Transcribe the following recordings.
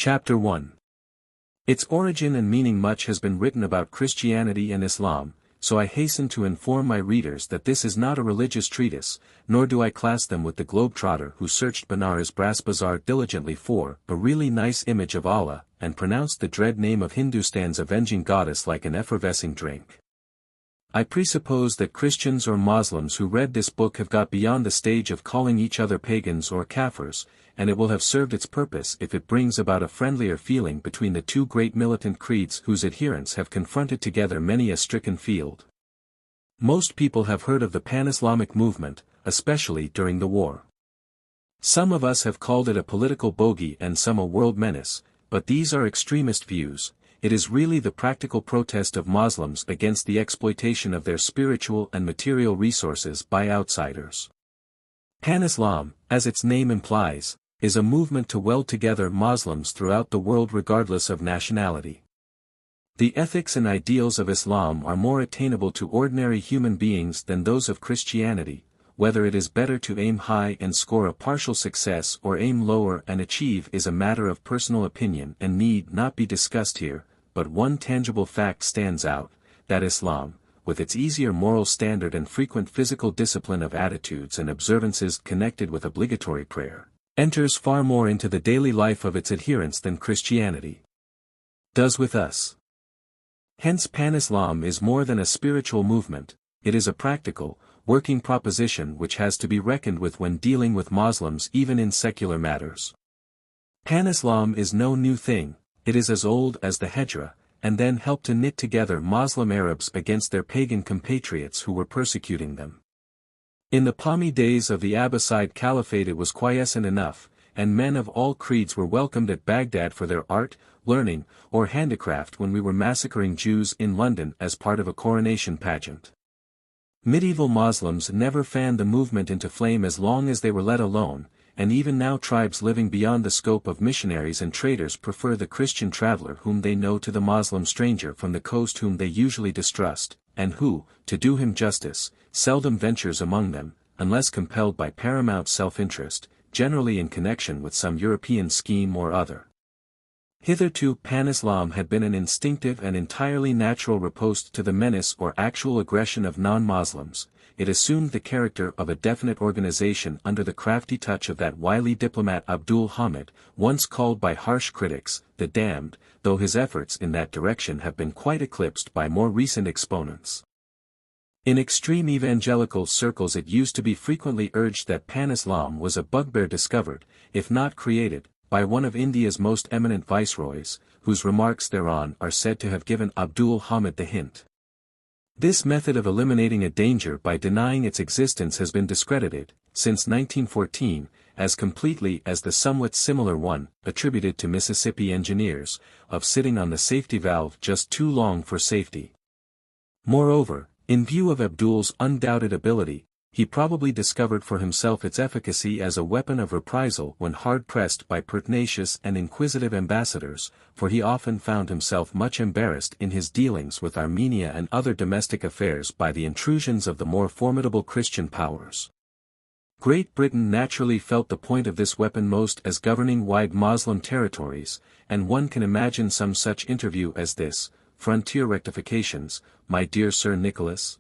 Chapter 1. Its origin and meaning. Much has been written about Christianity and Islam, so I hasten to inform my readers that this is not a religious treatise, nor do I class them with the globetrotter who searched Benares brass bazaar diligently for a really nice image of Allah, and pronounced the dread name of Hindustan's avenging goddess like an effervescing drink. I presuppose that Christians or Muslims who read this book have got beyond the stage of calling each other pagans or kafirs, and it will have served its purpose if it brings about a friendlier feeling between the two great militant creeds whose adherents have confronted together many a stricken field. Most people have heard of the Pan-Islamic movement, especially during the war. Some of us have called it a political bogey and some a world menace, but these are extremist views. It is really the practical protest of Muslims against the exploitation of their spiritual and material resources by outsiders. Pan-Islam, as its name implies, is a movement to weld together Muslims throughout the world regardless of nationality. The ethics and ideals of Islam are more attainable to ordinary human beings than those of Christianity. Whether it is better to aim high and score a partial success or aim lower and achieve is a matter of personal opinion and need not be discussed here. But one tangible fact stands out, that Islam, with its easier moral standard and frequent physical discipline of attitudes and observances connected with obligatory prayer, enters far more into the daily life of its adherents than Christianity does with us. Hence Pan-Islam is more than a spiritual movement, it is a practical, working proposition which has to be reckoned with when dealing with Muslims even in secular matters. Pan-Islam is no new thing. It is as old as the Hijra, and then helped to knit together Muslim Arabs against their pagan compatriots who were persecuting them. In the palmy days of the Abbasid Caliphate it was quiescent enough, and men of all creeds were welcomed at Baghdad for their art, learning, or handicraft when we were massacring Jews in London as part of a coronation pageant. Medieval Muslims never fanned the movement into flame as long as they were let alone, and even now tribes living beyond the scope of missionaries and traders prefer the Christian traveler whom they know to the Muslim stranger from the coast whom they usually distrust, and who, to do him justice, seldom ventures among them, unless compelled by paramount self-interest, generally in connection with some European scheme or other. Hitherto Pan-Islam had been an instinctive and entirely natural riposte to the menace or actual aggression of non-Muslims. It assumed the character of a definite organization under the crafty touch of that wily diplomat Abdul Hamid, once called by harsh critics, the damned, though his efforts in that direction have been quite eclipsed by more recent exponents. In extreme evangelical circles it used to be frequently urged that Pan-Islam was a bugbear discovered, if not created, by one of India's most eminent viceroys, whose remarks thereon are said to have given Abdul Hamid the hint. This method of eliminating a danger by denying its existence has been discredited, since 1914, as completely as the somewhat similar one, attributed to Mississippi engineers, of sitting on the safety valve just too long for safety. Moreover, in view of Abdul's undoubted ability, he probably discovered for himself its efficacy as a weapon of reprisal when hard-pressed by pertinacious and inquisitive ambassadors, for he often found himself much embarrassed in his dealings with Armenia and other domestic affairs by the intrusions of the more formidable Christian powers. Great Britain naturally felt the point of this weapon most as governing wide Moslem territories, and one can imagine some such interview as this: "Frontier rectifications, my dear Sir Nicholas?"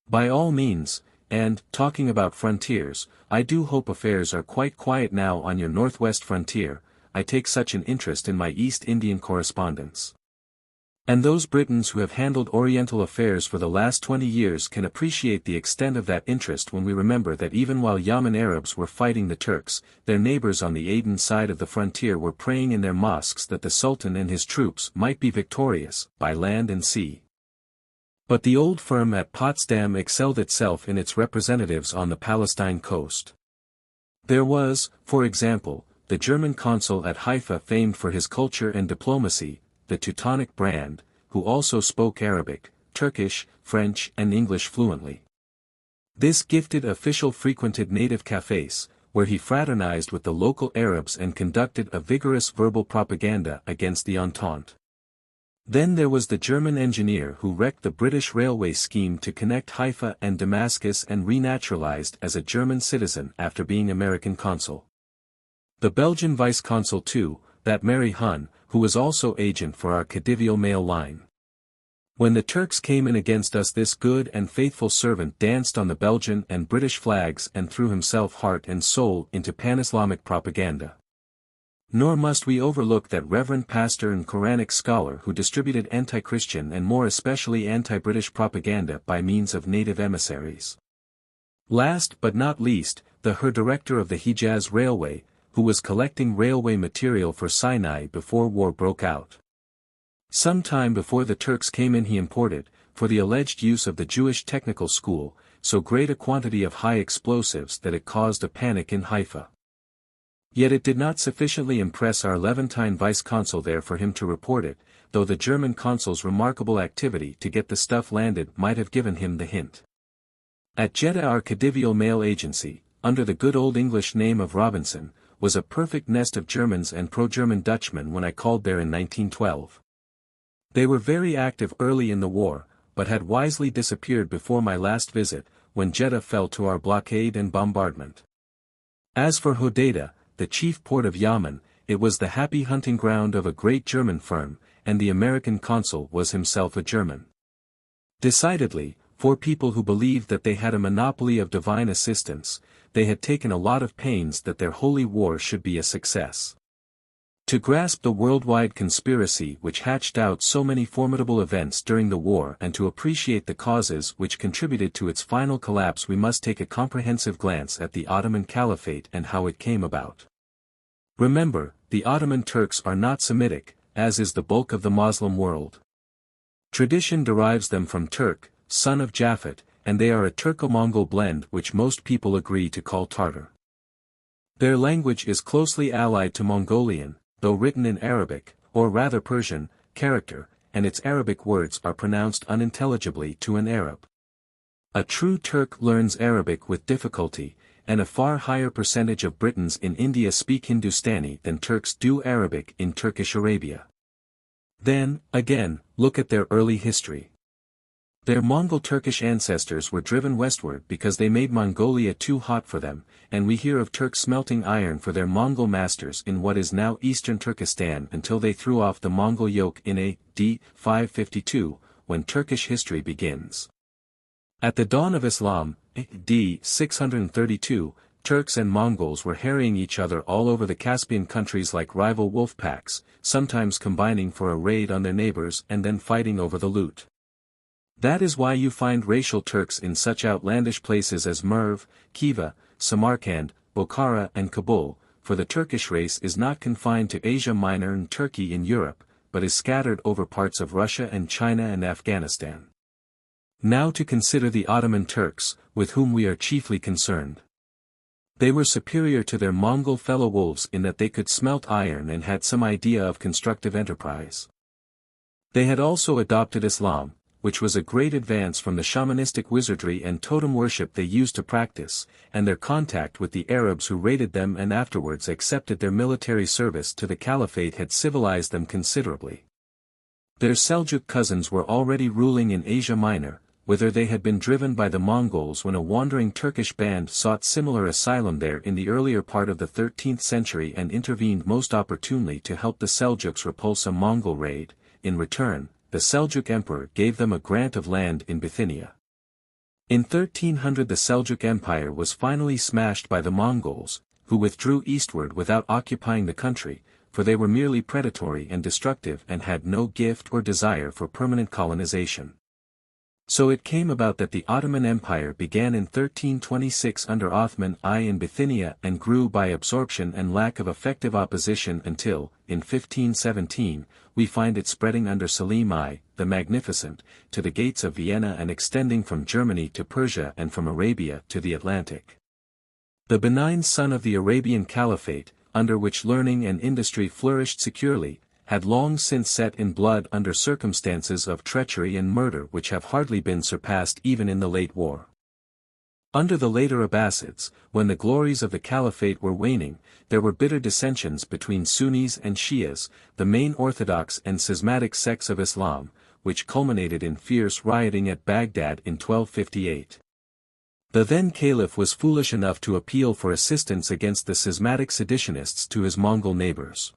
By all means. And, talking about frontiers, I do hope affairs are quite quiet now on your northwest frontier. I take such an interest in my East Indian correspondence. And those Britons who have handled Oriental affairs for the last 20 years can appreciate the extent of that interest when we remember that even while Yemen Arabs were fighting the Turks, their neighbors on the Aden side of the frontier were praying in their mosques that the Sultan and his troops might be victorious, by land and sea. But the old firm at Potsdam excelled itself in its representatives on the Palestine coast. There was, for example, the German consul at Haifa famed for his culture and diplomacy, the Teutonic Brand, who also spoke Arabic, Turkish, French and English fluently. This gifted official frequented native cafés, where he fraternized with the local Arabs and conducted a vigorous verbal propaganda against the Entente. Then there was the German engineer who wrecked the British railway scheme to connect Haifa and Damascus and renaturalized as a German citizen after being American consul. The Belgian vice-consul too, that merry Hun, who was also agent for our Khedivial male line. When the Turks came in against us, this good and faithful servant danced on the Belgian and British flags and threw himself heart and soul into pan-Islamic propaganda. Nor must we overlook that reverend pastor and Quranic scholar who distributed anti-Christian and more especially anti-British propaganda by means of native emissaries. Last but not least, the director of the Hijaz Railway, who was collecting railway material for Sinai before war broke out. Some time before the Turks came in, he imported, for the alleged use of the Jewish technical school, so great a quantity of high explosives that it caused a panic in Haifa. Yet it did not sufficiently impress our Levantine vice-consul there for him to report it, though the German consul's remarkable activity to get the stuff landed might have given him the hint. At Jeddah, our Khedivial mail agency, under the good old English name of Robinson, was a perfect nest of Germans and pro-German Dutchmen when I called there in 1912. They were very active early in the war, but had wisely disappeared before my last visit, when Jeddah fell to our blockade and bombardment. As for Hodeidah, the chief port of Yemen, it was the happy hunting ground of a great German firm, and the American consul was himself a German. Decidedly, for people who believed that they had a monopoly of divine assistance, they had taken a lot of pains that their holy war should be a success. To grasp the worldwide conspiracy which hatched out so many formidable events during the war and to appreciate the causes which contributed to its final collapse, we must take a comprehensive glance at the Ottoman Caliphate and how it came about. Remember, the Ottoman Turks are not Semitic, as is the bulk of the Muslim world. Tradition derives them from Turk, son of Japhet, and they are a Turco-Mongol blend which most people agree to call Tartar. Their language is closely allied to Mongolian, though written in Arabic, or rather Persian, character, and its Arabic words are pronounced unintelligibly to an Arab. A true Turk learns Arabic with difficulty, and a far higher percentage of Britons in India speak Hindustani than Turks do Arabic in Turkish Arabia. Then, again, look at their early history. Their Mongol-Turkish ancestors were driven westward because they made Mongolia too hot for them, and we hear of Turks smelting iron for their Mongol masters in what is now eastern Turkestan until they threw off the Mongol yoke in A.D. 552, when Turkish history begins. At the dawn of Islam, A.D. 632, Turks and Mongols were harrying each other all over the Caspian countries like rival wolf packs, sometimes combining for a raid on their neighbors and then fighting over the loot. That is why you find racial Turks in such outlandish places as Merv, Khiva, Samarkand, Bokhara and Kabul, for the Turkish race is not confined to Asia Minor and Turkey in Europe, but is scattered over parts of Russia and China and Afghanistan. Now to consider the Ottoman Turks, with whom we are chiefly concerned. They were superior to their Mongol fellow wolves in that they could smelt iron and had some idea of constructive enterprise. They had also adopted Islam, which was a great advance from the shamanistic wizardry and totem worship they used to practice, and their contact with the Arabs who raided them and afterwards accepted their military service to the Caliphate had civilized them considerably. Their Seljuk cousins were already ruling in Asia Minor, whither they had been driven by the Mongols when a wandering Turkish band sought similar asylum there in the earlier part of the 13th century and intervened most opportunely to help the Seljuks repulse a Mongol raid. In return, the Seljuk Emperor gave them a grant of land in Bithynia. In 1300 the Seljuk Empire was finally smashed by the Mongols, who withdrew eastward without occupying the country, for they were merely predatory and destructive and had no gift or desire for permanent colonization. So it came about that the Ottoman Empire began in 1326 under Othman I in Bithynia and grew by absorption and lack of effective opposition until, in 1517, we find it spreading under Selim I, the Magnificent, to the gates of Vienna and extending from Germany to Persia and from Arabia to the Atlantic. The benign son of the Arabian Caliphate, under which learning and industry flourished securely, had long since set in blood under circumstances of treachery and murder which have hardly been surpassed even in the late war. Under the later Abbasids, when the glories of the Caliphate were waning, there were bitter dissensions between Sunnis and Shias, the main orthodox and schismatic sects of Islam, which culminated in fierce rioting at Baghdad in 1258. The then Caliph was foolish enough to appeal for assistance against the schismatic seditionists to his Mongol neighbors.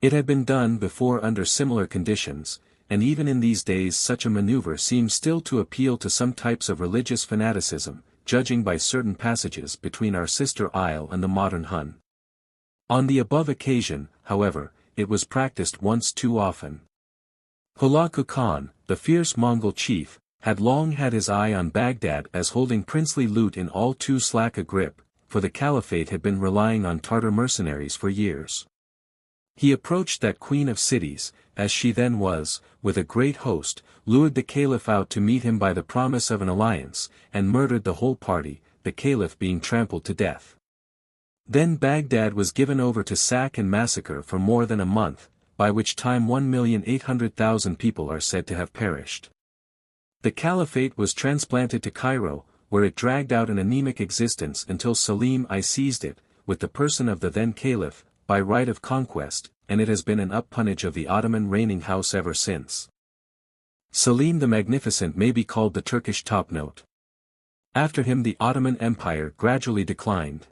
It had been done before under similar conditions, and even in these days such a maneuver seems still to appeal to some types of religious fanaticism, judging by certain passages between our sister Isle and the modern Hun. On the above occasion, however, it was practiced once too often. Hulagu Khan, the fierce Mongol chief, had long had his eye on Baghdad as holding princely loot in all too slack a grip, for the caliphate had been relying on Tartar mercenaries for years. He approached that queen of cities, as she then was, with a great host, lured the caliph out to meet him by the promise of an alliance, and murdered the whole party, the caliph being trampled to death. Then Baghdad was given over to sack and massacre for more than a month, by which time 1,800,000 people are said to have perished. The caliphate was transplanted to Cairo, where it dragged out an anemic existence until Salim I seized it, with the person of the then caliph, by right of conquest, and it has been an appanage of the Ottoman reigning house ever since. Salim the Magnificent may be called the Turkish top-note. After him the Ottoman Empire gradually declined.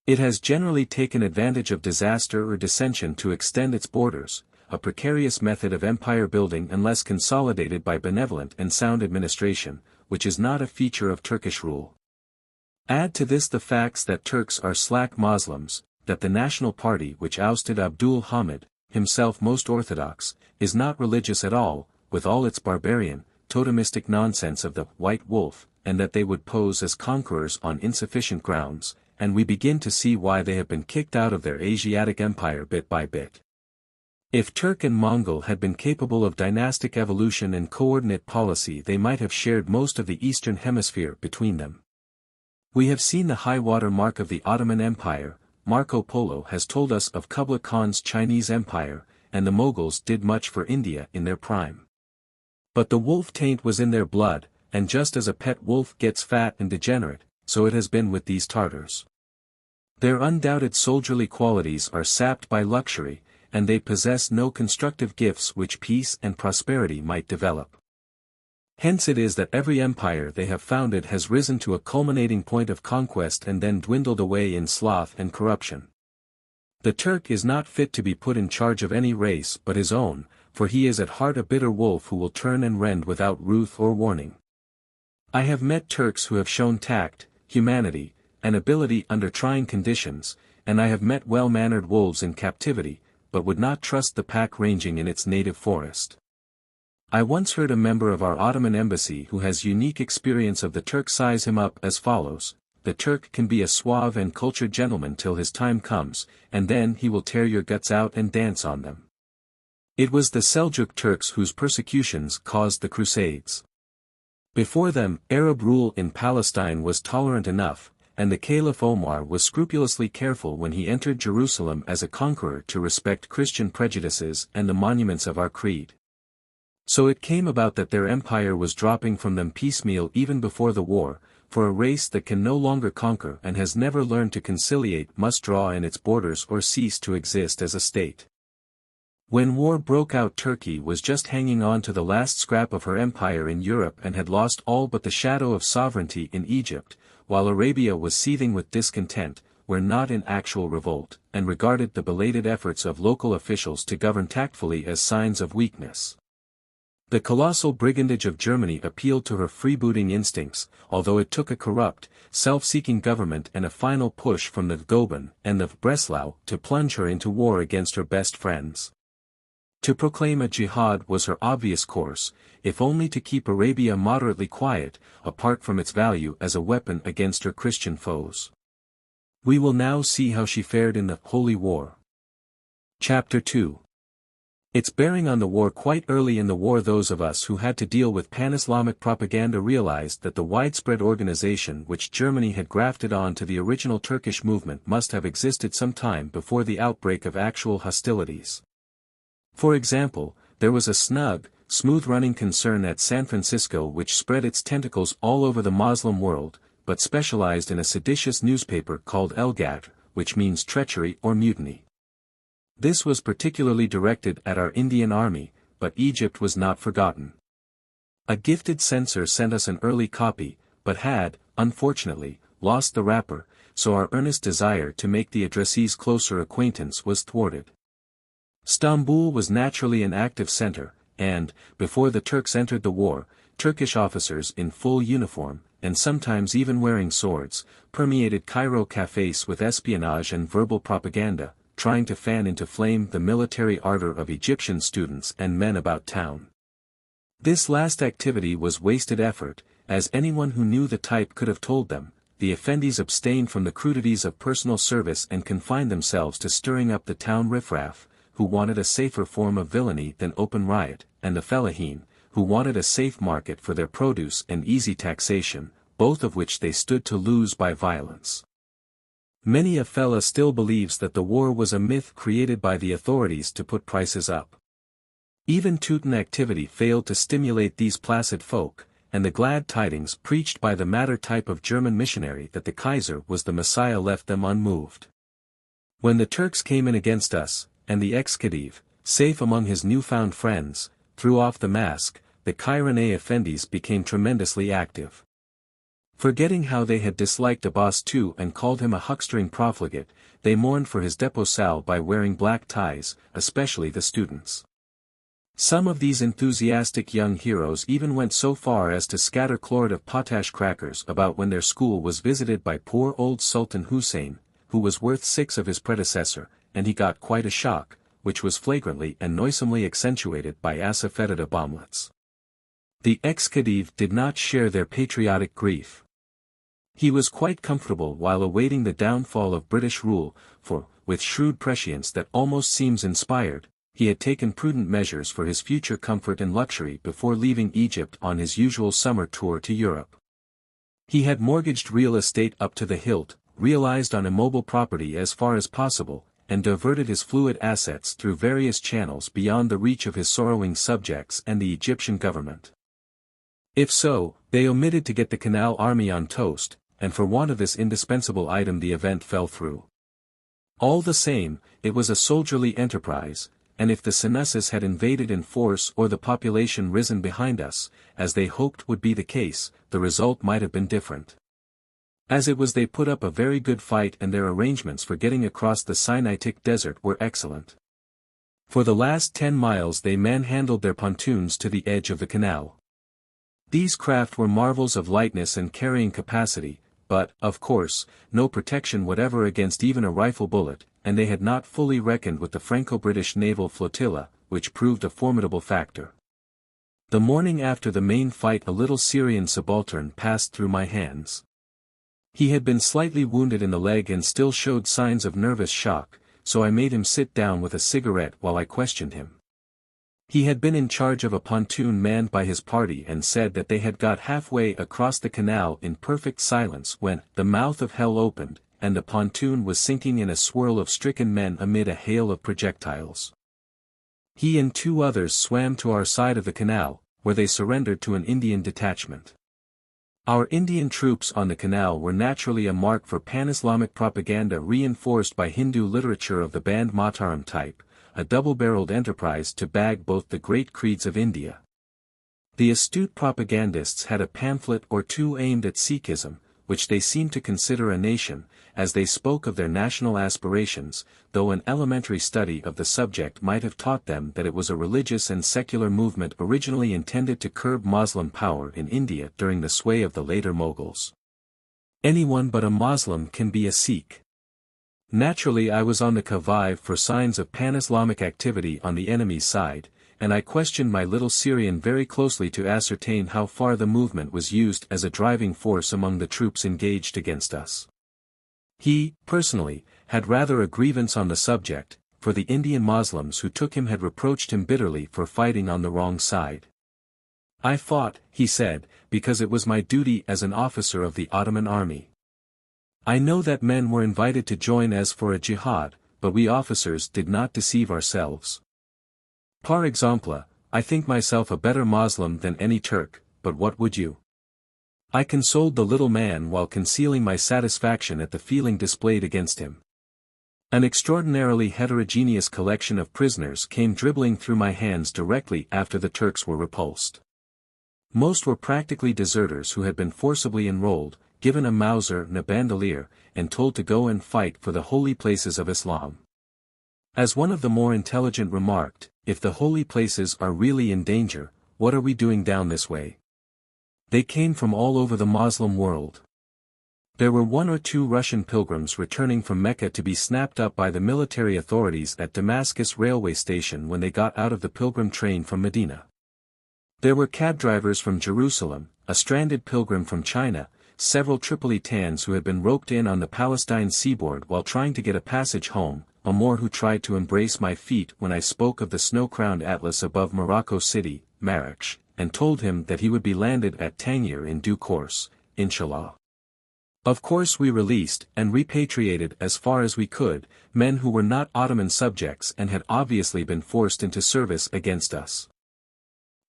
It has generally taken advantage of disaster or dissension to extend its borders, a precarious method of empire building unless consolidated by benevolent and sound administration, which is not a feature of Turkish rule. Add to this the facts that Turks are slack Muslims, that the national party which ousted Abdul Hamid, himself most orthodox, is not religious at all, with all its barbarian, totemistic nonsense of the white wolf, and that they would pose as conquerors on insufficient grounds, and we begin to see why they have been kicked out of their Asiatic empire bit by bit. If Turk and Mongol had been capable of dynastic evolution and coordinate policy, they might have shared most of the Eastern Hemisphere between them. We have seen the high-water mark of the Ottoman Empire. Marco Polo has told us of Kublai Khan's Chinese Empire, and the Mughals did much for India in their prime. But the wolf taint was in their blood, and just as a pet wolf gets fat and degenerate, so it has been with these Tartars. Their undoubted soldierly qualities are sapped by luxury, and they possess no constructive gifts which peace and prosperity might develop. Hence it is that every empire they have founded has risen to a culminating point of conquest and then dwindled away in sloth and corruption. The Turk is not fit to be put in charge of any race but his own, for he is at heart a bitter wolf who will turn and rend without ruth or warning. I have met Turks who have shown tact, humanity, and ability under trying conditions, and I have met well-mannered wolves in captivity, but would not trust the pack ranging in its native forest. I once heard a member of our Ottoman embassy who has unique experience of the Turk size him up as follows: the Turk can be a suave and cultured gentleman till his time comes, and then he will tear your guts out and dance on them. It was the Seljuk Turks whose persecutions caused the Crusades. Before them, Arab rule in Palestine was tolerant enough, and the Caliph Omar was scrupulously careful when he entered Jerusalem as a conqueror to respect Christian prejudices and the monuments of our creed. So it came about that their empire was dropping from them piecemeal even before the war, for a race that can no longer conquer and has never learned to conciliate must draw in its borders or cease to exist as a state. When war broke out, Turkey was just hanging on to the last scrap of her empire in Europe and had lost all but the shadow of sovereignty in Egypt, while Arabia was seething with discontent, were not in actual revolt, and regarded the belated efforts of local officials to govern tactfully as signs of weakness. The colossal brigandage of Germany appealed to her freebooting instincts, although it took a corrupt, self-seeking government and a final push from the Goeben and the Breslau to plunge her into war against her best friends. To proclaim a jihad was her obvious course, if only to keep Arabia moderately quiet, apart from its value as a weapon against her Christian foes. We will now see how she fared in the Holy War. Chapter 2. Its bearing on the war. Quite early in the war, those of us who had to deal with pan-Islamic propaganda realized that the widespread organization which Germany had grafted on to the original Turkish movement must have existed some time before the outbreak of actual hostilities. For example, there was a snug, smooth-running concern at San Francisco which spread its tentacles all over the Muslim world, but specialized in a seditious newspaper called El Ghadr, which means treachery or mutiny. This was particularly directed at our Indian army, but Egypt was not forgotten. A gifted censor sent us an early copy, but had, unfortunately, lost the wrapper, so our earnest desire to make the addressee's closer acquaintance was thwarted. Istanbul was naturally an active center, and, before the Turks entered the war, Turkish officers in full uniform, and sometimes even wearing swords, permeated Cairo cafés with espionage and verbal propaganda, trying to fan into flame the military ardor of Egyptian students and men about town. This last activity was wasted effort, as anyone who knew the type could have told them. The Effendis abstained from the crudities of personal service and confined themselves to stirring up the town riffraff, who wanted a safer form of villainy than open riot, and the fellahin, who wanted a safe market for their produce and easy taxation, both of which they stood to lose by violence. Many a fella still believes that the war was a myth created by the authorities to put prices up. Even Teuton activity failed to stimulate these placid folk, and the glad tidings preached by the matter type of German missionary that the Kaiser was the Messiah left them unmoved. When the Turks came in against us, and the ex-Khedive, safe among his newfound friends, threw off the mask, the Cairene Effendis became tremendously active. Forgetting how they had disliked Abbas II and called him a huckstering profligate, they mourned for his deposal by wearing black ties, especially the students. Some of these enthusiastic young heroes even went so far as to scatter chlorid of potash crackers about when their school was visited by poor old Sultan Hussein, who was worth 6 of his predecessor, and he got quite a shock, which was flagrantly and noisomely accentuated by asafoetida bomblets. The ex-Khedive did not share their patriotic grief. He was quite comfortable while awaiting the downfall of British rule, for, with shrewd prescience that almost seems inspired, he had taken prudent measures for his future comfort and luxury before leaving Egypt on his usual summer tour to Europe. He had mortgaged real estate up to the hilt, realized on immobile property as far as possible, and diverted his fluid assets through various channels beyond the reach of his sorrowing subjects and the Egyptian government. If so, they omitted to get the Canal Army on toast, and for want of this indispensable item the event fell through. All the same, it was a soldierly enterprise, and if the Senussis had invaded in force or the population risen behind us, as they hoped would be the case, the result might have been different. As it was, they put up a very good fight, and their arrangements for getting across the Sinaitic desert were excellent. For the last 10 miles they manhandled their pontoons to the edge of the canal. These craft were marvels of lightness and carrying capacity, but, of course, no protection whatever against even a rifle bullet, and they had not fully reckoned with the Franco-British naval flotilla, which proved a formidable factor. The morning after the main fight a little Syrian subaltern passed through my hands. He had been slightly wounded in the leg and still showed signs of nervous shock, so I made him sit down with a cigarette while I questioned him. He had been in charge of a pontoon manned by his party and said that they had got halfway across the canal in perfect silence when the mouth of hell opened, and the pontoon was sinking in a swirl of stricken men amid a hail of projectiles. He and 2 others swam to our side of the canal, where they surrendered to an Indian detachment. Our Indian troops on the canal were naturally a mark for pan-Islamic propaganda reinforced by Hindu literature of the Band Mataram type, a double-barreled enterprise to bag both the great creeds of India. The astute propagandists had a pamphlet or 2 aimed at Sikhism, which they seemed to consider a nation, as they spoke of their national aspirations, though an elementary study of the subject might have taught them that it was a religious and secular movement originally intended to curb Muslim power in India during the sway of the later Mughals. Anyone but a Muslim can be a Sikh. Naturally I was on the qui-vive for signs of pan-Islamic activity on the enemy's side, and I questioned my little Syrian very closely to ascertain how far the movement was used as a driving force among the troops engaged against us. He, personally, had rather a grievance on the subject, for the Indian Moslems who took him had reproached him bitterly for fighting on the wrong side. I fought, he said, because it was my duty as an officer of the Ottoman army. I know that men were invited to join as for a jihad, but we officers did not deceive ourselves. Par exemple, I think myself a better Moslem than any Turk, but what would you? I consoled the little man while concealing my satisfaction at the feeling displayed against him. An extraordinarily heterogeneous collection of prisoners came dribbling through my hands directly after the Turks were repulsed. Most were practically deserters who had been forcibly enrolled, given a Mauser and a bandolier, and told to go and fight for the holy places of Islam. As one of the more intelligent remarked, if the holy places are really in danger, what are we doing down this way? They came from all over the Muslim world. There were 1 or 2 Russian pilgrims returning from Mecca to be snapped up by the military authorities at Damascus railway station when they got out of the pilgrim train from Medina. There were cab drivers from Jerusalem, a stranded pilgrim from China, several Tripolitans who had been roped in on the Palestine seaboard while trying to get a passage home, a Moor who tried to embrace my feet when I spoke of the snow-crowned Atlas above Morocco City, Marrakech, and told him that he would be landed at Tangier in due course, inshallah. Of course we released and repatriated as far as we could, men who were not Ottoman subjects and had obviously been forced into service against us.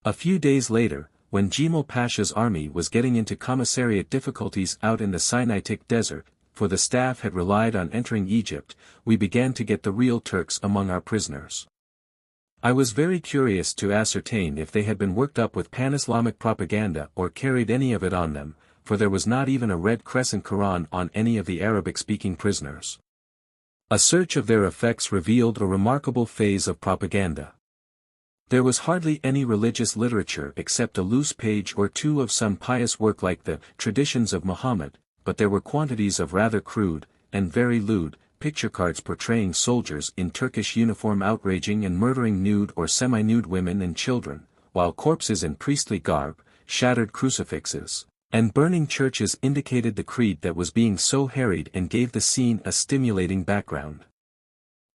A few days later, when Jemal Pasha's army was getting into commissariat difficulties out in the Sinaitic desert, for the staff had relied on entering Egypt, we began to get the real Turks among our prisoners. I was very curious to ascertain if they had been worked up with pan-Islamic propaganda or carried any of it on them, for there was not even a red crescent Quran on any of the Arabic-speaking prisoners. A search of their effects revealed a remarkable phase of propaganda. There was hardly any religious literature except a loose page or 2 of some pious work like the Traditions of Muhammad, but there were quantities of rather crude, and very lewd, picture cards portraying soldiers in Turkish uniform outraging and murdering nude or semi-nude women and children, while corpses in priestly garb, shattered crucifixes, and burning churches indicated the creed that was being so harried and gave the scene a stimulating background.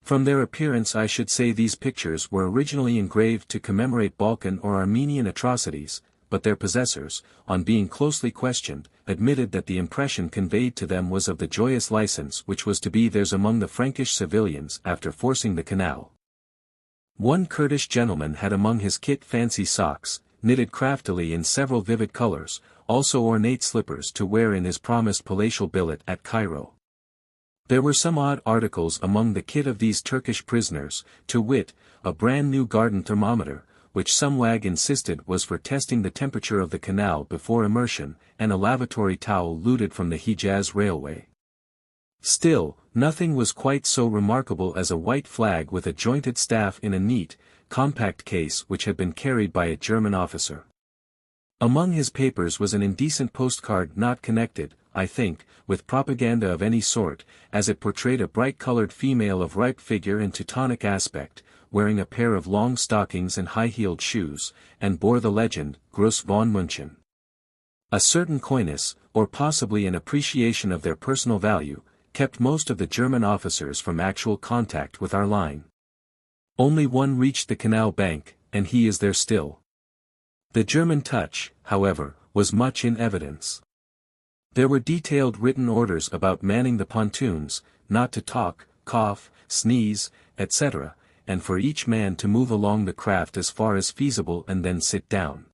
From their appearance I should say these pictures were originally engraved to commemorate Balkan or Armenian atrocities, but their possessors, on being closely questioned, admitted that the impression conveyed to them was of the joyous license which was to be theirs among the Frankish civilians after forcing the canal. One Kurdish gentleman had among his kit fancy socks, knitted craftily in several vivid colors, also ornate slippers to wear in his promised palatial billet at Cairo. There were some odd articles among the kit of these Turkish prisoners, to wit, a brand new garden thermometer, which some wag insisted was for testing the temperature of the canal before immersion, and a lavatory towel looted from the Hijaz railway. Still, nothing was quite so remarkable as a white flag with a jointed staff in a neat, compact case which had been carried by a German officer. Among his papers was an indecent postcard not connected, I think, with propaganda of any sort, as it portrayed a bright-colored female of ripe figure and Teutonic aspect, wearing a pair of long stockings and high-heeled shoes, and bore the legend, Gruß von München. A certain coyness, or possibly an appreciation of their personal value, kept most of the German officers from actual contact with our line. Only one reached the canal bank, and he is there still. The German touch, however, was much in evidence. There were detailed written orders about manning the pontoons, not to talk, cough, sneeze, etc., and for each man to move along the craft as far as feasible and then sit down.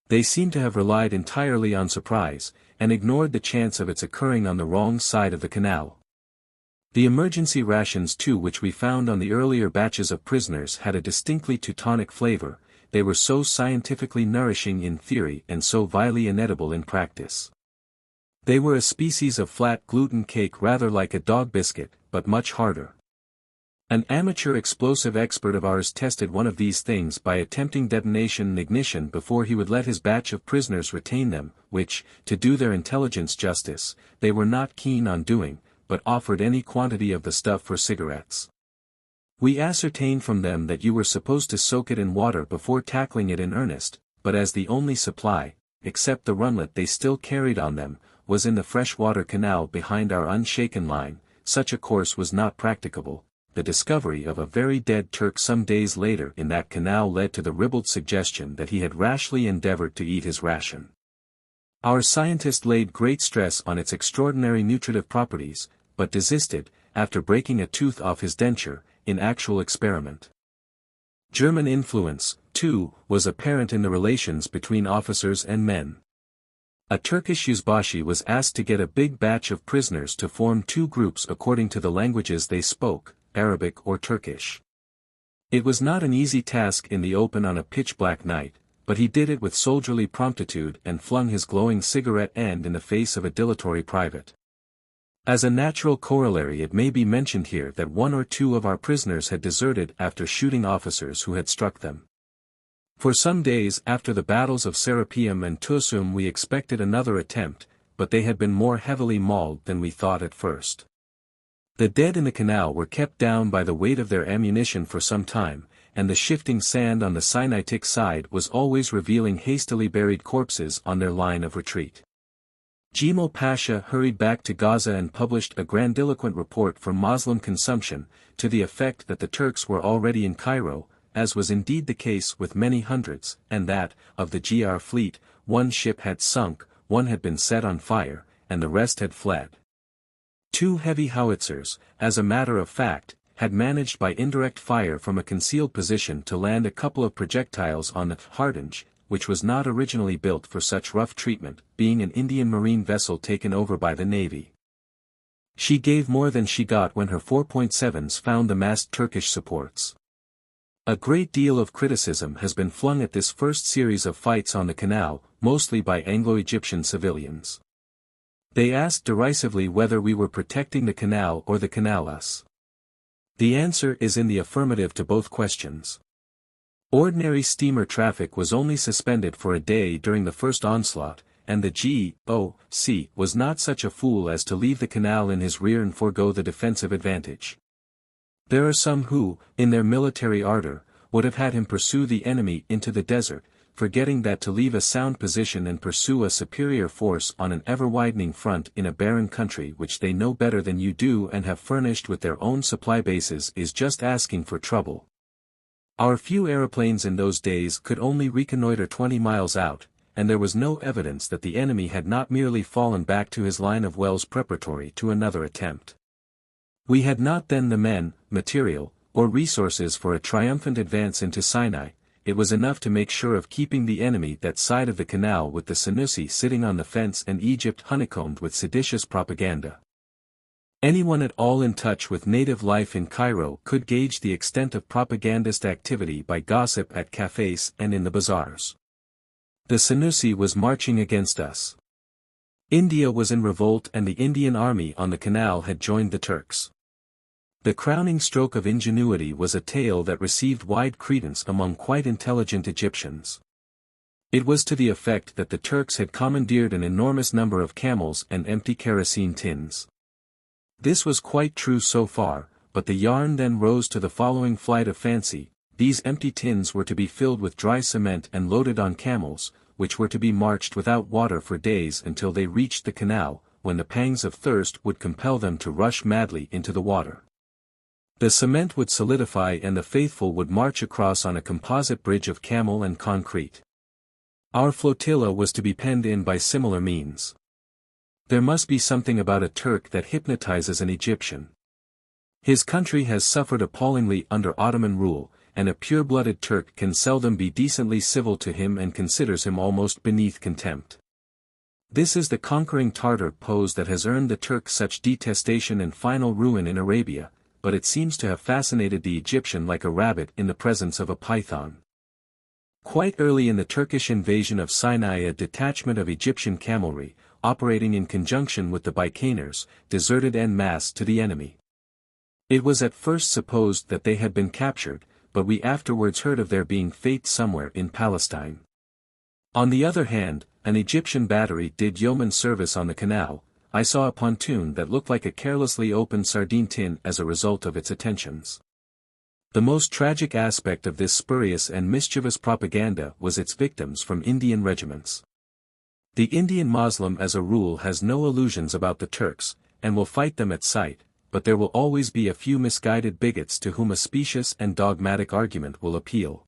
They seem to have relied entirely on surprise, and ignored the chance of its occurring on the wrong side of the canal. The emergency rations too which we found on the earlier batches of prisoners had a distinctly Teutonic flavor, they were so scientifically nourishing in theory and so vilely inedible in practice. They were a species of flat gluten cake rather like a dog biscuit, but much harder. An amateur explosive expert of ours tested one of these things by attempting detonation and ignition before he would let his batch of prisoners retain them, which, to do their intelligence justice, they were not keen on doing, but offered any quantity of the stuff for cigarettes. We ascertained from them that you were supposed to soak it in water before tackling it in earnest, but as the only supply, except the runlet they still carried on them, was in the freshwater canal behind our unshaken line, such a course was not practicable. The discovery of a very dead Turk some days later in that canal led to the ribald suggestion that he had rashly endeavored to eat his ration. Our scientist laid great stress on its extraordinary nutritive properties, but desisted, after breaking a tooth off his denture, in actual experiment. German influence, too, was apparent in the relations between officers and men. A Turkish Yüzbaşı was asked to get a big batch of prisoners to form 2 groups according to the languages they spoke, Arabic or Turkish. It was not an easy task in the open on a pitch-black night, but he did it with soldierly promptitude and flung his glowing cigarette end in the face of a dilatory private. As a natural corollary, it may be mentioned here that one or two of our prisoners had deserted after shooting officers who had struck them. For some days after the battles of Serapeum and Tusum we expected another attempt, but they had been more heavily mauled than we thought at first. The dead in the canal were kept down by the weight of their ammunition for some time, and the shifting sand on the Sinaitic side was always revealing hastily buried corpses on their line of retreat. Jemal Pasha hurried back to Gaza and published a grandiloquent report for Muslim consumption, to the effect that the Turks were already in Cairo, as was indeed the case with many hundreds, and that, of the GR fleet, one ship had sunk, one had been set on fire, and the rest had fled. 2 heavy howitzers, as a matter of fact, had managed by indirect fire from a concealed position to land a couple of projectiles on the Hardinge, which was not originally built for such rough treatment, being an Indian marine vessel taken over by the Navy. She gave more than she got when her 4.7s found the massed Turkish supports. A great deal of criticism has been flung at this first series of fights on the canal, mostly by Anglo-Egyptian civilians. They asked derisively whether we were protecting the canal or the canal us. The answer is in the affirmative to both questions. Ordinary steamer traffic was only suspended for a day during the first onslaught, and the GOC was not such a fool as to leave the canal in his rear and forego the defensive advantage. There are some who, in their military ardor, would have had him pursue the enemy into the desert, forgetting that to leave a sound position and pursue a superior force on an ever-widening front in a barren country which they know better than you do and have furnished with their own supply bases is just asking for trouble. Our few aeroplanes in those days could only reconnoiter 20 miles out, and there was no evidence that the enemy had not merely fallen back to his line of wells preparatory to another attempt. We had not then the men, material, or resources for a triumphant advance into Sinai. It was enough to make sure of keeping the enemy that side of the canal with the Senussi sitting on the fence and Egypt honeycombed with seditious propaganda. Anyone at all in touch with native life in Cairo could gauge the extent of propagandist activity by gossip at cafes and in the bazaars. The Senussi was marching against us. India was in revolt and the Indian army on the canal had joined the Turks. The crowning stroke of ingenuity was a tale that received wide credence among quite intelligent Egyptians. It was to the effect that the Turks had commandeered an enormous number of camels and empty kerosene tins. This was quite true so far, but the yarn then rose to the following flight of fancy: these empty tins were to be filled with dry cement and loaded on camels, which were to be marched without water for days until they reached the canal, when the pangs of thirst would compel them to rush madly into the water. The cement would solidify and the faithful would march across on a composite bridge of camel and concrete. Our flotilla was to be penned in by similar means. There must be something about a Turk that hypnotizes an Egyptian. His country has suffered appallingly under Ottoman rule, and a pure-blooded Turk can seldom be decently civil to him and considers him almost beneath contempt. This is the conquering Tartar pose that has earned the Turk such detestation and final ruin in Arabia, but it seems to have fascinated the Egyptian like a rabbit in the presence of a python. Quite early in the Turkish invasion of Sinai, a detachment of Egyptian cavalry, operating in conjunction with the Bikainers, deserted en masse to the enemy. It was at first supposed that they had been captured, but we afterwards heard of their being faked somewhere in Palestine. On the other hand, an Egyptian battery did yeoman service on the canal. I saw a pontoon that looked like a carelessly opened sardine tin as a result of its attentions. The most tragic aspect of this spurious and mischievous propaganda was its victims from Indian regiments. The Indian Moslem as a rule has no illusions about the Turks, and will fight them at sight, but there will always be a few misguided bigots to whom a specious and dogmatic argument will appeal.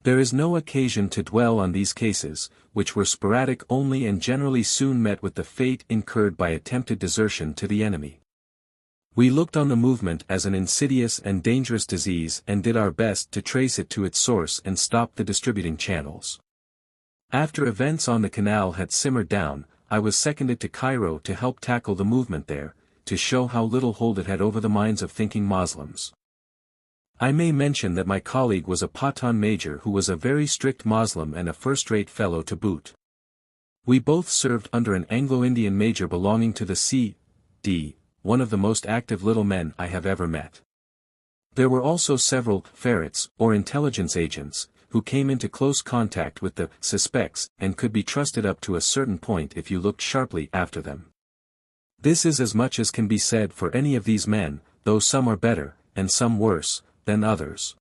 There is no occasion to dwell on these cases, which were sporadic only and generally soon met with the fate incurred by attempted desertion to the enemy. We looked on the movement as an insidious and dangerous disease and did our best to trace it to its source and stop the distributing channels. After events on the canal had simmered down, I was seconded to Cairo to help tackle the movement there, to show how little hold it had over the minds of thinking Moslems. I may mention that my colleague was a Pathan major who was a very strict Moslem and a first-rate fellow to boot. We both served under an Anglo-Indian major belonging to the one of the most active little men I have ever met. There were also several ferrets, or intelligence agents, who came into close contact with the suspects and could be trusted up to a certain point if you looked sharply after them. This is as much as can be said for any of these men, though some are better, and some worse, than others.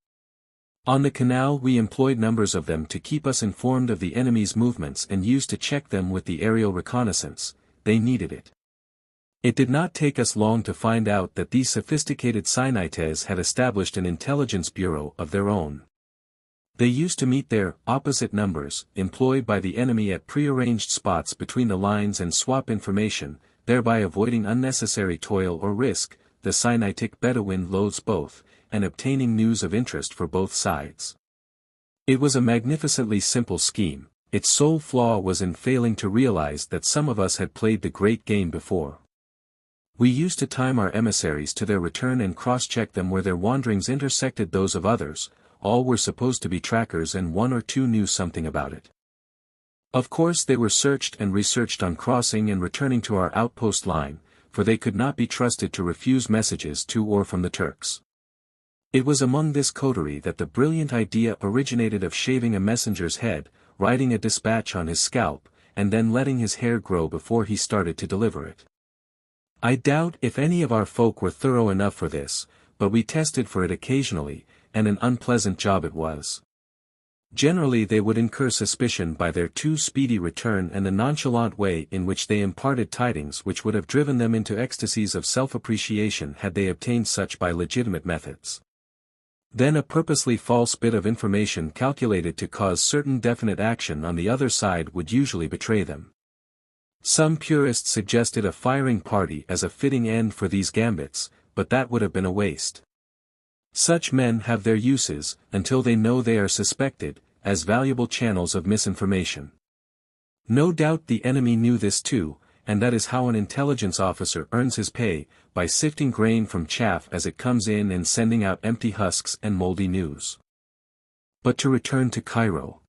On the canal we employed numbers of them to keep us informed of the enemy's movements and used to check them with the aerial reconnaissance. They needed it. It did not take us long to find out that these sophisticated Sinites had established an intelligence bureau of their own. They used to meet their opposite numbers, employed by the enemy at prearranged spots between the lines and swap information, thereby avoiding unnecessary toil or risk. The Sinitic Bedouin loathes both, and obtaining news of interest for both sides. It was a magnificently simple scheme. Its sole flaw was in failing to realize that some of us had played the great game before. We used to time our emissaries to their return and cross-check them where their wanderings intersected those of others. All were supposed to be trackers and one or two knew something about it. Of course they were searched and researched on crossing and returning to our outpost line, for they could not be trusted to refuse messages to or from the Turks. It was among this coterie that the brilliant idea originated of shaving a messenger's head, writing a dispatch on his scalp, and then letting his hair grow before he started to deliver it. I doubt if any of our folk were thorough enough for this, but we tested for it occasionally, and an unpleasant job it was. Generally they would incur suspicion by their too speedy return and the nonchalant way in which they imparted tidings which would have driven them into ecstasies of self-appreciation had they obtained such by legitimate methods. Then a purposely false bit of information calculated to cause certain definite action on the other side would usually betray them. Some purists suggested a firing party as a fitting end for these gambits, but that would have been a waste. Such men have their uses, until they know they are suspected, as valuable channels of misinformation. No doubt the enemy knew this too, and that is how an intelligence officer earns his pay, by sifting grain from chaff as it comes in and sending out empty husks and moldy news. But to return to Cairo.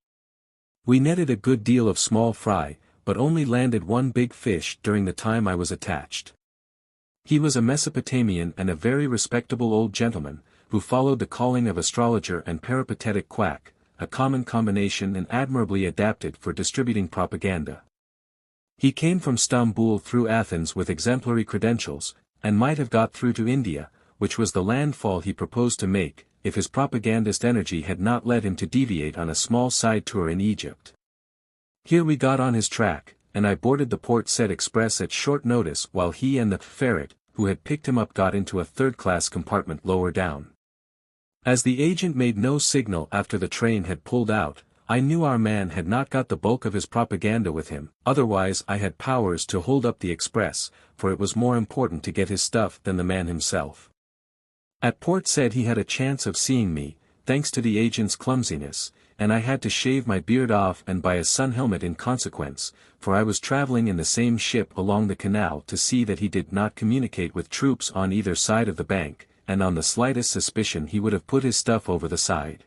We netted a good deal of small fry, but only landed one big fish during the time I was attached. He was a Mesopotamian and a very respectable old gentleman, who followed the calling of astrologer and peripatetic quack, a common combination and admirably adapted for distributing propaganda. He came from Stamboul through Athens with exemplary credentials, and might have got through to India, which was the landfall he proposed to make, if his propagandist energy had not led him to deviate on a small side tour in Egypt. Here we got on his track, and I boarded the Port Said Express at short notice while he and the ferret, who had picked him up, got into a third-class compartment lower down. As the agent made no signal after the train had pulled out, I knew our man had not got the bulk of his propaganda with him, otherwise I had powers to hold up the express, for it was more important to get his stuff than the man himself. At Port Said he had a chance of seeing me, thanks to the agent's clumsiness, and I had to shave my beard off and buy a sun helmet in consequence, for I was traveling in the same ship along the canal to see that he did not communicate with troops on either side of the bank, and on the slightest suspicion he would have put his stuff over the side.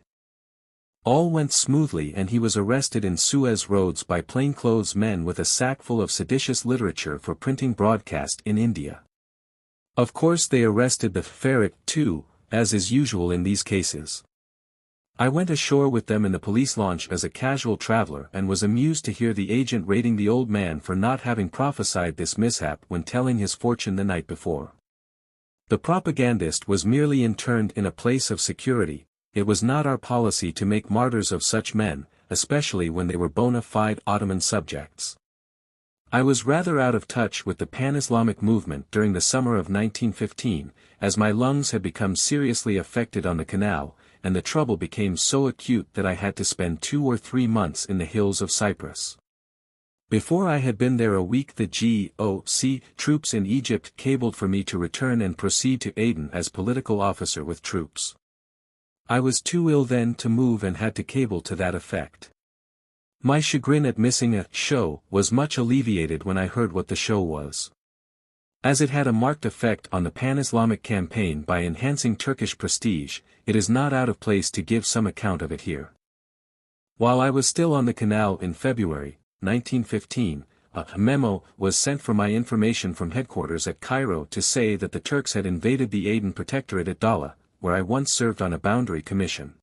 All went smoothly and he was arrested in Suez Roads by plainclothes men with a sack full of seditious literature for printing broadcast in India. Of course they arrested the ferret too, as is usual in these cases. I went ashore with them in the police launch as a casual traveler and was amused to hear the agent rating the old man for not having prophesied this mishap when telling his fortune the night before. The propagandist was merely interned in a place of security. It was not our policy to make martyrs of such men, especially when they were bona fide Ottoman subjects. I was rather out of touch with the Pan-Islamic movement during the summer of 1915, as my lungs had become seriously affected on the canal, and the trouble became so acute that I had to spend 2 or 3 months in the hills of Cyprus. Before I had been there a week, the GOC troops in Egypt cabled for me to return and proceed to Aden as political officer with troops. I was too ill then to move and had to cable to that effect. My chagrin at missing a show was much alleviated when I heard what the show was. As it had a marked effect on the Pan-Islamic campaign by enhancing Turkish prestige, it is not out of place to give some account of it here. While I was still on the canal in February 1915, A memo was sent for my information from headquarters at Cairo to say that the Turks had invaded the Aden Protectorate at Dala, where I once served on a boundary commission.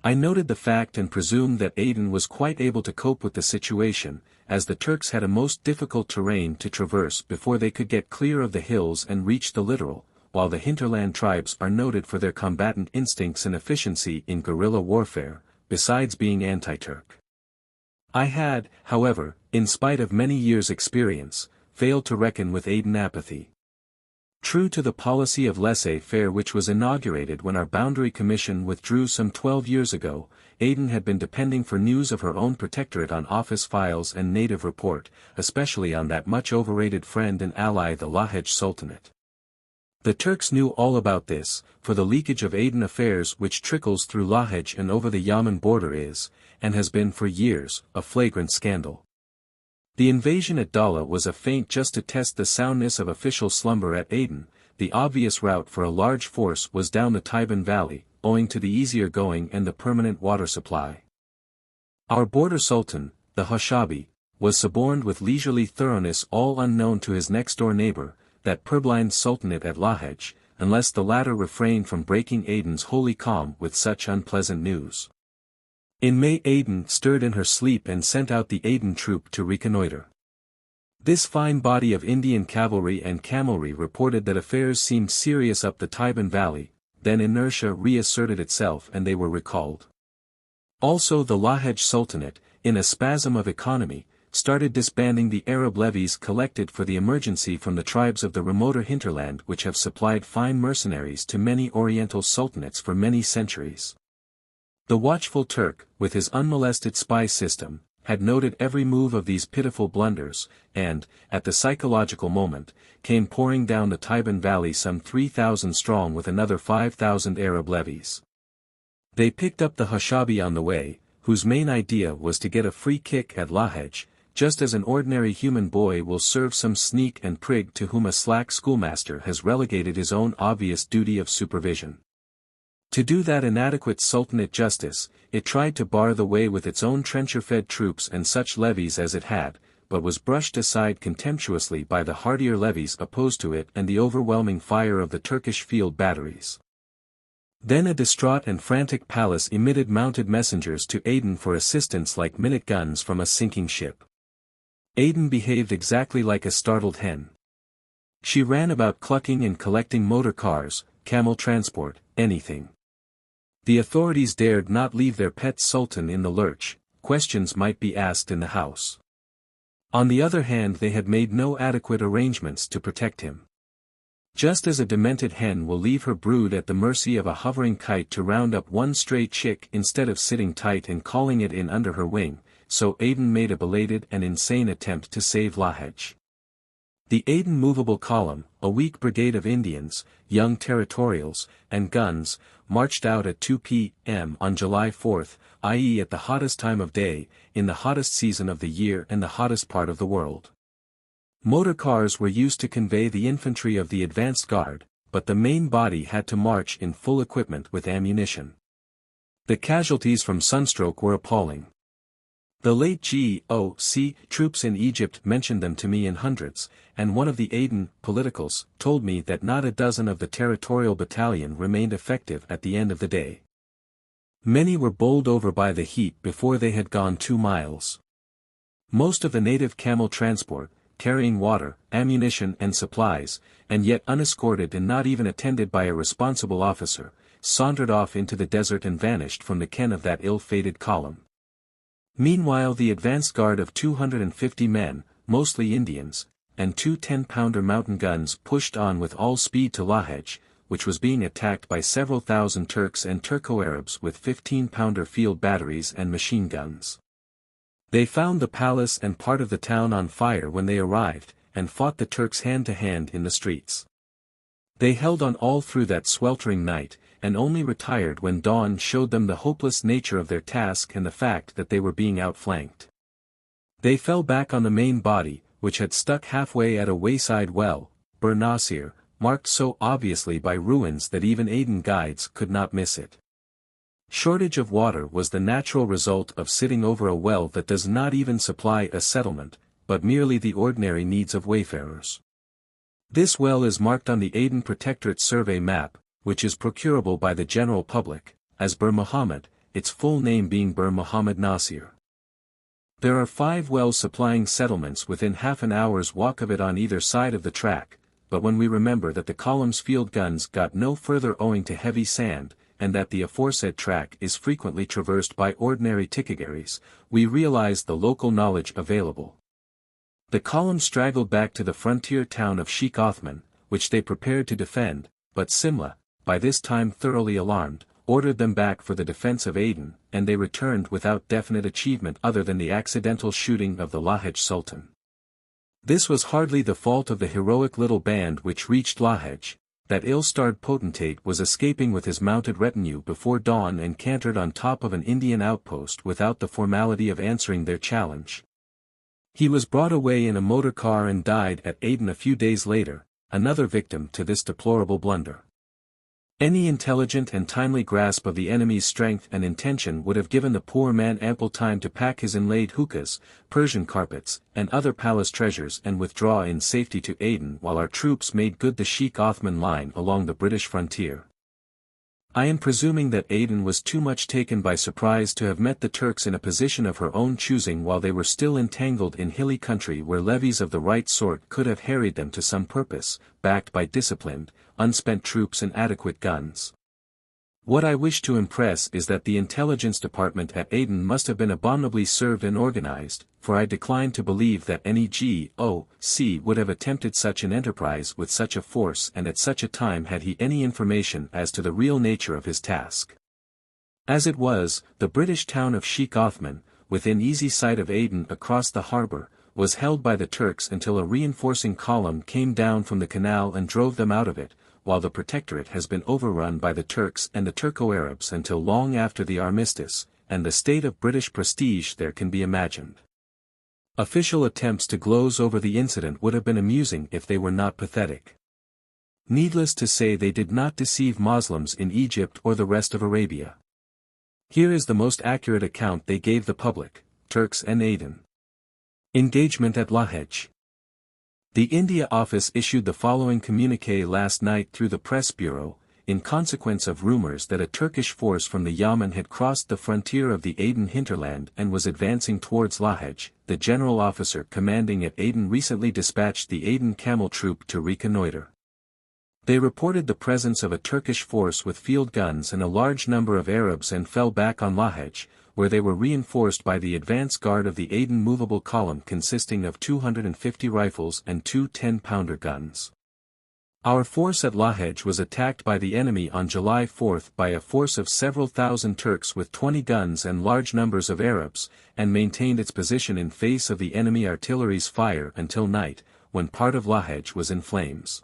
I noted the fact and presumed that Aden was quite able to cope with the situation, as the Turks had a most difficult terrain to traverse before they could get clear of the hills and reach the littoral, while the hinterland tribes are noted for their combatant instincts and efficiency in guerrilla warfare, besides being anti-Turk. I had, however, in spite of many years' experience, failed to reckon with Aden apathy. True to the policy of laissez-faire which was inaugurated when our boundary commission withdrew some 12 years ago, Aden had been depending for news of her own protectorate on office files and native report, especially on that much overrated friend and ally the Lahej Sultanate. The Turks knew all about this, for the leakage of Aden affairs which trickles through Lahej and over the Yemen border is, and has been for years, a flagrant scandal. The invasion at Dala was a feint just to test the soundness of official slumber at Aden. The obvious route for a large force was down the Taiban Valley, owing to the easier going and the permanent water supply. Our border sultan, the Hashabi, was suborned with leisurely thoroughness all unknown to his next-door neighbor, that purblind sultanate at Lahej, unless the latter refrained from breaking Aden's holy calm with such unpleasant news. In May Aden stirred in her sleep and sent out the Aden troop to reconnoiter. This fine body of Indian cavalry and camelry reported that affairs seemed serious up the Taiban Valley, then inertia reasserted itself and they were recalled. Also the Lahej Sultanate, in a spasm of economy, started disbanding the Arab levies collected for the emergency from the tribes of the remoter hinterland which have supplied fine mercenaries to many Oriental sultanates for many centuries. The watchful Turk, with his unmolested spy system, had noted every move of these pitiful blunders, and, at the psychological moment, came pouring down the Taiban Valley some 3,000 strong with another 5,000 Arab levies. They picked up the Hashabi on the way, whose main idea was to get a free kick at Lahej, just as an ordinary human boy will serve some sneak and prig to whom a slack schoolmaster has relegated his own obvious duty of supervision. To do that inadequate sultanate justice, it tried to bar the way with its own trencher-fed troops and such levies as it had, but was brushed aside contemptuously by the hardier levies opposed to it and the overwhelming fire of the Turkish field batteries. Then a distraught and frantic palace emitted mounted messengers to Aden for assistance like minute guns from a sinking ship. Aden behaved exactly like a startled hen. She ran about clucking and collecting motor cars, camel transport, anything. The authorities dared not leave their pet sultan in the lurch, questions might be asked in the house. On the other hand, they had made no adequate arrangements to protect him. Just as a demented hen will leave her brood at the mercy of a hovering kite to round up one stray chick instead of sitting tight and calling it in under her wing, so Aden made a belated and insane attempt to save Lahej. The Aden Movable Column, a weak brigade of Indians, young territorials, and guns, marched out at 2 p.m. on July 4, i.e. at the hottest time of day, in the hottest season of the year and the hottest part of the world. Motor cars were used to convey the infantry of the advanced guard, but the main body had to march in full equipment with ammunition. The casualties from sunstroke were appalling. The late GOC troops in Egypt mentioned them to me in hundreds, and one of the Aden politicals told me that not a dozen of the territorial battalion remained effective at the end of the day. Many were bowled over by the heat before they had gone 2 miles. Most of the native camel transport, carrying water, ammunition and supplies, and yet unescorted and not even attended by a responsible officer, sauntered off into the desert and vanished from the ken of that ill-fated column. Meanwhile the advance guard of 250 men, mostly Indians, and 2 10-pounder mountain guns pushed on with all speed to Lahej, which was being attacked by several thousand Turks and Turco-Arabs with 15-pounder field batteries and machine guns. They found the palace and part of the town on fire when they arrived, and fought the Turks hand-to-hand in the streets. They held on all through that sweltering night, and only retired when dawn showed them the hopeless nature of their task and the fact that they were being outflanked. They fell back on the main body, which had stuck halfway at a wayside well, Bir Nasir, marked so obviously by ruins that even Aden guides could not miss it. Shortage of water was the natural result of sitting over a well that does not even supply a settlement, but merely the ordinary needs of wayfarers. This well is marked on the Aden Protectorate Survey map, which is procurable by the general public, as Bir Muhammad, its full name being Bir Muhammad Nasir. There are 5 wells supplying settlements within half an hour's walk of it on either side of the track, but when we remember that the column's field guns got no further owing to heavy sand, and that the aforesaid track is frequently traversed by ordinary tikagaris, we realize the local knowledge available. The column straggled back to the frontier town of Sheikh Othman, which they prepared to defend, but Simla, by this time thoroughly alarmed, ordered them back for the defense of Aden, and they returned without definite achievement other than the accidental shooting of the Lahej Sultan. This was hardly the fault of the heroic little band which reached Lahej. That ill-starred potentate was escaping with his mounted retinue before dawn and cantered on top of an Indian outpost without the formality of answering their challenge. He was brought away in a motor car and died at Aden a few days later, another victim to this deplorable blunder. Any intelligent and timely grasp of the enemy's strength and intention would have given the poor man ample time to pack his inlaid hookahs, Persian carpets, and other palace treasures and withdraw in safety to Aden while our troops made good the Sheikh Othman line along the British frontier. I am presuming that Aden was too much taken by surprise to have met the Turks in a position of her own choosing while they were still entangled in hilly country where levies of the right sort could have harried them to some purpose, backed by disciplined, unspent troops and adequate guns. What I wish to impress is that the intelligence department at Aden must have been abominably served and organized, for I decline to believe that any GOC would have attempted such an enterprise with such a force and at such a time had he any information as to the real nature of his task. As it was, the British town of Sheikh Othman, within easy sight of Aden across the harbour, was held by the Turks until a reinforcing column came down from the canal and drove them out of it, while the protectorate has been overrun by the Turks and the Turco-Arabs until long after the armistice, and the state of British prestige there can be imagined. Official attempts to gloze over the incident would have been amusing if they were not pathetic. Needless to say they did not deceive Moslems in Egypt or the rest of Arabia. Here is the most accurate account they gave the public, Turks and Aden. Engagement at Lahej. The India Office issued the following communiqué last night through the press bureau, in consequence of rumors that a Turkish force from the Yemen had crossed the frontier of the Aden hinterland and was advancing towards Lahej. The general officer commanding at Aden recently dispatched the Aden Camel Troop to reconnoiter. They reported the presence of a Turkish force with field guns and a large number of Arabs and fell back on Lahej, where they were reinforced by the advance guard of the Aden movable column consisting of 250 rifles and 2 10-pounder guns. Our force at Lahej was attacked by the enemy on July 4 by a force of several thousand Turks with 20 guns and large numbers of Arabs, and maintained its position in face of the enemy artillery's fire until night, when part of Lahej was in flames.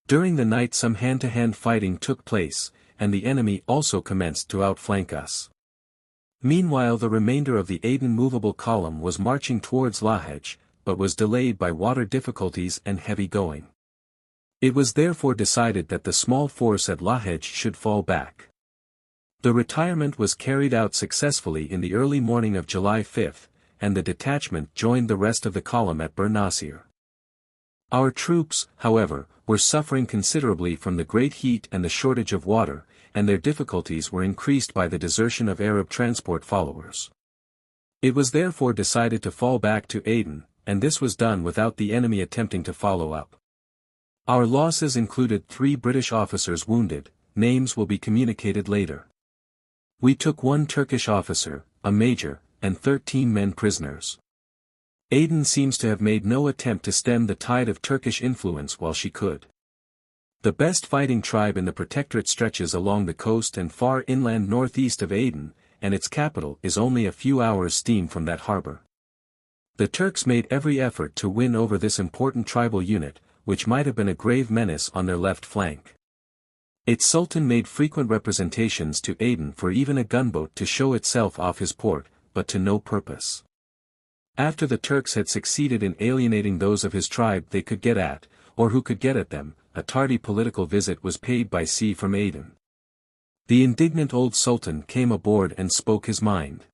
During the night some hand-to-hand fighting took place, and the enemy also commenced to outflank us. Meanwhile the remainder of the Aden movable column was marching towards Lahej, but was delayed by water difficulties and heavy going. It was therefore decided that the small force at Lahej should fall back. The retirement was carried out successfully in the early morning of July 5, and the detachment joined the rest of the column at Bir Nasir. Our troops, however, were suffering considerably from the great heat and the shortage of water, and their difficulties were increased by the desertion of Arab transport followers. It was therefore decided to fall back to Aden, and this was done without the enemy attempting to follow up. Our losses included 3 British officers wounded, names will be communicated later. We took 1 Turkish officer, a major, and 13 men prisoners. Aden seems to have made no attempt to stem the tide of Turkish influence while she could. The best fighting tribe in the protectorate stretches along the coast and far inland northeast of Aden, and its capital is only a few hours' steam from that harbor. The Turks made every effort to win over this important tribal unit, which might have been a grave menace on their left flank. Its sultan made frequent representations to Aden for even a gunboat to show itself off his port, but to no purpose. After the Turks had succeeded in alienating those of his tribe they could get at, or who could get at them, a tardy political visit was paid by sea from Aden. The indignant old sultan came aboard and spoke his mind.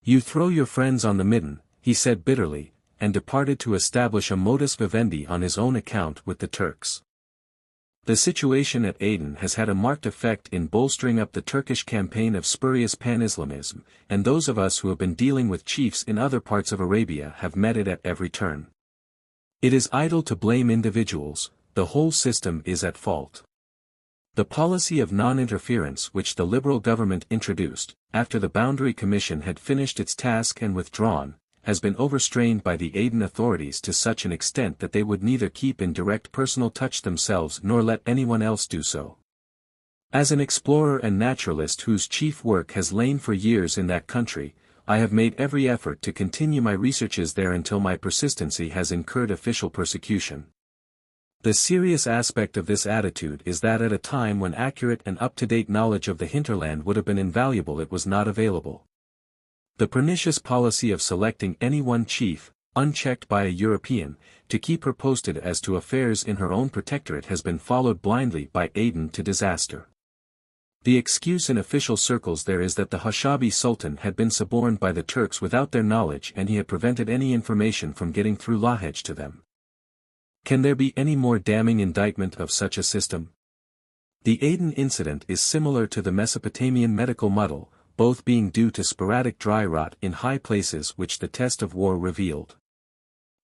"You throw your friends on the midden," he said bitterly, and departed to establish a modus vivendi on his own account with the Turks. The situation at Aden has had a marked effect in bolstering up the Turkish campaign of spurious Pan-Islamism, and those of us who have been dealing with chiefs in other parts of Arabia have met it at every turn. It is idle to blame individuals, the whole system is at fault. The policy of non-interference which the liberal government introduced, after the Boundary Commission had finished its task and withdrawn, has been overstrained by the Aden authorities to such an extent that they would neither keep in direct personal touch themselves nor let anyone else do so. As an explorer and naturalist whose chief work has lain for years in that country, I have made every effort to continue my researches there until my persistency has incurred official persecution. The serious aspect of this attitude is that at a time when accurate and up-to-date knowledge of the hinterland would have been invaluable, it was not available. The pernicious policy of selecting any one chief, unchecked by a European, to keep her posted as to affairs in her own protectorate has been followed blindly by Aden to disaster. The excuse in official circles there is that the Hashabi Sultan had been suborned by the Turks without their knowledge and he had prevented any information from getting through Lahej to them. Can there be any more damning indictment of such a system? The Aden incident is similar to the Mesopotamian medical muddle, both being due to sporadic dry rot in high places which the test of war revealed.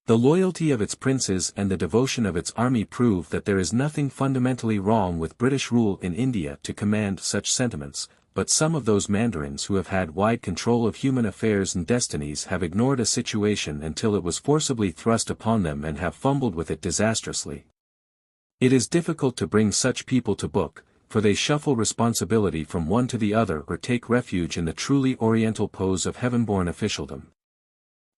The loyalty of its princes and the devotion of its army prove that there is nothing fundamentally wrong with British rule in India to command such sentiments, but some of those mandarins who have had wide control of human affairs and destinies have ignored a situation until it was forcibly thrust upon them and have fumbled with it disastrously. It is difficult to bring such people to book, for they shuffle responsibility from one to the other or take refuge in the truly oriental pose of heaven-born officialdom.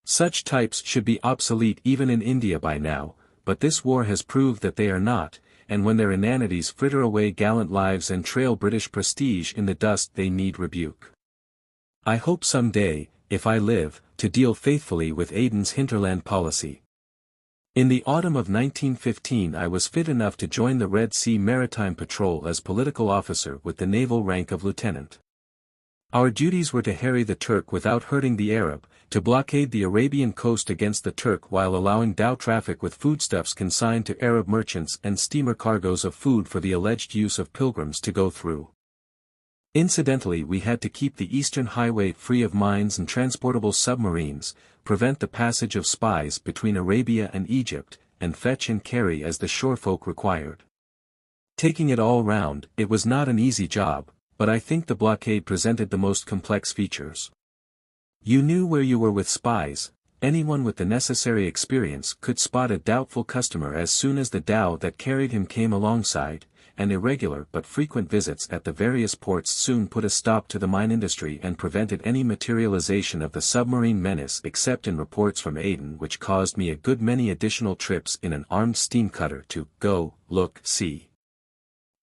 Such types should be obsolete even in India by now, but this war has proved that they are not, and when their inanities fritter away gallant lives and trail British prestige in the dust they need rebuke. I hope some day, if I live, to deal faithfully with Aden's hinterland policy. In the autumn of 1915 I was fit enough to join the Red Sea Maritime Patrol as political officer with the naval rank of lieutenant. Our duties were to harry the Turk without hurting the Arab, to blockade the Arabian coast against the Turk while allowing dhow traffic with foodstuffs consigned to Arab merchants and steamer cargoes of food for the alleged use of pilgrims to go through. Incidentally, we had to keep the Eastern Highway free of mines and transportable submarines, prevent the passage of spies between Arabia and Egypt, and fetch and carry as the shorefolk required. Taking it all round, it was not an easy job, but I think the blockade presented the most complex features. You knew where you were with spies. Anyone with the necessary experience could spot a doubtful customer as soon as the dhow that carried him came alongside, and irregular but frequent visits at the various ports soon put a stop to the mine industry and prevented any materialization of the submarine menace except in reports from Aden, which caused me a good many additional trips in an armed steam cutter to go, look, see.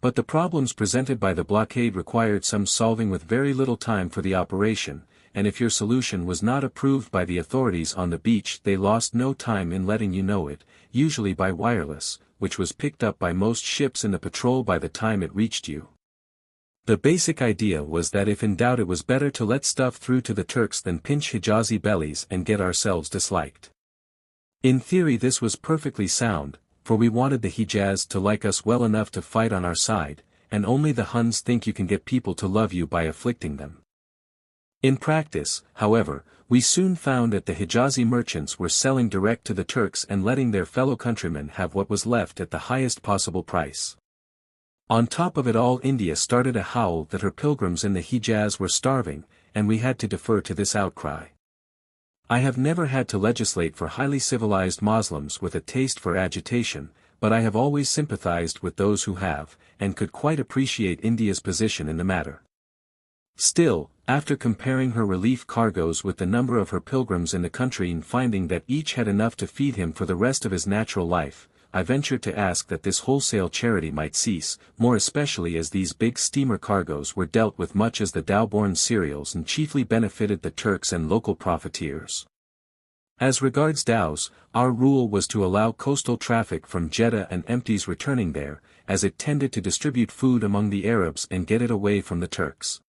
But the problems presented by the blockade required some solving with very little time for the operation, and if your solution was not approved by the authorities on the beach they lost no time in letting you know it, usually by wireless, which was picked up by most ships in the patrol by the time it reached you. The basic idea was that if in doubt it was better to let stuff through to the Turks than pinch Hijazi bellies and get ourselves disliked. In theory this was perfectly sound, for we wanted the Hijaz to like us well enough to fight on our side, and only the Huns think you can get people to love you by afflicting them. In practice, however, we soon found that the Hijazi merchants were selling direct to the Turks and letting their fellow countrymen have what was left at the highest possible price. On top of it all, India started a howl that her pilgrims in the Hijaz were starving, and we had to defer to this outcry. I have never had to legislate for highly civilized Muslims with a taste for agitation, but I have always sympathized with those who have, and could quite appreciate India's position in the matter. Still, after comparing her relief cargoes with the number of her pilgrims in the country and finding that each had enough to feed him for the rest of his natural life, I ventured to ask that this wholesale charity might cease, more especially as these big steamer cargoes were dealt with much as the dhow-borne cereals and chiefly benefited the Turks and local profiteers. As regards dhows, our rule was to allow coastal traffic from Jeddah and empties returning there, as it tended to distribute food among the Arabs and get it away from the Turks.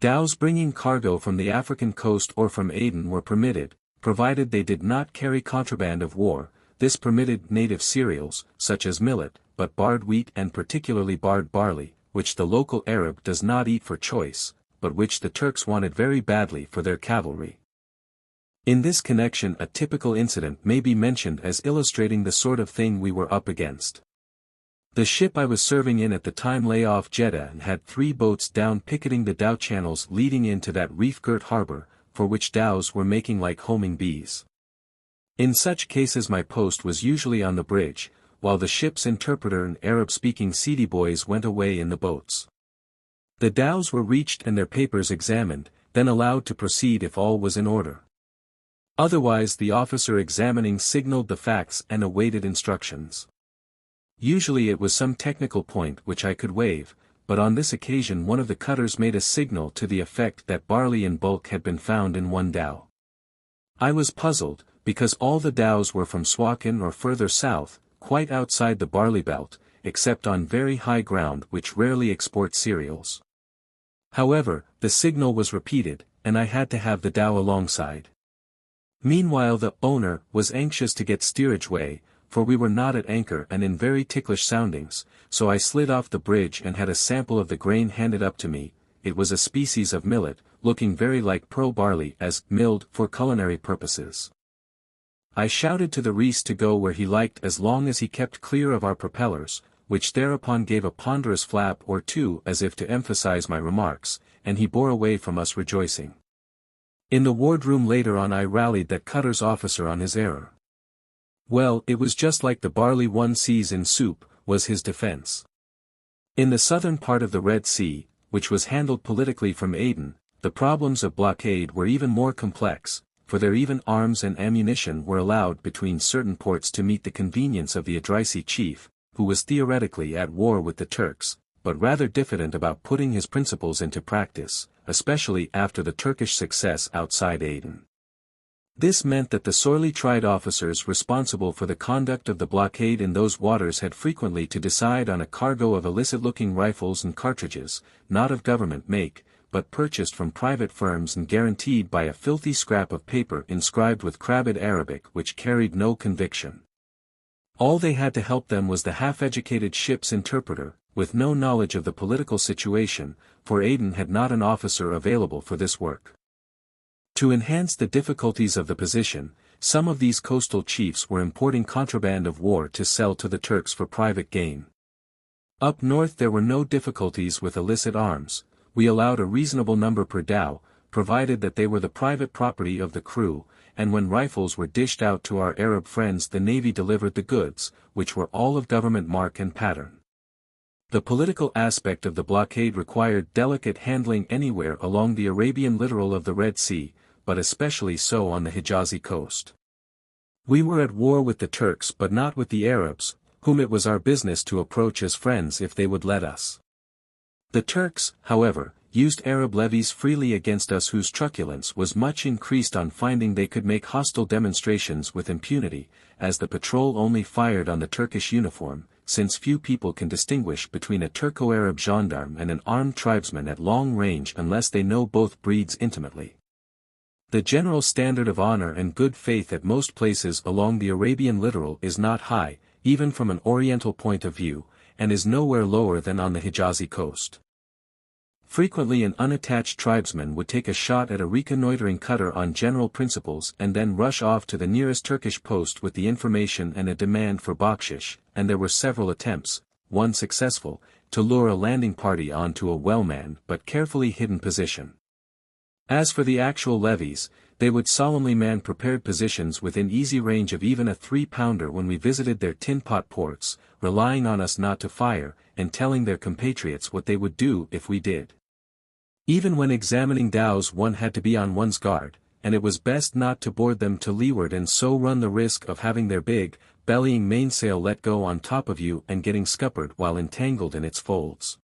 Dhows bringing cargo from the African coast or from Aden were permitted, provided they did not carry contraband of war. This permitted native cereals, such as millet, but barred wheat and particularly barred barley, which the local Arab does not eat for choice, but which the Turks wanted very badly for their cavalry. In this connection, a typical incident may be mentioned as illustrating the sort of thing we were up against. The ship I was serving in at the time lay off Jeddah and had 3 boats down picketing the dhow channels leading into that reef-girt harbor, for which dhows were making like homing bees. In such cases my post was usually on the bridge, while the ship's interpreter and Arab-speaking seedy boys went away in the boats. The dhows were reached and their papers examined, then allowed to proceed if all was in order. Otherwise the officer examining signaled the facts and awaited instructions. Usually it was some technical point which I could waive, but on this occasion one of the cutters made a signal to the effect that barley in bulk had been found in one dhow. I was puzzled, because all the dhows were from Suakin or further south, quite outside the barley belt, except on very high ground which rarely exports cereals. However, the signal was repeated, and I had to have the dhow alongside. Meanwhile the owner was anxious to get steerage way, for we were not at anchor and in very ticklish soundings, so I slid off the bridge and had a sample of the grain handed up to me. It was a species of millet, looking very like pearl barley as milled for culinary purposes. I shouted to the reese to go where he liked as long as he kept clear of our propellers, which thereupon gave a ponderous flap or two as if to emphasize my remarks, and he bore away from us rejoicing. In the wardroom later on I rallied that cutter's officer on his error. Well, it was just like the barley one sees in soup, was his defense. In the southern part of the Red Sea, which was handled politically from Aden, the problems of blockade were even more complex, for there even arms and ammunition were allowed between certain ports to meet the convenience of the Idrisi chief, who was theoretically at war with the Turks, but rather diffident about putting his principles into practice, especially after the Turkish success outside Aden. This meant that the sorely tried officers responsible for the conduct of the blockade in those waters had frequently to decide on a cargo of illicit-looking rifles and cartridges, not of government make, but purchased from private firms and guaranteed by a filthy scrap of paper inscribed with crabbed Arabic which carried no conviction. All they had to help them was the half-educated ship's interpreter, with no knowledge of the political situation, for Aden had not an officer available for this work. To enhance the difficulties of the position, some of these coastal chiefs were importing contraband of war to sell to the Turks for private gain. Up north there were no difficulties with illicit arms. We allowed a reasonable number per dhow, provided that they were the private property of the crew, and when rifles were dished out to our Arab friends the navy delivered the goods, which were all of government mark and pattern. The political aspect of the blockade required delicate handling anywhere along the Arabian littoral of the Red Sea, but especially so on the Hijazi coast. We were at war with the Turks but not with the Arabs, whom it was our business to approach as friends if they would let us. The Turks, however, used Arab levies freely against us whose truculence was much increased on finding they could make hostile demonstrations with impunity, as the patrol only fired on the Turkish uniform, since few people can distinguish between a Turco-Arab gendarme and an armed tribesman at long range unless they know both breeds intimately. The general standard of honor and good faith at most places along the Arabian littoral is not high, even from an Oriental point of view, and is nowhere lower than on the Hijazi coast. Frequently an unattached tribesman would take a shot at a reconnoitering cutter on general principles and then rush off to the nearest Turkish post with the information and a demand for bakshish, and there were several attempts, one successful, to lure a landing party onto a well-manned but carefully hidden position. As for the actual levies, they would solemnly man prepared positions within easy range of even a 3-pounder when we visited their tin-pot ports, relying on us not to fire, and telling their compatriots what they would do if we did. Even when examining dhows one had to be on one's guard, and it was best not to board them to leeward and so run the risk of having their big, bellying mainsail let go on top of you and getting scuppered while entangled in its folds.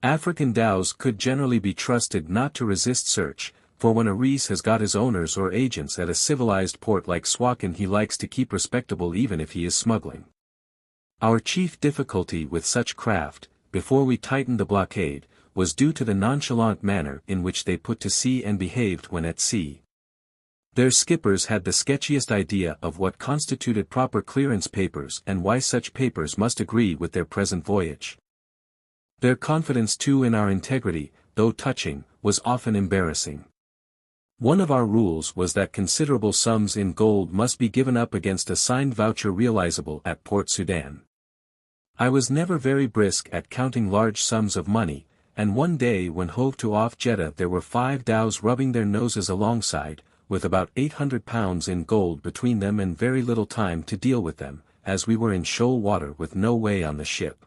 African dhows could generally be trusted not to resist search, for when a reis has got his owners or agents at a civilized port like Suakin he likes to keep respectable even if he is smuggling. Our chief difficulty with such craft, before we tightened the blockade, was due to the nonchalant manner in which they put to sea and behaved when at sea. Their skippers had the sketchiest idea of what constituted proper clearance papers and why such papers must agree with their present voyage. Their confidence too in our integrity, though touching, was often embarrassing. One of our rules was that considerable sums in gold must be given up against a signed voucher realizable at Port Sudan. I was never very brisk at counting large sums of money, and one day when hove to off Jeddah there were 5 dhows rubbing their noses alongside, with about 800 pounds in gold between them and very little time to deal with them, as we were in shoal water with no way on the ship.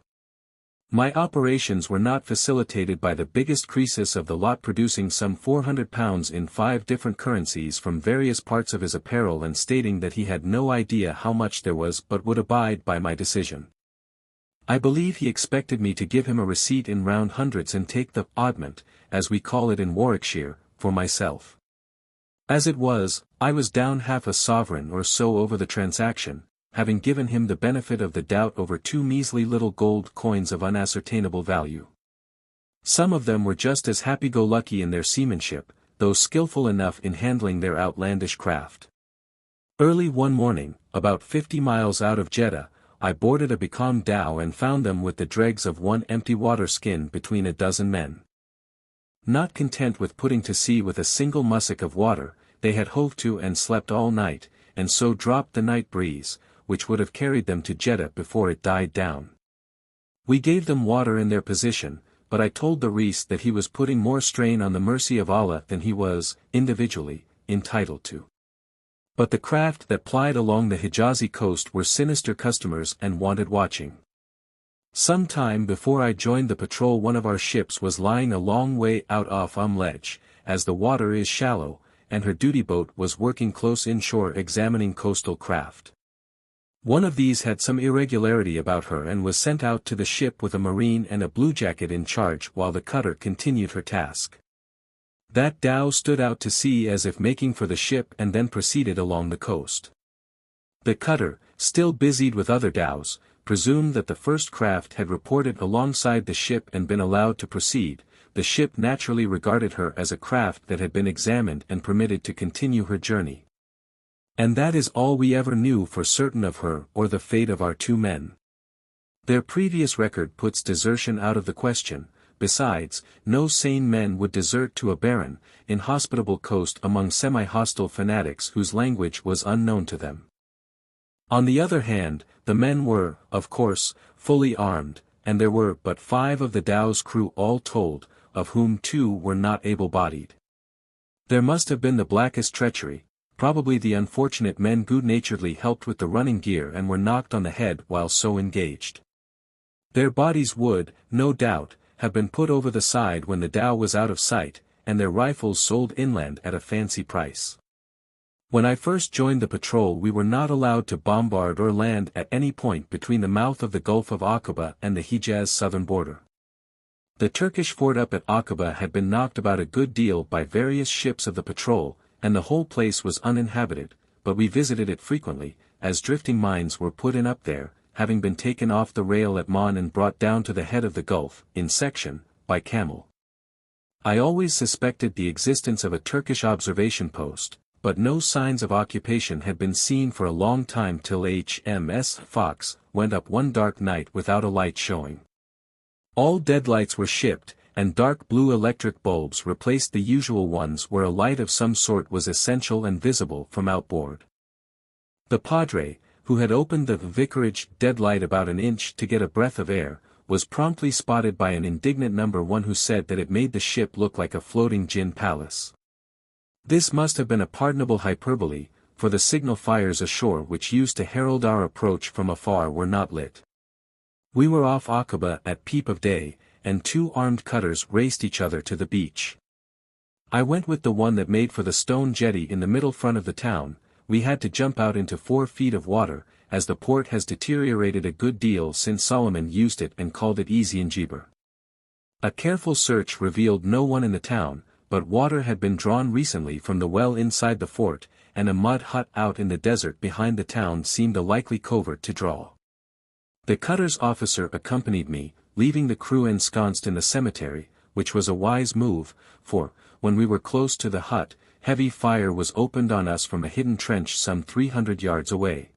My operations were not facilitated by the biggest Croesus of the lot producing some 400 pounds in 5 different currencies from various parts of his apparel and stating that he had no idea how much there was but would abide by my decision. I believe he expected me to give him a receipt in round hundreds and take the oddment, as we call it in Warwickshire, for myself. As it was, I was down half a sovereign or so over the transaction, having given him the benefit of the doubt over 2 measly little gold coins of unascertainable value. Some of them were just as happy-go-lucky in their seamanship, though skillful enough in handling their outlandish craft. Early one morning, about 50 miles out of Jeddah, I boarded a becalmed dhow and found them with the dregs of one empty water skin between a dozen men. Not content with putting to sea with a single mussuk of water, they had hove to and slept all night, and so dropped the night breeze, which would have carried them to Jeddah before it died down. We gave them water in their position, but I told the Reis that he was putting more strain on the mercy of Allah than he was, individually, entitled to. But the craft that plied along the Hijazi coast were sinister customers and wanted watching. Some time before I joined the patrol one of our ships was lying a long way out off Ledge, as the water is shallow, and her duty boat was working close inshore examining coastal craft. One of these had some irregularity about her and was sent out to the ship with a marine and a bluejacket in charge while the cutter continued her task. That dhow stood out to sea as if making for the ship and then proceeded along the coast. The cutter, still busied with other dhows, presumed that the first craft had reported alongside the ship and been allowed to proceed. The ship naturally regarded her as a craft that had been examined and permitted to continue her journey. And that is all we ever knew for certain of her or the fate of our 2 men. Their previous record puts desertion out of the question. Besides, no sane men would desert to a barren, inhospitable coast among semi-hostile fanatics whose language was unknown to them. On the other hand, the men were, of course, fully armed, and there were but 5 of the dhow's crew all told, of whom 2 were not able-bodied. There must have been the blackest treachery. Probably the unfortunate men good-naturedly helped with the running gear and were knocked on the head while so engaged. Their bodies would, no doubt, have been put over the side when the dhow was out of sight, and their rifles sold inland at a fancy price. When I first joined the patrol we were not allowed to bombard or land at any point between the mouth of the Gulf of Aqaba and the Hijaz southern border. The Turkish fort up at Aqaba had been knocked about a good deal by various ships of the patrol, and the whole place was uninhabited, but we visited it frequently, as drifting mines were put in up there, having been taken off the rail at Mon and brought down to the head of the Gulf, in section, by camel. I always suspected the existence of a Turkish observation post, but no signs of occupation had been seen for a long time till HMS Fox went up one dark night without a light showing. All deadlights were shipped, and dark blue electric bulbs replaced the usual ones where a light of some sort was essential and visible from outboard. The padre, who had opened the vicarage deadlight about an inch to get a breath of air, was promptly spotted by an indignant number 1 who said that it made the ship look like a floating gin palace. This must have been a pardonable hyperbole, for the signal fires ashore which used to herald our approach from afar were not lit. We were off Aqaba at peep of day, and 2 armed cutters raced each other to the beach. I went with the one that made for the stone jetty in the middle front of the town. We had to jump out into 4 feet of water, as the port has deteriorated a good deal since Solomon used it and called it Easy and Jeber. A careful search revealed no one in the town, but water had been drawn recently from the well inside the fort, and a mud hut out in the desert behind the town seemed a likely covert to draw. The cutter's officer accompanied me, leaving the crew ensconced in the cemetery, which was a wise move, for, when we were close to the hut, heavy fire was opened on us from a hidden trench some 300 yards away.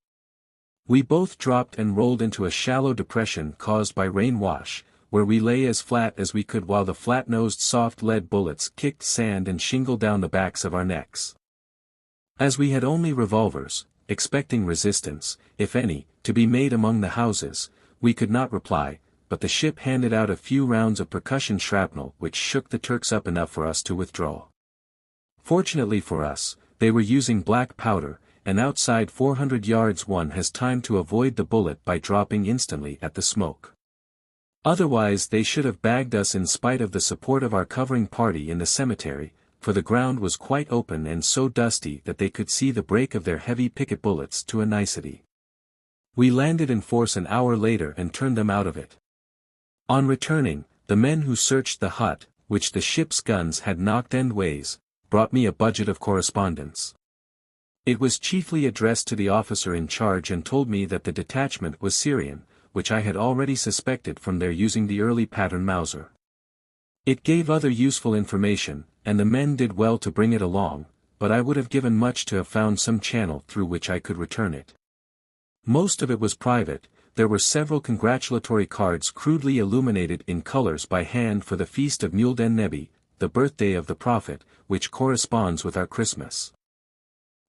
We both dropped and rolled into a shallow depression caused by rain wash, where we lay as flat as we could while the flat-nosed soft lead bullets kicked sand and shingle down the backs of our necks. As we had only revolvers, expecting resistance, if any, to be made among the houses, we could not reply, but the ship handed out a few rounds of percussion shrapnel which shook the Turks up enough for us to withdraw. Fortunately for us, they were using black powder, and outside 400 yards one has time to avoid the bullet by dropping instantly at the smoke. Otherwise they should have bagged us in spite of the support of our covering party in the cemetery, for the ground was quite open and so dusty that they could see the break of their heavy picket bullets to a nicety. We landed in force an hour later and turned them out of it. On returning, the men who searched the hut, which the ship's guns had knocked endways, brought me a budget of correspondence. It was chiefly addressed to the officer in charge and told me that the detachment was Syrian, which I had already suspected from their using the early pattern Mauser. It gave other useful information, and the men did well to bring it along, but I would have given much to have found some channel through which I could return it. Most of it was private. There were several congratulatory cards crudely illuminated in colors by hand for the feast of Muld en-Nebi, the birthday of the Prophet, which corresponds with our Christmas.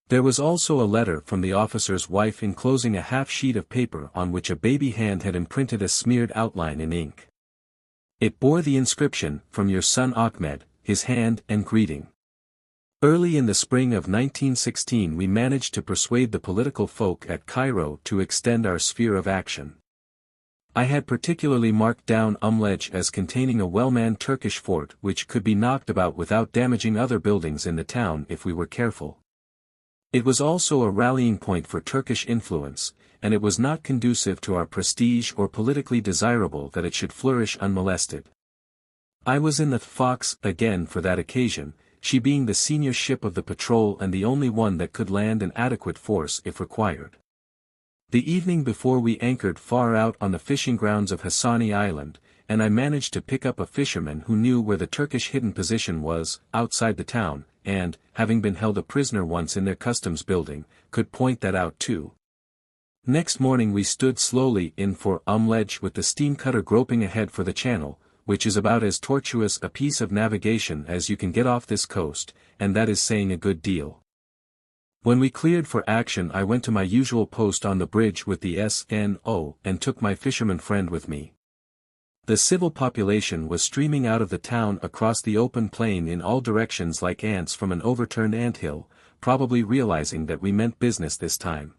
There was also a letter from the officer's wife enclosing a half-sheet of paper on which a baby hand had imprinted a smeared outline in ink. It bore the inscription, "From your son Ahmed, his hand and greeting." Early in the spring of 1916 we managed to persuade the political folk at Cairo to extend our sphere of action. I had particularly marked down Umlej as containing a well-manned Turkish fort which could be knocked about without damaging other buildings in the town if we were careful. It was also a rallying point for Turkish influence, and it was not conducive to our prestige or politically desirable that it should flourish unmolested. I was in the Fox again for that occasion, she being the senior ship of the patrol and the only one that could land an adequate force if required. The evening before we anchored far out on the fishing grounds of Hassani Island, and I managed to pick up a fisherman who knew where the Turkish hidden position was, outside the town, and, having been held a prisoner once in their customs building, could point that out too. Next morning we stood slowly in for Umlej with the steam cutter groping ahead for the channel, which is about as tortuous a piece of navigation as you can get off this coast, and that is saying a good deal. When we cleared for action I went to my usual post on the bridge with the SNO and took my fisherman friend with me. The civil population was streaming out of the town across the open plain in all directions like ants from an overturned anthill, probably realizing that we meant business this time.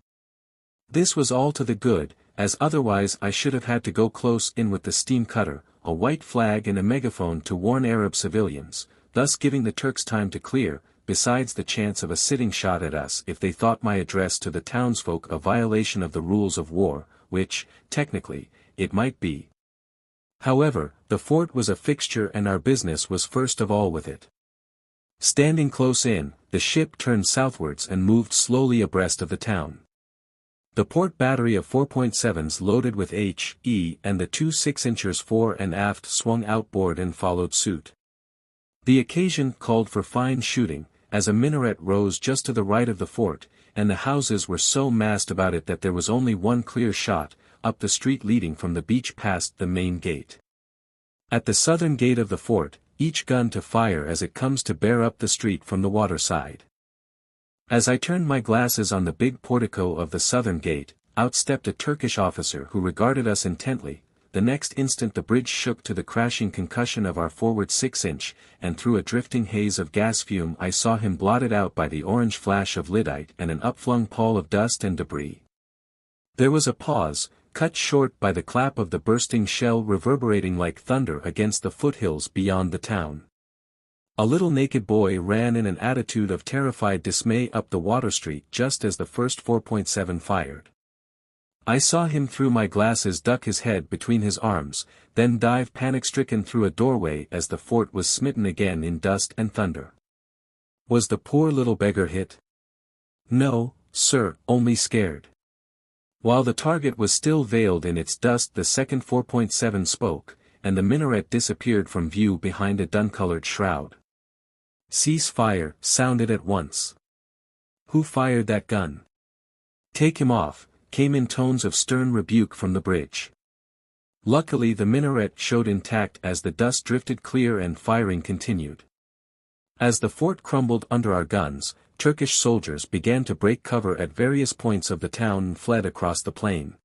This was all to the good, as otherwise I should have had to go close in with the steam cutter, a white flag and a megaphone to warn Arab civilians, thus giving the Turks time to clear, besides the chance of a sitting shot at us if they thought my address to the townsfolk a violation of the rules of war, which, technically, it might be. However, the fort was a fixture and our business was first of all with it. Standing close in, the ship turned southwards and moved slowly abreast of the town. The port battery of 4.7s loaded with HE and the two 6-inchers fore and aft swung outboard and followed suit. The occasion called for fine shooting, as a minaret rose just to the right of the fort, and the houses were so massed about it that there was only one clear shot, up the street leading from the beach past the main gate. At the southern gate of the fort, each gun to fire as it comes to bear up the street from the water side. As I turned my glasses on the big portico of the southern gate, out stepped a Turkish officer who regarded us intently. The next instant the bridge shook to the crashing concussion of our forward 6-inch, and through a drifting haze of gas fume I saw him blotted out by the orange flash of lyddite and an upflung pall of dust and debris. There was a pause, cut short by the clap of the bursting shell reverberating like thunder against the foothills beyond the town. A little naked boy ran in an attitude of terrified dismay up the water street just as the first 4.7 fired. I saw him through my glasses duck his head between his arms, then dive panic-stricken through a doorway as the fort was smitten again in dust and thunder. Was the poor little beggar hit? No, sir, only scared. While the target was still veiled in its dust the second 4.7 spoke, and the minaret disappeared from view behind a dun-colored shroud. "Cease fire," sounded at once. "Who fired that gun?" "Take him off," came in tones of stern rebuke from the bridge. Luckily the minaret showed intact as the dust drifted clear and firing continued. As the fort crumbled under our guns, Turkish soldiers began to break cover at various points of the town and fled across the plain.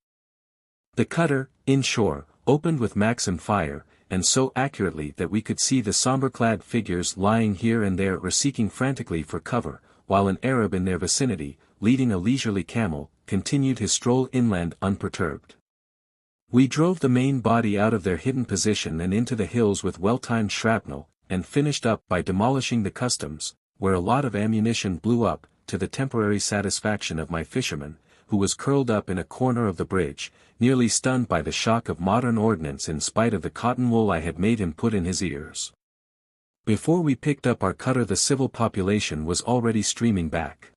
The cutter, inshore, opened with Maxim fire, and so accurately that we could see the somber-clad figures lying here and there or seeking frantically for cover, while an Arab in their vicinity, leading a leisurely camel, continued his stroll inland unperturbed. We drove the main body out of their hidden position and into the hills with well-timed shrapnel, and finished up by demolishing the customs, where a lot of ammunition blew up, to the temporary satisfaction of my fisherman, who was curled up in a corner of the bridge, nearly stunned by the shock of modern ordnance in spite of the cotton wool I had made him put in his ears. Before we picked up our cutter the civil population was already streaming back.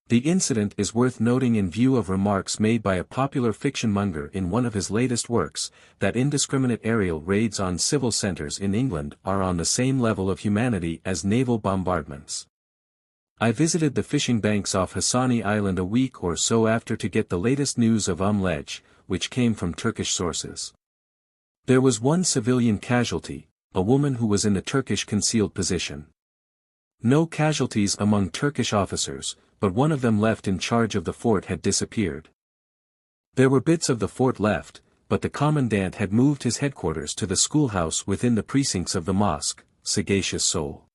The incident is worth noting in view of remarks made by a popular fiction monger in one of his latest works, that indiscriminate aerial raids on civil centers in England are on the same level of humanity as naval bombardments. I visited the fishing banks off Hassani Island a week or so after to get the latest news of Lej, which came from Turkish sources. There was one civilian casualty, a woman who was in the Turkish concealed position. No casualties among Turkish officers, but one of them left in charge of the fort had disappeared. There were bits of the fort left, but the commandant had moved his headquarters to the schoolhouse within the precincts of the mosque, sagacious soul.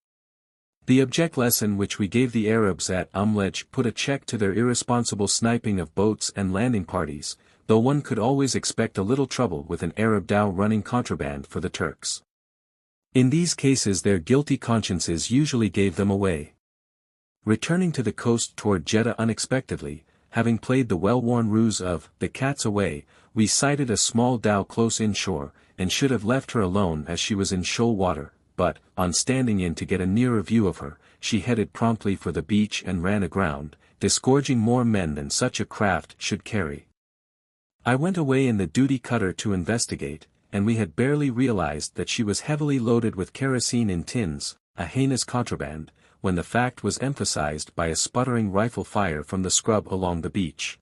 The object lesson which we gave the Arabs at Lej put a check to their irresponsible sniping of boats and landing parties, though one could always expect a little trouble with an Arab dhow running contraband for the Turks. In these cases their guilty consciences usually gave them away. Returning to the coast toward Jeddah unexpectedly, having played the well-worn ruse of the cat's away, we sighted a small dhow close inshore, and should have left her alone as she was in shoal water, but, on standing in to get a nearer view of her, she headed promptly for the beach and ran aground, disgorging more men than such a craft should carry. I went away in the duty cutter to investigate, and we had barely realized that she was heavily loaded with kerosene in tins, a heinous contraband, when the fact was emphasized by a sputtering rifle fire from the scrub along the beach.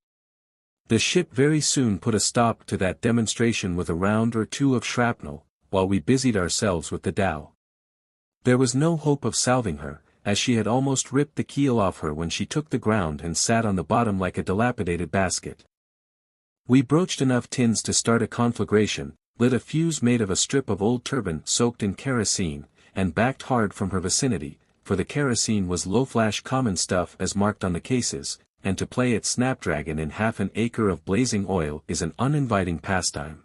The ship very soon put a stop to that demonstration with a round or two of shrapnel, while we busied ourselves with the dhow. There was no hope of salving her, as she had almost ripped the keel off her when she took the ground and sat on the bottom like a dilapidated basket. We broached enough tins to start a conflagration, lit a fuse made of a strip of old turban soaked in kerosene, and backed hard from her vicinity, for the kerosene was low-flash common stuff as marked on the cases, and to play at snapdragon in half an acre of blazing oil is an uninviting pastime.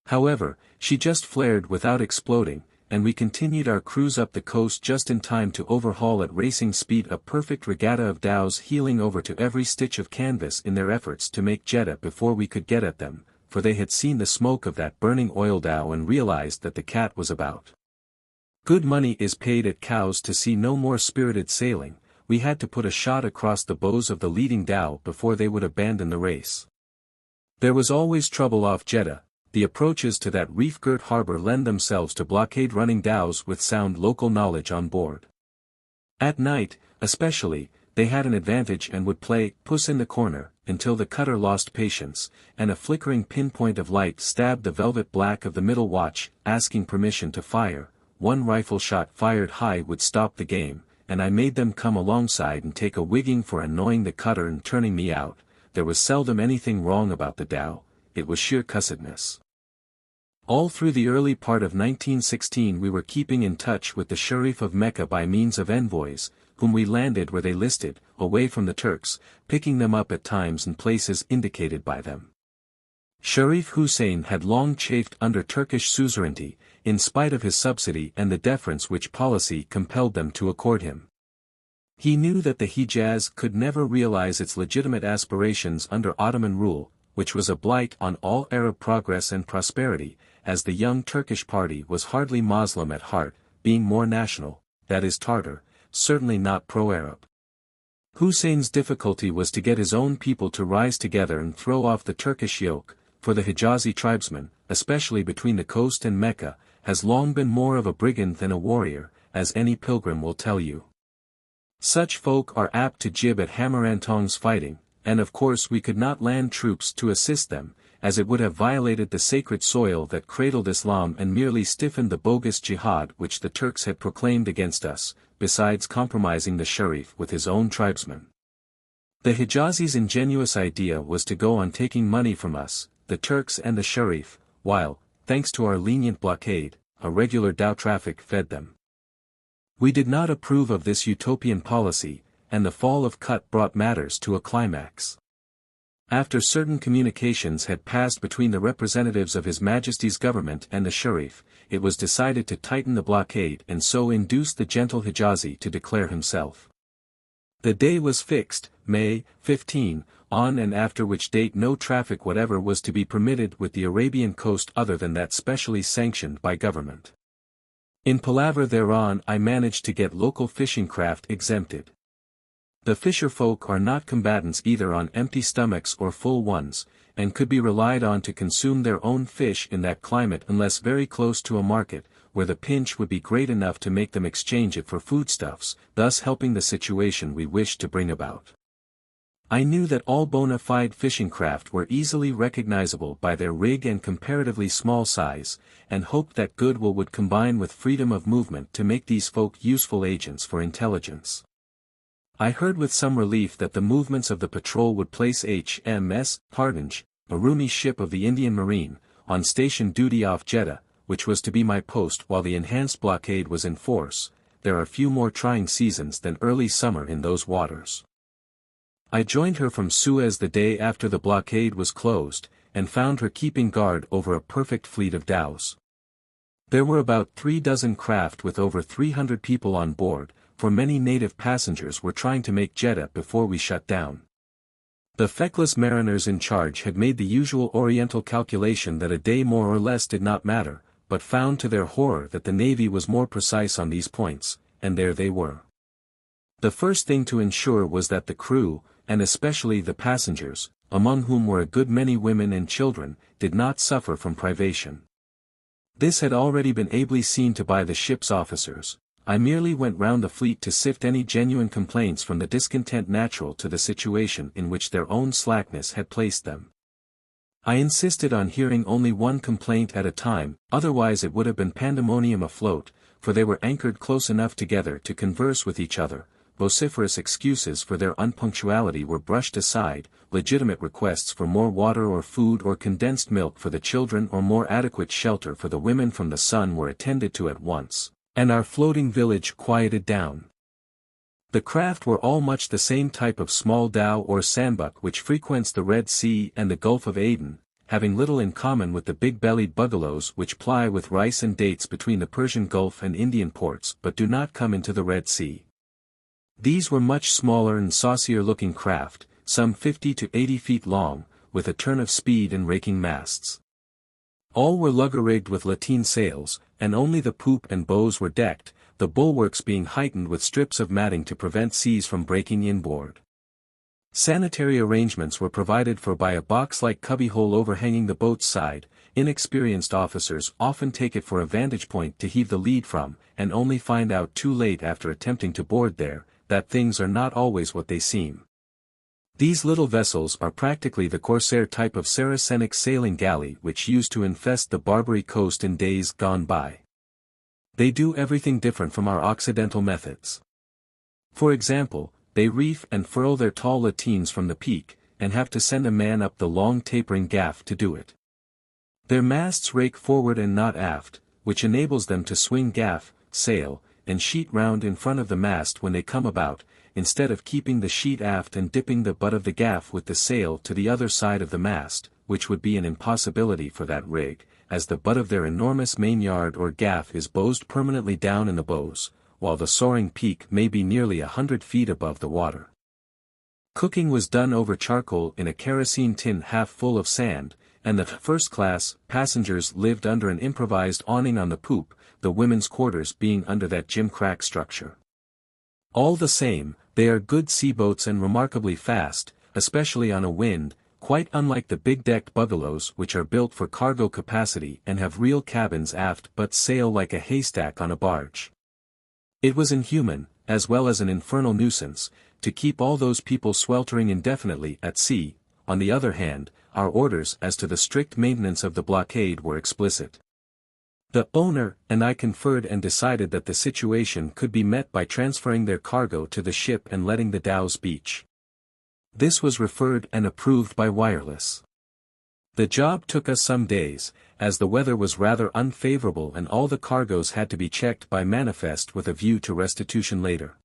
However, she just flared without exploding, and we continued our cruise up the coast just in time to overhaul at racing speed a perfect regatta of dhows heeling over to every stitch of canvas in their efforts to make Jeddah before we could get at them, for they had seen the smoke of that burning oil dhow and realized that the cat was about. Good money is paid at Cowes to see no more spirited sailing. We had to put a shot across the bows of the leading dhow before they would abandon the race. There was always trouble off Jeddah. The approaches to that reef-girt harbor lend themselves to blockade-running dhows with sound local knowledge on board. At night, especially, they had an advantage and would play "puss in the corner," until the cutter lost patience, and a flickering pinpoint of light stabbed the velvet black of the middle watch, asking permission to fire. One rifle shot fired high would stop the game, and I made them come alongside and take a wigging for annoying the cutter and turning me out. There was seldom anything wrong about the dhow, it was sheer cussedness. All through the early part of 1916 we were keeping in touch with the Sharif of Mecca by means of envoys, whom we landed where they listed, away from the Turks, picking them up at times and places indicated by them. Sharif Hussein had long chafed under Turkish suzerainty, in spite of his subsidy and the deference which policy compelled them to accord him. He knew that the Hijaz could never realize its legitimate aspirations under Ottoman rule, which was a blight on all Arab progress and prosperity, as the young Turkish party was hardly Moslem at heart, being more national, that is Tartar, certainly not pro-Arab. Hussein's difficulty was to get his own people to rise together and throw off the Turkish yoke, for the Hijazi tribesman, especially between the coast and Mecca, has long been more of a brigand than a warrior, as any pilgrim will tell you. Such folk are apt to jib at Hammer-Antong's fighting, and of course we could not land troops to assist them, as it would have violated the sacred soil that cradled Islam and merely stiffened the bogus jihad which the Turks had proclaimed against us, besides compromising the Sharif with his own tribesmen. The Hijazi's ingenuous idea was to go on taking money from us, the Turks and the Sharif, while, thanks to our lenient blockade, a regular dhow traffic fed them. We did not approve of this utopian policy, and the fall of Kut brought matters to a climax. After certain communications had passed between the representatives of His Majesty's government and the Sharif, it was decided to tighten the blockade and so induce the gentle Hijazi to declare himself. The day was fixed, May 15, on and after which date no traffic whatever was to be permitted with the Arabian coast other than that specially sanctioned by government. In palaver thereon I managed to get local fishing craft exempted. The fisherfolk are not combatants either on empty stomachs or full ones, and could be relied on to consume their own fish in that climate unless very close to a market, where the pinch would be great enough to make them exchange it for foodstuffs, thus helping the situation we wished to bring about. I knew that all bona fide fishing craft were easily recognizable by their rig and comparatively small size, and hoped that goodwill would combine with freedom of movement to make these folk useful agents for intelligence. I heard with some relief that the movements of the patrol would place HMS Hardinge, a roomy ship of the Indian Marine, on station duty off Jeddah, which was to be my post while the enhanced blockade was in force. There are few more trying seasons than early summer in those waters. I joined her from Suez the day after the blockade was closed, and found her keeping guard over a perfect fleet of dhows. There were about 36 craft with over 300 people on board, for many native passengers were trying to make Jeddah before we shut down. The feckless mariners in charge had made the usual Oriental calculation that a day more or less did not matter, but found to their horror that the Navy was more precise on these points, and there they were. The first thing to ensure was that the crew, and especially the passengers, among whom were a good many women and children, did not suffer from privation. This had already been ably seen to by the ship's officers. I merely went round the fleet to sift any genuine complaints from the discontent natural to the situation in which their own slackness had placed them. I insisted on hearing only one complaint at a time, otherwise it would have been pandemonium afloat, for they were anchored close enough together to converse with each other. Vociferous excuses for their unpunctuality were brushed aside, legitimate requests for more water or food or condensed milk for the children or more adequate shelter for the women from the sun were attended to at once, and our floating village quieted down. The craft were all much the same type of small dhow or sandbuck which frequents the Red Sea and the Gulf of Aden, having little in common with the big-bellied bugalows which ply with rice and dates between the Persian Gulf and Indian ports but do not come into the Red Sea. These were much smaller and saucier-looking craft, some 50 to 80 feet long, with a turn of speed and raking masts. All were lugger-rigged with lateen sails, and only the poop and bows were decked, the bulwarks being heightened with strips of matting to prevent seas from breaking inboard. Sanitary arrangements were provided for by a box-like cubbyhole overhanging the boat's side. Inexperienced officers often take it for a vantage point to heave the lead from, and only find out too late after attempting to board there, that things are not always what they seem. These little vessels are practically the corsair type of Saracenic sailing galley which used to infest the Barbary coast in days gone by. They do everything different from our Occidental methods. For example, they reef and furl their tall lateens from the peak, and have to send a man up the long tapering gaff to do it. Their masts rake forward and not aft, which enables them to swing gaff, sail, and sheet round in front of the mast when they come about, instead of keeping the sheet aft and dipping the butt of the gaff with the sail to the other side of the mast, which would be an impossibility for that rig, as the butt of their enormous mainyard or gaff is bowsed permanently down in the bows, while the soaring peak may be nearly 100 feet above the water. Cooking was done over charcoal in a kerosene tin half full of sand, and the first-class passengers lived under an improvised awning on the poop, the women's quarters being under that gimcrack structure. All the same, they are good sea-boats and remarkably fast, especially on a wind, quite unlike the big-decked bugalows which are built for cargo capacity and have real cabins aft but sail like a haystack on a barge. It was inhuman, as well as an infernal nuisance, to keep all those people sweltering indefinitely at sea. On the other hand, our orders as to the strict maintenance of the blockade were explicit. The owner and I conferred and decided that the situation could be met by transferring their cargo to the ship and letting the dhows beach. This was referred and approved by wireless. The job took us some days, as the weather was rather unfavorable and all the cargoes had to be checked by manifest with a view to restitution later.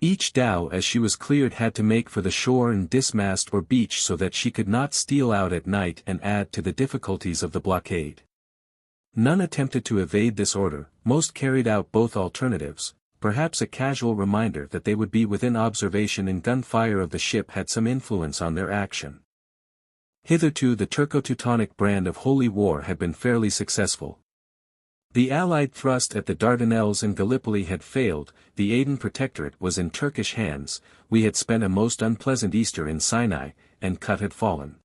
Each dhow as she was cleared had to make for the shore and dismast or beach so that she could not steal out at night and add to the difficulties of the blockade. None attempted to evade this order, most carried out both alternatives. Perhaps a casual reminder that they would be within observation and gunfire of the ship had some influence on their action. Hitherto the Turco-Teutonic brand of holy war had been fairly successful. The Allied thrust at the Dardanelles and Gallipoli had failed, the Aden Protectorate was in Turkish hands, we had spent a most unpleasant Easter in Sinai, and Kut had fallen.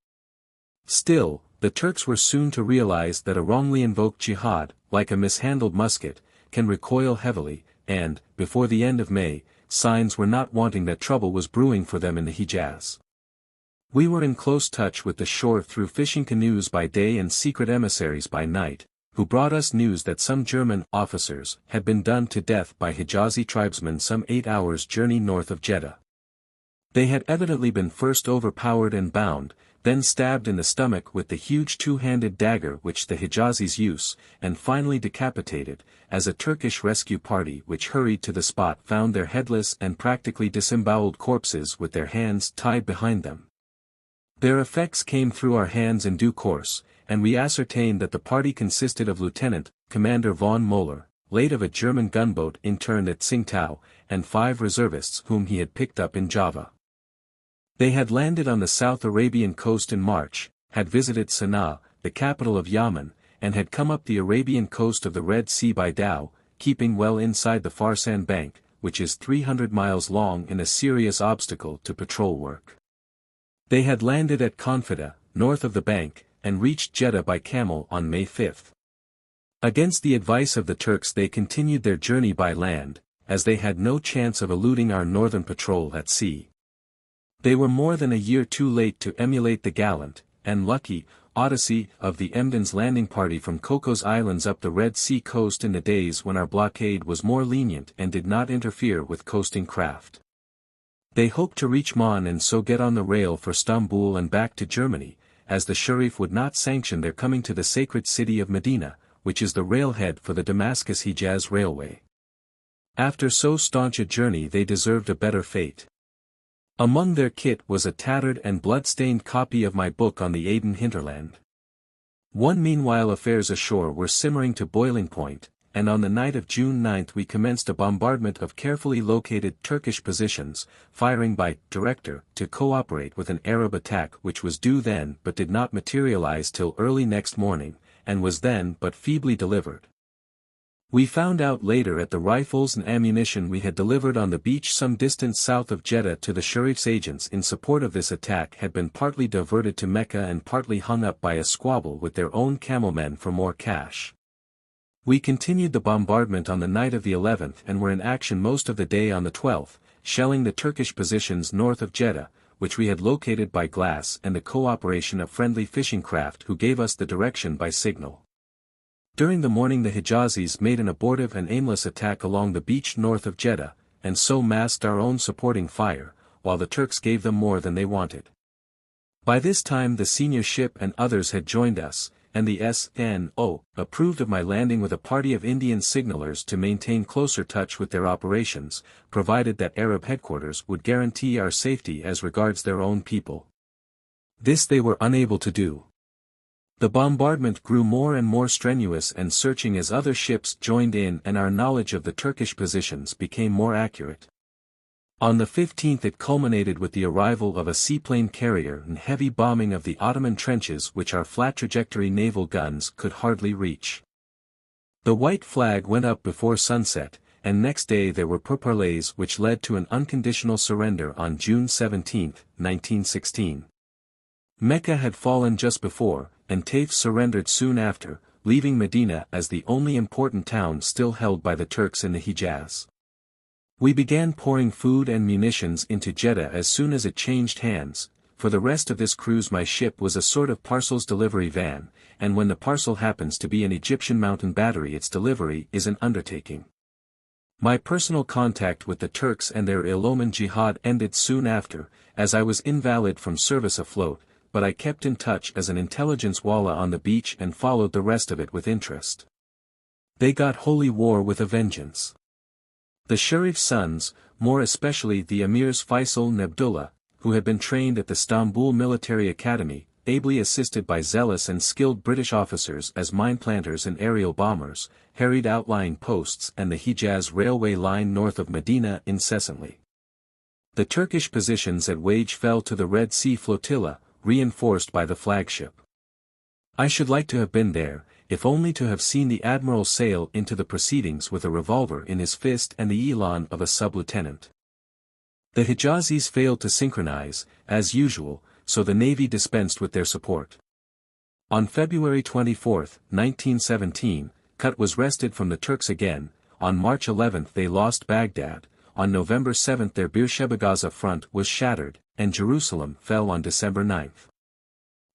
Still, the Turks were soon to realize that a wrongly invoked jihad, like a mishandled musket, can recoil heavily, and, before the end of May, signs were not wanting that trouble was brewing for them in the Hijaz. We were in close touch with the shore through fishing canoes by day and secret emissaries by night, who brought us news that some German officers had been done to death by Hijazi tribesmen some 8 hours' journey north of Jeddah. They had evidently been first overpowered and bound, then stabbed in the stomach with the huge two-handed dagger which the Hijazis use, and finally decapitated, as a Turkish rescue party which hurried to the spot found their headless and practically disemboweled corpses with their hands tied behind them. Their effects came through our hands in due course, and we ascertained that the party consisted of Lieutenant Commander von Moeller, late of a German gunboat interned at Tsingtao, and 5 reservists whom he had picked up in Java. They had landed on the South Arabian coast in March, had visited Sana'a, the capital of Yemen, and had come up the Arabian coast of the Red Sea by dhow, keeping well inside the Farsan Bank, which is 300 miles long and a serious obstacle to patrol work. They had landed at Confida, north of the bank, and reached Jeddah by camel on May 5. Against the advice of the Turks they continued their journey by land, as they had no chance of eluding our northern patrol at sea. They were more than a year too late to emulate the gallant, and lucky, odyssey of the Emden's landing party from Cocos Islands up the Red Sea coast in the days when our blockade was more lenient and did not interfere with coasting craft. They hoped to reach Mon and so get on the rail for Stamboul and back to Germany, as the Sharif would not sanction their coming to the sacred city of Medina, which is the railhead for the Damascus-Hijaz Railway. After so staunch a journey they deserved a better fate. Among their kit was a tattered and blood-stained copy of my book on the Aden hinterland. Meanwhile affairs ashore were simmering to boiling point, and on the night of June 9 we commenced a bombardment of carefully located Turkish positions, firing by director to cooperate with an Arab attack which was due then but did not materialize till early next morning, and was then but feebly delivered. We found out later that the rifles and ammunition we had delivered on the beach some distance south of Jeddah to the Sharif's agents in support of this attack had been partly diverted to Mecca and partly hung up by a squabble with their own camelmen for more cash. We continued the bombardment on the night of the 11th and were in action most of the day on the 12th, shelling the Turkish positions north of Jeddah, which we had located by glass and the cooperation of friendly fishing craft who gave us the direction by signal. During the morning the Hijazis made an abortive and aimless attack along the beach north of Jeddah, and so masked our own supporting fire, while the Turks gave them more than they wanted. By this time the senior ship and others had joined us, and the S.N.O. approved of my landing with a party of Indian signalers to maintain closer touch with their operations, provided that Arab headquarters would guarantee our safety as regards their own people. This they were unable to do. The bombardment grew more and more strenuous and searching as other ships joined in and our knowledge of the Turkish positions became more accurate. On the 15th it culminated with the arrival of a seaplane carrier and heavy bombing of the Ottoman trenches which our flat-trajectory naval guns could hardly reach. The white flag went up before sunset, and next day there were pourparlers which led to an unconditional surrender on June 17, 1916. Mecca had fallen just before, and Taif surrendered soon after, leaving Medina as the only important town still held by the Turks in the Hijaz. We began pouring food and munitions into Jeddah as soon as it changed hands. For the rest of this cruise my ship was a sort of parcels delivery van, and when the parcel happens to be an Egyptian mountain battery its delivery is an undertaking. My personal contact with the Turks and their ill-omened jihad ended soon after, as I was invalid from service afloat, but I kept in touch as an intelligence wallah on the beach and followed the rest of it with interest. They got holy war with a vengeance. The Sharif's sons, more especially the emirs Faisal and Abdullah, who had been trained at the Istanbul Military Academy, ably assisted by zealous and skilled British officers as mine planters and aerial bombers, harried outlying posts and the Hijaz railway line north of Medina incessantly. The Turkish positions at Wage fell to the Red Sea flotilla, reinforced by the flagship. I should like to have been there, if only to have seen the admiral sail into the proceedings with a revolver in his fist and the elan of a sub-lieutenant. The Hijazis failed to synchronize, as usual, so the navy dispensed with their support. On February 24, 1917, Kut was wrested from the Turks again, on March 11 they lost Baghdad, on November 7 their Beersheba Gaza front was shattered, and Jerusalem fell on December 9.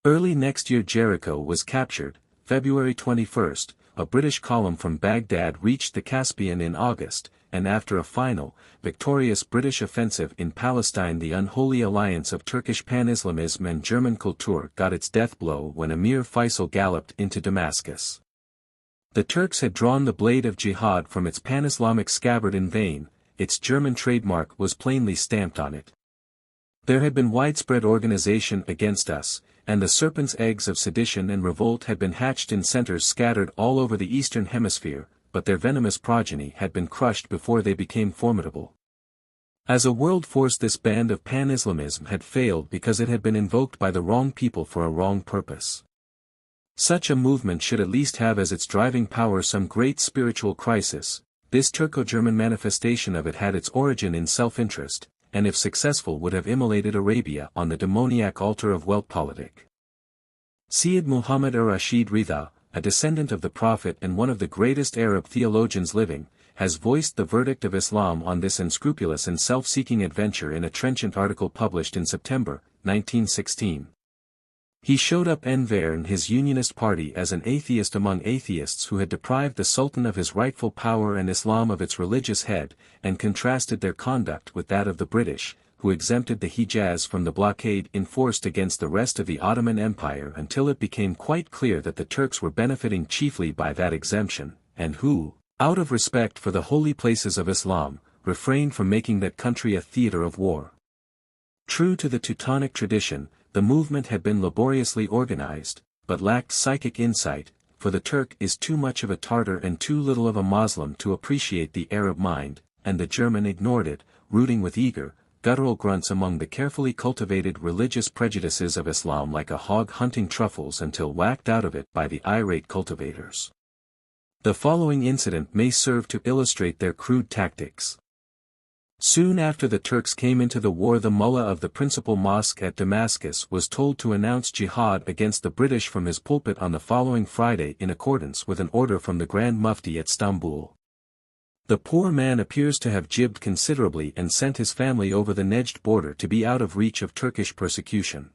Early next year Jericho was captured. February 21, a British column from Baghdad reached the Caspian in August, and after a final, victorious British offensive in Palestine the unholy alliance of Turkish Pan-Islamism and German Kultur got its death blow when Emir Faisal galloped into Damascus. The Turks had drawn the blade of jihad from its pan-Islamic scabbard in vain, its German trademark was plainly stamped on it. There had been widespread organization against us, and the serpent's eggs of sedition and revolt had been hatched in centers scattered all over the Eastern Hemisphere, but their venomous progeny had been crushed before they became formidable. As a world force this band of Pan-Islamism had failed because it had been invoked by the wrong people for a wrong purpose. Such a movement should at least have as its driving power some great spiritual crisis. This Turco-German manifestation of it had its origin in self-interest, and if successful would have immolated Arabia on the demoniac altar of Weltpolitik. Syed Muhammad ar-Rashid Ridha, a descendant of the Prophet and one of the greatest Arab theologians living, has voiced the verdict of Islam on this unscrupulous and self-seeking adventure in a trenchant article published in September, 1916. He showed up Enver and his Unionist party as an atheist among atheists who had deprived the Sultan of his rightful power and Islam of its religious head, and contrasted their conduct with that of the British, who exempted the Hijaz from the blockade enforced against the rest of the Ottoman Empire until it became quite clear that the Turks were benefiting chiefly by that exemption, and who, out of respect for the holy places of Islam, refrained from making that country a theater of war. True to the Teutonic tradition, the movement had been laboriously organized, but lacked psychic insight, for the Turk is too much of a Tartar and too little of a Moslem to appreciate the Arab mind, and the German ignored it, rooting with eager, guttural grunts among the carefully cultivated religious prejudices of Islam like a hog hunting truffles until whacked out of it by the irate cultivators. The following incident may serve to illustrate their crude tactics. Soon after the Turks came into the war the mullah of the principal mosque at Damascus was told to announce jihad against the British from his pulpit on the following Friday in accordance with an order from the Grand Mufti at Istanbul. The poor man appears to have jibbed considerably and sent his family over the Nejd border to be out of reach of Turkish persecution.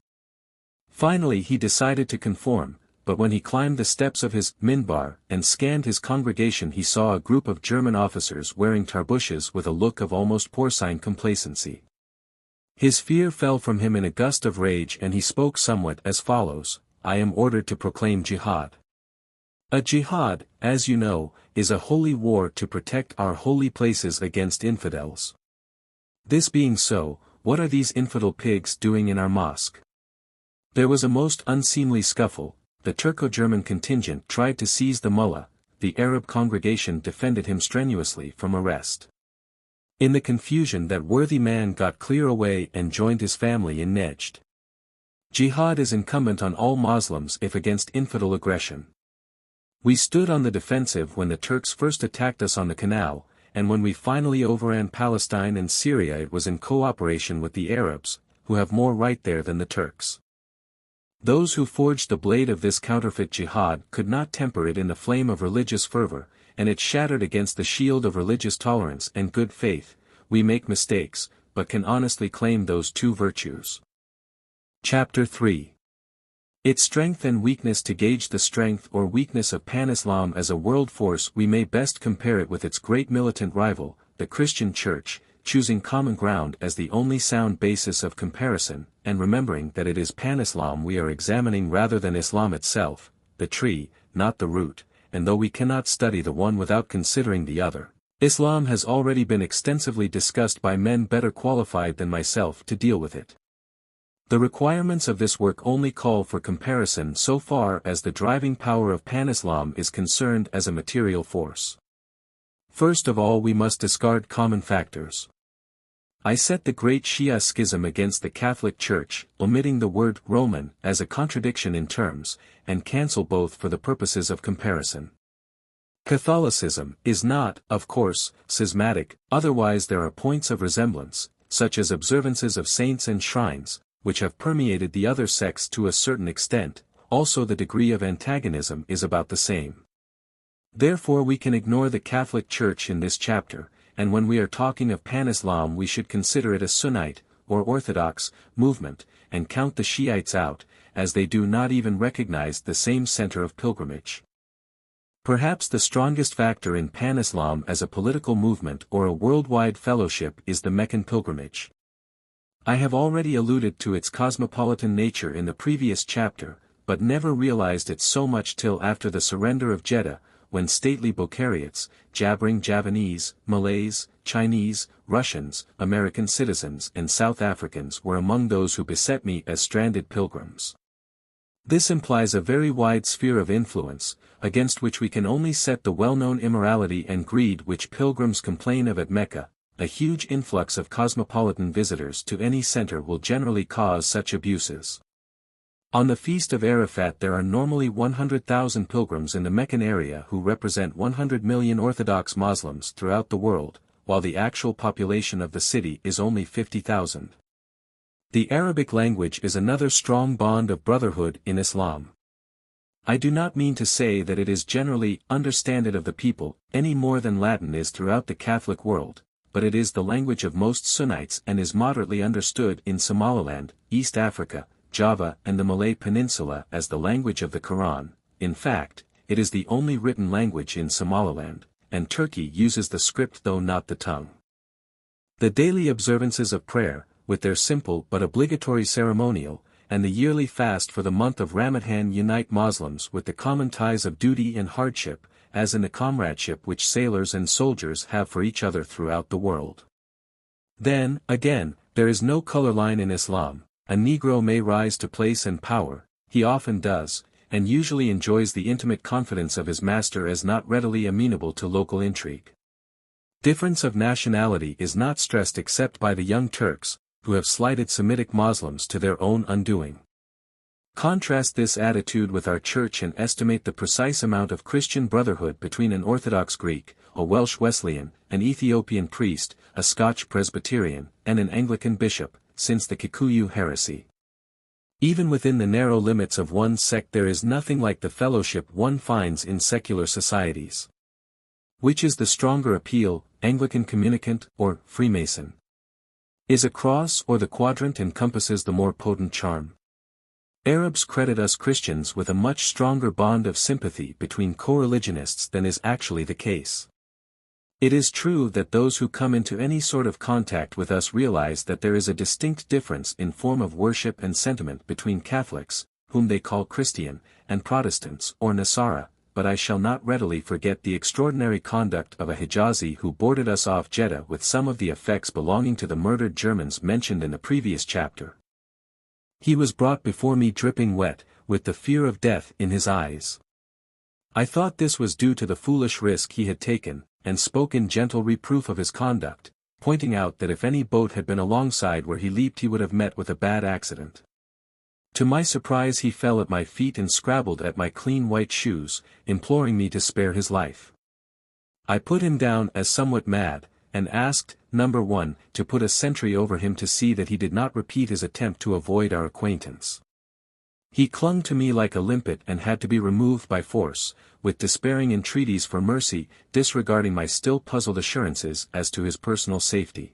Finally he decided to conform, but when he climbed the steps of his minbar and scanned his congregation he saw a group of German officers wearing tarbushes with a look of almost porcine complacency. His fear fell from him in a gust of rage and he spoke somewhat as follows: "I am ordered to proclaim jihad. A jihad, as you know, is a holy war to protect our holy places against infidels. This being so, what are these infidel pigs doing in our mosque?" There was a most unseemly scuffle. The Turco-German contingent tried to seize the mullah, the Arab congregation defended him strenuously from arrest. In the confusion that worthy man got clear away and joined his family in Nejd. Jihad is incumbent on all Muslims if against infidel aggression. We stood on the defensive when the Turks first attacked us on the canal, and when we finally overran Palestine and Syria it was in cooperation with the Arabs, who have more right there than the Turks. Those who forged the blade of this counterfeit jihad could not temper it in the flame of religious fervor, and it shattered against the shield of religious tolerance and good faith, we make mistakes, but can honestly claim those two virtues. Chapter 3. Its strength and weakness. To gauge the strength or weakness of Pan-Islam as a world force, we may best compare it with its great militant rival, the Christian Church, choosing common ground as the only sound basis of comparison, and remembering that it is Pan-Islam we are examining rather than Islam itself, the tree, not the root, and though we cannot study the one without considering the other, Islam has already been extensively discussed by men better qualified than myself to deal with it. The requirements of this work only call for comparison so far as the driving power of Pan-Islam is concerned as a material force. First of all, we must discard common factors. I set the great Shia schism against the Catholic Church, omitting the word Roman as a contradiction in terms, and cancel both for the purposes of comparison. Catholicism is not, of course, schismatic, otherwise there are points of resemblance, such as observances of saints and shrines, which have permeated the other sects to a certain extent, also the degree of antagonism is about the same. Therefore we can ignore the Catholic Church in this chapter, and when we are talking of Pan-Islam we should consider it a Sunnite, or Orthodox, movement, and count the Shiites out, as they do not even recognize the same center of pilgrimage. Perhaps the strongest factor in Pan-Islam as a political movement or a worldwide fellowship is the Meccan pilgrimage. I have already alluded to its cosmopolitan nature in the previous chapter, but never realized it so much till after the surrender of Jeddah, when stately Bokharites, jabbering Javanese, Malays, Chinese, Russians, American citizens and South Africans were among those who beset me as stranded pilgrims. This implies a very wide sphere of influence, against which we can only set the well-known immorality and greed which pilgrims complain of at Mecca. A huge influx of cosmopolitan visitors to any center will generally cause such abuses. On the Feast of Arafat there are normally 100,000 pilgrims in the Meccan area who represent 100 million Orthodox Muslims throughout the world, while the actual population of the city is only 50,000. The Arabic language is another strong bond of brotherhood in Islam. I do not mean to say that it is generally understood of the people, any more than Latin is throughout the Catholic world, but it is the language of most Sunnites and is moderately understood in Somaliland, East Africa, Java and the Malay Peninsula as the language of the Quran. In fact, it is the only written language in Somaliland, and Turkey uses the script though not the tongue. The daily observances of prayer, with their simple but obligatory ceremonial, and the yearly fast for the month of Ramadan unite Muslims with the common ties of duty and hardship, as in the comradeship which sailors and soldiers have for each other throughout the world. Then, again, there is no color line in Islam. A Negro may rise to place and power, he often does, and usually enjoys the intimate confidence of his master as not readily amenable to local intrigue. Difference of nationality is not stressed except by the Young Turks, who have slighted Semitic Muslims to their own undoing. Contrast this attitude with our church and estimate the precise amount of Christian brotherhood between an Orthodox Greek, a Welsh Wesleyan, an Ethiopian priest, a Scotch Presbyterian, and an Anglican bishop, since the Kikuyu heresy. Even within the narrow limits of one sect there is nothing like the fellowship one finds in secular societies. Which is the stronger appeal, Anglican communicant, or Freemason? Is a cross or the quadrant encompasses the more potent charm? Arabs credit us Christians with a much stronger bond of sympathy between co-religionists than is actually the case. It is true that those who come into any sort of contact with us realize that there is a distinct difference in form of worship and sentiment between Catholics, whom they call Christian, and Protestants or Nasara, but I shall not readily forget the extraordinary conduct of a Hijazi who boarded us off Jeddah with some of the effects belonging to the murdered Germans mentioned in the previous chapter. He was brought before me dripping wet, with the fear of death in his eyes. I thought this was due to the foolish risk he had taken, and spoke in gentle reproof of his conduct, pointing out that if any boat had been alongside where he leaped he would have met with a bad accident. To my surprise he fell at my feet and scrabbled at my clean white shoes, imploring me to spare his life. I put him down as somewhat mad, and asked, number 1, to put a sentry over him to see that he did not repeat his attempt to avoid our acquaintance. He clung to me like a limpet and had to be removed by force, with despairing entreaties for mercy, disregarding my still puzzled assurances as to his personal safety.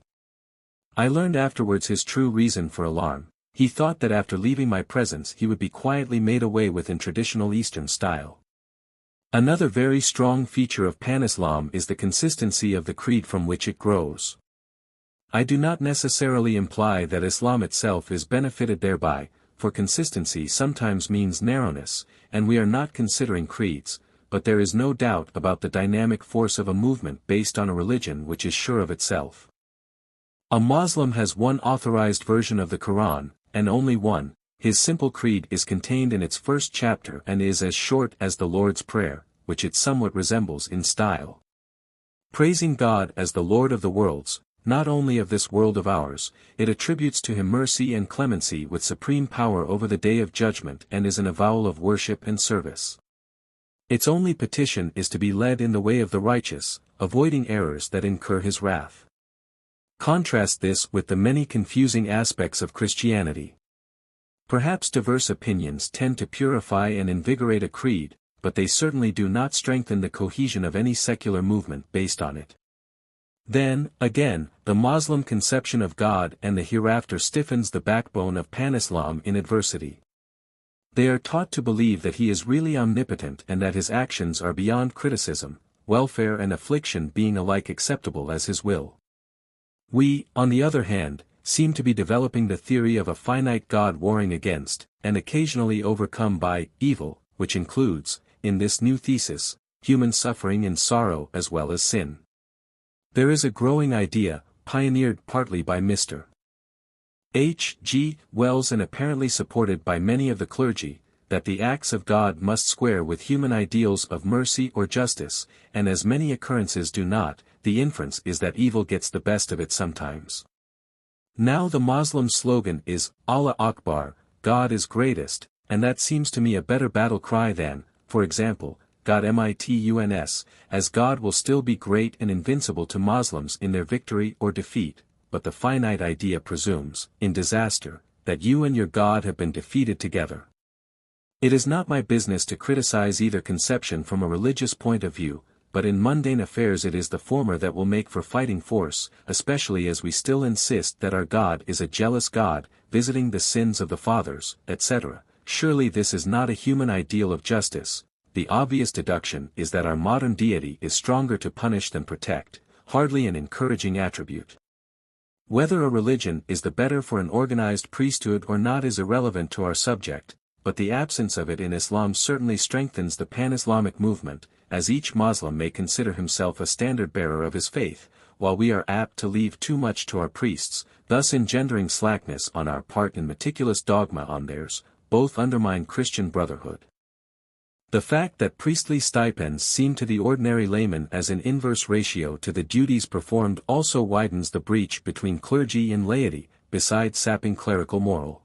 I learned afterwards his true reason for alarm. He thought that after leaving my presence he would be quietly made away with in traditional Eastern style. Another very strong feature of Pan-Islam is the consistency of the creed from which it grows. I do not necessarily imply that Islam itself is benefited thereby, for consistency sometimes means narrowness, and we are not considering creeds, but there is no doubt about the dynamic force of a movement based on a religion which is sure of itself. A Muslim has one authorized version of the Quran, and only one. His simple creed is contained in its first chapter and is as short as the Lord's Prayer, which it somewhat resembles in style. Praising God as the Lord of the worlds, not only of this world of ours, it attributes to him mercy and clemency with supreme power over the day of judgment and is an avowal of worship and service. Its only petition is to be led in the way of the righteous, avoiding errors that incur his wrath. Contrast this with the many confusing aspects of Christianity. Perhaps diverse opinions tend to purify and invigorate a creed, but they certainly do not strengthen the cohesion of any secular movement based on it. Then, again, the Muslim conception of God and the hereafter stiffens the backbone of Pan-Islam in adversity. They are taught to believe that he is really omnipotent and that his actions are beyond criticism, welfare and affliction being alike acceptable as his will. We, on the other hand, seem to be developing the theory of a finite God warring against, and occasionally overcome by, evil, which includes, in this new thesis, human suffering and sorrow as well as sin. There is a growing idea, pioneered partly by Mr. H. G. Wells and apparently supported by many of the clergy, that the acts of God must square with human ideals of mercy or justice, and as many occurrences do not, the inference is that evil gets the best of it sometimes. Now the Muslim slogan is, Allah Akbar, God is greatest, and that seems to me a better battle cry than, for example, God mituns, as God will still be great and invincible to Muslims in their victory or defeat, but the finite idea presumes, in disaster, that you and your God have been defeated together. It is not my business to criticize either conception from a religious point of view, but in mundane affairs it is the former that will make for fighting force, especially as we still insist that our God is a jealous God, visiting the sins of the fathers, etc. Surely this is not a human ideal of justice. The obvious deduction is that our modern deity is stronger to punish than protect, hardly an encouraging attribute. Whether a religion is the better for an organized priesthood or not is irrelevant to our subject, but the absence of it in Islam certainly strengthens the Pan-Islamic movement, as each Muslim may consider himself a standard-bearer of his faith, while we are apt to leave too much to our priests, thus engendering slackness on our part and meticulous dogma on theirs, both undermine Christian brotherhood. The fact that priestly stipends seem to the ordinary layman as an inverse ratio to the duties performed also widens the breach between clergy and laity, besides sapping clerical morale.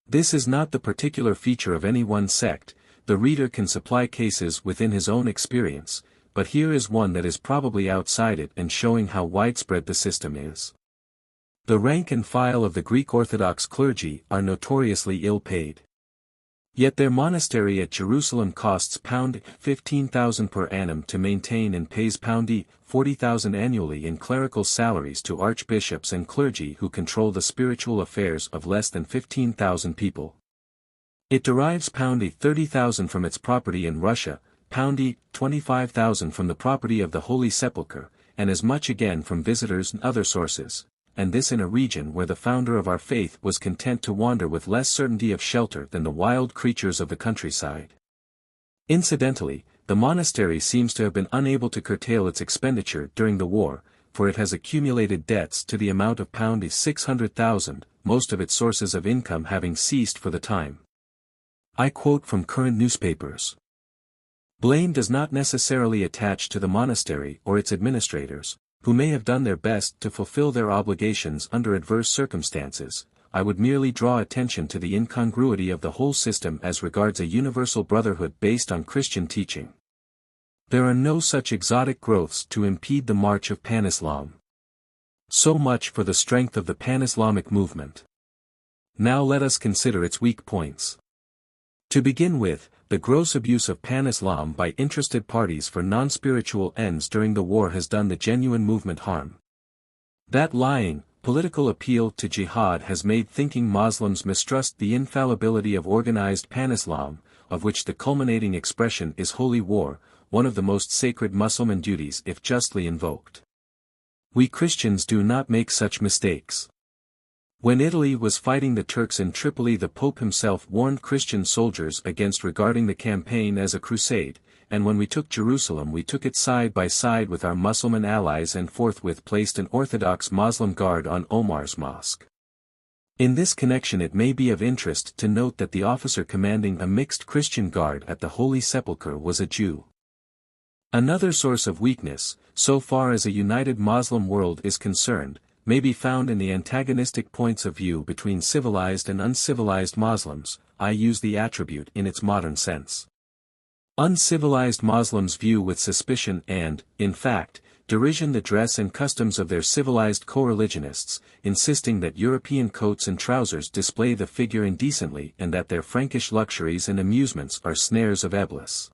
This is not the particular feature of any one sect. The reader can supply cases within his own experience, but here is one that is probably outside it and showing how widespread the system is. The rank and file of the Greek Orthodox clergy are notoriously ill-paid. Yet their monastery at Jerusalem costs £15,000 per annum to maintain and pays £40,000 annually in clerical salaries to archbishops and clergy who control the spiritual affairs of less than 15,000 people. It derives £30,000 from its property in Russia, £25,000 from the property of the Holy Sepulchre, and as much again from visitors and other sources, and this in a region where the founder of our faith was content to wander with less certainty of shelter than the wild creatures of the countryside. Incidentally, the monastery seems to have been unable to curtail its expenditure during the war, for it has accumulated debts to the amount of £600,000, most of its sources of income having ceased for the time. I quote from current newspapers. Blame does not necessarily attach to the monastery or its administrators, who may have done their best to fulfill their obligations under adverse circumstances. I would merely draw attention to the incongruity of the whole system as regards a universal brotherhood based on Christian teaching. There are no such exotic growths to impede the march of Pan-Islam. So much for the strength of the Pan-Islamic movement. Now let us consider its weak points. To begin with, the gross abuse of Pan-Islam by interested parties for non-spiritual ends during the war has done the genuine movement harm. That lying, political appeal to jihad has made thinking Muslims mistrust the infallibility of organized pan-Islam, of which the culminating expression is holy war, one of the most sacred Muslim duties if justly invoked. We Christians do not make such mistakes. When Italy was fighting the Turks in Tripoli, the Pope himself warned Christian soldiers against regarding the campaign as a crusade, and when we took Jerusalem we took it side by side with our Muslim allies and forthwith placed an Orthodox Muslim guard on Omar's mosque. In this connection it may be of interest to note that the officer commanding a mixed Christian guard at the Holy Sepulchre was a Jew. Another source of weakness, so far as a united Muslim world is concerned, may be found in the antagonistic points of view between civilized and uncivilized Muslims. I use the attribute in its modern sense. Uncivilized Muslims view with suspicion and, in fact, derision the dress and customs of their civilized co-religionists, insisting that European coats and trousers display the figure indecently and that their Frankish luxuries and amusements are snares of Iblis.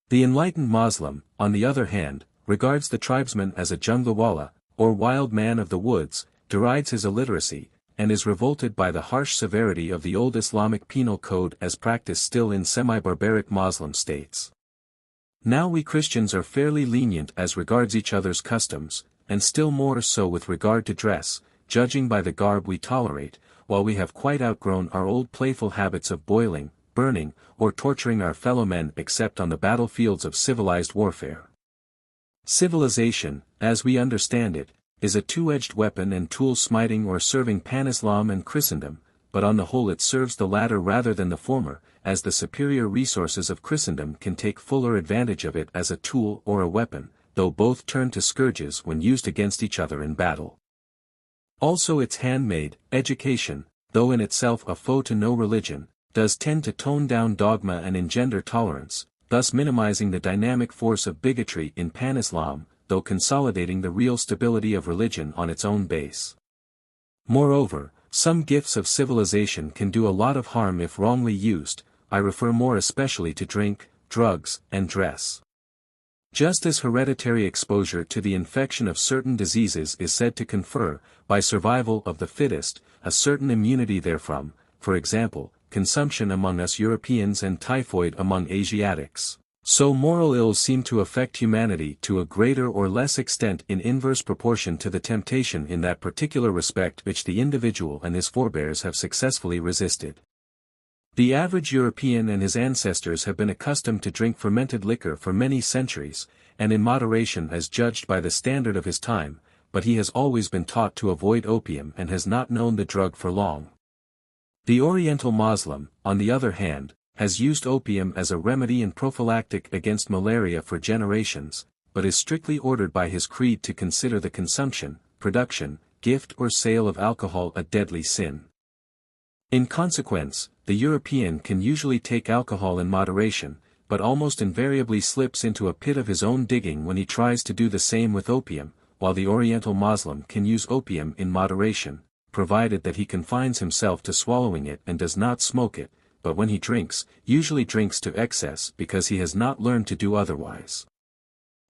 The enlightened Muslim, on the other hand, regards the tribesman as a junglewala, or wild man of the woods, derides his illiteracy, and is revolted by the harsh severity of the old Islamic penal code as practiced still in semi-barbaric Muslim states. Now we Christians are fairly lenient as regards each other's customs, and still more so with regard to dress, judging by the garb we tolerate, while we have quite outgrown our old playful habits of boiling, burning, or torturing our fellow men except on the battlefields of civilized warfare. Civilization, as we understand it, is a two-edged weapon and tool smiting or serving pan-Islam and Christendom, but on the whole it serves the latter rather than the former, as the superior resources of Christendom can take fuller advantage of it as a tool or a weapon, though both turn to scourges when used against each other in battle. Also its handmaid, education, though in itself a foe to no religion, does tend to tone down dogma and engender tolerance, thus minimizing the dynamic force of bigotry in pan-Islam, though consolidating the real stability of religion on its own base. Moreover, some gifts of civilization can do a lot of harm if wrongly used. I refer more especially to drink, drugs, and dress. Just as hereditary exposure to the infection of certain diseases is said to confer, by survival of the fittest, a certain immunity therefrom, for example, consumption among us Europeans and typhoid among Asiatics, so moral ills seem to affect humanity to a greater or less extent in inverse proportion to the temptation in that particular respect which the individual and his forebears have successfully resisted. The average European and his ancestors have been accustomed to drink fermented liquor for many centuries, and in moderation as judged by the standard of his time, but he has always been taught to avoid opium and has not known the drug for long. The Oriental Muslim, on the other hand, has used opium as a remedy and prophylactic against malaria for generations, but is strictly ordered by his creed to consider the consumption, production, gift or sale of alcohol a deadly sin. In consequence, the European can usually take alcohol in moderation, but almost invariably slips into a pit of his own digging when he tries to do the same with opium, while the Oriental Muslim can use opium in moderation, provided that he confines himself to swallowing it and does not smoke it, but when he drinks, usually drinks to excess because he has not learned to do otherwise.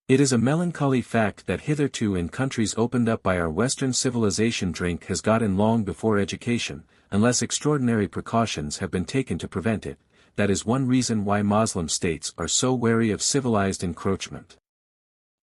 It is a melancholy fact that hitherto in countries opened up by our Western civilization drink has got in long before education, unless extraordinary precautions have been taken to prevent it. That is one reason why Muslim states are so wary of civilized encroachment.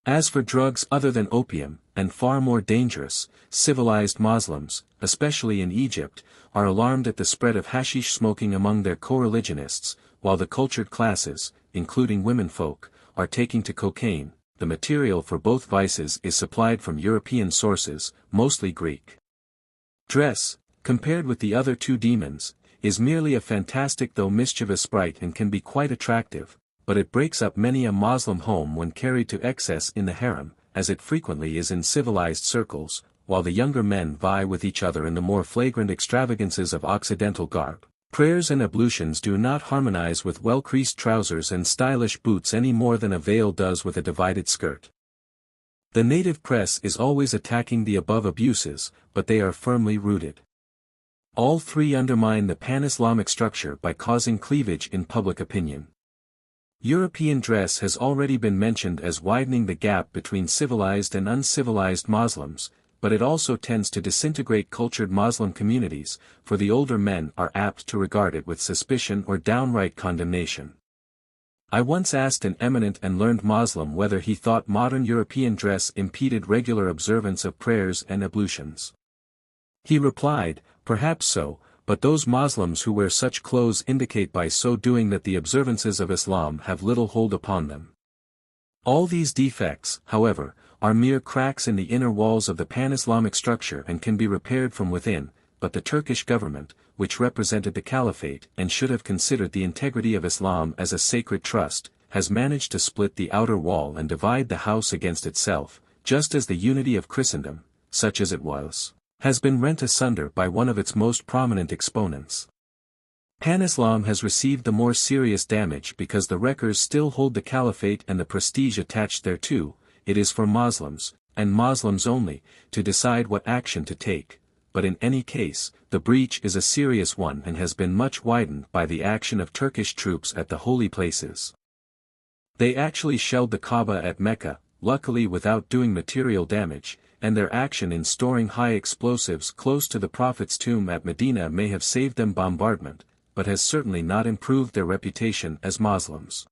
As for drugs other than opium, and far more dangerous, civilized Muslims, especially in Egypt, are alarmed at the spread of hashish smoking among their co-religionists, while the cultured classes, including womenfolk, are taking to cocaine. The material for both vices is supplied from European sources, mostly Greek. Dress, compared with the other two demons, is merely a fantastic though mischievous sprite and can be quite attractive, but it breaks up many a Muslim home when carried to excess in the harem, as it frequently is in civilized circles, while the younger men vie with each other in the more flagrant extravagances of Occidental garb. Prayers and ablutions do not harmonize with well-creased trousers and stylish boots any more than a veil does with a divided skirt. The native press is always attacking the above abuses, but they are firmly rooted. All three undermine the pan-Islamic structure by causing cleavage in public opinion. European dress has already been mentioned as widening the gap between civilized and uncivilized Muslims. but it also tends to disintegrate cultured Muslim communities, for the older men are apt to regard it with suspicion or downright condemnation. I once asked an eminent and learned Muslim whether he thought modern European dress impeded regular observance of prayers and ablutions. He replied, "Perhaps so, but those Muslims who wear such clothes indicate by so doing that the observances of Islam have little hold upon them." All these defects, however, are mere cracks in the inner walls of the pan-Islamic structure and can be repaired from within, but the Turkish government, which represented the caliphate and should have considered the integrity of Islam as a sacred trust, has managed to split the outer wall and divide the house against itself, just as the unity of Christendom, such as it was, has been rent asunder by one of its most prominent exponents. Pan-Islam has received the more serious damage because the wreckers still hold the caliphate and the prestige attached thereto. It is for Muslims, and Muslims only, to decide what action to take, but in any case, the breach is a serious one and has been much widened by the action of Turkish troops at the holy places. They actually shelled the Kaaba at Mecca, luckily without doing material damage, and their action in storing high explosives close to the Prophet's tomb at Medina may have saved them bombardment, but has certainly not improved their reputation as Muslims.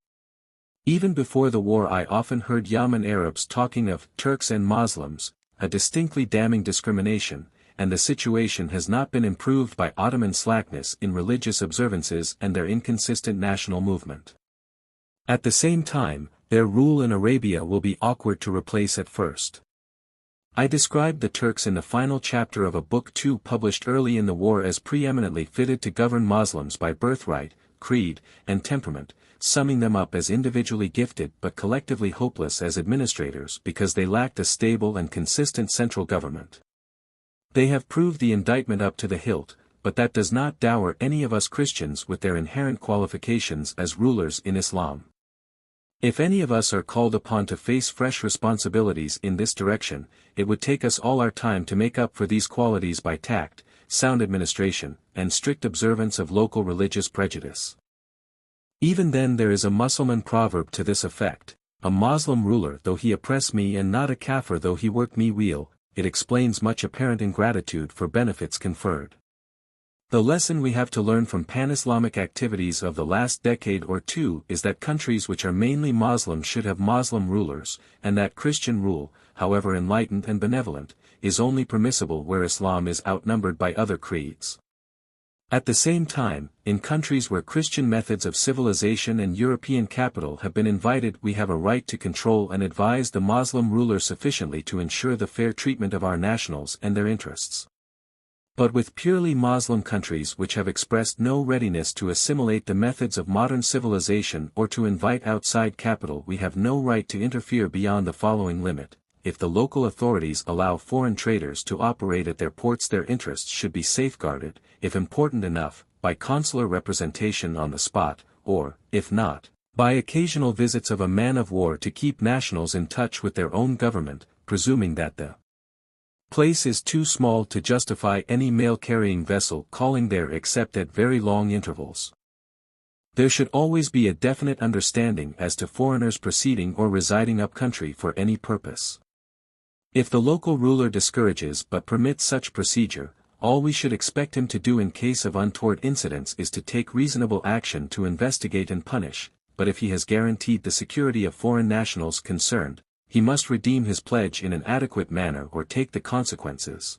Even before the war I often heard Yemen Arabs talking of Turks and Muslims, a distinctly damning discrimination, and the situation has not been improved by Ottoman slackness in religious observances and their inconsistent national movement. At the same time, their rule in Arabia will be awkward to replace at first. I described the Turks in the final chapter of a book 2 published early in the war as preeminently fitted to govern Muslims by birthright, creed, and temperament, summing them up as individually gifted but collectively hopeless as administrators because they lacked a stable and consistent central government. They have proved the indictment up to the hilt, but that does not dower any of us Christians with their inherent qualifications as rulers in Islam. If any of us are called upon to face fresh responsibilities in this direction, it would take us all our time to make up for these qualities by tact, sound administration, and strict observance of local religious prejudice. Even then there is a Mussulman proverb to this effect: "A Muslim ruler though he oppress me and not a Kafir though he work me weal." It explains much apparent ingratitude for benefits conferred. The lesson we have to learn from pan-Islamic activities of the last decade or two is that countries which are mainly Muslim should have Muslim rulers, and that Christian rule, however enlightened and benevolent, is only permissible where Islam is outnumbered by other creeds. At the same time, in countries where Christian methods of civilization and European capital have been invited, we have a right to control and advise the Muslim ruler sufficiently to ensure the fair treatment of our nationals and their interests. But with purely Muslim countries which have expressed no readiness to assimilate the methods of modern civilization or to invite outside capital, we have no right to interfere beyond the following limit: if the local authorities allow foreign traders to operate at their ports, their interests should be safeguarded, if important enough, by consular representation on the spot, or, if not, by occasional visits of a man of war to keep nationals in touch with their own government, presuming that the place is too small to justify any mail-carrying vessel calling there except at very long intervals. There should always be a definite understanding as to foreigners proceeding or residing up-country for any purpose. If the local ruler discourages but permits such procedure, all we should expect him to do in case of untoward incidents is to take reasonable action to investigate and punish, but if he has guaranteed the security of foreign nationals concerned, he must redeem his pledge in an adequate manner or take the consequences.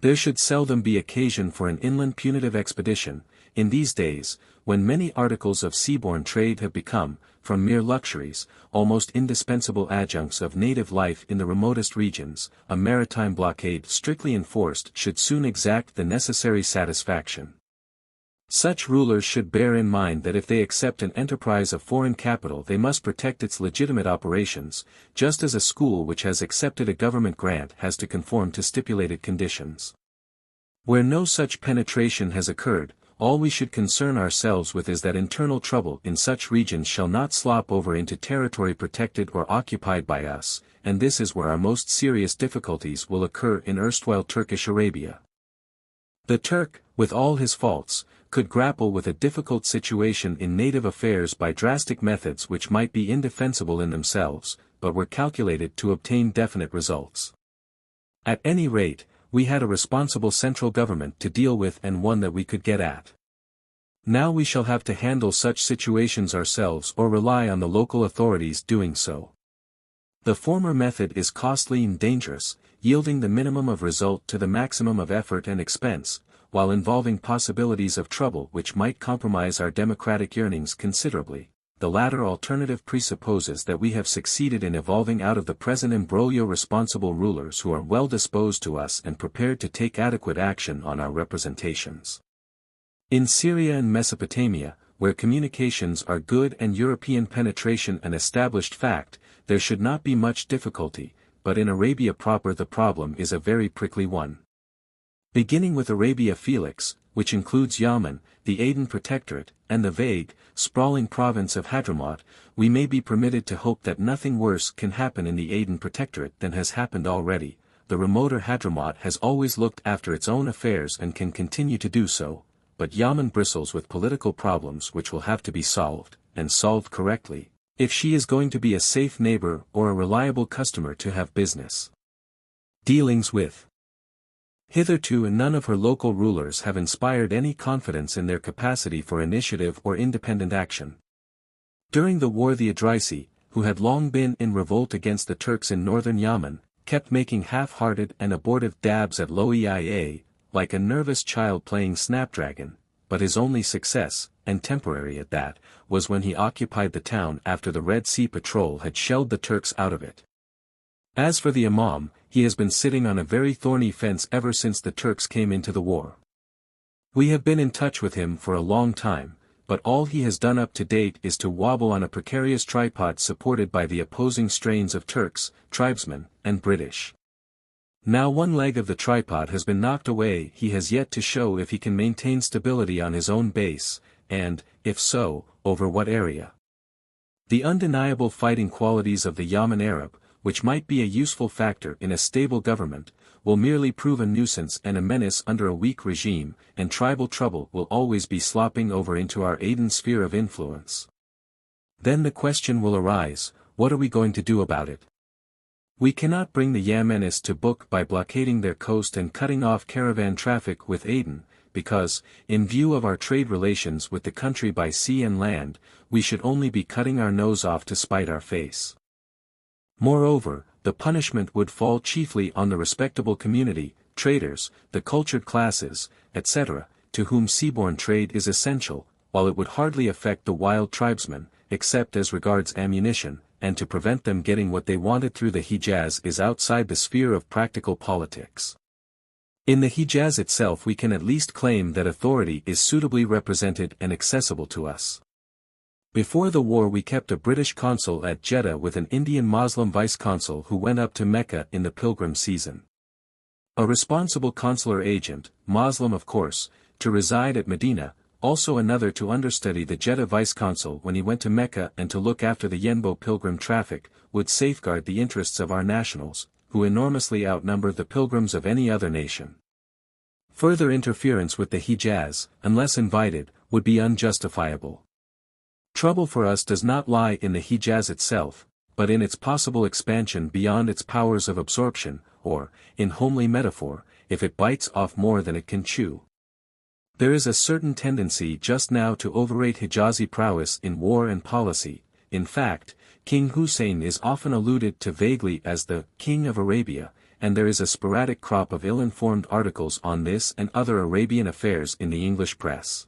There should seldom be occasion for an inland punitive expedition, in these days, when many articles of seaborne trade have become, from mere luxuries, almost indispensable adjuncts of native life in the remotest regions. A maritime blockade strictly enforced should soon exact the necessary satisfaction. Such rulers should bear in mind that if they accept an enterprise of foreign capital, they must protect its legitimate operations, just as a school which has accepted a government grant has to conform to stipulated conditions. Where no such penetration has occurred, all we should concern ourselves with is that internal trouble in such regions shall not slop over into territory protected or occupied by us, and this is where our most serious difficulties will occur in erstwhile Turkish Arabia. The Turk, with all his faults, could grapple with a difficult situation in native affairs by drastic methods which might be indefensible in themselves, but were calculated to obtain definite results. At any rate, we had a responsible central government to deal with and one that we could get at. Now we shall have to handle such situations ourselves or rely on the local authorities doing so. The former method is costly and dangerous, yielding the minimum of result to the maximum of effort and expense, while involving possibilities of trouble which might compromise our democratic yearnings considerably. The latter alternative presupposes that we have succeeded in evolving out of the present imbroglio responsible rulers who are well disposed to us and prepared to take adequate action on our representations. In Syria and Mesopotamia, where communications are good and European penetration an established fact, there should not be much difficulty, but in Arabia proper the problem is a very prickly one. Beginning with Arabia Felix, which includes Yemen, the Aden Protectorate, and the vague, sprawling province of Hadramaut, we may be permitted to hope that nothing worse can happen in the Aden Protectorate than has happened already. The remoter Hadramaut has always looked after its own affairs and can continue to do so, but Yemen bristles with political problems which will have to be solved, and solved correctly, if she is going to be a safe neighbor or a reliable customer to have business dealings with. Hitherto none of her local rulers have inspired any confidence in their capacity for initiative or independent action. During the war the Idrisi, who had long been in revolt against the Turks in northern Yemen, kept making half-hearted and abortive dabs at Loeia, like a nervous child playing Snapdragon, but his only success, and temporary at that, was when he occupied the town after the Red Sea Patrol had shelled the Turks out of it. As for the Imam, he has been sitting on a very thorny fence ever since the Turks came into the war. We have been in touch with him for a long time, but all he has done up to date is to wobble on a precarious tripod supported by the opposing strains of Turks, tribesmen, and British. Now one leg of the tripod has been knocked away. He has yet to show if he can maintain stability on his own base, and, if so, over what area. The undeniable fighting qualities of the Yemen Arab, which might be a useful factor in a stable government, will merely prove a nuisance and a menace under a weak regime, and tribal trouble will always be slopping over into our Aden sphere of influence. Then the question will arise, what are we going to do about it? We cannot bring the Yemenis to book by blockading their coast and cutting off caravan traffic with Aden, because, in view of our trade relations with the country by sea and land, we should only be cutting our nose off to spite our face. Moreover, the punishment would fall chiefly on the respectable community, traders, the cultured classes, etc., to whom seaborne trade is essential, while it would hardly affect the wild tribesmen, except as regards ammunition, and to prevent them getting what they wanted through the Hijaz is outside the sphere of practical politics. In the Hijaz itself we can at least claim that authority is suitably represented and accessible to us. Before the war we kept a British consul at Jeddah with an Indian Muslim vice-consul who went up to Mecca in the pilgrim season. A responsible consular agent, Muslim of course, to reside at Medina, also another to understudy the Jeddah vice-consul when he went to Mecca and to look after the Yenbo pilgrim traffic, would safeguard the interests of our nationals, who enormously outnumber the pilgrims of any other nation. Further interference with the Hijaz, unless invited, would be unjustifiable. Trouble for us does not lie in the Hijaz itself, but in its possible expansion beyond its powers of absorption, or, in homely metaphor, if it bites off more than it can chew. There is a certain tendency just now to overrate Hijazi prowess in war and policy. In fact, King Hussein is often alluded to vaguely as the King of Arabia, and there is a sporadic crop of ill-informed articles on this and other Arabian affairs in the English press.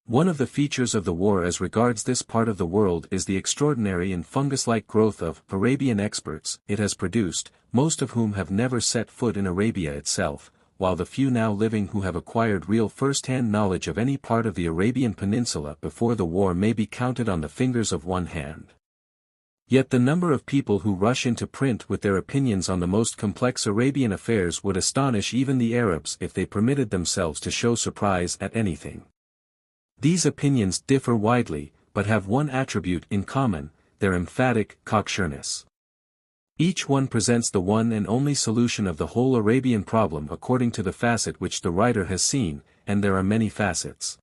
One of the features of the war as regards this part of the world is the extraordinary and fungus-like growth of Arabian experts it has produced, most of whom have never set foot in Arabia itself, while the few now living who have acquired real first-hand knowledge of any part of the Arabian Peninsula before the war may be counted on the fingers of one hand. Yet the number of people who rush into print with their opinions on the most complex Arabian affairs would astonish even the Arabs if they permitted themselves to show surprise at anything. These opinions differ widely, but have one attribute in common, their emphatic cocksureness. Each one presents the one and only solution of the whole Arabian problem according to the facet which the writer has seen, and there are many facets.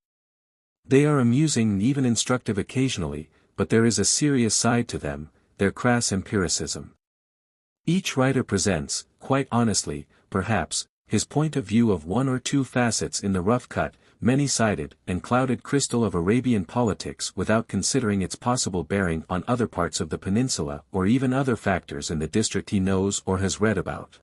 They are amusing and even instructive occasionally, but there is a serious side to them, their crass empiricism. Each writer presents, quite honestly, perhaps, his point of view of one or two facets in the rough-cut, many-sided, and clouded crystal of Arabian politics without considering its possible bearing on other parts of the peninsula or even other factors in the district he knows or has read about.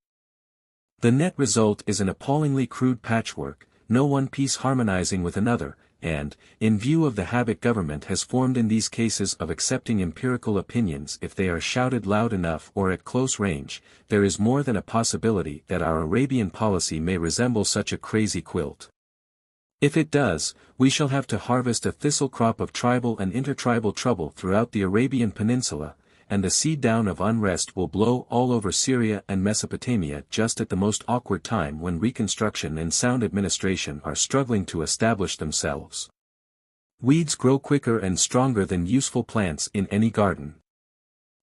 The net result is an appallingly crude patchwork, no one piece harmonizing with another, and, in view of the habit government has formed in these cases of accepting empirical opinions if they are shouted loud enough or at close range, there is more than a possibility that our Arabian policy may resemble such a crazy quilt. If it does, we shall have to harvest a thistle crop of tribal and intertribal trouble throughout the Arabian Peninsula, and the seed down of unrest will blow all over Syria and Mesopotamia just at the most awkward time when reconstruction and sound administration are struggling to establish themselves. Weeds grow quicker and stronger than useful plants in any garden.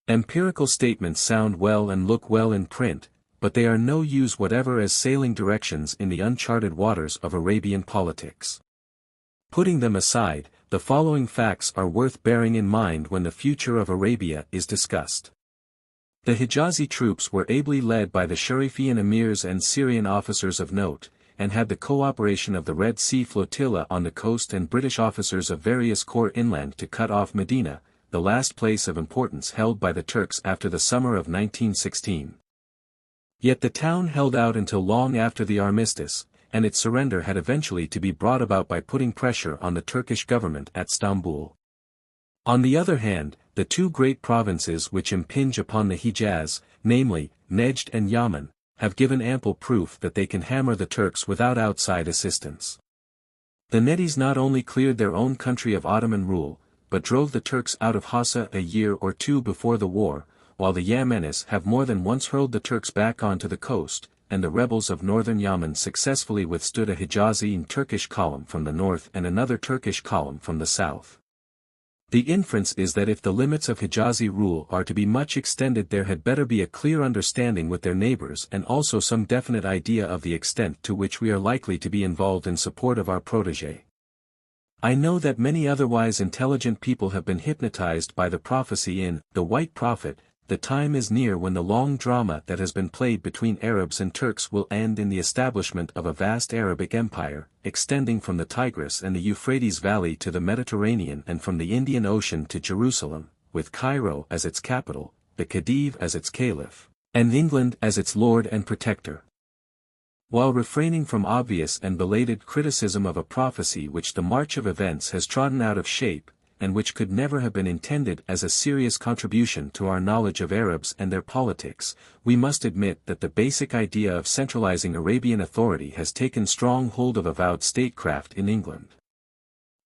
Empirical statements sound well and look well in print, but they are no use whatever as sailing directions in the uncharted waters of Arabian politics. Putting them aside, the following facts are worth bearing in mind when the future of Arabia is discussed. The Hijazi troops were ably led by the Sharifian emirs and Syrian officers of note, and had the cooperation of the Red Sea flotilla on the coast and British officers of various corps inland to cut off Medina, the last place of importance held by the Turks after the summer of 1916. Yet the town held out until long after the armistice, and its surrender had eventually to be brought about by putting pressure on the Turkish government at Istanbul. On the other hand, the two great provinces which impinge upon the Hijaz, namely, Nejd and Yemen, have given ample proof that they can hammer the Turks without outside assistance. The Nedis not only cleared their own country of Ottoman rule, but drove the Turks out of Hassa a year or two before the war, while the Yemenis have more than once hurled the Turks back onto the coast, and the rebels of northern Yemen successfully withstood a Hijazi and Turkish column from the north and another Turkish column from the south. The inference is that if the limits of Hijazi rule are to be much extended, there had better be a clear understanding with their neighbors and also some definite idea of the extent to which we are likely to be involved in support of our protégé. I know that many otherwise intelligent people have been hypnotized by the prophecy in The White Prophet. The time is near when the long drama that has been played between Arabs and Turks will end in the establishment of a vast Arabic empire, extending from the Tigris and the Euphrates Valley to the Mediterranean and from the Indian Ocean to Jerusalem, with Cairo as its capital, the Khedive as its caliph, and England as its lord and protector. While refraining from obvious and belated criticism of a prophecy which the march of events has trodden out of shape, and which could never have been intended as a serious contribution to our knowledge of Arabs and their politics, we must admit that the basic idea of centralizing Arabian authority has taken strong hold of avowed statecraft in England.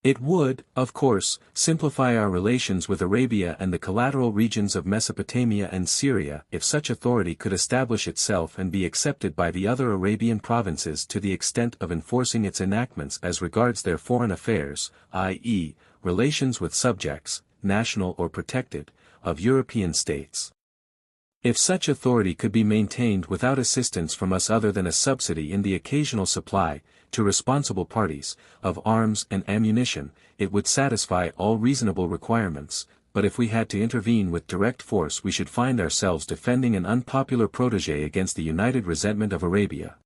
It would, of course, simplify our relations with Arabia and the collateral regions of Mesopotamia and Syria if such authority could establish itself and be accepted by the other Arabian provinces to the extent of enforcing its enactments as regards their foreign affairs, i.e., relations with subjects, national or protected, of European states. If such authority could be maintained without assistance from us other than a subsidy in the occasional supply, to responsible parties, of arms and ammunition, it would satisfy all reasonable requirements, but if we had to intervene with direct force we should find ourselves defending an unpopular protégé against the united resentment of Arabia.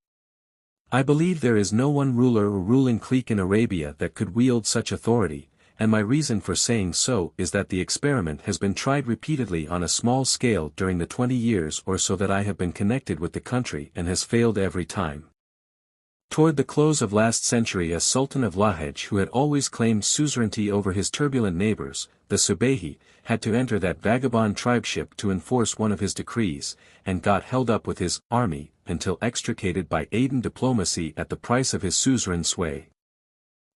I believe there is no one ruler or ruling clique in Arabia that could wield such authority, and my reason for saying so is that the experiment has been tried repeatedly on a small scale during the 20 years or so that I have been connected with the country and has failed every time. Toward the close of last century a Sultan of Lahej who had always claimed suzerainty over his turbulent neighbors, the Subehi, had to enter that vagabond tribeship to enforce one of his decrees, and got held up with his army, until extricated by Aden diplomacy at the price of his suzerain sway.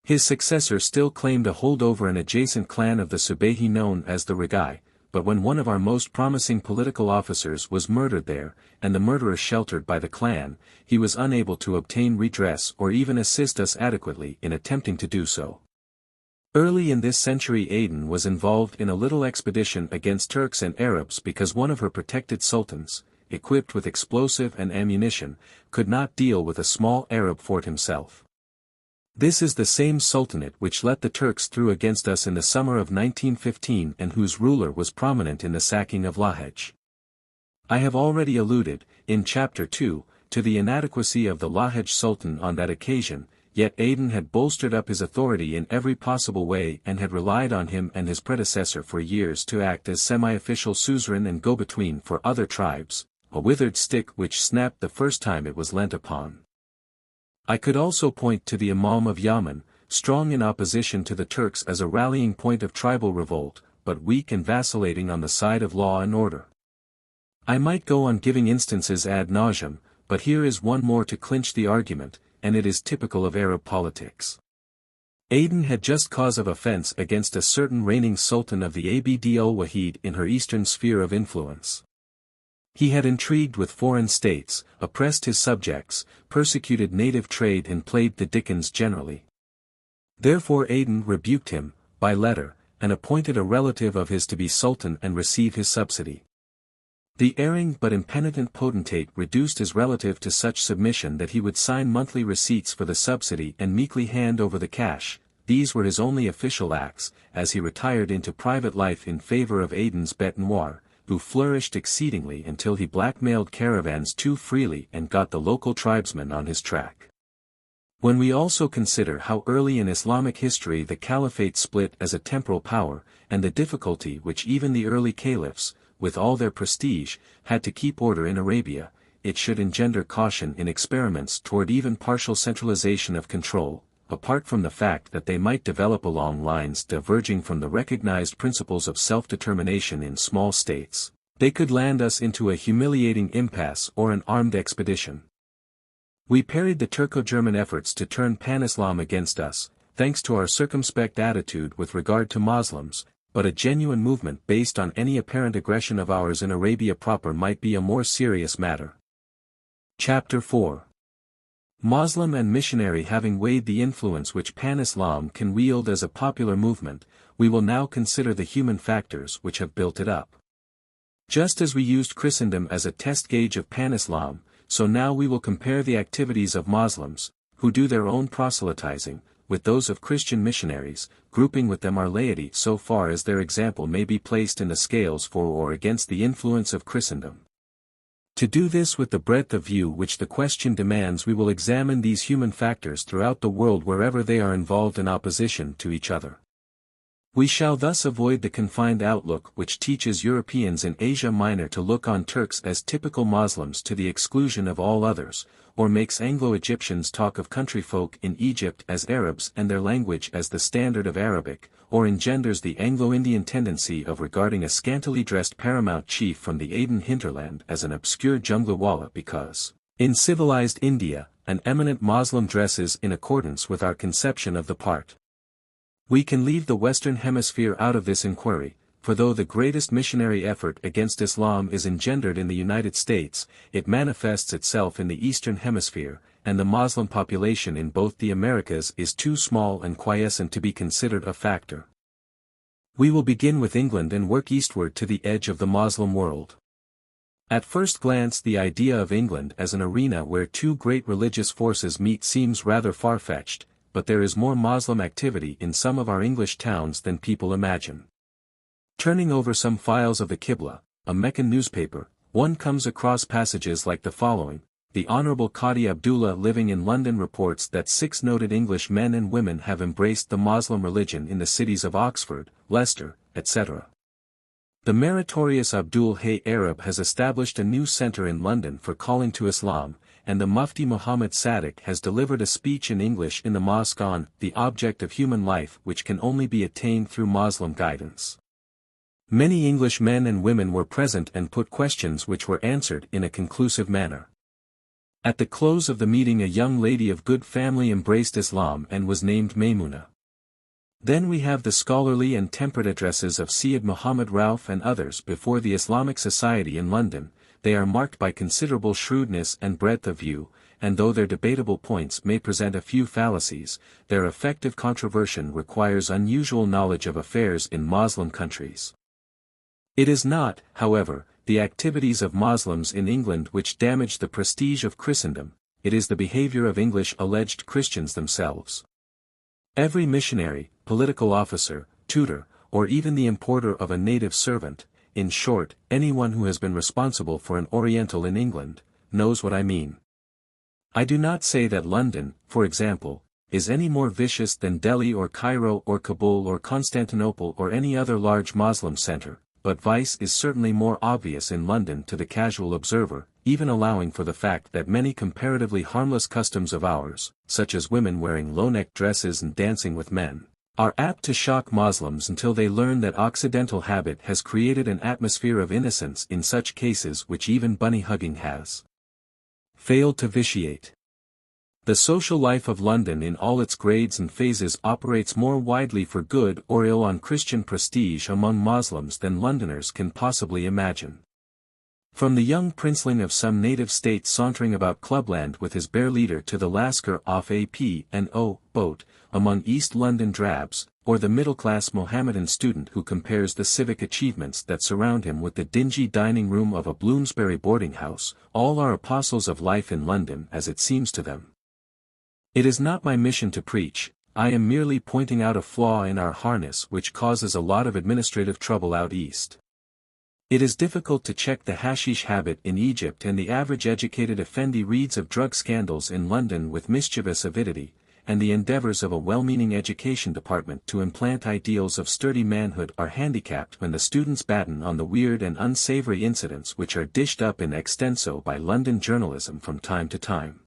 His successor still claimed to hold over an adjacent clan of the Subehi known as the Regai, but when one of our most promising political officers was murdered there, and the murderer sheltered by the clan, he was unable to obtain redress or even assist us adequately in attempting to do so. Early in this century Aden was involved in a little expedition against Turks and Arabs because one of her protected sultans, equipped with explosive and ammunition, could not deal with a small Arab fort himself. This is the same sultanate which let the Turks through against us in the summer of 1915 and whose ruler was prominent in the sacking of Lahej. I have already alluded, in Chapter 2, to the inadequacy of the Lahej Sultan on that occasion, yet Aden had bolstered up his authority in every possible way and had relied on him and his predecessor for years to act as semi-official suzerain and go-between for other tribes, a withered stick which snapped the first time it was leant upon. I could also point to the Imam of Yemen, strong in opposition to the Turks as a rallying point of tribal revolt, but weak and vacillating on the side of law and order. I might go on giving instances ad nauseam, but here is one more to clinch the argument, and it is typical of Arab politics. Aden had just cause of offense against a certain reigning sultan of the Abd al-Wahid in her eastern sphere of influence. He had intrigued with foreign states, oppressed his subjects, persecuted native trade and played the Dickens generally. Therefore Aden rebuked him, by letter, and appointed a relative of his to be sultan and receive his subsidy. The erring but impenitent potentate reduced his relative to such submission that he would sign monthly receipts for the subsidy and meekly hand over the cash. These were his only official acts, as he retired into private life in favor of Aden's bête noire, who flourished exceedingly until he blackmailed caravans too freely and got the local tribesmen on his track. When we also consider how early in Islamic history the caliphate split as a temporal power, and the difficulty which even the early caliphs, with all their prestige, had to keep order in Arabia, it should engender caution in experiments toward even partial centralization of control, apart from the fact that they might develop along lines diverging from the recognized principles of self-determination in small states. They could land us into a humiliating impasse or an armed expedition. We parried the Turco-German efforts to turn Pan-Islam against us, thanks to our circumspect attitude with regard to Muslims, but a genuine movement based on any apparent aggression of ours in Arabia proper might be a more serious matter. Chapter 4. Muslim and missionary. Having weighed the influence which Pan-Islam can wield as a popular movement, we will now consider the human factors which have built it up. Just as we used Christendom as a test gauge of Pan-Islam, so now we will compare the activities of Muslims, who do their own proselytizing, with those of Christian missionaries, grouping with them our laity so far as their example may be placed in the scales for or against the influence of Christendom. To do this with the breadth of view which the question demands, we will examine these human factors throughout the world wherever they are involved in opposition to each other. We shall thus avoid the confined outlook which teaches Europeans in Asia Minor to look on Turks as typical Muslims to the exclusion of all others, or makes Anglo-Egyptians talk of countryfolk in Egypt as Arabs and their language as the standard of Arabic, or engenders the Anglo-Indian tendency of regarding a scantily dressed paramount chief from the Aden hinterland as an obscure junglewala because, in civilized India, an eminent Moslem dresses in accordance with our conception of the part. We can leave the Western Hemisphere out of this inquiry, for though the greatest missionary effort against Islam is engendered in the United States, it manifests itself in the Eastern Hemisphere, and the Muslim population in both the Americas is too small and quiescent to be considered a factor. We will begin with England and work eastward to the edge of the Muslim world. At first glance, the idea of England as an arena where two great religious forces meet seems rather far-fetched, but there is more Muslim activity in some of our English towns than people imagine. Turning over some files of the Qibla, a Meccan newspaper, one comes across passages like the following. The Honorable Qadi Abdullah living in London reports that 6 noted English men and women have embraced the Muslim religion in the cities of Oxford, Leicester, etc. The meritorious Abdul Hay Arab has established a new center in London for calling to Islam, and the Mufti Muhammad Sadiq has delivered a speech in English in the mosque on the object of human life which can only be attained through Muslim guidance. Many English men and women were present and put questions which were answered in a conclusive manner. At the close of the meeting a young lady of good family embraced Islam and was named Maymuna. Then we have the scholarly and temperate addresses of Syed Muhammad Rauf and others before the Islamic Society in London. They are marked by considerable shrewdness and breadth of view, and though their debatable points may present a few fallacies, their effective controversion requires unusual knowledge of affairs in Muslim countries. It is not, however, the activities of Muslims in England which damage the prestige of Christendom, it is the behavior of English alleged Christians themselves. Every missionary, political officer, tutor, or even the importer of a native servant, in short, anyone who has been responsible for an Oriental in England, knows what I mean. I do not say that London, for example, is any more vicious than Delhi or Cairo or Kabul or Constantinople or any other large Muslim center, but vice is certainly more obvious in London to the casual observer, even allowing for the fact that many comparatively harmless customs of ours, such as women wearing low-neck dresses and dancing with men, are apt to shock Muslims until they learn that Occidental habit has created an atmosphere of innocence in such cases which even bunny-hugging has failed to vitiate. The social life of London in all its grades and phases operates more widely for good or ill on Christian prestige among Muslims than Londoners can possibly imagine. From the young princeling of some native state sauntering about clubland with his bear leader to the lascar off a P&O boat, among East London drabs, or the middle-class Mohammedan student who compares the civic achievements that surround him with the dingy dining room of a Bloomsbury boarding house, all are apostles of life in London as it seems to them. It is not my mission to preach, I am merely pointing out a flaw in our harness which causes a lot of administrative trouble out east. It is difficult to check the hashish habit in Egypt, and the average educated effendi reads of drug scandals in London with mischievous avidity, and the endeavors of a well-meaning education department to implant ideals of sturdy manhood are handicapped when the students batten on the weird and unsavory incidents which are dished up in extenso by London journalism from time to time.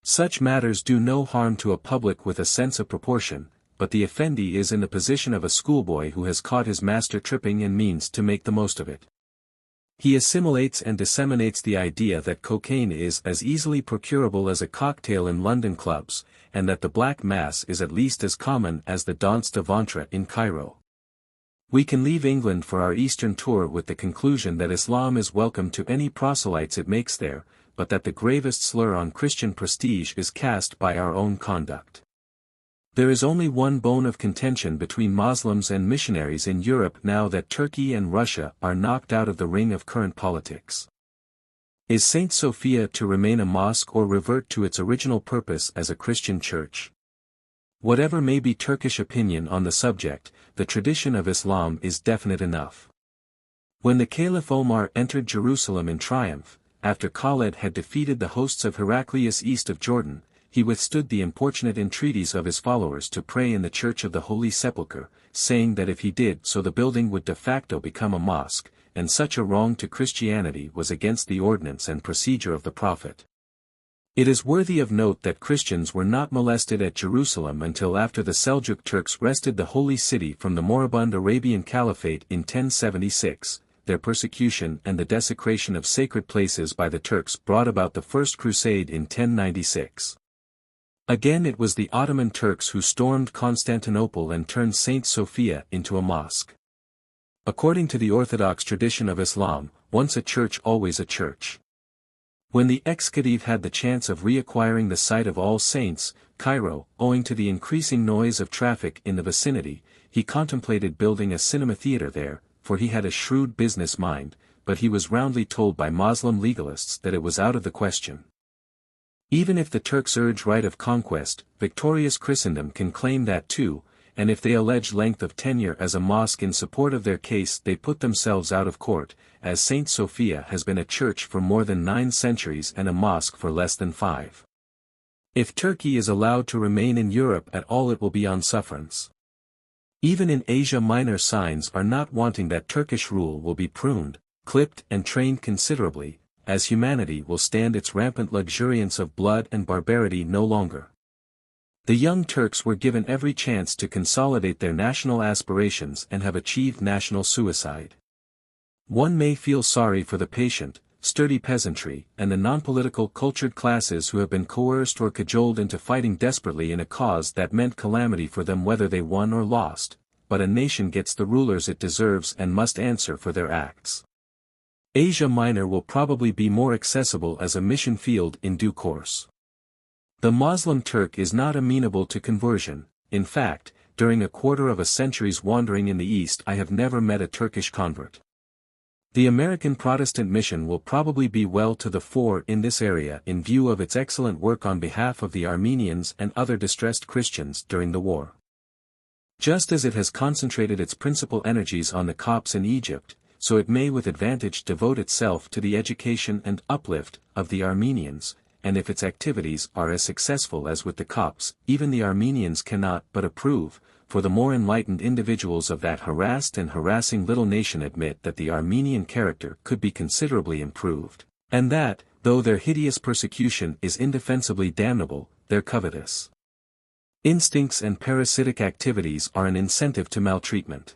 Such matters do no harm to a public with a sense of proportion, but the effendi is in the position of a schoolboy who has caught his master tripping and means to make the most of it. He assimilates and disseminates the idea that cocaine is as easily procurable as a cocktail in London clubs, and that the Black Mass is at least as common as the Danse de Ventre in Cairo. We can leave England for our Eastern tour with the conclusion that Islam is welcome to any proselytes it makes there, but that the gravest slur on Christian prestige is cast by our own conduct. There is only one bone of contention between Muslims and missionaries in Europe now that Turkey and Russia are knocked out of the ring of current politics. Is St. Sophia to remain a mosque or revert to its original purpose as a Christian church? Whatever may be Turkish opinion on the subject, the tradition of Islam is definite enough. When the Caliph Omar entered Jerusalem in triumph, after Khaled had defeated the hosts of Heraclius east of Jordan, he withstood the importunate entreaties of his followers to pray in the Church of the Holy Sepulchre, saying that if he did so the building would de facto become a mosque, and such a wrong to Christianity was against the ordinance and procedure of the Prophet. It is worthy of note that Christians were not molested at Jerusalem until after the Seljuk Turks wrested the Holy City from the moribund Arabian Caliphate in 1076. Their persecution and the desecration of sacred places by the Turks brought about the First Crusade in 1096. Again it was the Ottoman Turks who stormed Constantinople and turned St. Sophia into a mosque. According to the orthodox tradition of Islam, once a church always a church. When the ex-Khedive had the chance of reacquiring the site of All Saints, Cairo, owing to the increasing noise of traffic in the vicinity, he contemplated building a cinema theater there, for he had a shrewd business mind, but he was roundly told by Muslim legalists that it was out of the question. Even if the Turks urge right of conquest, victorious Christendom can claim that too, and if they allege length of tenure as a mosque in support of their case they put themselves out of court, as St. Sophia has been a church for more than 9 centuries and a mosque for less than 5. If Turkey is allowed to remain in Europe at all it will be on sufferance. Even in Asia Minor signs are not wanting that Turkish rule will be pruned, clipped and trained considerably, as humanity will stand its rampant luxuriance of blood and barbarity no longer. The young Turks were given every chance to consolidate their national aspirations and have achieved national suicide. One may feel sorry for the patient, sturdy peasantry, and the non-political cultured classes who have been coerced or cajoled into fighting desperately in a cause that meant calamity for them whether they won or lost, but a nation gets the rulers it deserves and must answer for their acts. Asia Minor will probably be more accessible as a mission field in due course. The Muslim Turk is not amenable to conversion. In fact, during a quarter of a century's wandering in the East I have never met a Turkish convert. The American Protestant mission will probably be well to the fore in this area in view of its excellent work on behalf of the Armenians and other distressed Christians during the war. Just as it has concentrated its principal energies on the Copts in Egypt, so it may with advantage devote itself to the education and uplift of the Armenians, and if its activities are as successful as with the Copts, even the Armenians cannot but approve, for the more enlightened individuals of that harassed and harassing little nation admit that the Armenian character could be considerably improved, and that, though their hideous persecution is indefensibly damnable, their covetous instincts and parasitic activities are an incentive to maltreatment.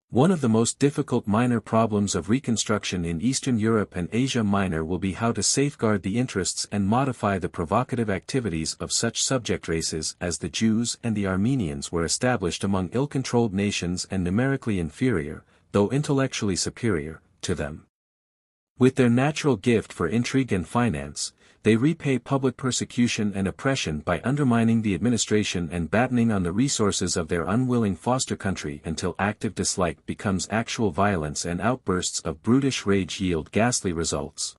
One of the most difficult minor problems of reconstruction in Eastern Europe and Asia Minor will be how to safeguard the interests and modify the provocative activities of such subject races as the Jews and the Armenians were established among ill-controlled nations and numerically inferior, though intellectually superior, to them. With their natural gift for intrigue and finance, they repay public persecution and oppression by undermining the administration and battening on the resources of their unwilling foster country until active dislike becomes actual violence and outbursts of brutish rage yield ghastly results.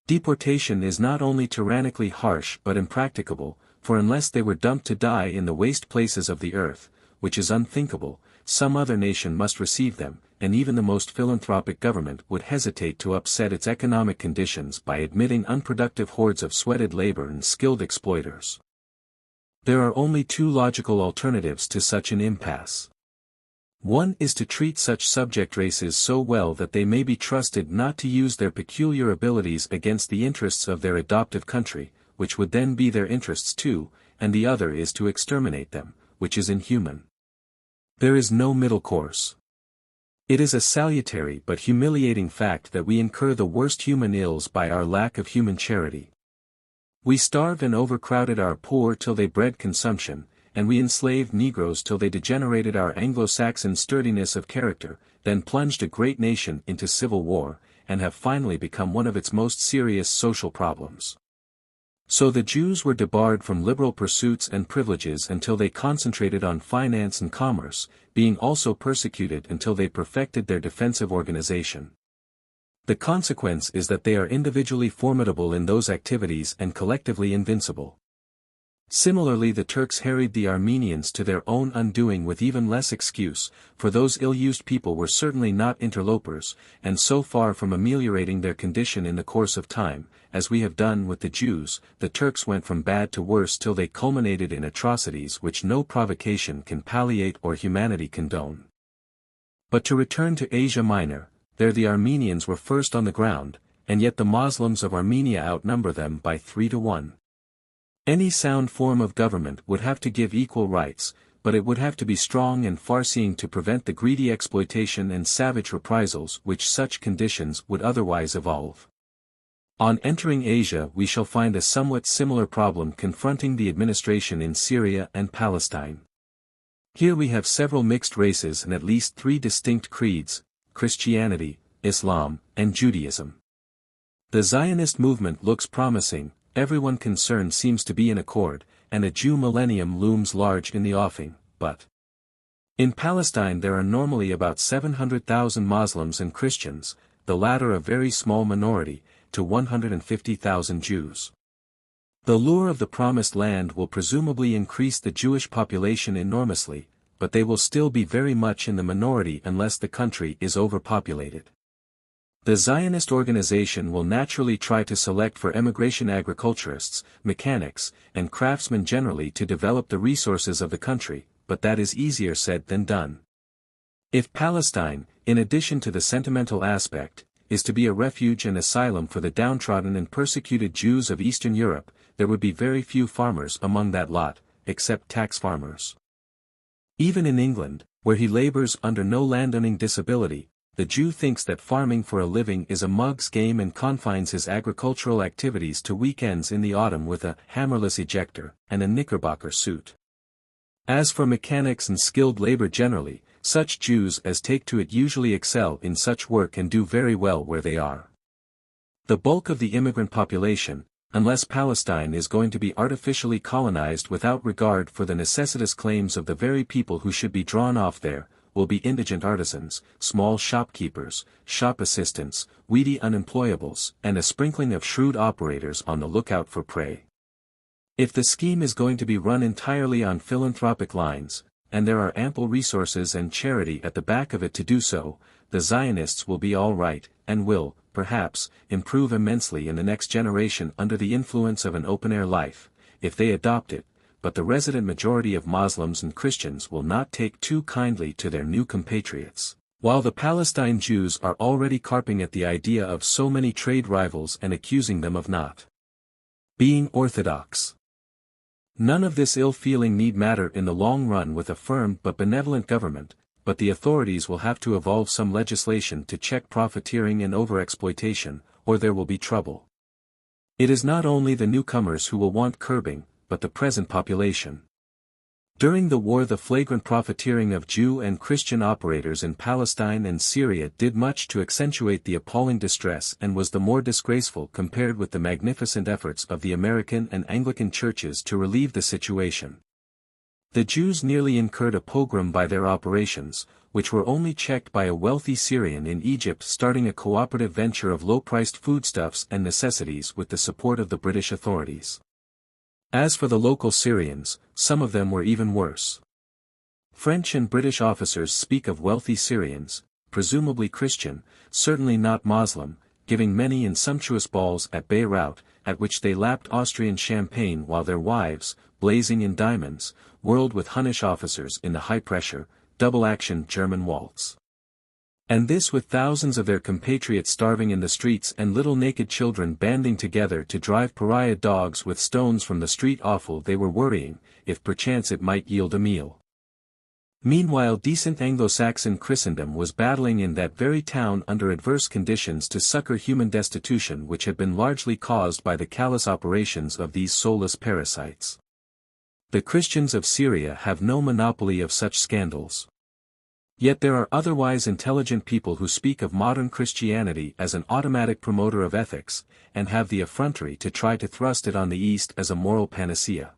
Deportation is not only tyrannically harsh but impracticable, for unless they were dumped to die in the waste places of the earth, which is unthinkable, some other nation must receive them, and even the most philanthropic government would hesitate to upset its economic conditions by admitting unproductive hordes of sweated labor and skilled exploiters. There are only two logical alternatives to such an impasse. One is to treat such subject races so well that they may be trusted not to use their peculiar abilities against the interests of their adoptive country, which would then be their interests too, and the other is to exterminate them, which is inhuman. There is no middle course. It is a salutary but humiliating fact that we incur the worst human ills by our lack of human charity. We starved and overcrowded our poor till they bred consumption, and we enslaved Negroes till they degenerated our Anglo-Saxon sturdiness of character, then plunged a great nation into civil war, and have finally become one of its most serious social problems. So the Jews were debarred from liberal pursuits and privileges until they concentrated on finance and commerce, being also persecuted until they perfected their defensive organization. The consequence is that they are individually formidable in those activities and collectively invincible. Similarly, the Turks harried the Armenians to their own undoing with even less excuse, for those ill-used people were certainly not interlopers, and so far from ameliorating their condition in the course of time, as we have done with the Jews, the Turks went from bad to worse till they culminated in atrocities which no provocation can palliate or humanity condone. But to return to Asia Minor, there the Armenians were first on the ground, and yet the Moslems of Armenia outnumber them by 3-1. Any sound form of government would have to give equal rights, but it would have to be strong and far-seeing to prevent the greedy exploitation and savage reprisals which such conditions would otherwise evolve. On entering Asia we shall find a somewhat similar problem confronting the administration in Syria and Palestine. Here we have several mixed races and at least three distinct creeds: Christianity, Islam, and Judaism. The Zionist movement looks promising, everyone concerned seems to be in accord, and a Jew millennium looms large in the offing, but in Palestine there are normally about 700,000 Muslims and Christians, the latter a very small minority, to 150,000 Jews. The lure of the Promised Land will presumably increase the Jewish population enormously, but they will still be very much in the minority unless the country is overpopulated. The Zionist organization will naturally try to select for emigration agriculturists, mechanics, and craftsmen generally to develop the resources of the country, but that is easier said than done. If Palestine, in addition to the sentimental aspect, is to be a refuge and asylum for the downtrodden and persecuted Jews of Eastern Europe, there would be very few farmers among that lot, except tax farmers. Even in England, where he labors under no landowning disability, the Jew thinks that farming for a living is a mug's game and confines his agricultural activities to weekends in the autumn with a hammerless ejector and a knickerbocker suit. As for mechanics and skilled labor generally, such Jews as take to it usually excel in such work and do very well where they are. The bulk of the immigrant population, unless Palestine is going to be artificially colonized without regard for the necessitous claims of the very people who should be drawn off there, will be indigent artisans, small shopkeepers, shop assistants, weedy unemployables, and a sprinkling of shrewd operators on the lookout for prey. If the scheme is going to be run entirely on philanthropic lines, and there are ample resources and charity at the back of it to do so, the Zionists will be all right, and will, perhaps, improve immensely in the next generation under the influence of an open-air life, if they adopt it, but the resident majority of Muslims and Christians will not take too kindly to their new compatriots, while the Palestine Jews are already carping at the idea of so many trade rivals and accusing them of not being orthodox. None of this ill feeling need matter in the long run with a firm but benevolent government, but the authorities will have to evolve some legislation to check profiteering and overexploitation, or there will be trouble. It is not only the newcomers who will want curbing, but the present population. During the war, the flagrant profiteering of Jew and Christian operators in Palestine and Syria did much to accentuate the appalling distress and was the more disgraceful compared with the magnificent efforts of the American and Anglican churches to relieve the situation. The Jews nearly incurred a pogrom by their operations, which were only checked by a wealthy Syrian in Egypt starting a cooperative venture of low-priced foodstuffs and necessities with the support of the British authorities. As for the local Syrians, some of them were even worse. French and British officers speak of wealthy Syrians, presumably Christian, certainly not Muslim, giving many and sumptuous balls at Beirut, at which they lapped Austrian champagne while their wives, blazing in diamonds, whirled with Hunnish officers in the high-pressure, double-action German waltz. And this with thousands of their compatriots starving in the streets and little naked children banding together to drive pariah dogs with stones from the street offal they were worrying, if perchance it might yield a meal. Meanwhile decent Anglo-Saxon Christendom was battling in that very town under adverse conditions to succor human destitution which had been largely caused by the callous operations of these soulless parasites. The Christians of Syria have no monopoly of such scandals. Yet there are otherwise intelligent people who speak of modern Christianity as an automatic promoter of ethics, and have the effrontery to try to thrust it on the East as a moral panacea.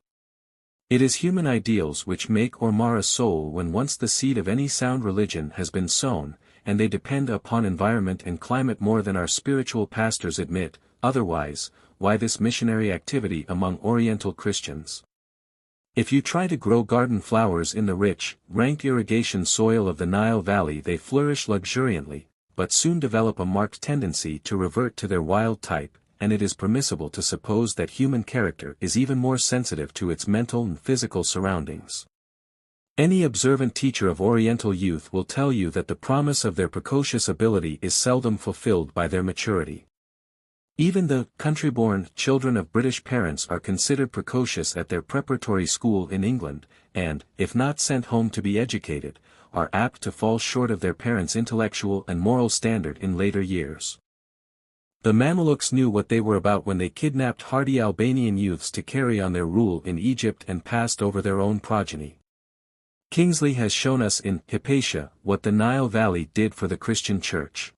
It is human ideals which make or mar a soul when once the seed of any sound religion has been sown, and they depend upon environment and climate more than our spiritual pastors admit, otherwise, why this missionary activity among Oriental Christians? If you try to grow garden flowers in the rich, rank irrigation soil of the Nile Valley they flourish luxuriantly, but soon develop a marked tendency to revert to their wild type, and it is permissible to suppose that human character is even more sensitive to its mental and physical surroundings. Any observant teacher of Oriental youth will tell you that the promise of their precocious ability is seldom fulfilled by their maturity. Even the country-born children of British parents are considered precocious at their preparatory school in England, and, if not sent home to be educated, are apt to fall short of their parents' intellectual and moral standard in later years. The Mamelukes knew what they were about when they kidnapped hardy Albanian youths to carry on their rule in Egypt and passed over their own progeny. Kingsley has shown us in Hypatia what the Nile Valley did for the Christian Church.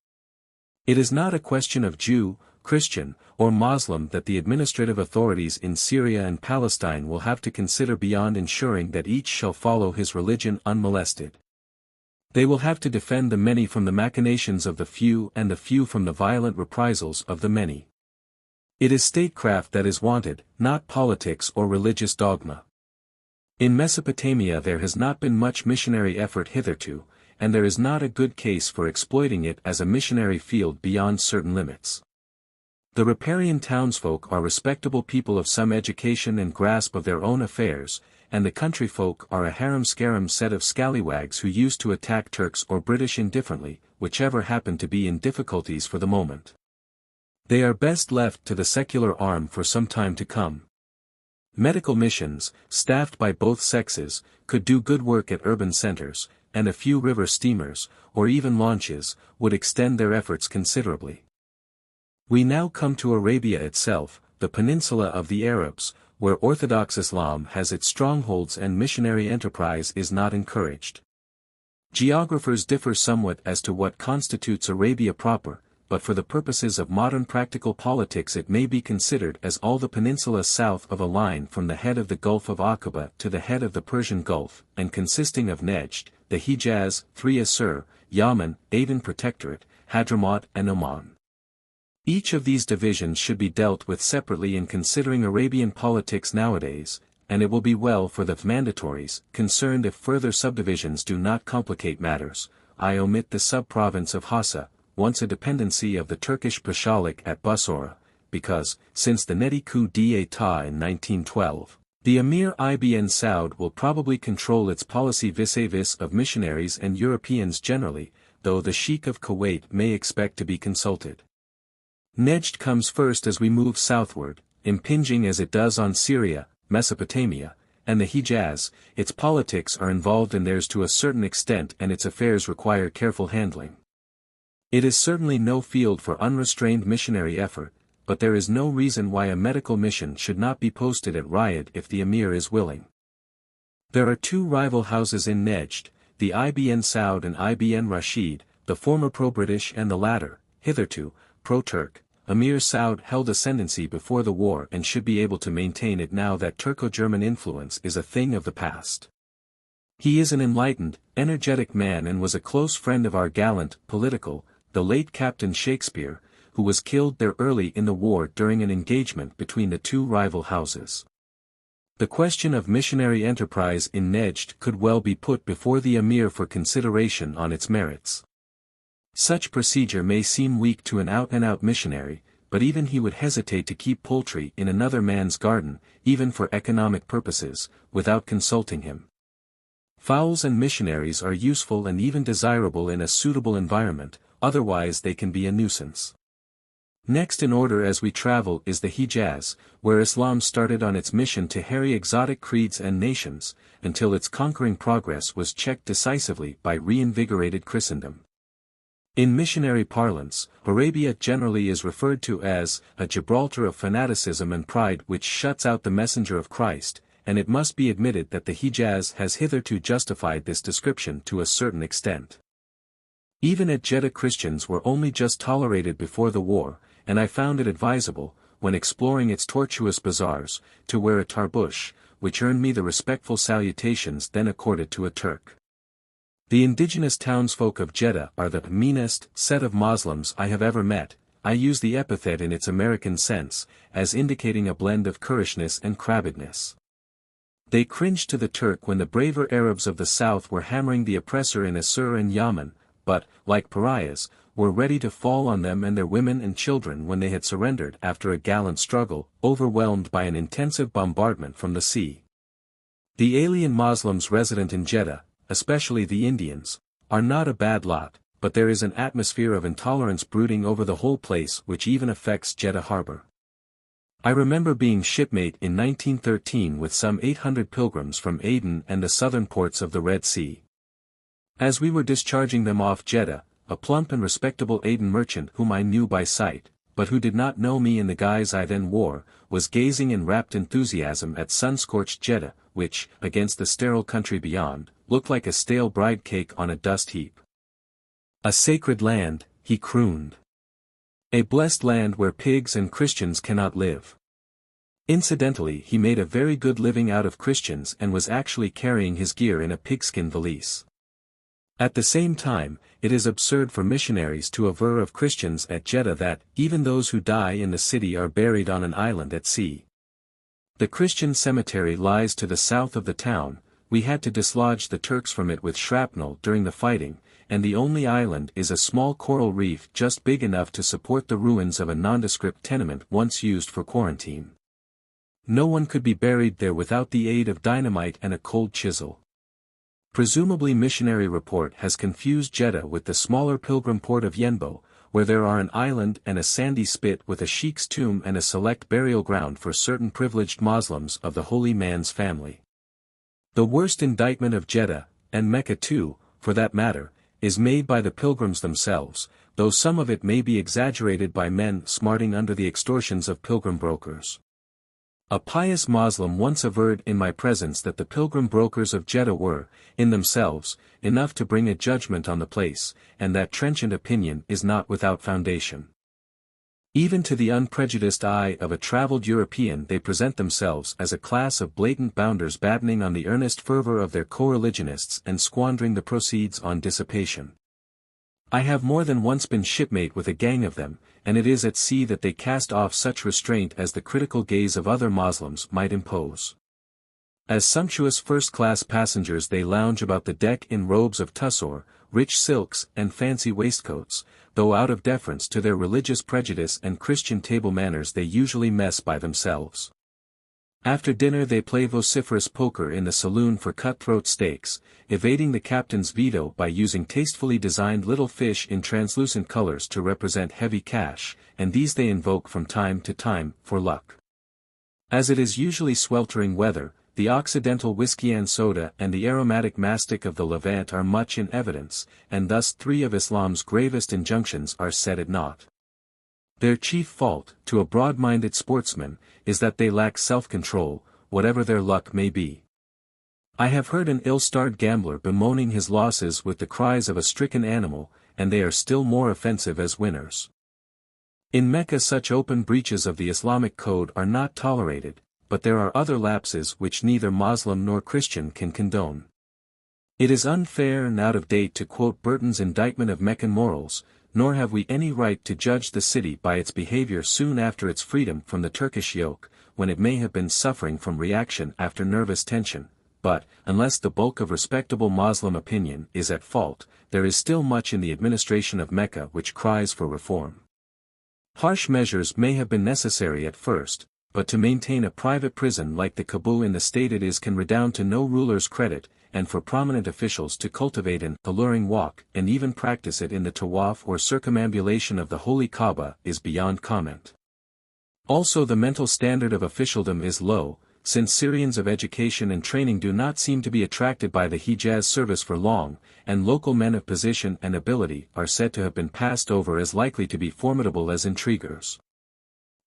It is not a question of Jew, Christian, or Muslim that the administrative authorities in Syria and Palestine will have to consider beyond ensuring that each shall follow his religion unmolested. They will have to defend the many from the machinations of the few and the few from the violent reprisals of the many. It is statecraft that is wanted, not politics or religious dogma. In Mesopotamia there has not been much missionary effort hitherto, and there is not a good case for exploiting it as a missionary field beyond certain limits. The riparian townsfolk are respectable people of some education and grasp of their own affairs, and the country folk are a harum-scarum set of scallywags who used to attack Turks or British indifferently, whichever happened to be in difficulties for the moment. They are best left to the secular arm for some time to come. Medical missions, staffed by both sexes, could do good work at urban centers, and a few river steamers, or even launches, would extend their efforts considerably. We now come to Arabia itself, the peninsula of the Arabs, where Orthodox Islam has its strongholds and missionary enterprise is not encouraged. Geographers differ somewhat as to what constitutes Arabia proper, but for the purposes of modern practical politics it may be considered as all the peninsula south of a line from the head of the Gulf of Aqaba to the head of the Persian Gulf, and consisting of Nejd, the Hijaz, 3 Asir, Yemen, Aden Protectorate, Hadramaut and Oman. Each of these divisions should be dealt with separately in considering Arabian politics nowadays, and it will be well for the mandatories concerned if further subdivisions do not complicate matters, I omit the sub-province of Hassa, once a dependency of the Turkish Pashalik at Basora, because, since the Nedi coup d'état in 1912, the Emir Ibn Saud will probably control its policy vis-a-vis of missionaries and Europeans generally, though the Sheikh of Kuwait may expect to be consulted. Nejd comes first as we move southward, impinging as it does on Syria, Mesopotamia, and the Hijaz. Its politics are involved in theirs to a certain extent and its affairs require careful handling. It is certainly no field for unrestrained missionary effort, but there is no reason why a medical mission should not be posted at Riyadh if the Emir is willing. There are two rival houses in Nejd, the Ibn Saud and Ibn Rashid, the former pro-British and the latter, hitherto, pro-Turk. Emir Saud held ascendancy before the war and should be able to maintain it now that Turco-German influence is a thing of the past. He is an enlightened, energetic man and was a close friend of our gallant, political, the late Captain Shakespeare, who was killed there early in the war during an engagement between the two rival houses. The question of missionary enterprise in Nejd could well be put before the Emir for consideration on its merits. Such procedure may seem weak to an out-and-out missionary, but even he would hesitate to keep poultry in another man's garden, even for economic purposes, without consulting him. Fowls and missionaries are useful and even desirable in a suitable environment, otherwise they can be a nuisance. Next in order as we travel is the Hijaz, where Islam started on its mission to harry exotic creeds and nations, until its conquering progress was checked decisively by reinvigorated Christendom. In missionary parlance, Arabia generally is referred to as a Gibraltar of fanaticism and pride which shuts out the messenger of Christ, and it must be admitted that the Hijaz has hitherto justified this description to a certain extent. Even at Jeddah Christians were only just tolerated before the war, and I found it advisable, when exploring its tortuous bazaars, to wear a tarbush, which earned me the respectful salutations then accorded to a Turk. The indigenous townsfolk of Jeddah are the meanest set of Muslims I have ever met. I use the epithet in its American sense, as indicating a blend of currishness and crabbedness. They cringed to the Turk when the braver Arabs of the south were hammering the oppressor in Assur and Yemen, but, like pariahs, were ready to fall on them and their women and children when they had surrendered after a gallant struggle, overwhelmed by an intensive bombardment from the sea. The alien Muslims resident in Jeddah, especially the Indians, are not a bad lot, but there is an atmosphere of intolerance brooding over the whole place which even affects Jeddah harbor. I remember being shipmate in 1913 with some 800 pilgrims from Aden and the southern ports of the Red Sea. As we were discharging them off Jeddah, a plump and respectable Aden merchant whom I knew by sight, but who did not know me in the guise I then wore, was gazing in rapt enthusiasm at sun-scorched Jeddah, which, against the sterile country beyond, looked like a stale bride cake on a dust heap. A sacred land, he crooned. A blessed land where pigs and Christians cannot live. Incidentally, he made a very good living out of Christians and was actually carrying his gear in a pigskin valise. At the same time, it is absurd for missionaries to aver of Christians at Jeddah that, even those who die in the city are buried on an island at sea. The Christian cemetery lies to the south of the town. We had to dislodge the Turks from it with shrapnel during the fighting, and the only island is a small coral reef just big enough to support the ruins of a nondescript tenement once used for quarantine. No one could be buried there without the aid of dynamite and a cold chisel. Presumably missionary report has confused Jeddah with the smaller pilgrim port of Yenbo, where there are an island and a sandy spit with a sheikh's tomb and a select burial ground for certain privileged Muslims of the holy man's family. The worst indictment of Jeddah, and Mecca too, for that matter, is made by the pilgrims themselves, though some of it may be exaggerated by men smarting under the extortions of pilgrim brokers. A pious Moslem once averred in my presence that the pilgrim brokers of Jeddah were, in themselves, enough to bring a judgment on the place, and that trenchant opinion is not without foundation. Even to the unprejudiced eye of a traveled European they present themselves as a class of blatant bounders battening on the earnest fervor of their co-religionists and squandering the proceeds on dissipation. I have more than once been shipmate with a gang of them, and it is at sea that they cast off such restraint as the critical gaze of other Moslems might impose. As sumptuous first-class passengers they lounge about the deck in robes of tussore, rich silks and fancy waistcoats, though out of deference to their religious prejudice and Christian table manners they usually mess by themselves. After dinner they play vociferous poker in the saloon for cutthroat stakes, evading the captain's veto by using tastefully designed little fish in translucent colors to represent heavy cash, and these they invoke from time to time, for luck. As it is usually sweltering weather, the Occidental whiskey and soda and the aromatic mastic of the Levant are much in evidence, and thus three of Islam's gravest injunctions are set at naught. Their chief fault, to a broad-minded sportsman, is that they lack self-control, whatever their luck may be. I have heard an ill-starred gambler bemoaning his losses with the cries of a stricken animal, and they are still more offensive as winners. In Mecca such open breaches of the Islamic code are not tolerated, but there are other lapses which neither Muslim nor Christian can condone. It is unfair and out of date to quote Burton's indictment of Meccan morals, nor have we any right to judge the city by its behavior soon after its freedom from the Turkish yoke, when it may have been suffering from reaction after nervous tension, but, unless the bulk of respectable Muslim opinion is at fault, there is still much in the administration of Mecca which cries for reform. Harsh measures may have been necessary at first, but to maintain a private prison like the Kabul in the state it is can redound to no ruler's credit, and for prominent officials to cultivate an alluring walk and even practice it in the tawaf or circumambulation of the holy Kaaba is beyond comment. Also the mental standard of officialdom is low, since Syrians of education and training do not seem to be attracted by the Hijaz service for long, and local men of position and ability are said to have been passed over as likely to be formidable as intriguers.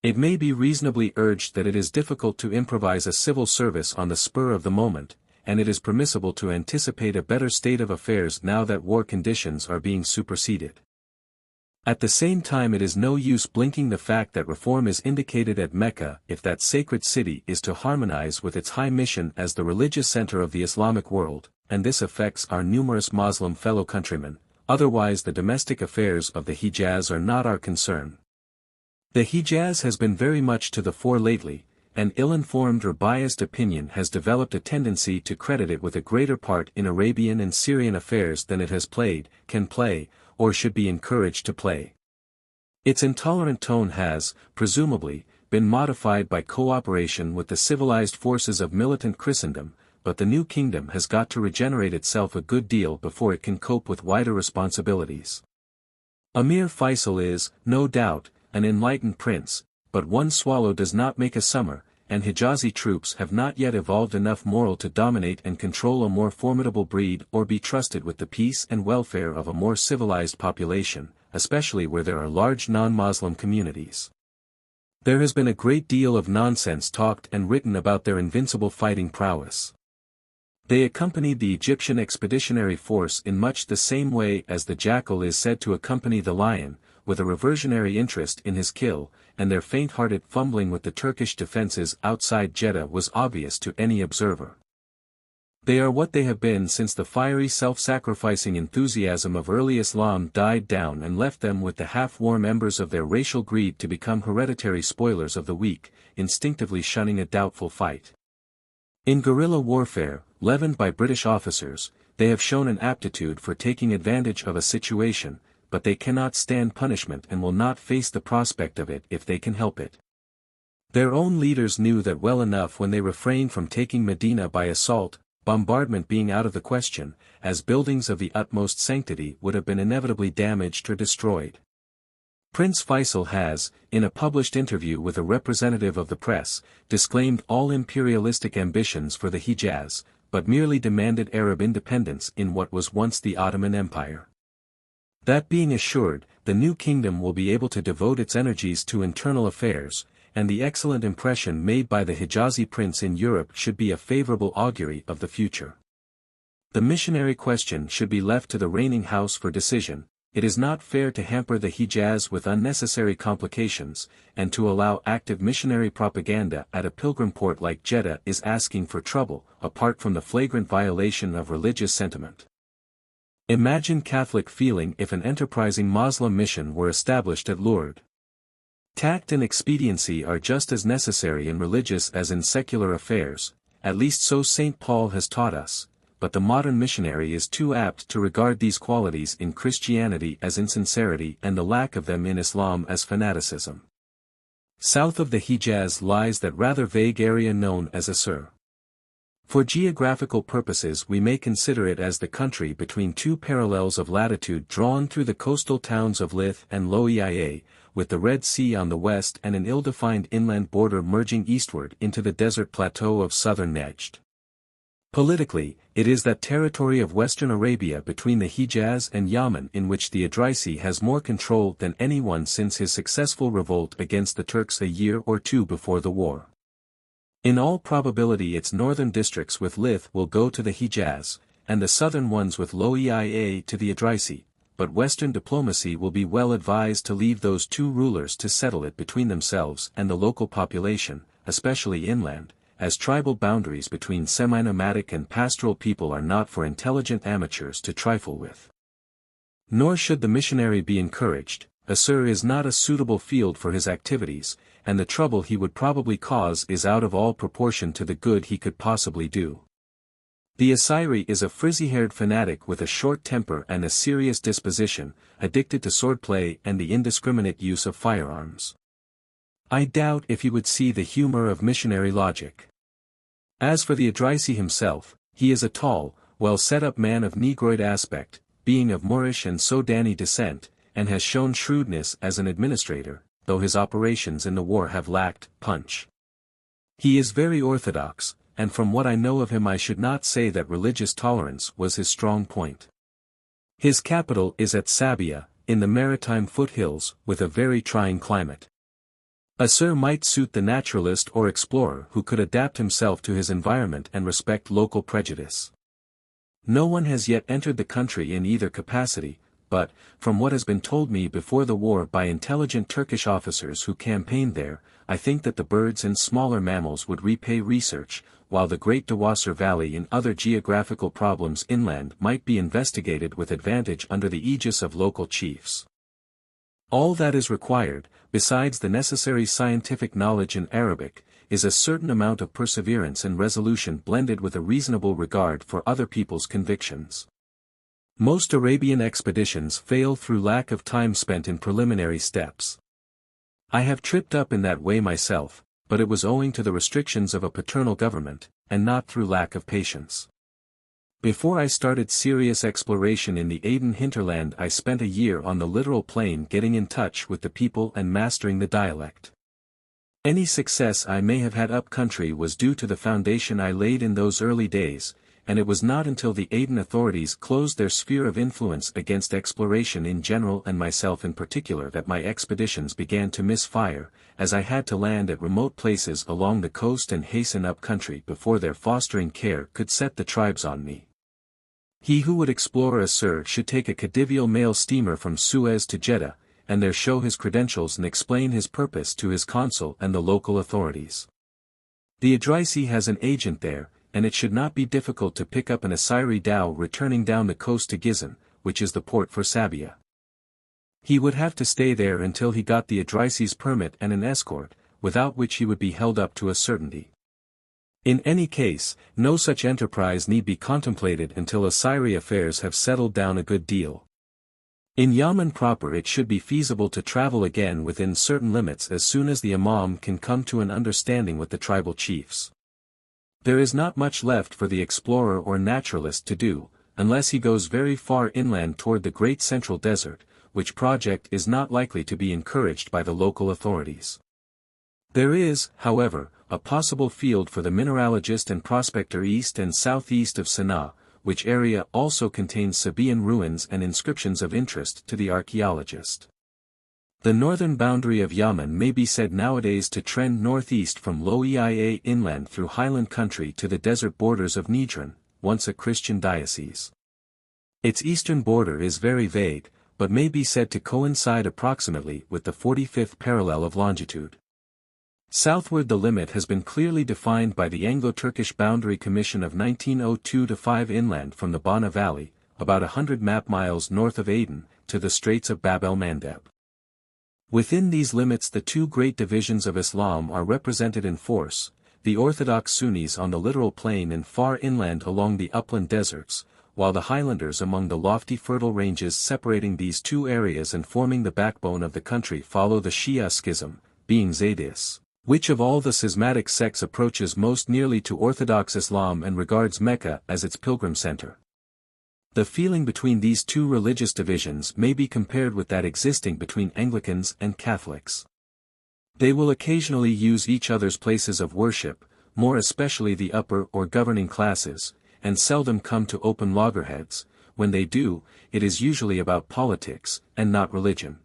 It may be reasonably urged that it is difficult to improvise a civil service on the spur of the moment, and it is permissible to anticipate a better state of affairs now that war conditions are being superseded. At the same time it is no use blinking the fact that reform is indicated at Mecca if that sacred city is to harmonize with its high mission as the religious center of the Islamic world, and this affects our numerous Muslim fellow countrymen, otherwise the domestic affairs of the Hijaz are not our concern. The Hijaz has been very much to the fore lately, and ill-informed or biased opinion has developed a tendency to credit it with a greater part in Arabian and Syrian affairs than it has played, can play, or should be encouraged to play. Its intolerant tone has, presumably, been modified by cooperation with the civilized forces of militant Christendom, but the new kingdom has got to regenerate itself a good deal before it can cope with wider responsibilities. Amir Faisal is, no doubt, an enlightened prince, but one swallow does not make a summer, and Hijazi troops have not yet evolved enough moral to dominate and control a more formidable breed or be trusted with the peace and welfare of a more civilized population, especially where there are large non-Muslim communities. There has been a great deal of nonsense talked and written about their invincible fighting prowess. They accompanied the Egyptian expeditionary force in much the same way as the jackal is said to accompany the lion, with a reversionary interest in his kill, and their faint-hearted fumbling with the Turkish defenses outside Jeddah was obvious to any observer. They are what they have been since the fiery self-sacrificing enthusiasm of early Islam died down and left them with the half-warm embers of their racial greed to become hereditary spoilers of the weak, instinctively shunning a doubtful fight. In guerrilla warfare, leavened by British officers, they have shown an aptitude for taking advantage of a situation, but they cannot stand punishment and will not face the prospect of it if they can help it. Their own leaders knew that well enough when they refrained from taking Medina by assault, bombardment being out of the question, as buildings of the utmost sanctity would have been inevitably damaged or destroyed. Prince Faisal has, in a published interview with a representative of the press, disclaimed all imperialistic ambitions for the Hijaz, but merely demanded Arab independence in what was once the Ottoman Empire. That being assured, the new kingdom will be able to devote its energies to internal affairs, and the excellent impression made by the Hijazi prince in Europe should be a favorable augury of the future. The missionary question should be left to the reigning house for decision. It is not fair to hamper the Hijaz with unnecessary complications, and to allow active missionary propaganda at a pilgrim port like Jeddah is asking for trouble, apart from the flagrant violation of religious sentiment. Imagine Catholic feeling if an enterprising Muslim mission were established at Lourdes. Tact and expediency are just as necessary in religious as in secular affairs, at least so St. Paul has taught us, but the modern missionary is too apt to regard these qualities in Christianity as insincerity and the lack of them in Islam as fanaticism. South of the Hijaz lies that rather vague area known as Asir. For geographical purposes we may consider it as the country between two parallels of latitude drawn through the coastal towns of Lith and Loia, with the Red Sea on the west and an ill-defined inland border merging eastward into the desert plateau of southern Najd. Politically, it is that territory of western Arabia between the Hijaz and Yemen in which the Idrisi has more control than anyone since his successful revolt against the Turks a year or two before the war. In all probability its northern districts with Lith will go to the Hijaz, and the southern ones with Loia to the Idrisi, but Western diplomacy will be well advised to leave those two rulers to settle it between themselves and the local population, especially inland, as tribal boundaries between semi-nomadic and pastoral people are not for intelligent amateurs to trifle with. Nor should the missionary be encouraged. Asir is not a suitable field for his activities, and the trouble he would probably cause is out of all proportion to the good he could possibly do. The Assyri is a frizzy-haired fanatic with a short temper and a serious disposition, addicted to swordplay and the indiscriminate use of firearms. I doubt if he would see the humor of missionary logic. As for the Idrisi himself, he is a tall, well-set-up man of Negroid aspect, being of Moorish and Sudani descent, and has shown shrewdness as an administrator, though his operations in the war have lacked punch. He is very orthodox, and from what I know of him I should not say that religious tolerance was his strong point. His capital is at Sabia, in the maritime foothills, with a very trying climate. Asir might suit the naturalist or explorer who could adapt himself to his environment and respect local prejudice. No one has yet entered the country in either capacity, but, from what has been told me before the war by intelligent Turkish officers who campaigned there, I think that the birds and smaller mammals would repay research, while the Great Dawasir Valley and other geographical problems inland might be investigated with advantage under the aegis of local chiefs. All that is required, besides the necessary scientific knowledge in Arabic, is a certain amount of perseverance and resolution blended with a reasonable regard for other people's convictions. Most Arabian expeditions fail through lack of time spent in preliminary steps. I have tripped up in that way myself, but it was owing to the restrictions of a paternal government, and not through lack of patience. Before I started serious exploration in the Aden hinterland I spent a year on the littoral plain getting in touch with the people and mastering the dialect. Any success I may have had up country was due to the foundation I laid in those early days, and it was not until the Aden authorities closed their sphere of influence against exploration in general and myself in particular that my expeditions began to miss fire, as I had to land at remote places along the coast and hasten up country before their fostering care could set the tribes on me. He who would explore Asir should take a Khedivial mail steamer from Suez to Jeddah, and there show his credentials and explain his purpose to his consul and the local authorities. The Idrisi has an agent there, and it should not be difficult to pick up an Assyri dhow returning down the coast to Gizan, which is the port for Sabia. He would have to stay there until he got the Idrisi's permit and an escort, without which he would be held up to a certainty. In any case, no such enterprise need be contemplated until Assyri affairs have settled down a good deal. In Yemen proper it should be feasible to travel again within certain limits as soon as the Imam can come to an understanding with the tribal chiefs. There is not much left for the explorer or naturalist to do, unless he goes very far inland toward the great central desert, which project is not likely to be encouraged by the local authorities. There is, however, a possible field for the mineralogist and prospector east and southeast of Sana'a, which area also contains Sabaean ruins and inscriptions of interest to the archaeologist. The northern boundary of Yemen may be said nowadays to trend northeast from Loia inland through highland country to the desert borders of Nejran, once a Christian diocese. Its eastern border is very vague, but may be said to coincide approximately with the 45th parallel of longitude. Southward the limit has been clearly defined by the Anglo-Turkish Boundary Commission of 1902-5 inland from the Bana Valley, about 100 map miles north of Aden, to the Straits of Bab el-Mandeb. Within these limits the two great divisions of Islam are represented in force, the Orthodox Sunnis on the littoral plain and far inland along the upland deserts, while the highlanders among the lofty fertile ranges separating these two areas and forming the backbone of the country follow the Shia schism, being Zaydis. Which of all the schismatic sects approaches most nearly to Orthodox Islam and regards Mecca as its pilgrim center? The feeling between these two religious divisions may be compared with that existing between Anglicans and Catholics. They will occasionally use each other's places of worship, more especially the upper or governing classes, and seldom come to open loggerheads. When they do, it is usually about politics, and not religion.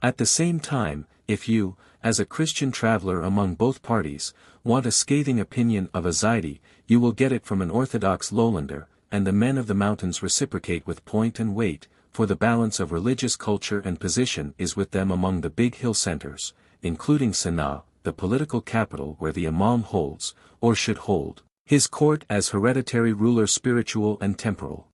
At the same time, if you, as a Christian traveler among both parties, want a scathing opinion of a Zaidi, you will get it from an Orthodox lowlander, and the men of the mountains reciprocate with point and weight, for the balance of religious culture and position is with them among the big hill centers, including Sana'a, the political capital where the Imam holds, or should hold, his court as hereditary ruler spiritual and temporal.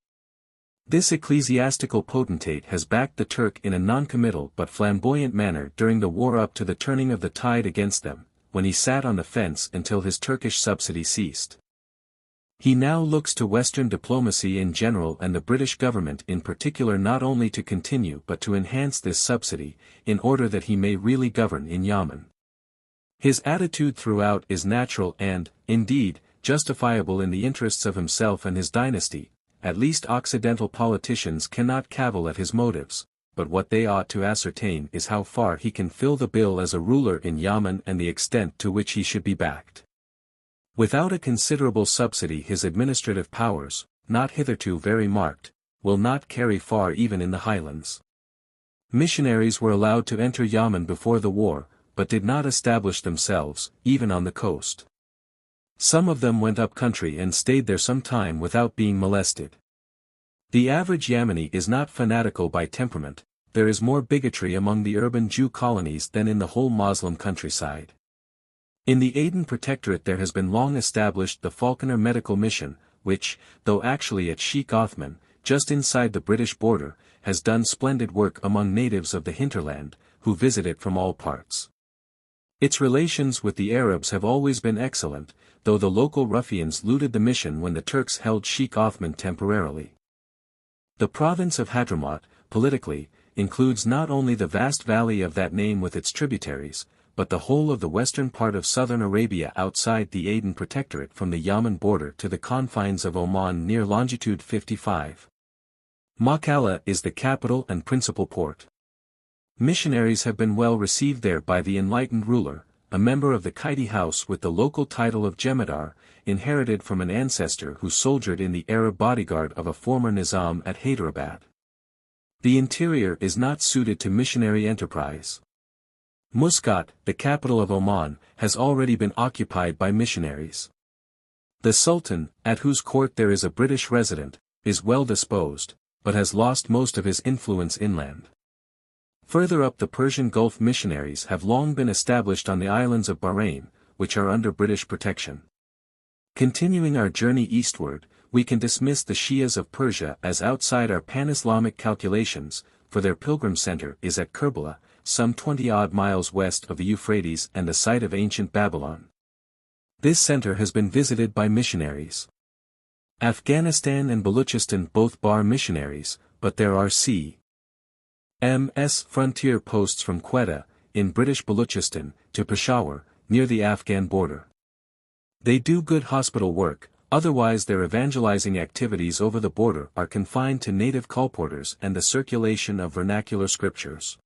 This ecclesiastical potentate has backed the Turk in a non-committal but flamboyant manner during the war up to the turning of the tide against them, when he sat on the fence until his Turkish subsidy ceased. He now looks to Western diplomacy in general and the British government in particular not only to continue but to enhance this subsidy, in order that he may really govern in Yemen. His attitude throughout is natural and, indeed, justifiable in the interests of himself and his dynasty. At least Occidental politicians cannot cavil at his motives, but what they ought to ascertain is how far he can fill the bill as a ruler in Yemen and the extent to which he should be backed. Without a considerable subsidy his administrative powers, not hitherto very marked, will not carry far even in the highlands. Missionaries were allowed to enter Yemen before the war, but did not establish themselves, even on the coast. Some of them went up country and stayed there some time without being molested. The average Yemeni is not fanatical by temperament. There is more bigotry among the urban Jew colonies than in the whole Moslem countryside. In the Aden Protectorate there has been long established the Falconer Medical Mission, which, though actually at Sheikh Othman, just inside the British border, has done splendid work among natives of the hinterland, who visit it from all parts. Its relations with the Arabs have always been excellent, though the local ruffians looted the mission when the Turks held Sheikh Othman temporarily. The province of Hadramaut, politically, includes not only the vast valley of that name with its tributaries, but the whole of the western part of southern Arabia outside the Aden Protectorate from the Yemen border to the confines of Oman near longitude 55. Makalla is the capital and principal port. Missionaries have been well received there by the enlightened ruler, a member of the Qaidi house with the local title of Jemadar, inherited from an ancestor who soldiered in the Arab bodyguard of a former Nizam at Hyderabad. The interior is not suited to missionary enterprise. Muscat, the capital of Oman, has already been occupied by missionaries. The Sultan, at whose court there is a British resident, is well disposed, but has lost most of his influence inland. Further up the Persian Gulf missionaries have long been established on the islands of Bahrain, which are under British protection. Continuing our journey eastward, we can dismiss the Shias of Persia as outside our pan-Islamic calculations, for their pilgrim center is at Kerbala, some 20-odd miles west of the Euphrates and the site of ancient Babylon. This center has been visited by missionaries. Afghanistan and Baluchistan both bar missionaries, but there are c.m.s. frontier posts from Quetta, in British Baluchistan, to Peshawar, near the Afghan border. They do good hospital work, otherwise their evangelizing activities over the border are confined to native colporteurs and the circulation of vernacular scriptures.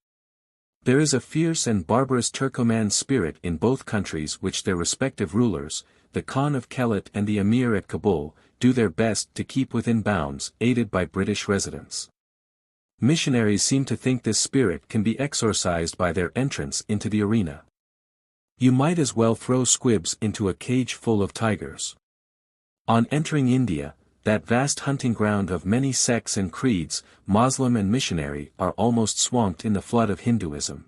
There is a fierce and barbarous Turkoman spirit in both countries which their respective rulers, the Khan of Kelat and the Emir at Kabul, do their best to keep within bounds, aided by British residents. Missionaries seem to think this spirit can be exorcised by their entrance into the arena. You might as well throw squibs into a cage full of tigers. On entering India, that vast hunting ground of many sects and creeds, Moslem and missionary are almost swamped in the flood of Hinduism.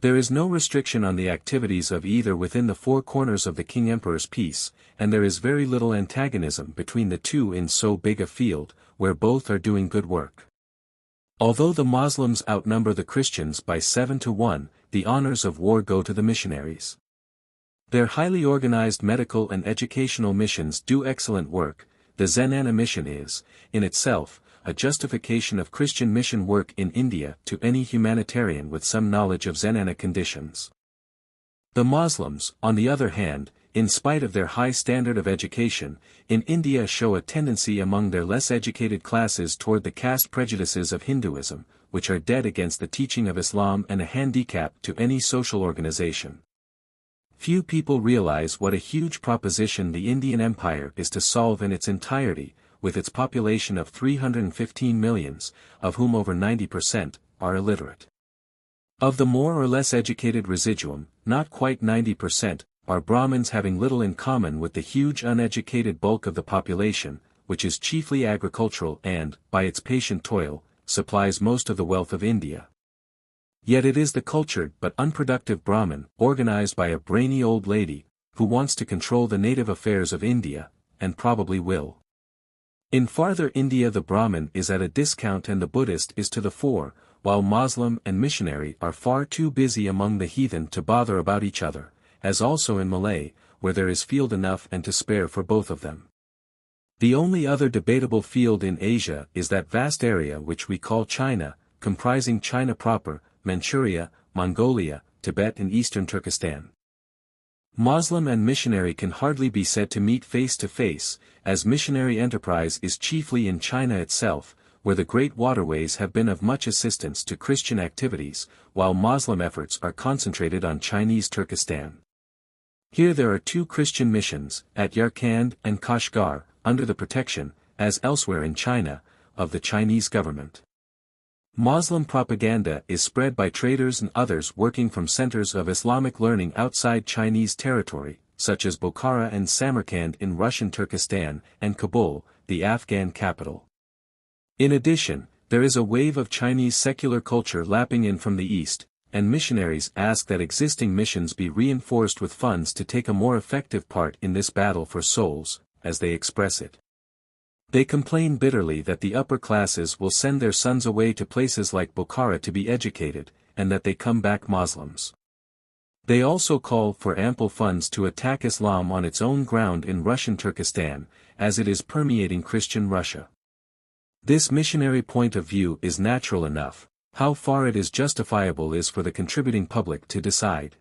There is no restriction on the activities of either within the four corners of the King Emperor's peace, and there is very little antagonism between the two in so big a field, where both are doing good work. Although the Moslems outnumber the Christians by 7 to 1, the honors of war go to the missionaries. Their highly organized medical and educational missions do excellent work. The Zenana mission is, in itself, a justification of Christian mission work in India to any humanitarian with some knowledge of Zenana conditions. The Muslims, on the other hand, in spite of their high standard of education, in India show a tendency among their less educated classes toward the caste prejudices of Hinduism, which are dead against the teaching of Islam and a handicap to any social organization. Few people realize what a huge proposition the Indian Empire is to solve in its entirety, with its population of 315 millions, of whom over 90% are illiterate. Of the more or less educated residuum, not quite 90%, are Brahmins having little in common with the huge uneducated bulk of the population, which is chiefly agricultural and, by its patient toil, supplies most of the wealth of India. Yet it is the cultured but unproductive Brahmin, organized by a brainy old lady, who wants to control the native affairs of India, and probably will. In farther India the Brahmin is at a discount and the Buddhist is to the fore, while Muslim and missionary are far too busy among the heathen to bother about each other, as also in Malay, where there is field enough and to spare for both of them. The only other debatable field in Asia is that vast area which we call China, comprising China proper, Manchuria, Mongolia, Tibet and eastern Turkestan. Muslim and missionary can hardly be said to meet face to face, as missionary enterprise is chiefly in China itself, where the great waterways have been of much assistance to Christian activities, while Muslim efforts are concentrated on Chinese Turkestan. Here there are two Christian missions, at Yarkand and Kashgar, under the protection, as elsewhere in China, of the Chinese government. Muslim propaganda is spread by traders and others working from centers of Islamic learning outside Chinese territory, such as Bokhara and Samarkand in Russian Turkestan, and Kabul, the Afghan capital. In addition, there is a wave of Chinese secular culture lapping in from the east, and missionaries ask that existing missions be reinforced with funds to take a more effective part in this battle for souls, as they express it. They complain bitterly that the upper classes will send their sons away to places like Bokhara to be educated, and that they come back Muslims. They also call for ample funds to attack Islam on its own ground in Russian Turkestan, as it is permeating Christian Russia. This missionary point of view is natural enough. How far it is justifiable is for the contributing public to decide.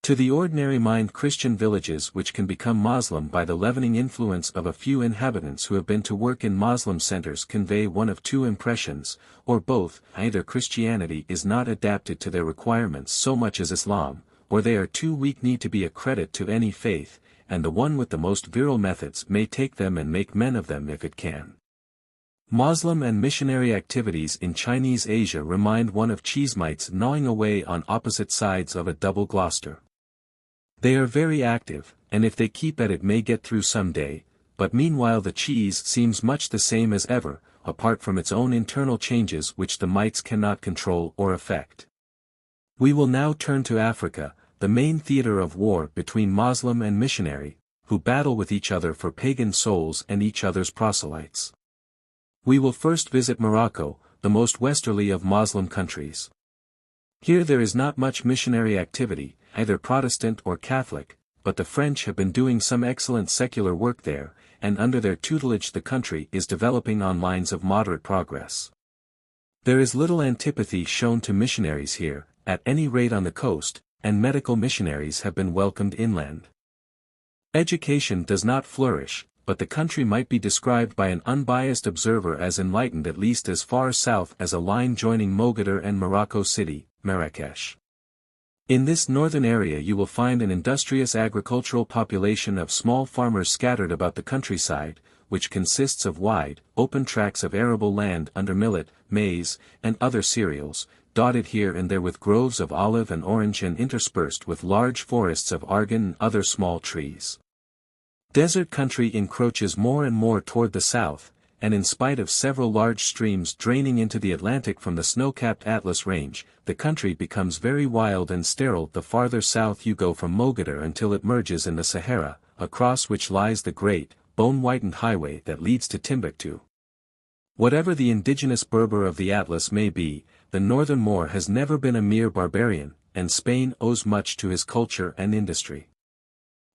To the ordinary mind, Christian villages which can become Muslim by the leavening influence of a few inhabitants who have been to work in Muslim centers convey one of two impressions, or both: either Christianity is not adapted to their requirements so much as Islam, or they are too weak-kneed to be a credit to any faith, and the one with the most virile methods may take them and make men of them if it can. Muslim and missionary activities in Chinese Asia remind one of cheese mites gnawing away on opposite sides of a double Gloucester. They are very active, and if they keep at it may get through some day, but meanwhile the cheese seems much the same as ever, apart from its own internal changes which the mites cannot control or affect. We will now turn to Africa, the main theater of war between Muslim and missionary, who battle with each other for pagan souls and each other's proselytes. We will first visit Morocco, the most westerly of Muslim countries. Here there is not much missionary activity, either Protestant or Catholic, but the French have been doing some excellent secular work there, and under their tutelage the country is developing on lines of moderate progress. There is little antipathy shown to missionaries here, at any rate on the coast, and medical missionaries have been welcomed inland. Education does not flourish, but the country might be described by an unbiased observer as enlightened at least as far south as a line joining Mogador and Morocco City, Marrakesh. In this northern area you will find an industrious agricultural population of small farmers scattered about the countryside, which consists of wide, open tracts of arable land under millet, maize, and other cereals, dotted here and there with groves of olive and orange and interspersed with large forests of argan and other small trees. Desert country encroaches more and more toward the south, and in spite of several large streams draining into the Atlantic from the snow-capped Atlas Range, the country becomes very wild and sterile the farther south you go from Mogador until it merges in the Sahara, across which lies the great, bone-whitened highway that leads to Timbuktu. Whatever the indigenous Berber of the Atlas may be, the northern Moor has never been a mere barbarian, and Spain owes much to his culture and industry.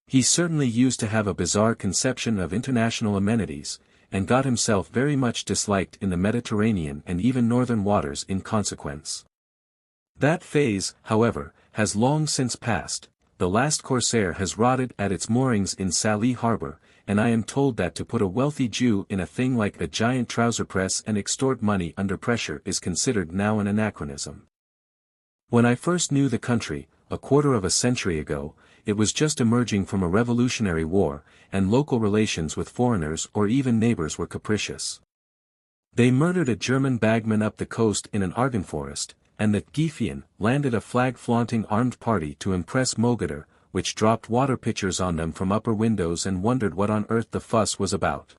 He certainly used to have a bizarre conception of international amenities, and got himself very much disliked in the Mediterranean and even northern waters in consequence. That phase, however, has long since passed. The last corsair has rotted at its moorings in Salih harbor, and I am told that to put a wealthy Jew in a thing like a giant trouser press and extort money under pressure is considered now an anachronism. When I first knew the country, a quarter of a century ago, it was just emerging from a revolutionary war, and local relations with foreigners or even neighbors were capricious. They murdered a German bagman up the coast in an argan forest, and the Gefian landed a flag-flaunting armed party to impress Mogador, which dropped water pitchers on them from upper windows and wondered what on earth the fuss was about.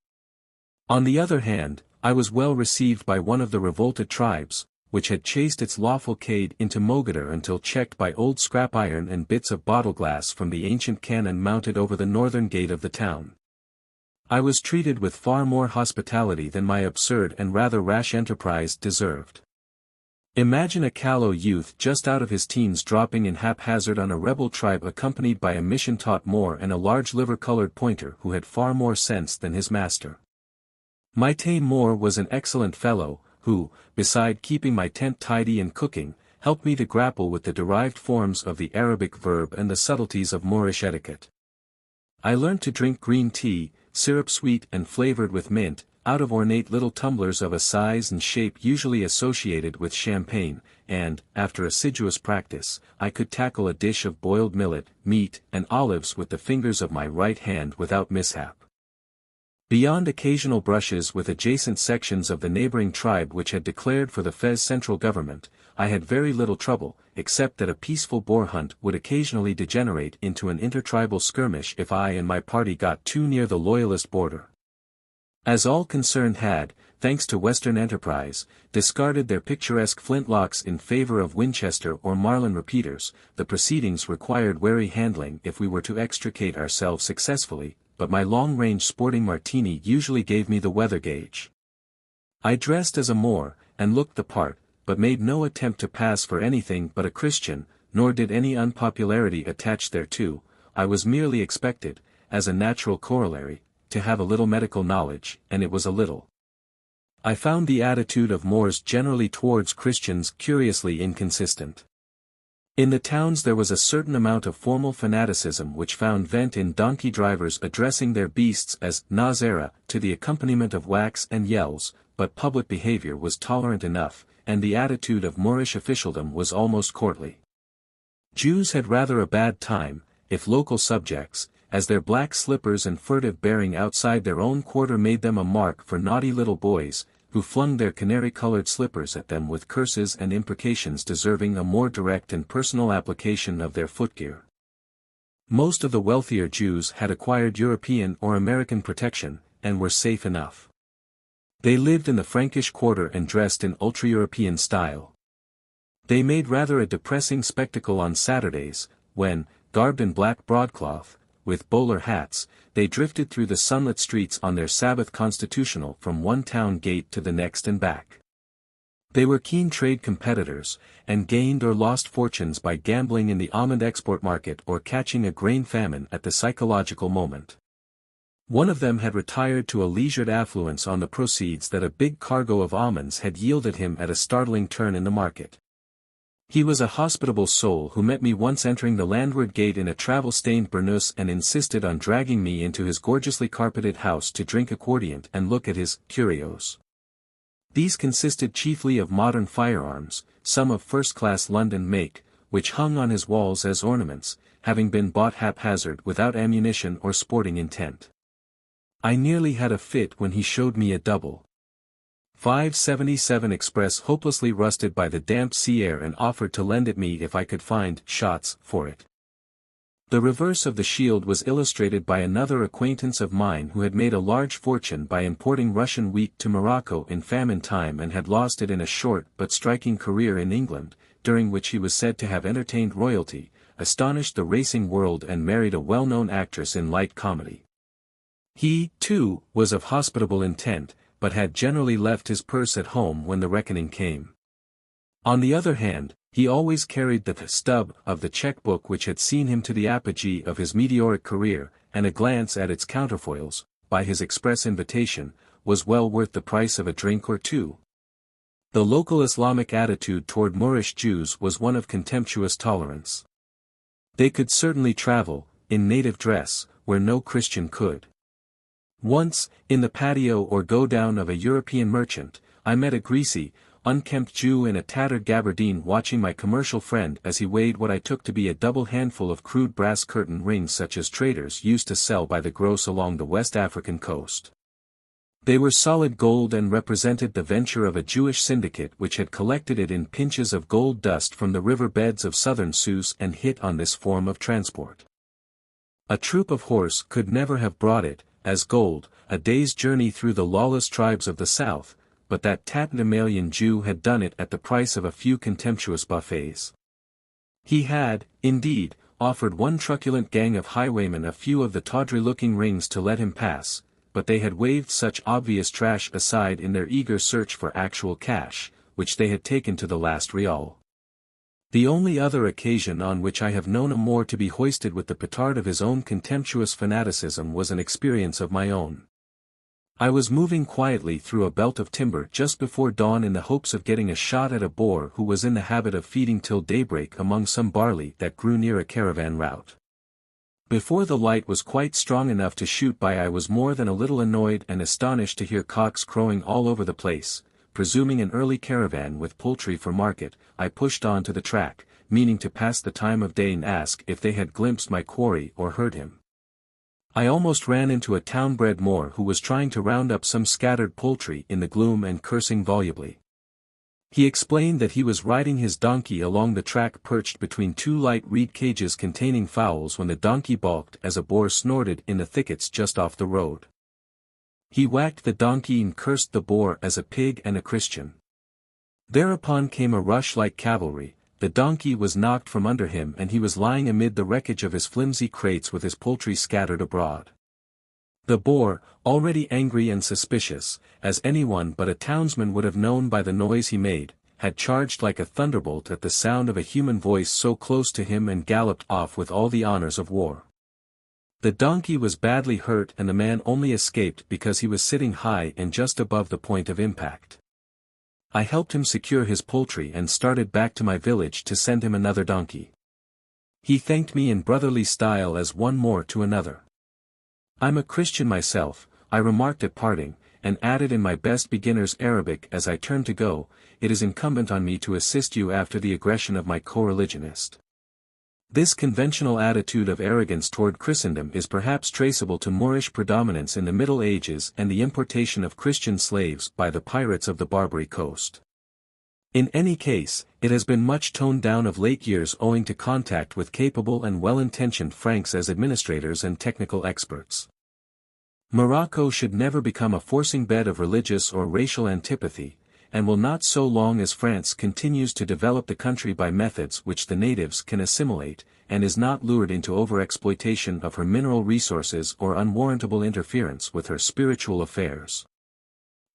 On the other hand, I was well received by one of the revolted tribes, which had chased its lawful cade into Mogador until checked by old scrap iron and bits of bottle glass from the ancient cannon mounted over the northern gate of the town. I was treated with far more hospitality than my absurd and rather rash enterprise deserved. Imagine a callow youth just out of his teens dropping in haphazard on a rebel tribe accompanied by a mission-taught Moor and a large liver-colored pointer who had far more sense than his master. My tame Moor was an excellent fellow, who, beside keeping my tent tidy and cooking, helped me to grapple with the derived forms of the Arabic verb and the subtleties of Moorish etiquette. I learned to drink green tea, syrup sweet and flavored with mint, out of ornate little tumblers of a size and shape usually associated with champagne, and, after assiduous practice, I could tackle a dish of boiled millet, meat, and olives with the fingers of my right hand without mishap. Beyond occasional brushes with adjacent sections of the neighboring tribe which had declared for the Fez central government, I had very little trouble, except that a peaceful boar hunt would occasionally degenerate into an intertribal skirmish if I and my party got too near the loyalist border. As all concerned had, thanks to Western enterprise, discarded their picturesque flintlocks in favor of Winchester or Marlin repeaters, the proceedings required wary handling if we were to extricate ourselves successfully, but my long-range sporting martini usually gave me the weather gauge. I dressed as a Moor, and looked the part, but made no attempt to pass for anything but a Christian, nor did any unpopularity attach thereto. I was merely expected, as a natural corollary, to have a little medical knowledge, and it was a little. I found the attitude of Moors generally towards Christians curiously inconsistent. In the towns there was a certain amount of formal fanaticism which found vent in donkey drivers addressing their beasts as Nazara to the accompaniment of whacks and yells, but public behavior was tolerant enough, and the attitude of Moorish officialdom was almost courtly. Jews had rather a bad time, if local subjects, as their black slippers and furtive bearing outside their own quarter made them a mark for naughty little boys, who flung their canary-colored slippers at them with curses and imprecations deserving a more direct and personal application of their footgear. Most of the wealthier Jews had acquired European or American protection, and were safe enough. They lived in the Frankish quarter and dressed in ultra-European style. They made rather a depressing spectacle on Saturdays, when, garbed in black broadcloth, with bowler hats, they drifted through the sunlit streets on their Sabbath constitutional from one town gate to the next and back. They were keen trade competitors, and gained or lost fortunes by gambling in the almond export market or catching a grain famine at the psychological moment. One of them had retired to a leisured affluence on the proceeds that a big cargo of almonds had yielded him at a startling turn in the market. He was a hospitable soul who met me once entering the landward gate in a travel-stained burnous and insisted on dragging me into his gorgeously carpeted house to drink accordion and look at his curios. These consisted chiefly of modern firearms, some of first-class London make, which hung on his walls as ornaments, having been bought haphazard without ammunition or sporting intent. I nearly had a fit when he showed me a double 577 Express hopelessly rusted by the damp sea air and offered to lend it me if I could find shots for it. The reverse of the shield was illustrated by another acquaintance of mine who had made a large fortune by importing Russian wheat to Morocco in famine time and had lost it in a short but striking career in England, during which he was said to have entertained royalty, astonished the racing world and married a well-known actress in light comedy. He, too, was of hospitable intent, but had generally left his purse at home when the reckoning came. On the other hand, He always carried the stub of the checkbook which had seen him to the apogee of his meteoric career, and a glance at its counterfoils, by his express invitation, was well worth the price of a drink or two. The local Islamic attitude toward Moorish Jews was one of contemptuous tolerance. They could certainly travel, in native dress, where no Christian could. Once, in the patio or go-down of a European merchant, I met a greasy, unkempt Jew in a tattered gabardine watching my commercial friend as he weighed what I took to be a double handful of crude brass curtain rings such as traders used to sell by the gross along the West African coast. They were solid gold and represented the venture of a Jewish syndicate which had collected it in pinches of gold dust from the river beds of southern Sousse and hit on this form of transport. A troop of horse could never have brought it, as gold, a day's journey through the lawless tribes of the south, but that tatterdemalion Jew had done it at the price of a few contemptuous buffets. He had, indeed, offered one truculent gang of highwaymen a few of the tawdry-looking rings to let him pass, but they had waved such obvious trash aside in their eager search for actual cash, which they had taken to the last rial. The only other occasion on which I have known a Moor to be hoisted with the petard of his own contemptuous fanaticism was an experience of my own. I was moving quietly through a belt of timber just before dawn in the hopes of getting a shot at a boar who was in the habit of feeding till daybreak among some barley that grew near a caravan route. Before the light was quite strong enough to shoot by, I was more than a little annoyed and astonished to hear cocks crowing all over the place. Presuming an early caravan with poultry for market, I pushed on to the track, meaning to pass the time of day and ask if they had glimpsed my quarry or heard him. I almost ran into a town-bred Moor who was trying to round up some scattered poultry in the gloom and cursing volubly. He explained that he was riding his donkey along the track perched between two light reed cages containing fowls when the donkey balked as a boar snorted in the thickets just off the road. He whacked the donkey and cursed the boar as a pig and a Christian. Thereupon came a rush like cavalry. The donkey was knocked from under him and he was lying amid the wreckage of his flimsy crates with his poultry scattered abroad. The boar, already angry and suspicious, as anyone but a townsman would have known by the noise he made, had charged like a thunderbolt at the sound of a human voice so close to him and galloped off with all the honors of war. The donkey was badly hurt and the man only escaped because he was sitting high and just above the point of impact. I helped him secure his poultry and started back to my village to send him another donkey. He thanked me in brotherly style as one more to another. "I'm a Christian myself," I remarked at parting, and added in my best beginner's Arabic as I turned to go, "It is incumbent on me to assist you after the aggression of my co-religionist." This conventional attitude of arrogance toward Christendom is perhaps traceable to Moorish predominance in the Middle Ages and the importation of Christian slaves by the pirates of the Barbary coast. In any case, it has been much toned down of late years owing to contact with capable and well-intentioned Franks as administrators and technical experts. Morocco should never become a forcing bed of religious or racial antipathy, and will not so long as France continues to develop the country by methods which the natives can assimilate, and is not lured into overexploitation of her mineral resources or unwarrantable interference with her spiritual affairs.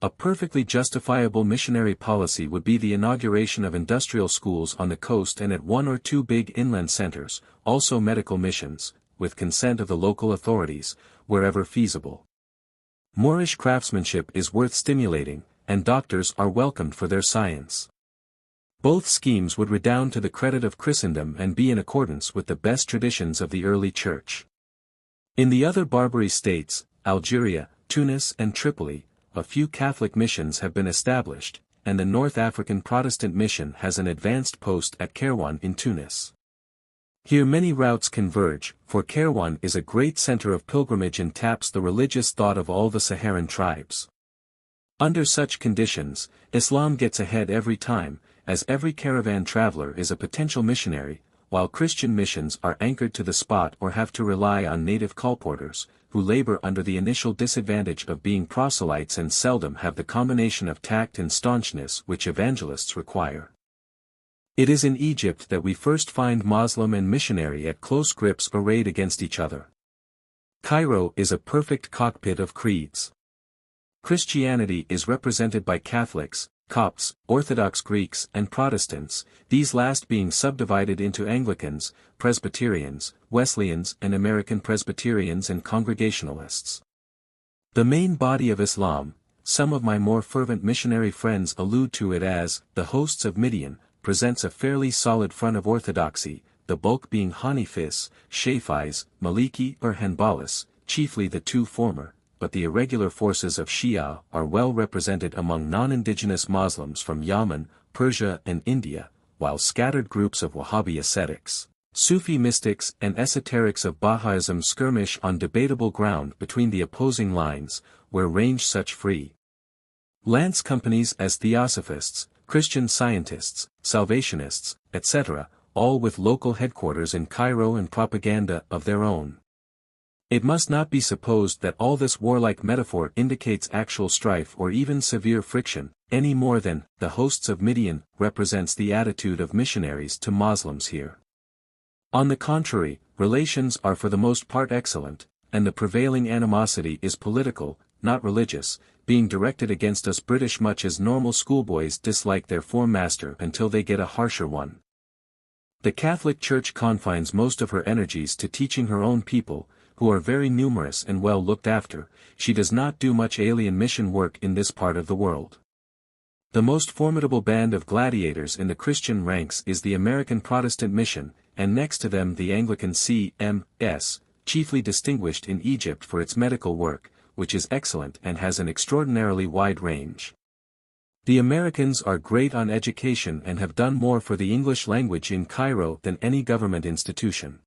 A perfectly justifiable missionary policy would be the inauguration of industrial schools on the coast and at one or two big inland centers, also medical missions, with consent of the local authorities, wherever feasible. Moorish craftsmanship is worth stimulating, and doctors are welcomed for their science. Both schemes would redound to the credit of Christendom and be in accordance with the best traditions of the early Church. In the other Barbary states, Algeria, Tunis and Tripoli, a few Catholic missions have been established, and the North African Protestant mission has an advanced post at Kairouan in Tunis. Here many routes converge, for Kairouan is a great center of pilgrimage and taps the religious thought of all the Saharan tribes. Under such conditions, Islam gets ahead every time, as every caravan traveler is a potential missionary, while Christian missions are anchored to the spot or have to rely on native colporteurs, who labor under the initial disadvantage of being proselytes and seldom have the combination of tact and staunchness which evangelists require. It is in Egypt that we first find Moslem and missionary at close grips arrayed against each other. Cairo is a perfect cockpit of creeds. Christianity is represented by Catholics, Copts, Orthodox Greeks and Protestants, these last being subdivided into Anglicans, Presbyterians, Wesleyans and American Presbyterians and Congregationalists. The main body of Islam, some of my more fervent missionary friends allude to it as the hosts of Midian, presents a fairly solid front of orthodoxy, the bulk being Hanifis, Shafis, Maliki or Hanbalis, chiefly the two former, but the irregular forces of Shia are well represented among non-indigenous Muslims from Yemen, Persia and India, while scattered groups of Wahhabi ascetics, Sufi mystics and esoterics of Baha'ism skirmish on debatable ground between the opposing lines, where range such free lance companies as Theosophists, Christian Scientists, Salvationists, etc., all with local headquarters in Cairo and propaganda of their own. It must not be supposed that all this warlike metaphor indicates actual strife or even severe friction, any more than the hosts of Midian represents the attitude of missionaries to Muslims here. On the contrary, relations are for the most part excellent, and the prevailing animosity is political, not religious, being directed against us British much as normal schoolboys dislike their form master until they get a harsher one. The Catholic Church confines most of her energies to teaching her own people, who are very numerous and well looked after. She does not do much alien mission work in this part of the world. The most formidable band of gladiators in the Christian ranks is the American Protestant mission, and next to them the Anglican C.M.S., chiefly distinguished in Egypt for its medical work, which is excellent and has an extraordinarily wide range. The Americans are great on education and have done more for the English language in Cairo than any government institution.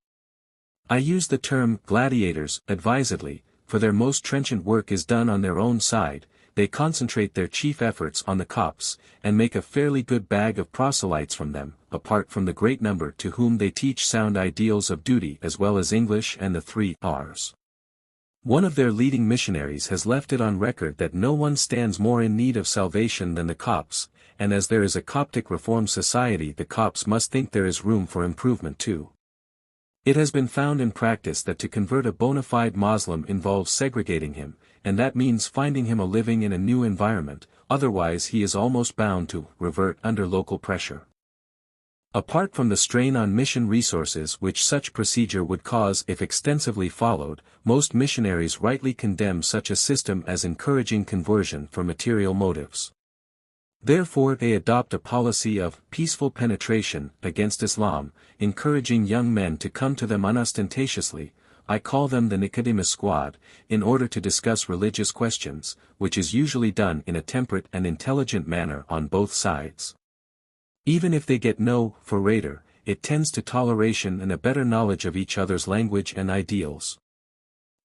I use the term gladiators advisedly, for their most trenchant work is done on their own side. They concentrate their chief efforts on the Copts, and make a fairly good bag of proselytes from them, apart from the great number to whom they teach sound ideals of duty as well as English and the 3 R's. One of their leading missionaries has left it on record that no one stands more in need of salvation than the Copts, and as there is a Coptic Reform Society the Copts must think there is room for improvement too. It has been found in practice that to convert a bona fide Muslim involves segregating him, and that means finding him a living in a new environment, otherwise he is almost bound to revert under local pressure. Apart from the strain on mission resources which such procedure would cause if extensively followed, most missionaries rightly condemn such a system as encouraging conversion for material motives. Therefore they adopt a policy of peaceful penetration against Islam, encouraging young men to come to them unostentatiously. I call them the Nicodemus Squad, in order to discuss religious questions, which is usually done in a temperate and intelligent manner on both sides. Even if they get no orator, it tends to toleration and a better knowledge of each other's language and ideals.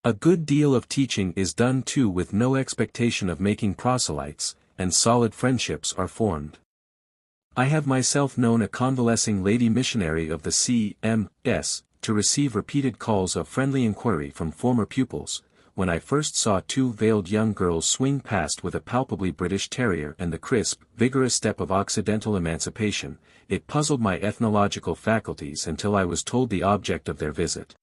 A good deal of teaching is done too with no expectation of making proselytes, and solid friendships are formed. I have myself known a convalescing lady missionary of the C.M.S. to receive repeated calls of friendly inquiry from former pupils. When I first saw 2 veiled young girls swing past with a palpably British terrier and the crisp, vigorous step of Occidental emancipation, it puzzled my ethnological faculties until I was told the object of their visit.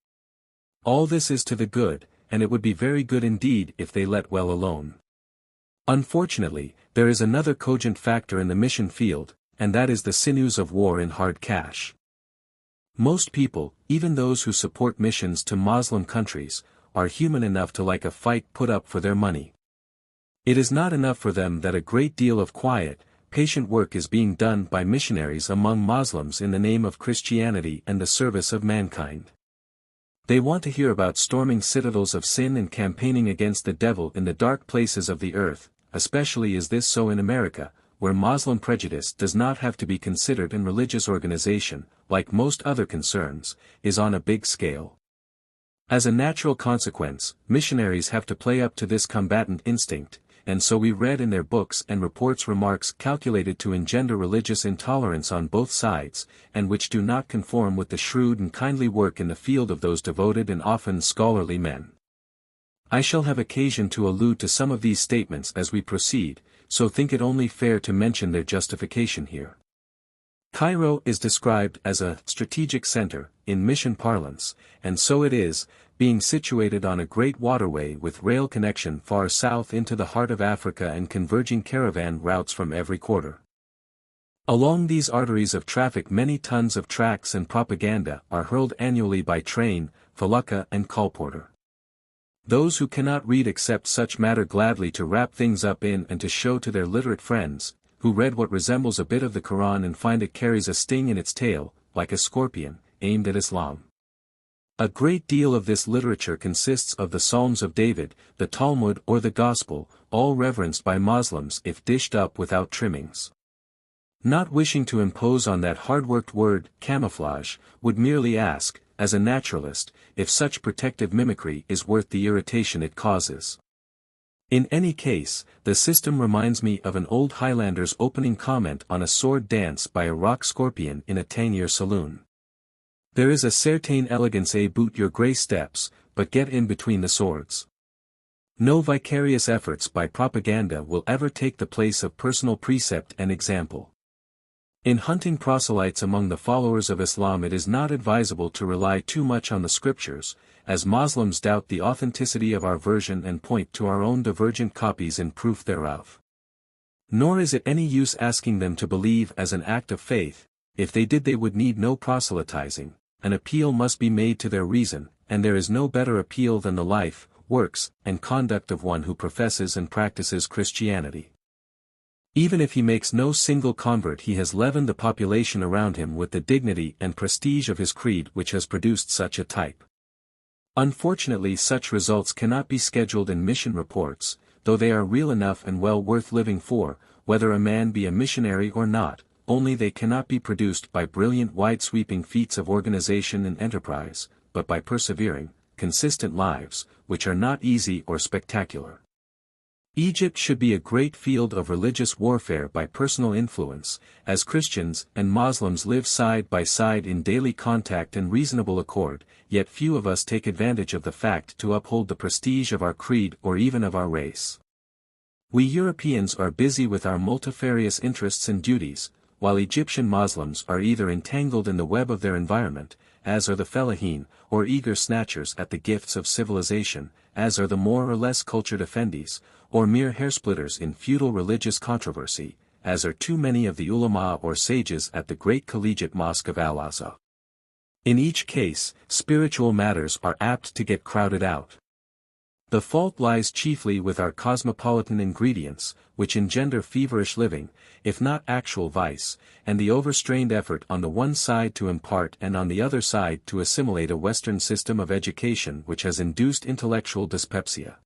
All this is to the good, and it would be very good indeed if they let well alone. Unfortunately, there is another cogent factor in the mission field, and that is the sinews of war in hard cash. Most people, even those who support missions to Muslim countries, are human enough to like a fight put up for their money. It is not enough for them that a great deal of quiet, patient work is being done by missionaries among Muslims in the name of Christianity and the service of mankind. They want to hear about storming citadels of sin and campaigning against the devil in the dark places of the earth. Especially is this so in America, where Muslim prejudice does not have to be considered and religious organization, like most other concerns, is on a big scale. As a natural consequence, missionaries have to play up to this combatant instinct, and so we read in their books and reports remarks calculated to engender religious intolerance on both sides, and which do not conform with the shrewd and kindly work in the field of those devoted and often scholarly men. I shall have occasion to allude to some of these statements as we proceed, so think it only fair to mention their justification here. Cairo is described as a strategic center, in mission parlance, and so it is. being situated on a great waterway with rail connection far south into the heart of Africa and converging caravan routes from every quarter. Along these arteries of traffic many tons of tracts and propaganda are hurled annually by train, felucca and colporteur. Those who cannot read accept such matter gladly to wrap things up in and to show to their literate friends, who read what resembles a bit of the Quran and find it carries a sting in its tail, like a scorpion, aimed at Islam. A great deal of this literature consists of the Psalms of David, the Talmud or the Gospel, all reverenced by Muslims if dished up without trimmings. Not wishing to impose on that hard-worked word, camouflage, would merely ask, as a naturalist, if such protective mimicry is worth the irritation it causes. In any case, the system reminds me of an old Highlander's opening comment on a sword dance by a rock scorpion in a Tangier saloon. There is a certain elegance about your grey steps, but get in between the swords. No vicarious efforts by propaganda will ever take the place of personal precept and example. In hunting proselytes among the followers of Islam it is not advisable to rely too much on the scriptures, as Muslims doubt the authenticity of our version and point to our own divergent copies in proof thereof. Nor is it any use asking them to believe as an act of faith. If they did they would need no proselytizing. An appeal must be made to their reason, and there is no better appeal than the life, works, and conduct of one who professes and practices Christianity. Even if he makes no single convert he has leavened the population around him with the dignity and prestige of his creed which has produced such a type. Unfortunately such results cannot be scheduled in mission reports, though they are real enough and well worth living for, whether a man be a missionary or not, only they cannot be produced by brilliant wide-sweeping feats of organization and enterprise, but by persevering, consistent lives, which are not easy or spectacular. Egypt should be a great field of religious warfare by personal influence, as Christians and Muslims live side by side in daily contact and reasonable accord, yet few of us take advantage of the fact to uphold the prestige of our creed or even of our race. We Europeans are busy with our multifarious interests and duties, while Egyptian Muslims are either entangled in the web of their environment, as are the fellahin, or eager snatchers at the gifts of civilization, as are the more or less cultured effendis, or mere hairsplitters in feudal religious controversy, as are too many of the ulama or sages at the great collegiate mosque of Al-Azhar. In each case, spiritual matters are apt to get crowded out. The fault lies chiefly with our cosmopolitan ingredients, which engender feverish living, if not actual vice, and the overstrained effort on the one side to impart and on the other side to assimilate a Western system of education which has induced intellectual dyspepsia.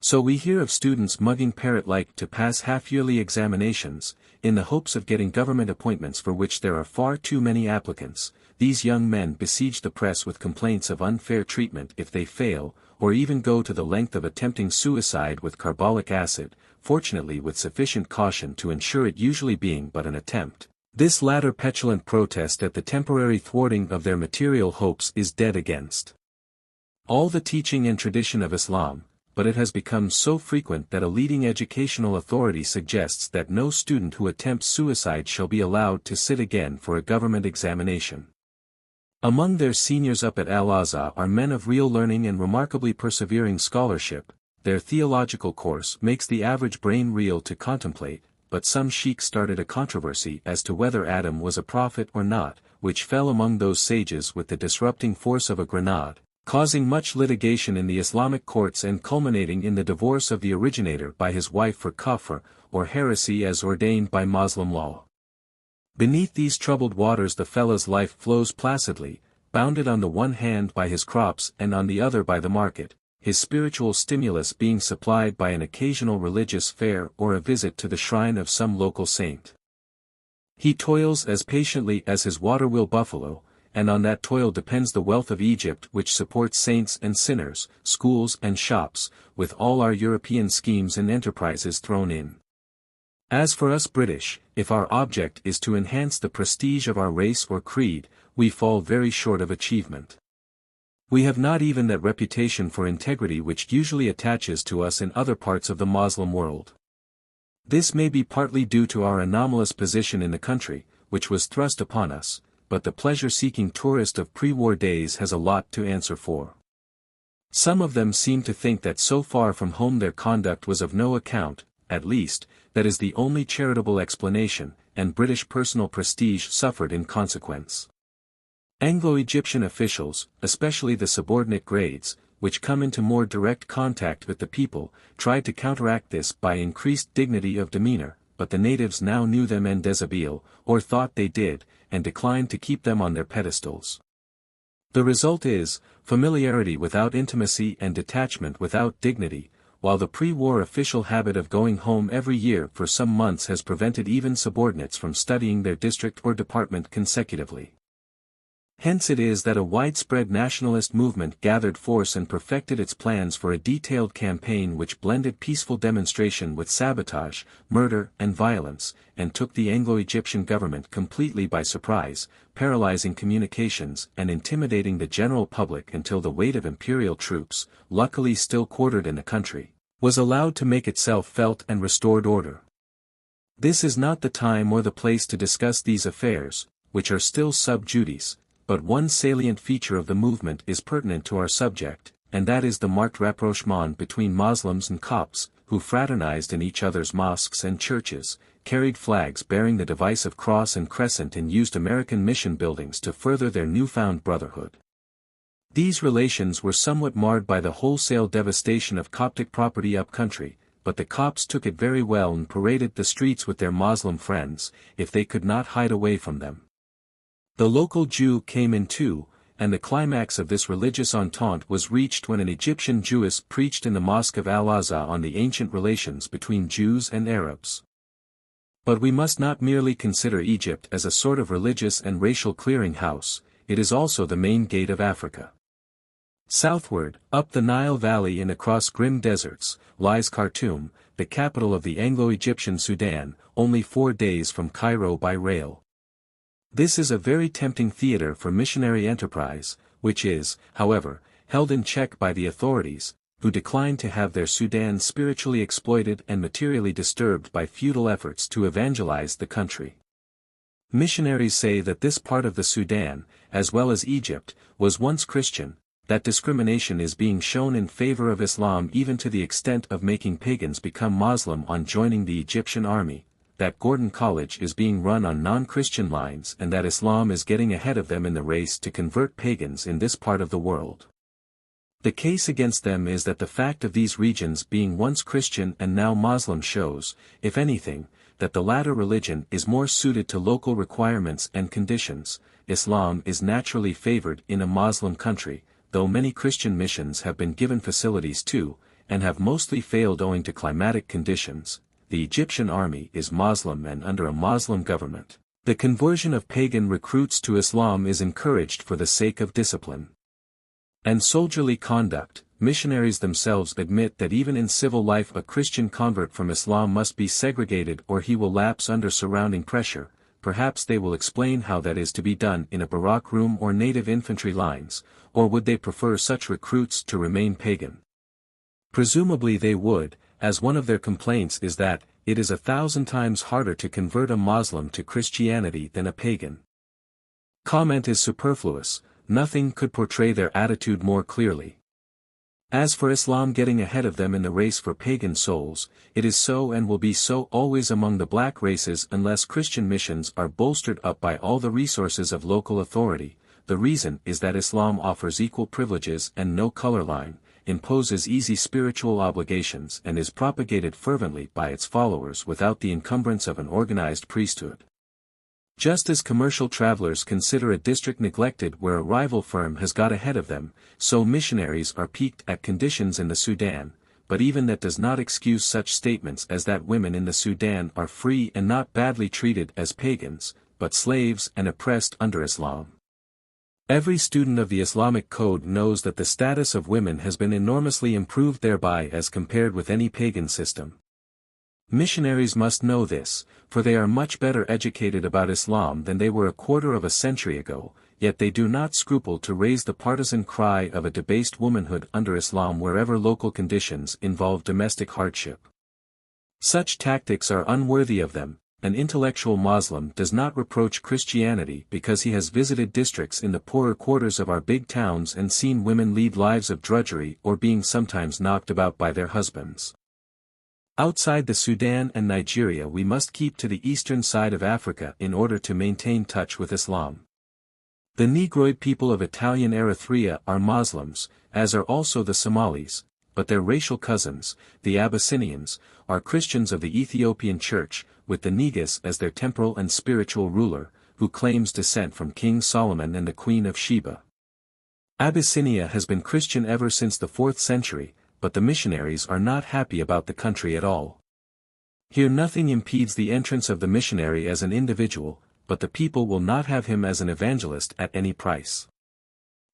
So we hear of students mugging parrot-like to pass half-yearly examinations, in the hopes of getting government appointments for which there are far too many applicants. These young men besiege the press with complaints of unfair treatment if they fail, or even go to the length of attempting suicide with carbolic acid, fortunately with sufficient caution to ensure it usually being but an attempt. This latter petulant protest at the temporary thwarting of their material hopes is dead against all the teaching and tradition of Islam, but it has become so frequent that a leading educational authority suggests that no student who attempts suicide shall be allowed to sit again for a government examination. Among their seniors up at Al-Azhar are men of real learning and remarkably persevering scholarship. Their theological course makes the average brain reel to contemplate, but some sheik started a controversy as to whether Adam was a prophet or not, which fell among those sages with the disrupting force of a grenade, causing much litigation in the Islamic courts and culminating in the divorce of the originator by his wife for kufr, or heresy as ordained by Muslim law. Beneath these troubled waters the fellah's life flows placidly, bounded on the one hand by his crops and on the other by the market, his spiritual stimulus being supplied by an occasional religious fair or a visit to the shrine of some local saint. He toils as patiently as his water-wheel buffalo, and on that toil depends the wealth of Egypt which supports saints and sinners, schools and shops, with all our European schemes and enterprises thrown in. As for us British, if our object is to enhance the prestige of our race or creed, we fall very short of achievement. We have not even that reputation for integrity which usually attaches to us in other parts of the Moslem world. This may be partly due to our anomalous position in the country, which was thrust upon us, but the pleasure-seeking tourist of pre-war days has a lot to answer for. Some of them seem to think that so far from home their conduct was of no account, at least, that is the only charitable explanation, and British personal prestige suffered in consequence. Anglo-Egyptian officials, especially the subordinate grades, which come into more direct contact with the people, tried to counteract this by increased dignity of demeanor, but the natives now knew them en déshabille, or thought they did, and declined to keep them on their pedestals. The result is, familiarity without intimacy and detachment without dignity, while the pre-war official habit of going home every year for some months has prevented even subordinates from studying their district or department consecutively. Hence it is that a widespread nationalist movement gathered force and perfected its plans for a detailed campaign which blended peaceful demonstration with sabotage, murder and violence, and took the Anglo-Egyptian government completely by surprise, paralyzing communications and intimidating the general public until the weight of imperial troops, luckily still quartered in the country, was allowed to make itself felt and restored order. This is not the time or the place to discuss these affairs, which are still sub judice. But one salient feature of the movement is pertinent to our subject, and that is the marked rapprochement between Muslims and Copts, who fraternized in each other's mosques and churches, carried flags bearing the divisive cross and crescent and used American mission buildings to further their newfound brotherhood. These relations were somewhat marred by the wholesale devastation of Coptic property up-country, but the Copts took it very well and paraded the streets with their Muslim friends, if they could not hide away from them. The local Jew came in too, and the climax of this religious entente was reached when an Egyptian Jewess preached in the Mosque of Al-Aqsa on the ancient relations between Jews and Arabs. But we must not merely consider Egypt as a sort of religious and racial clearinghouse, it is also the main gate of Africa. Southward, up the Nile Valley and across grim deserts, lies Khartoum, the capital of the Anglo-Egyptian Sudan, only 4 days from Cairo by rail. This is a very tempting theater for missionary enterprise, which is, however, held in check by the authorities, who decline to have their Sudan spiritually exploited and materially disturbed by futile efforts to evangelize the country. Missionaries say that this part of the Sudan, as well as Egypt, was once Christian, that discrimination is being shown in favor of Islam even to the extent of making pagans become Muslim on joining the Egyptian army, that Gordon College is being run on non-Christian lines and that Islam is getting ahead of them in the race to convert pagans in this part of the world. The case against them is that the fact of these regions being once Christian and now Muslim shows, if anything, that the latter religion is more suited to local requirements and conditions. Islam is naturally favored in a Muslim country, though many Christian missions have been given facilities too, and have mostly failed owing to climatic conditions. The Egyptian army is Muslim and under a Muslim government. The conversion of pagan recruits to Islam is encouraged for the sake of discipline and soldierly conduct. Missionaries themselves admit that even in civil life a Christian convert from Islam must be segregated or he will lapse under surrounding pressure. Perhaps they will explain how that is to be done in a barrack room or native infantry lines, or would they prefer such recruits to remain pagan? Presumably they would, as one of their complaints is that, it is 1,000 times harder to convert a Muslim to Christianity than a pagan. Comment is superfluous, nothing could portray their attitude more clearly. As for Islam getting ahead of them in the race for pagan souls, it is so and will be so always among the black races unless Christian missions are bolstered up by all the resources of local authority. The reason is that Islam offers equal privileges and no color line, imposes easy spiritual obligations and is propagated fervently by its followers without the encumbrance of an organized priesthood. Just as commercial travelers consider a district neglected where a rival firm has got ahead of them, so missionaries are piqued at conditions in the Sudan, but even that does not excuse such statements as that women in the Sudan are free and not badly treated as pagans, but slaves and oppressed under Islam. Every student of the Islamic code knows that the status of women has been enormously improved thereby as compared with any pagan system. Missionaries must know this, for they are much better educated about Islam than they were a quarter of a century ago, yet they do not scruple to raise the partisan cry of a debased womanhood under Islam wherever local conditions involve domestic hardship. Such tactics are unworthy of them, an intellectual Muslim does not reproach Christianity because he has visited districts in the poorer quarters of our big towns and seen women lead lives of drudgery or being sometimes knocked about by their husbands. Outside the Sudan and Nigeria we must keep to the eastern side of Africa in order to maintain touch with Islam. The Negroid people of Italian Eritrea are Muslims, as are also the Somalis, but their racial cousins, the Abyssinians, are Christians of the Ethiopian Church, with the Negus as their temporal and spiritual ruler, who claims descent from King Solomon and the Queen of Sheba. Abyssinia has been Christian ever since the 4th century, but the missionaries are not happy about the country at all. Here nothing impedes the entrance of the missionary as an individual, but the people will not have him as an evangelist at any price.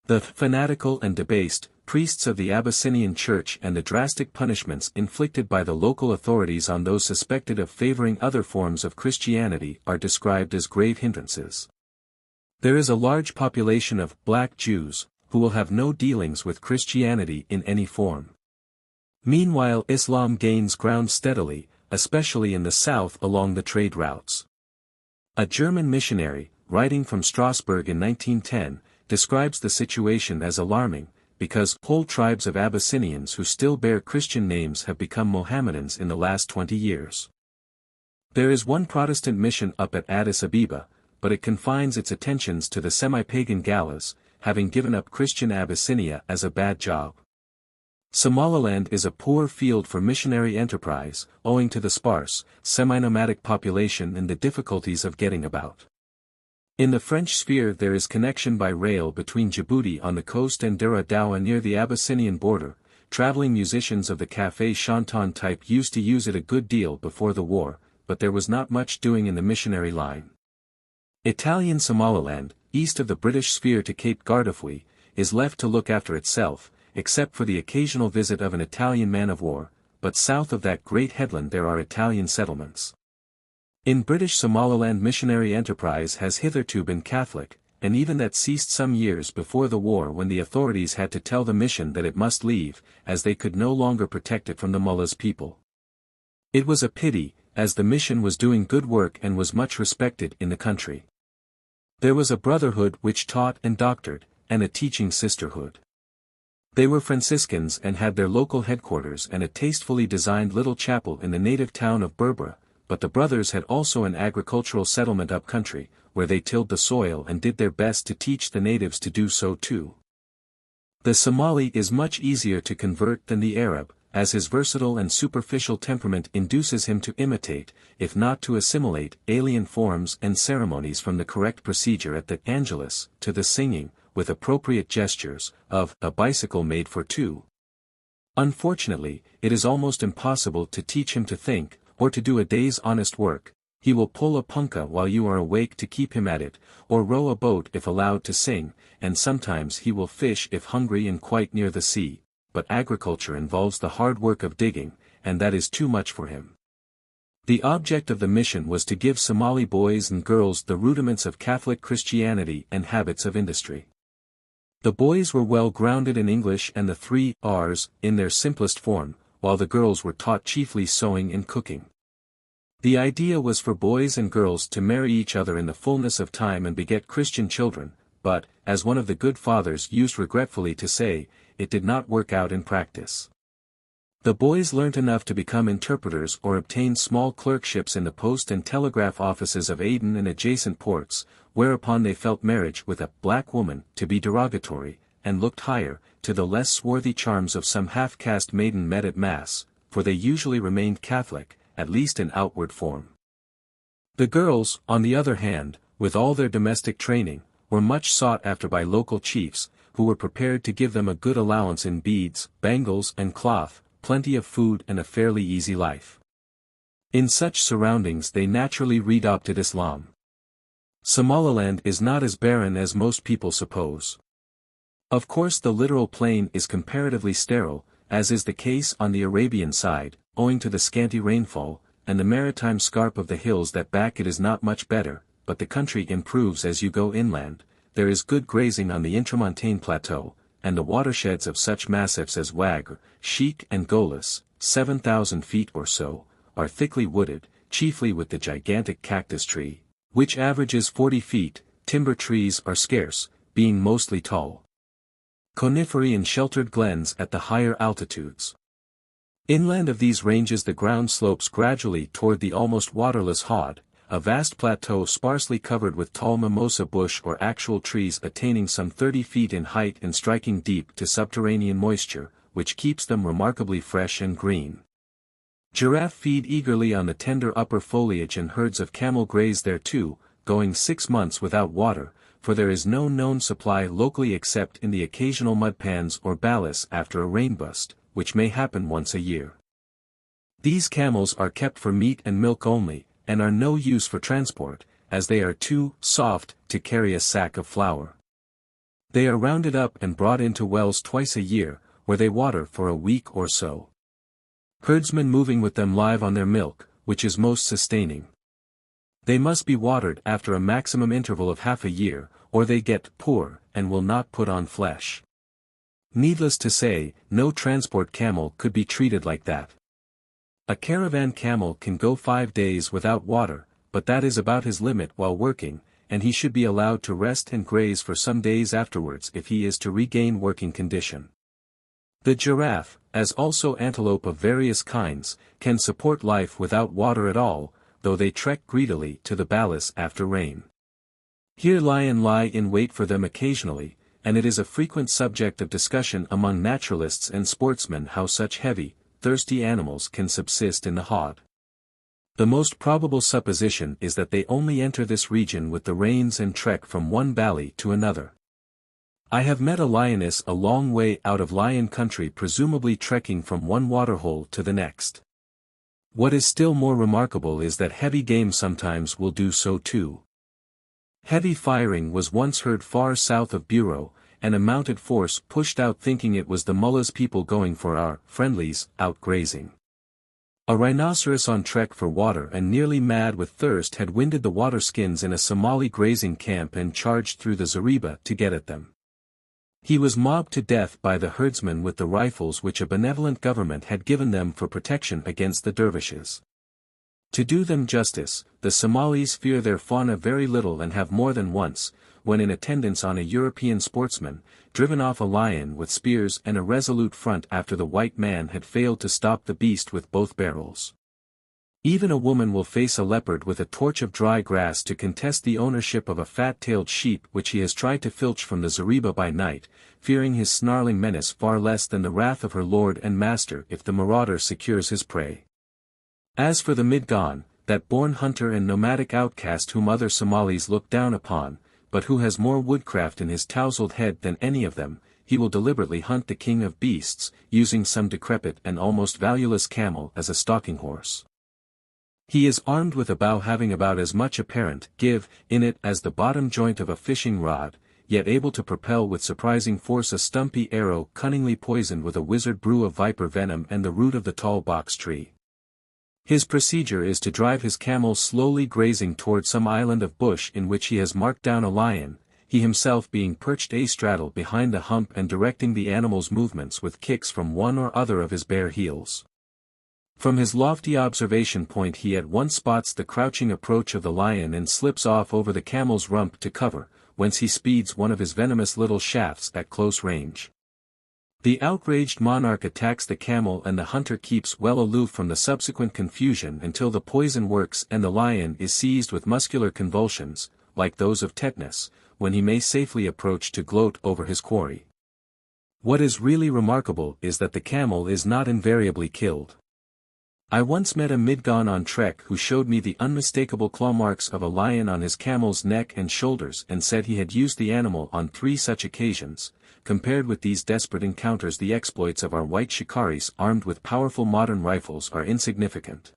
The fanatical and debased priests of the Abyssinian Church and the drastic punishments inflicted by the local authorities on those suspected of favoring other forms of Christianity are described as grave hindrances. There is a large population of black Jews, who will have no dealings with Christianity in any form. Meanwhile Islam gains ground steadily, especially in the south along the trade routes. A German missionary, writing from Strasbourg in 1910, describes the situation as alarming, because whole tribes of Abyssinians who still bear Christian names have become Mohammedans in the last 20 years. There is one Protestant mission up at Addis Abeba, but it confines its attentions to the semi-pagan Galas, having given up Christian Abyssinia as a bad job. Somaliland is a poor field for missionary enterprise, owing to the sparse, semi-nomadic population and the difficulties of getting about. In the French sphere there is connection by rail between Djibouti on the coast and Dera Dawa near the Abyssinian border. Traveling musicians of the café chantant type used to use it a good deal before the war, but there was not much doing in the missionary line. Italian Somaliland, east of the British sphere to Cape Guardafui, is left to look after itself, except for the occasional visit of an Italian man-of-war, but south of that great headland there are Italian settlements. In British Somaliland missionary enterprise has hitherto been Catholic, and even that ceased some years before the war when the authorities had to tell the mission that it must leave, as they could no longer protect it from the mullahs' people. It was a pity, as the mission was doing good work and was much respected in the country. There was a brotherhood which taught and doctored, and a teaching sisterhood. They were Franciscans and had their local headquarters and a tastefully designed little chapel in the native town of Berbera, but the brothers had also an agricultural settlement up country, where they tilled the soil and did their best to teach the natives to do so too. The Somali is much easier to convert than the Arab, as his versatile and superficial temperament induces him to imitate, if not to assimilate, alien forms and ceremonies from the correct procedure at the Angelus, to the singing, with appropriate gestures, of a bicycle made for two. Unfortunately, it is almost impossible to teach him to think, or to do a day's honest work. He will pull a punkah while you are awake to keep him at it, or row a boat if allowed to sing, and sometimes he will fish if hungry and quite near the sea, but agriculture involves the hard work of digging, and that is too much for him. The object of the mission was to give Somali boys and girls the rudiments of Catholic Christianity and habits of industry. The boys were well grounded in English and the 3 R's in their simplest form, while the girls were taught chiefly sewing and cooking. The idea was for boys and girls to marry each other in the fullness of time and beget Christian children, but, as one of the good fathers used regretfully to say, it did not work out in practice. The boys learnt enough to become interpreters or obtain small clerkships in the post and telegraph offices of Aden and adjacent ports, whereupon they felt marriage with a black woman to be derogatory, and looked higher, to the less swarthy charms of some half-caste maiden met at Mass, for they usually remained Catholic, at least in outward form. The girls, on the other hand, with all their domestic training, were much sought after by local chiefs, who were prepared to give them a good allowance in beads, bangles and cloth, plenty of food and a fairly easy life. In such surroundings they naturally readopted Islam. Somaliland is not as barren as most people suppose. Of course the littoral plain is comparatively sterile, as is the case on the Arabian side, owing to the scanty rainfall, and the maritime scarp of the hills that back it is not much better, but the country improves as you go inland. There is good grazing on the intramontane plateau, and the watersheds of such massifs as Wagr, Sheikh and Golis, 7,000 feet or so, are thickly wooded, chiefly with the gigantic cactus tree, which averages 40 feet. Timber trees are scarce, being mostly tall coniferae in sheltered glens at the higher altitudes. Inland of these ranges the ground slopes gradually toward the almost waterless Hod, a vast plateau sparsely covered with tall mimosa bush or actual trees attaining some 30 feet in height and striking deep to subterranean moisture, which keeps them remarkably fresh and green. Giraffe feed eagerly on the tender upper foliage and herds of camel graze there too, going 6 months without water, for there is no known supply locally except in the occasional mudpans or balis after a rainburst, which may happen once a year. These camels are kept for meat and milk only, and are no use for transport, as they are too soft to carry a sack of flour. They are rounded up and brought into wells twice a year, where they water for a week or so. Herdsmen moving with them live on their milk, which is most sustaining. They must be watered after a maximum interval of half a year, or they get poor, and will not put on flesh. Needless to say, no transport camel could be treated like that. A caravan camel can go 5 days without water, but that is about his limit while working, and he should be allowed to rest and graze for some days afterwards if he is to regain working condition. The giraffe, as also antelope of various kinds, can support life without water at all, though they trek greedily to the balis after rain. Here lion lie in wait for them occasionally, and it is a frequent subject of discussion among naturalists and sportsmen how such heavy, thirsty animals can subsist in the Hod. The most probable supposition is that they only enter this region with the rains and trek from one valley to another. I have met a lioness a long way out of lion country presumably trekking from one waterhole to the next. What is still more remarkable is that heavy game sometimes will do so too. Heavy firing was once heard far south of Bureau, and a mounted force pushed out thinking it was the mullah's people going for our friendlies out grazing. A rhinoceros on trek for water and nearly mad with thirst had winded the waterskins in a Somali grazing camp and charged through the Zariba to get at them. He was mobbed to death by the herdsmen with the rifles which a benevolent government had given them for protection against the dervishes. To do them justice, the Somalis fear their fauna very little and have more than once, when in attendance on a European sportsman, driven off a lion with spears and a resolute front after the white man had failed to stop the beast with both barrels. Even a woman will face a leopard with a torch of dry grass to contest the ownership of a fat-tailed sheep which he has tried to filch from the Zariba by night, fearing his snarling menace far less than the wrath of her lord and master if the marauder secures his prey. As for the Midgan, that born hunter and nomadic outcast whom other Somalis look down upon, but who has more woodcraft in his tousled head than any of them, he will deliberately hunt the king of beasts, using some decrepit and almost valueless camel as a stalking horse. He is armed with a bow having about as much apparent give in it as the bottom joint of a fishing rod, yet able to propel with surprising force a stumpy arrow cunningly poisoned with a wizard brew of viper venom and the root of the tall box tree. His procedure is to drive his camel slowly grazing toward some island of bush in which he has marked down a lion, he himself being perched a-straddle behind the hump and directing the animal's movements with kicks from one or other of his bare heels. From his lofty observation point he at once spots the crouching approach of the lion and slips off over the camel's rump to cover, whence he speeds one of his venomous little shafts at close range. The outraged monarch attacks the camel and the hunter keeps well aloof from the subsequent confusion until the poison works and the lion is seized with muscular convulsions, like those of tetanus, when he may safely approach to gloat over his quarry. What is really remarkable is that the camel is not invariably killed. I once met a Midgan on trek who showed me the unmistakable claw marks of a lion on his camel's neck and shoulders and said he had used the animal on 3 such occasions. Compared with these desperate encounters the exploits of our white shikaris armed with powerful modern rifles are insignificant.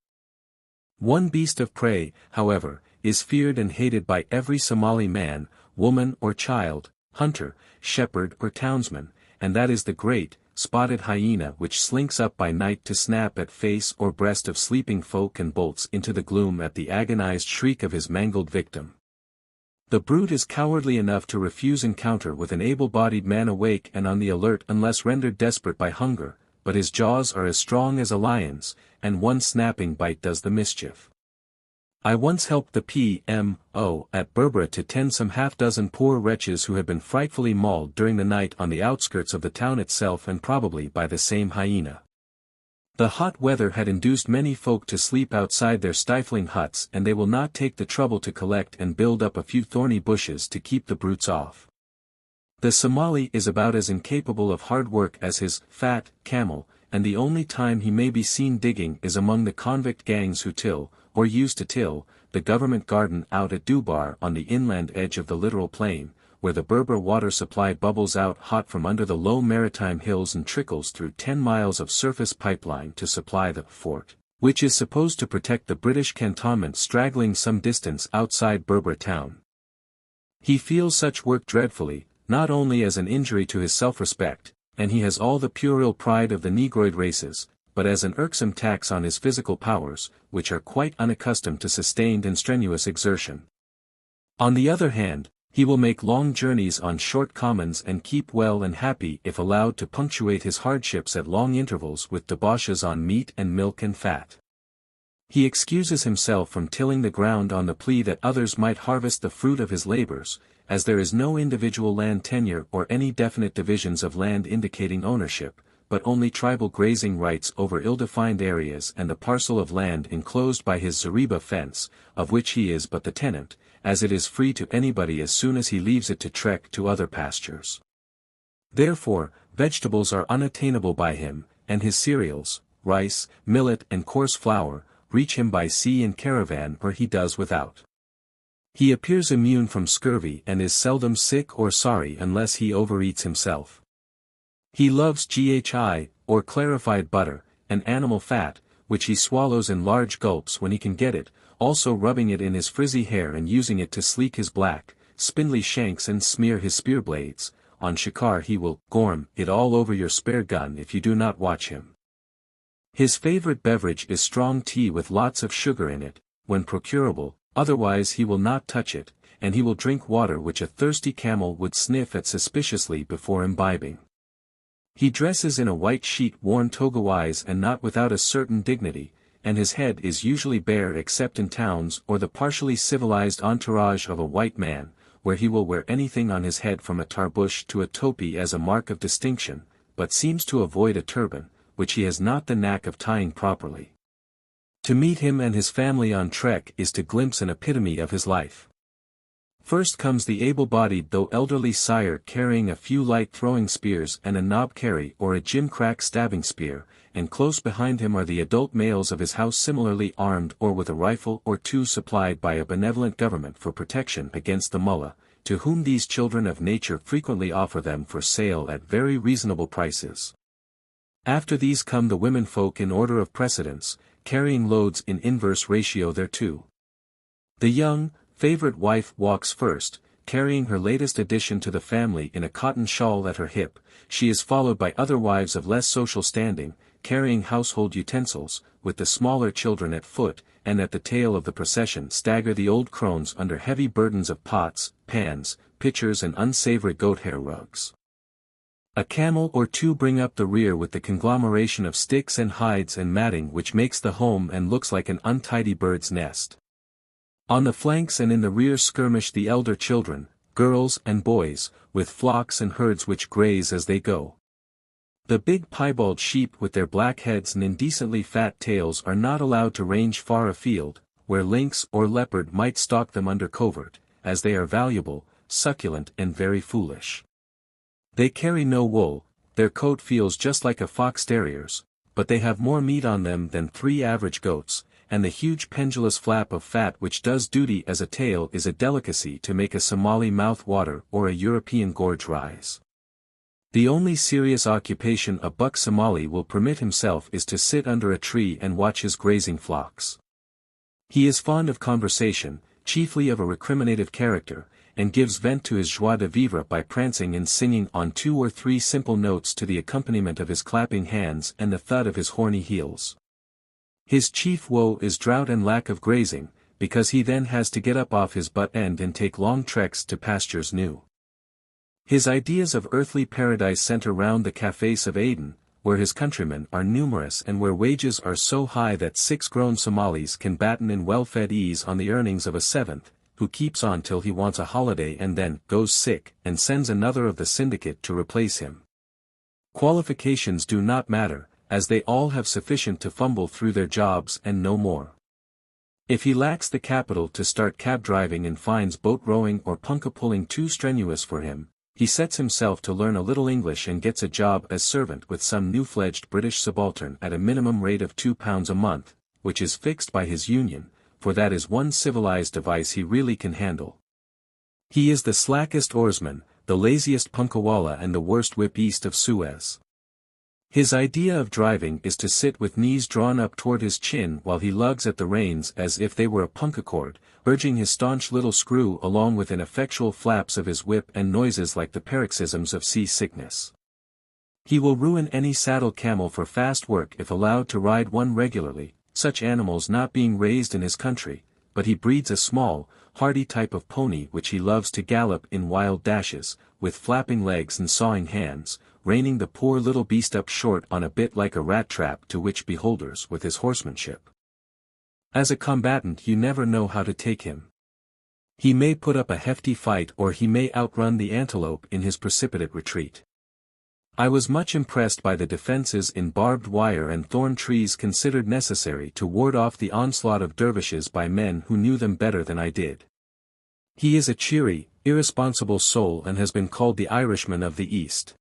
One beast of prey, however, is feared and hated by every Somali man, woman or child, hunter, shepherd or townsman, and that is the great, spotted hyena which slinks up by night to snap at face or breast of sleeping folk and bolts into the gloom at the agonized shriek of his mangled victim. The brute is cowardly enough to refuse encounter with an able-bodied man awake and on the alert unless rendered desperate by hunger, but his jaws are as strong as a lion's, and one snapping bite does the mischief. I once helped the P.M.O. at Berbera to tend some half-dozen poor wretches who had been frightfully mauled during the night on the outskirts of the town itself and probably by the same hyena. The hot weather had induced many folk to sleep outside their stifling huts, and they will not take the trouble to collect and build up a few thorny bushes to keep the brutes off. The Somali is about as incapable of hard work as his fat camel, and the only time he may be seen digging is among the convict gangs who till, or used to till, the government garden out at Dubar on the inland edge of the littoral plain, where the Berber water supply bubbles out hot from under the low maritime hills and trickles through 10 miles of surface pipeline to supply the fort, which is supposed to protect the British cantonment straggling some distance outside Berbera town. He feels such work dreadfully, not only as an injury to his self-respect, and he has all the puerile pride of the Negroid races, but as an irksome tax on his physical powers, which are quite unaccustomed to sustained and strenuous exertion. On the other hand, he will make long journeys on short commons and keep well and happy if allowed to punctuate his hardships at long intervals with debauches on meat and milk and fat. He excuses himself from tilling the ground on the plea that others might harvest the fruit of his labors, as there is no individual land tenure or any definite divisions of land indicating ownership, but only tribal grazing rights over ill-defined areas and the parcel of land enclosed by his zareba fence, of which he is but the tenant, as it is free to anybody as soon as he leaves it to trek to other pastures. Therefore, vegetables are unattainable by him, and his cereals, rice, millet and coarse flour, reach him by sea and caravan or he does without. He appears immune from scurvy and is seldom sick or sorry unless he overeats himself. He loves ghi, or clarified butter, and animal fat, which he swallows in large gulps when he can get it, also rubbing it in his frizzy hair and using it to sleek his black, spindly shanks and smear his spear blades. On shikar he will gorm it all over your spare gun if you do not watch him. His favorite beverage is strong tea with lots of sugar in it, when procurable, otherwise he will not touch it, and he will drink water which a thirsty camel would sniff at suspiciously before imbibing. He dresses in a white sheet worn toga-wise and not without a certain dignity, and his head is usually bare except in towns or the partially civilized entourage of a white man, where he will wear anything on his head from a tarbush to a topi as a mark of distinction, but seems to avoid a turban, which he has not the knack of tying properly. To meet him and his family on trek is to glimpse an epitome of his life. First comes the able-bodied though elderly sire carrying a few light throwing spears and a knob carry or a gimcrack stabbing spear, and close behind him are the adult males of his house similarly armed or with a rifle or two supplied by a benevolent government for protection against the mullah, to whom these children of nature frequently offer them for sale at very reasonable prices. After these come the women folk in order of precedence, carrying loads in inverse ratio thereto. The young, favorite wife walks first, carrying her latest addition to the family in a cotton shawl at her hip. She is followed by other wives of less social standing, carrying household utensils, with the smaller children at foot, and at the tail of the procession stagger the old crones under heavy burdens of pots, pans, pitchers and unsavory goat hair rugs. A camel or two bring up the rear with the conglomeration of sticks and hides and matting which makes the home and looks like an untidy bird's nest. On the flanks and in the rear skirmish the elder children, girls and boys, with flocks and herds which graze as they go. The big piebald sheep with their black heads and indecently fat tails are not allowed to range far afield, where lynx or leopard might stalk them under covert, as they are valuable, succulent and very foolish. They carry no wool, their coat feels just like a fox terrier's, but they have more meat on them than 3 average goats, and the huge pendulous flap of fat which does duty as a tail is a delicacy to make a Somali mouth water or a European gorge rise. The only serious occupation a buck Somali will permit himself is to sit under a tree and watch his grazing flocks. He is fond of conversation, chiefly of a recriminative character, and gives vent to his joie de vivre by prancing and singing on 2 or 3 simple notes to the accompaniment of his clapping hands and the thud of his horny heels. His chief woe is drought and lack of grazing, because he then has to get up off his butt end and take long treks to pastures new. His ideas of earthly paradise center round the cafés of Aden, where his countrymen are numerous and where wages are so high that 6 grown Somalis can batten in well-fed ease on the earnings of a 7th, who keeps on till he wants a holiday and then goes sick and sends another of the syndicate to replace him. Qualifications do not matter, as they all have sufficient to fumble through their jobs and no more. If he lacks the capital to start cab driving and finds boat rowing or punka pulling too strenuous for him, he sets himself to learn a little English and gets a job as servant with some new-fledged British subaltern at a minimum rate of £2 a month, which is fixed by his union, for that is one civilized device he really can handle. He is the slackest oarsman, the laziest punkawalla and the worst whip east of Suez. His idea of driving is to sit with knees drawn up toward his chin while he lugs at the reins as if they were a punkacord, urging his staunch little screw along with ineffectual flaps of his whip and noises like the paroxysms of sea-sickness. He will ruin any saddle camel for fast work if allowed to ride one regularly, such animals not being raised in his country, but he breeds a small, hardy type of pony which he loves to gallop in wild dashes, with flapping legs and sawing hands, reining the poor little beast up short on a bit like a rat trap to which beholders with his horsemanship. As a combatant you never know how to take him. He may put up a hefty fight or he may outrun the antelope in his precipitate retreat. I was much impressed by the defenses in barbed wire and thorn trees considered necessary to ward off the onslaught of dervishes by men who knew them better than I did. He is a cheery, irresponsible soul and has been called the Irishman of the East.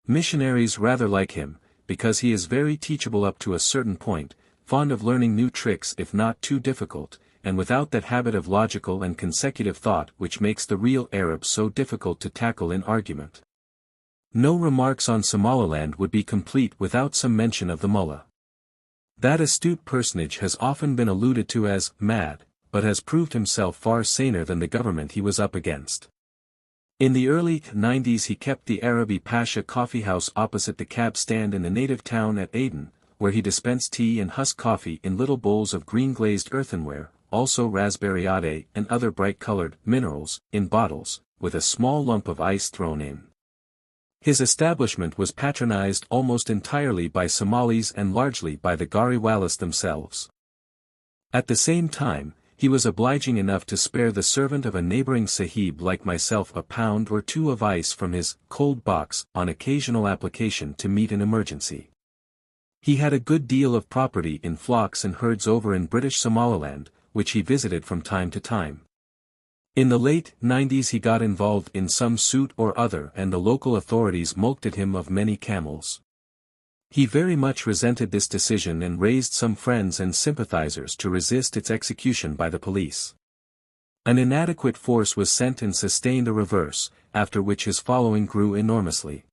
Missionaries rather like him, because he is very teachable up to a certain point, fond of learning new tricks if not too difficult, and without that habit of logical and consecutive thought which makes the real Arab so difficult to tackle in argument. No remarks on Somaliland would be complete without some mention of the mullah. That astute personage has often been alluded to as mad, but has proved himself far saner than the government he was up against. In the early 90s he kept the Arabi Pasha coffee house opposite the cab stand in the native town at Aden, where he dispensed tea and husk coffee in little bowls of green-glazed earthenware, also raspberry ade and other bright-colored minerals, in bottles, with a small lump of ice thrown in. His establishment was patronized almost entirely by Somalis and largely by the Gariwalis themselves. At the same time, he was obliging enough to spare the servant of a neighboring sahib like myself a pound or two of ice from his cold box on occasional application to meet an emergency. He had a good deal of property in flocks and herds over in British Somaliland, which he visited from time to time. In the late 90s he got involved in some suit or other and the local authorities mulcted at him of many camels. He very much resented this decision and raised some friends and sympathizers to resist its execution by the police. An inadequate force was sent and sustained a reverse, after which his following grew enormously.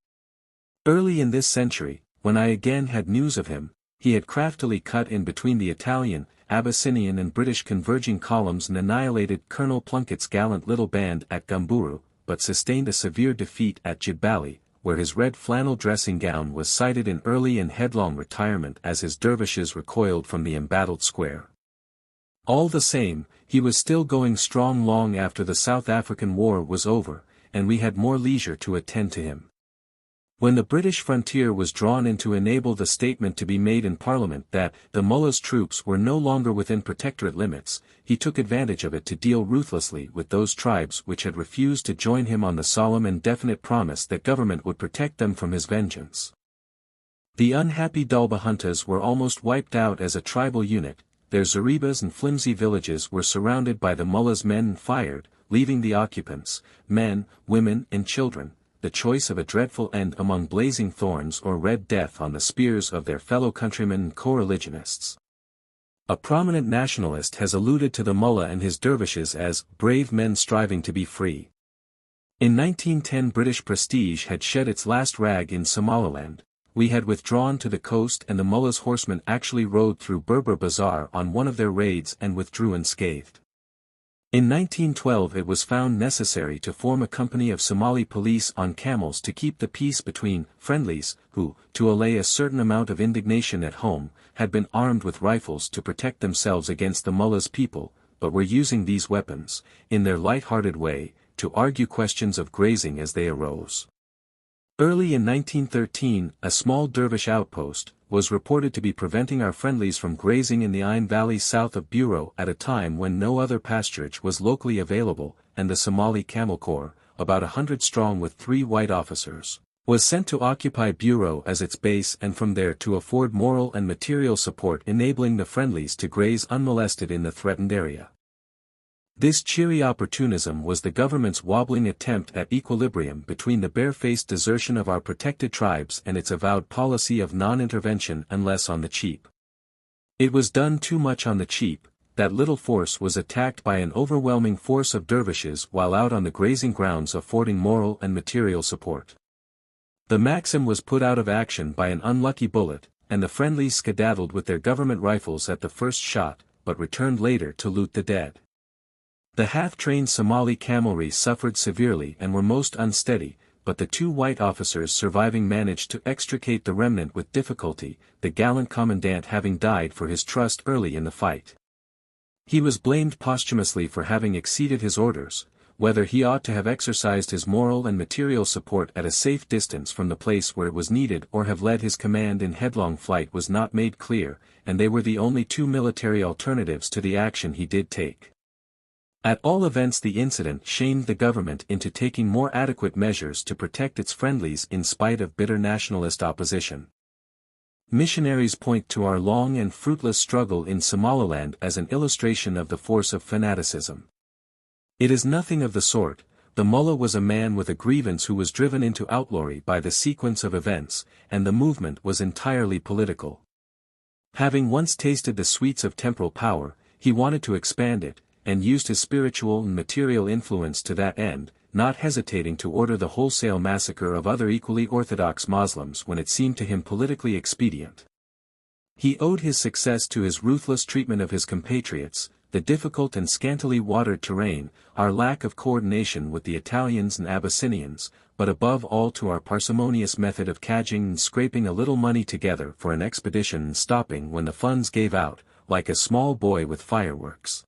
Early in this century, when I again had news of him, he had craftily cut in between the Italian, Abyssinian and British converging columns and annihilated Colonel Plunkett's gallant little band at Gumburu, but sustained a severe defeat at Jidbali, where his red flannel dressing gown was sighted in early and headlong retirement as his dervishes recoiled from the embattled square. All the same, he was still going strong long after the South African War was over, and we had more leisure to attend to him. When the British frontier was drawn in to enable the statement to be made in Parliament that the mullah's troops were no longer within protectorate limits, he took advantage of it to deal ruthlessly with those tribes which had refused to join him on the solemn and definite promise that government would protect them from his vengeance. The unhappy Dalbahuntas were almost wiped out as a tribal unit, their zaribas and flimsy villages were surrounded by the mullah's men and fired, leaving the occupants, men, women and children, the choice of a dreadful end among blazing thorns or red death on the spears of their fellow countrymen and co-religionists. A prominent nationalist has alluded to the mullah and his dervishes as brave men striving to be free. In 1910 British prestige had shed its last rag in Somaliland, we had withdrawn to the coast and the mullah's horsemen actually rode through Berber Bazaar on one of their raids and withdrew unscathed. In 1912 it was found necessary to form a company of Somali police on camels to keep the peace between friendlies, who, to allay a certain amount of indignation at home, had been armed with rifles to protect themselves against the mullah's people, but were using these weapons, in their light-hearted way, to argue questions of grazing as they arose. Early in 1913, a small dervish outpost was reported to be preventing our friendlies from grazing in the Ain Valley south of Bureau at a time when no other pasturage was locally available, and the Somali Camel Corps, about 100 strong with 3 white officers, was sent to occupy Bureau as its base and from there to afford moral and material support enabling the friendlies to graze unmolested in the threatened area. This cheery opportunism was the government's wobbling attempt at equilibrium between the barefaced desertion of our protected tribes and its avowed policy of non-intervention unless on the cheap. It was done too much on the cheap, that little force was attacked by an overwhelming force of dervishes while out on the grazing grounds affording moral and material support. The Maxim was put out of action by an unlucky bullet, and the friendlies skedaddled with their government rifles at the first shot, but returned later to loot the dead. The half-trained Somali cavalry suffered severely and were most unsteady, but the 2 white officers surviving managed to extricate the remnant with difficulty, the gallant commandant having died for his trust early in the fight. He was blamed posthumously for having exceeded his orders. Whether he ought to have exercised his moral and material support at a safe distance from the place where it was needed or have led his command in headlong flight was not made clear, and they were the only 2 military alternatives to the action he did take. At all events the incident shamed the government into taking more adequate measures to protect its friendlies in spite of bitter nationalist opposition. Missionaries point to our long and fruitless struggle in Somaliland as an illustration of the force of fanaticism. It is nothing of the sort. The mullah was a man with a grievance who was driven into outlawry by the sequence of events, and the movement was entirely political. Having once tasted the sweets of temporal power, he wanted to expand it, and used his spiritual and material influence to that end, not hesitating to order the wholesale massacre of other equally orthodox Muslims when it seemed to him politically expedient. He owed his success to his ruthless treatment of his compatriots, the difficult and scantily watered terrain, our lack of coordination with the Italians and Abyssinians, but above all to our parsimonious method of cadging and scraping a little money together for an expedition and stopping when the funds gave out, like a small boy with fireworks.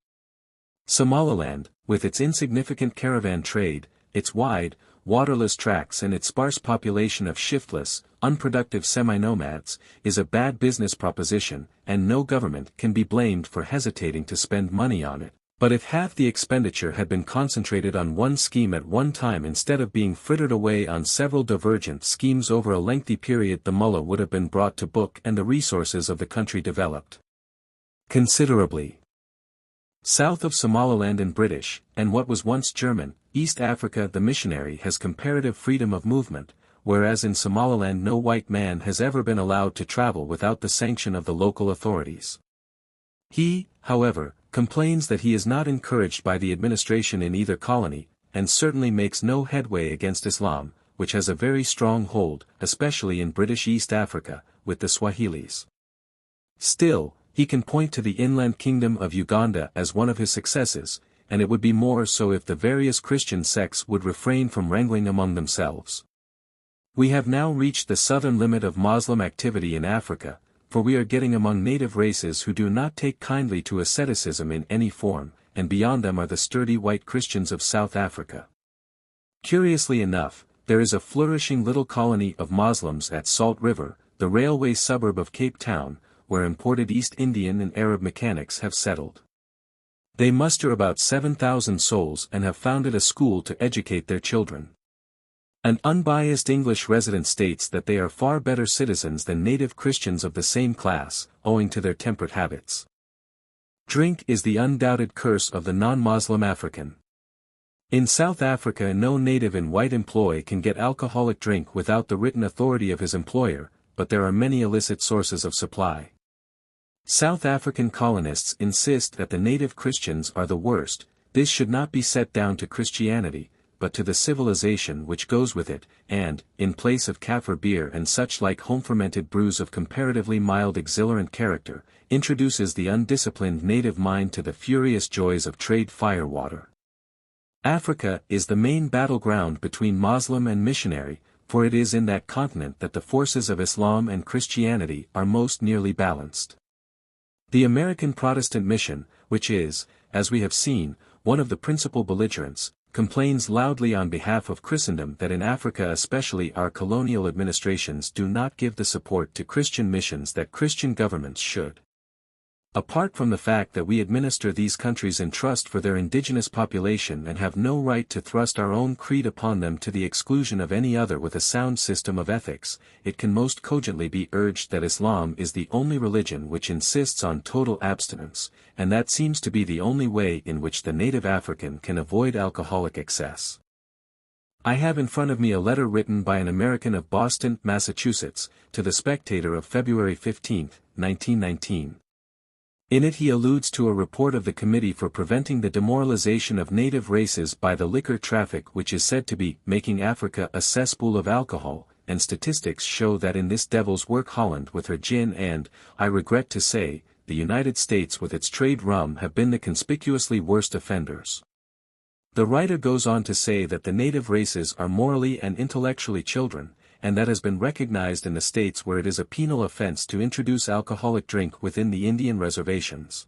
Somaliland, with its insignificant caravan trade, its wide, waterless tracts and its sparse population of shiftless, unproductive semi-nomads, is a bad business proposition, and no government can be blamed for hesitating to spend money on it. But if half the expenditure had been concentrated on one scheme at one time instead of being frittered away on several divergent schemes over a lengthy period, the mullah would have been brought to book and the resources of the country developed considerably. South of Somaliland and British, and what was once German, East Africa, the missionary has comparative freedom of movement, whereas in Somaliland no white man has ever been allowed to travel without the sanction of the local authorities. He, however, complains that he is not encouraged by the administration in either colony, and certainly makes no headway against Islam, which has a very strong hold, especially in British East Africa, with the Swahilis. Still, he can point to the inland kingdom of Uganda as one of his successes, and it would be more so if the various Christian sects would refrain from wrangling among themselves. We have now reached the southern limit of Muslim activity in Africa, for we are getting among native races who do not take kindly to asceticism in any form, and beyond them are the sturdy white Christians of South Africa. Curiously enough, there is a flourishing little colony of Muslims at Salt River, the railway suburb of Cape Town, where imported East Indian and Arab mechanics have settled. They muster about 7,000 souls and have founded a school to educate their children. An unbiased English resident states that they are far better citizens than native Christians of the same class, owing to their temperate habits. Drink is the undoubted curse of the non-Muslim African. In South Africa no native in white employ can get alcoholic drink without the written authority of his employer, but there are many illicit sources of supply. South African colonists insist that the native Christians are the worst. This should not be set down to Christianity, but to the civilization which goes with it, and, in place of Kaffir beer and such like home-fermented brews of comparatively mild exhilarant character, introduces the undisciplined native mind to the furious joys of trade firewater. Africa is the main battleground between Moslem and missionary, for it is in that continent that the forces of Islam and Christianity are most nearly balanced. The American Protestant mission, which is, as we have seen, one of the principal belligerents, complains loudly on behalf of Christendom that in Africa especially our colonial administrations do not give the support to Christian missions that Christian governments should. Apart from the fact that we administer these countries in trust for their indigenous population and have no right to thrust our own creed upon them to the exclusion of any other with a sound system of ethics, it can most cogently be urged that Islam is the only religion which insists on total abstinence, and that seems to be the only way in which the native African can avoid alcoholic excess. I have in front of me a letter written by an American of Boston, Massachusetts, to the Spectator of February 15, 1919. In it he alludes to a report of the Committee for Preventing the Demoralization of Native Races by the Liquor Traffic which is said to be making Africa a cesspool of alcohol, and statistics show that in this devil's work Holland with her gin and, I regret to say, the United States with its trade rum have been the conspicuously worst offenders. The writer goes on to say that the native races are morally and intellectually children, and that has been recognized in the states where it is a penal offense to introduce alcoholic drink within the Indian reservations.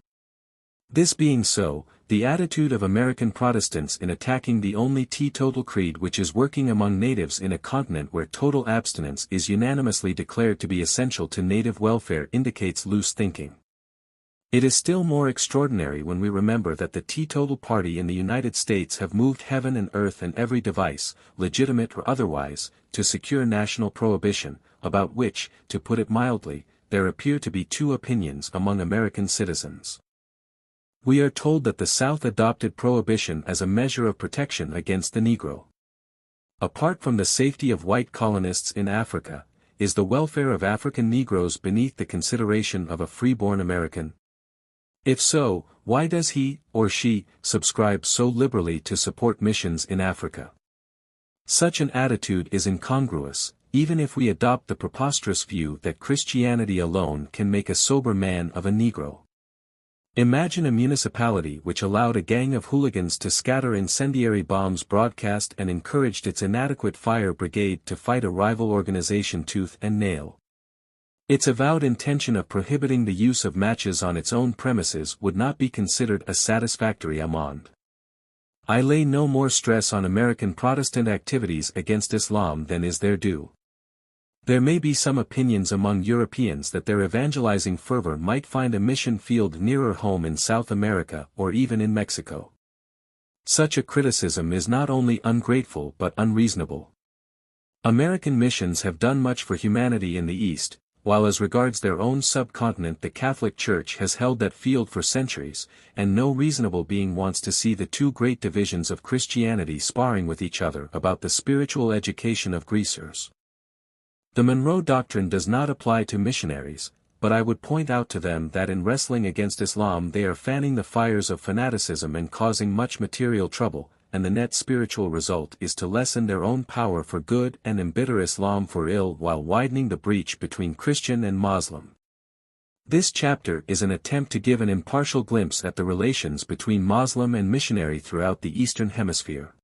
This being so, the attitude of American Protestants in attacking the only teetotal creed which is working among natives in a continent where total abstinence is unanimously declared to be essential to native welfare indicates loose thinking. It is still more extraordinary when we remember that the teetotal party in the United States have moved heaven and earth and every device, legitimate or otherwise, to secure national prohibition, about which, to put it mildly, there appear to be two opinions among American citizens. We are told that the South adopted prohibition as a measure of protection against the Negro. Apart from the safety of white colonists in Africa, is the welfare of African Negroes beneath the consideration of a freeborn American? If so, why does he, or she, subscribe so liberally to support missions in Africa? Such an attitude is incongruous, even if we adopt the preposterous view that Christianity alone can make a sober man of a Negro. Imagine a municipality which allowed a gang of hooligans to scatter incendiary bombs broadcast and encouraged its inadequate fire brigade to fight a rival organization tooth and nail. Its avowed intention of prohibiting the use of matches on its own premises would not be considered a satisfactory amende. I lay no more stress on American Protestant activities against Islam than is their due. There may be some opinions among Europeans that their evangelizing fervor might find a mission field nearer home in South America or even in Mexico. Such a criticism is not only ungrateful but unreasonable. American missions have done much for humanity in the East, while as regards their own subcontinent the Catholic Church has held that field for centuries, and no reasonable being wants to see the two great divisions of Christianity sparring with each other about the spiritual education of Greasers. The Monroe Doctrine does not apply to missionaries, but I would point out to them that in wrestling against Islam they are fanning the fires of fanaticism and causing much material trouble, and the net spiritual result is to lessen their own power for good and embitter Islam for ill while widening the breach between Christian and Muslim. This chapter is an attempt to give an impartial glimpse at the relations between Muslim and missionary throughout the Eastern Hemisphere.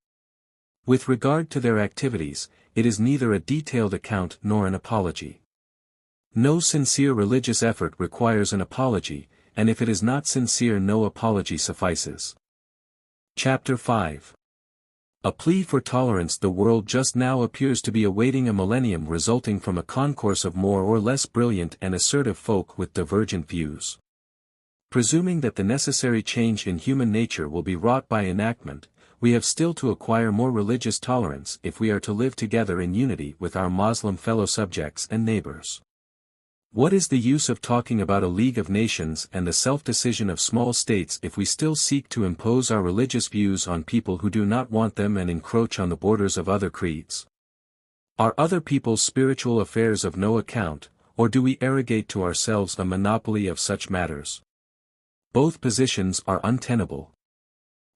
With regard to their activities, it is neither a detailed account nor an apology. No sincere religious effort requires an apology, and if it is not sincere no apology suffices. Chapter 5. A plea for tolerance. The world just now appears to be awaiting a millennium resulting from a concourse of more or less brilliant and assertive folk with divergent views. Presuming that the necessary change in human nature will be wrought by enactment, we have still to acquire more religious tolerance if we are to live together in unity with our Muslim fellow subjects and neighbors. What is the use of talking about a League of Nations and the self-decision of small states if we still seek to impose our religious views on people who do not want them and encroach on the borders of other creeds? Are other people's spiritual affairs of no account, or do we arrogate to ourselves a monopoly of such matters? Both positions are untenable.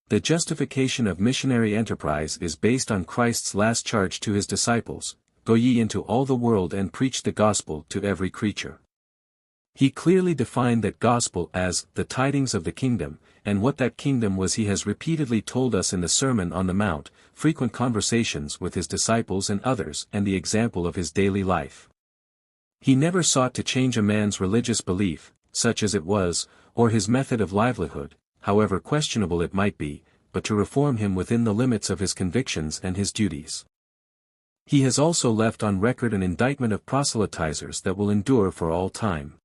The justification of missionary enterprise is based on Christ's last charge to his disciples, "Go ye into all the world and preach the gospel to every creature." He clearly defined that gospel as the tidings of the kingdom, and what that kingdom was he has repeatedly told us in the Sermon on the Mount, frequent conversations with his disciples and others, and the example of his daily life. He never sought to change a man's religious belief, such as it was, or his method of livelihood, however questionable it might be, but to reform him within the limits of his convictions and his duties. He has also left on record an indictment of proselytizers that will endure for all time.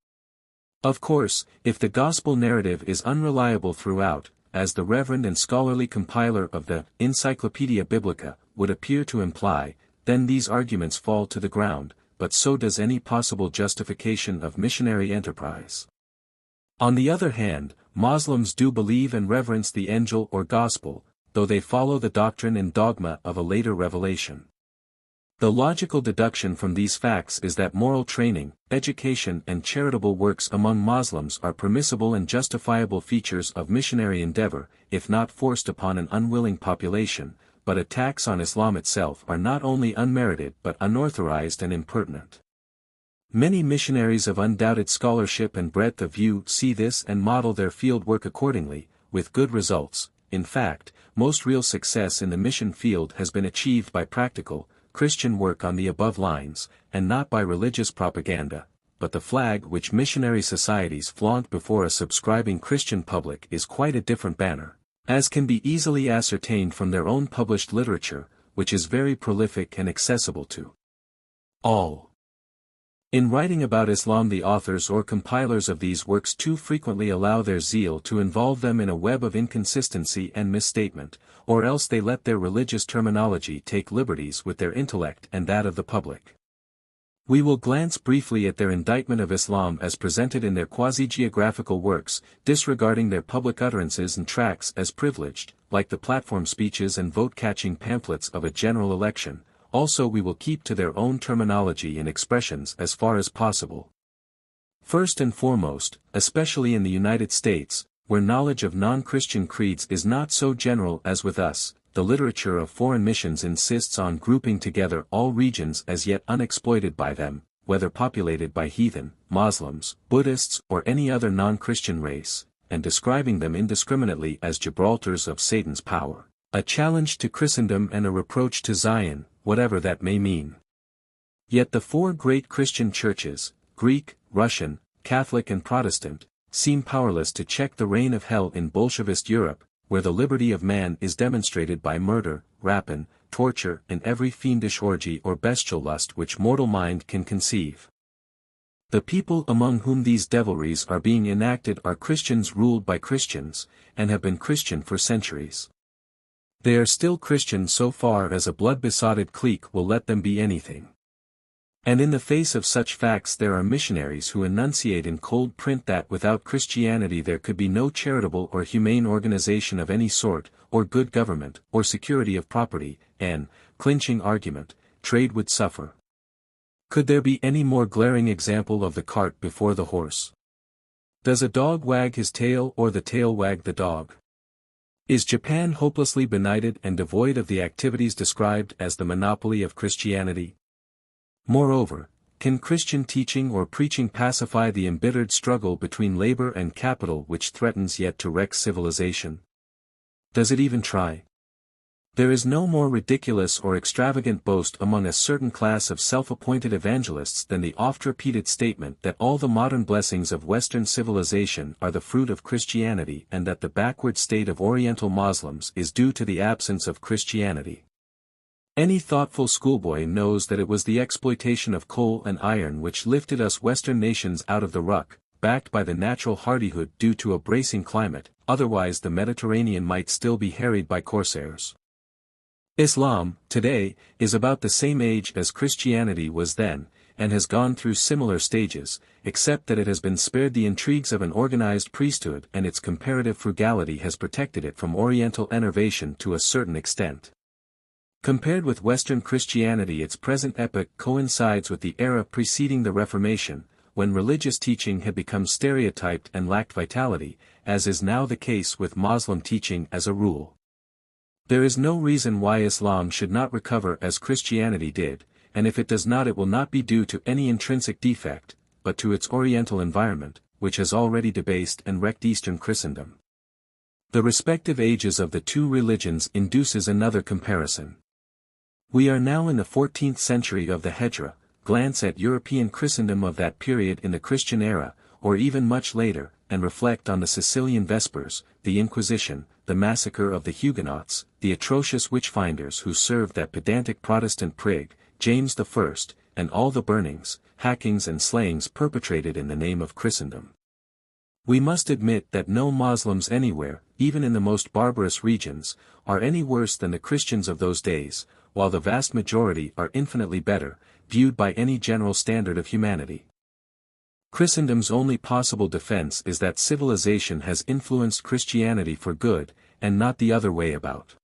Of course, if the gospel narrative is unreliable throughout, as the reverend and scholarly compiler of the Encyclopaedia Biblica would appear to imply, then these arguments fall to the ground, but so does any possible justification of missionary enterprise. On the other hand, Muslims do believe and reverence the angel or gospel, though they follow the doctrine and dogma of a later revelation. The logical deduction from these facts is that moral training, education and charitable works among Muslims are permissible and justifiable features of missionary endeavor, if not forced upon an unwilling population, but attacks on Islam itself are not only unmerited but unauthorized and impertinent. Many missionaries of undoubted scholarship and breadth of view see this and model their field work accordingly, with good results. In fact, most real success in the mission field has been achieved by practical, Christian work on the above lines, and not by religious propaganda, but the flag which missionary societies flaunt before a subscribing Christian public is quite a different banner, as can be easily ascertained from their own published literature, which is very prolific and accessible to all. In writing about Islam, the authors or compilers of these works too frequently allow their zeal to involve them in a web of inconsistency and misstatement, or else they let their religious terminology take liberties with their intellect and that of the public. We will glance briefly at their indictment of Islam as presented in their quasi-geographical works, disregarding their public utterances and tracts as privileged, like the platform speeches and vote-catching pamphlets of a general election. Also, we will keep to their own terminology and expressions as far as possible. First and foremost, especially in the United States, where knowledge of non-Christian creeds is not so general as with us, the literature of foreign missions insists on grouping together all regions as yet unexploited by them, whether populated by heathen, Muslims, Buddhists or any other non-Christian race, and describing them indiscriminately as Gibraltars of Satan's power, a challenge to Christendom and a reproach to Zion, whatever that may mean. Yet the four great Christian churches, Greek, Russian, Catholic and Protestant, seem powerless to check the reign of hell in Bolshevist Europe, where the liberty of man is demonstrated by murder, rapine, torture and every fiendish orgy or bestial lust which mortal mind can conceive. The people among whom these devilries are being enacted are Christians ruled by Christians, and have been Christian for centuries. They are still Christian so far as a blood-besotted clique will let them be anything. And in the face of such facts there are missionaries who enunciate in cold print that without Christianity there could be no charitable or humane organization of any sort, or good government, or security of property, and, clinching argument, trade would suffer. Could there be any more glaring example of the cart before the horse? Does a dog wag his tail or the tail wag the dog? Is Japan hopelessly benighted and devoid of the activities described as the monopoly of Christianity? Moreover, can Christian teaching or preaching pacify the embittered struggle between labor and capital which threatens yet to wreck civilization? Does it even try? There is no more ridiculous or extravagant boast among a certain class of self-appointed evangelists than the oft-repeated statement that all the modern blessings of Western civilization are the fruit of Christianity and that the backward state of Oriental Muslims is due to the absence of Christianity. Any thoughtful schoolboy knows that it was the exploitation of coal and iron which lifted us Western nations out of the ruck, backed by the natural hardihood due to a bracing climate, otherwise the Mediterranean might still be harried by corsairs. Islam, today, is about the same age as Christianity was then, and has gone through similar stages, except that it has been spared the intrigues of an organized priesthood and its comparative frugality has protected it from Oriental enervation to a certain extent. Compared with Western Christianity, its present epoch coincides with the era preceding the Reformation, when religious teaching had become stereotyped and lacked vitality, as is now the case with Muslim teaching as a rule. There is no reason why Islam should not recover as Christianity did, and if it does not, it will not be due to any intrinsic defect, but to its Oriental environment, which has already debased and wrecked Eastern Christendom. The respective ages of the two religions induces another comparison. We are now in the 14th century of the Hijra. Glance at European Christendom of that period in the Christian era, or even much later, and reflect on the Sicilian Vespers, the Inquisition, the massacre of the Huguenots, the atrocious witch-finders who served that pedantic Protestant prig, James I, and all the burnings, hackings and slayings perpetrated in the name of Christendom. We must admit that no Muslims anywhere, even in the most barbarous regions, are any worse than the Christians of those days, while the vast majority are infinitely better, viewed by any general standard of humanity. Christendom's only possible defense is that civilization has influenced Christianity for good, and not the other way about.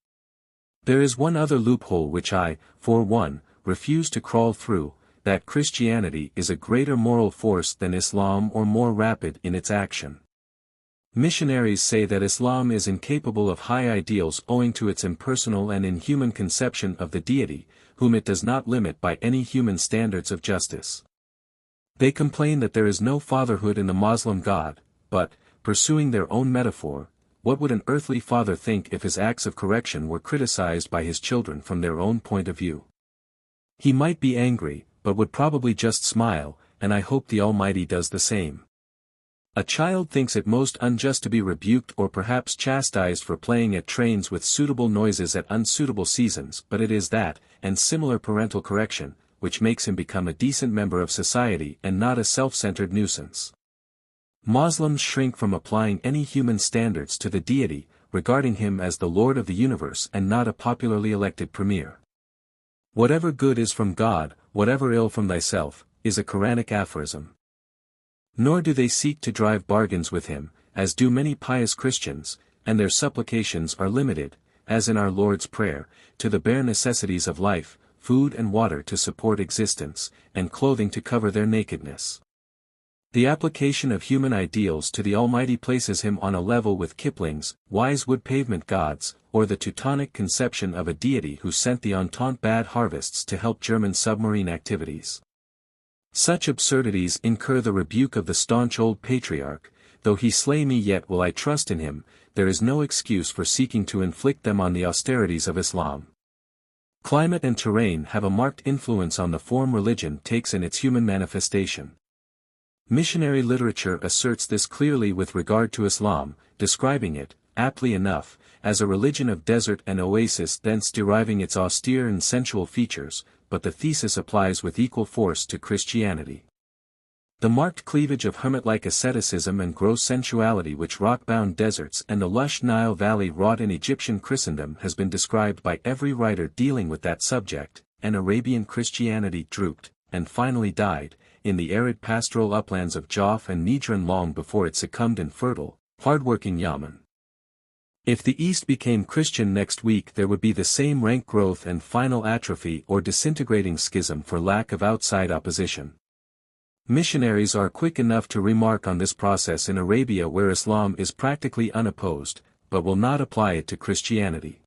There is one other loophole which I, for one, refuse to crawl through, that Christianity is a greater moral force than Islam or more rapid in its action. Missionaries say that Islam is incapable of high ideals owing to its impersonal and inhuman conception of the deity, whom it does not limit by any human standards of justice. They complain that there is no fatherhood in the Muslim God, but, pursuing their own metaphor, what would an earthly father think if his acts of correction were criticized by his children from their own point of view? He might be angry, but would probably just smile, and I hope the Almighty does the same. A child thinks it most unjust to be rebuked or perhaps chastised for playing at trains with suitable noises at unsuitable seasons, but it is that, and similar parental correction, which makes him become a decent member of society and not a self-centered nuisance. Muslims shrink from applying any human standards to the deity, regarding him as the Lord of the universe and not a popularly elected premier. Whatever good is from God, whatever ill from thyself, is a Quranic aphorism. Nor do they seek to drive bargains with him, as do many pious Christians, and their supplications are limited, as in our Lord's Prayer, to the bare necessities of life, food and water to support existence, and clothing to cover their nakedness. The application of human ideals to the Almighty places him on a level with Kipling's wise wood pavement gods, or the Teutonic conception of a deity who sent the Entente bad harvests to help German submarine activities. Such absurdities incur the rebuke of the staunch old patriarch, though he slay me yet will I trust in him. There is no excuse for seeking to inflict them on the austerities of Islam. Climate and terrain have a marked influence on the form religion takes in its human manifestation. Missionary literature asserts this clearly with regard to Islam, describing it, aptly enough, as a religion of desert and oasis, thence deriving its austere and sensual features, but the thesis applies with equal force to Christianity. The marked cleavage of hermit-like asceticism and gross sensuality which rock-bound deserts and the lush Nile Valley wrought in Egyptian Christendom has been described by every writer dealing with that subject, and Arabian Christianity drooped, and finally died, in the arid pastoral uplands of Jaf and Nijran long before it succumbed in fertile, hard-working Yemen. If the East became Christian next week, there would be the same rank growth and final atrophy or disintegrating schism for lack of outside opposition. Missionaries are quick enough to remark on this process in Arabia where Islam is practically unopposed, but will not apply it to Christianity.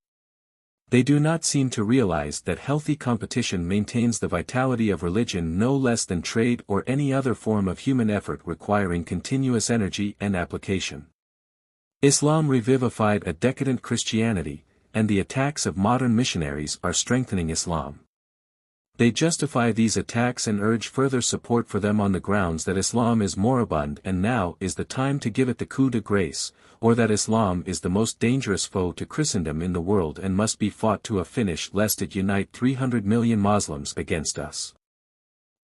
They do not seem to realize that healthy competition maintains the vitality of religion no less than trade or any other form of human effort requiring continuous energy and application. Islam revivified a decadent Christianity, and the attacks of modern missionaries are strengthening Islam. They justify these attacks and urge further support for them on the grounds that Islam is moribund and now is the time to give it the coup de grace, or that Islam is the most dangerous foe to Christendom in the world and must be fought to a finish lest it unite 300 million Muslims against us.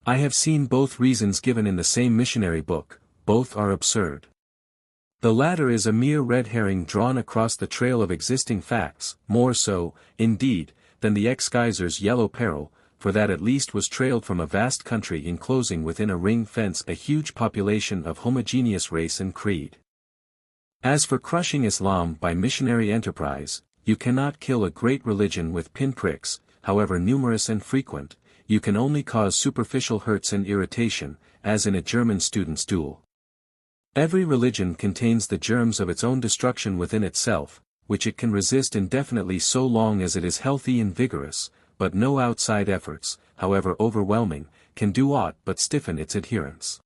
I have seen both reasons given in the same missionary book, both are absurd. The latter is a mere red herring drawn across the trail of existing facts, more so, indeed, than the ex-Kaiser's yellow peril, for that at least was trailed from a vast country enclosing within a ring fence a huge population of homogeneous race and creed. As for crushing Islam by missionary enterprise, you cannot kill a great religion with pinpricks, however numerous and frequent. You can only cause superficial hurts and irritation, as in a German student's duel. Every religion contains the germs of its own destruction within itself, which it can resist indefinitely so long as it is healthy and vigorous, but no outside efforts, however overwhelming, can do aught but stiffen its adherents.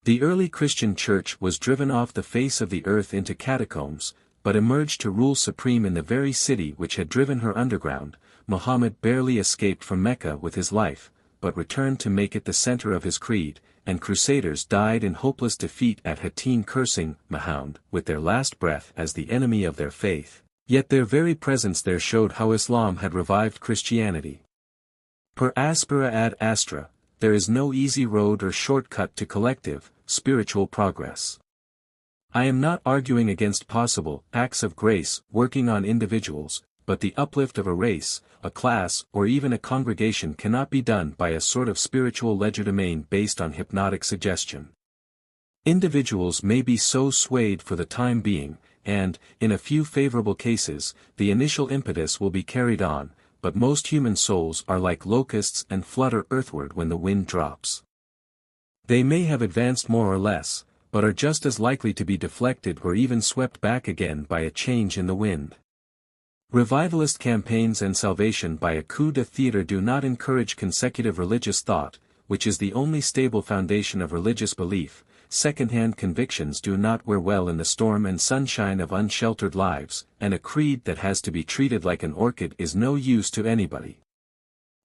The early Christian church was driven off the face of the earth into catacombs, but emerged to rule supreme in the very city which had driven her underground. Muhammad barely escaped from Mecca with his life, but returned to make it the center of his creed, and crusaders died in hopeless defeat at Hattin, cursing Mahound with their last breath as the enemy of their faith, yet their very presence there showed how Islam had revived Christianity. Per aspera ad astra, there is no easy road or shortcut to collective, spiritual progress. I am not arguing against possible acts of grace working on individuals, but the uplift of a race, a class, or even a congregation cannot be done by a sort of spiritual legerdemain based on hypnotic suggestion. Individuals may be so swayed for the time being, and, in a few favorable cases, the initial impetus will be carried on, but most human souls are like locusts and flutter earthward when the wind drops. They may have advanced more or less, but are just as likely to be deflected or even swept back again by a change in the wind. Revivalist campaigns and salvation by a coup d'état do not encourage consecutive religious thought, which is the only stable foundation of religious belief. Second-hand convictions do not wear well in the storm and sunshine of unsheltered lives, and a creed that has to be treated like an orchid is no use to anybody.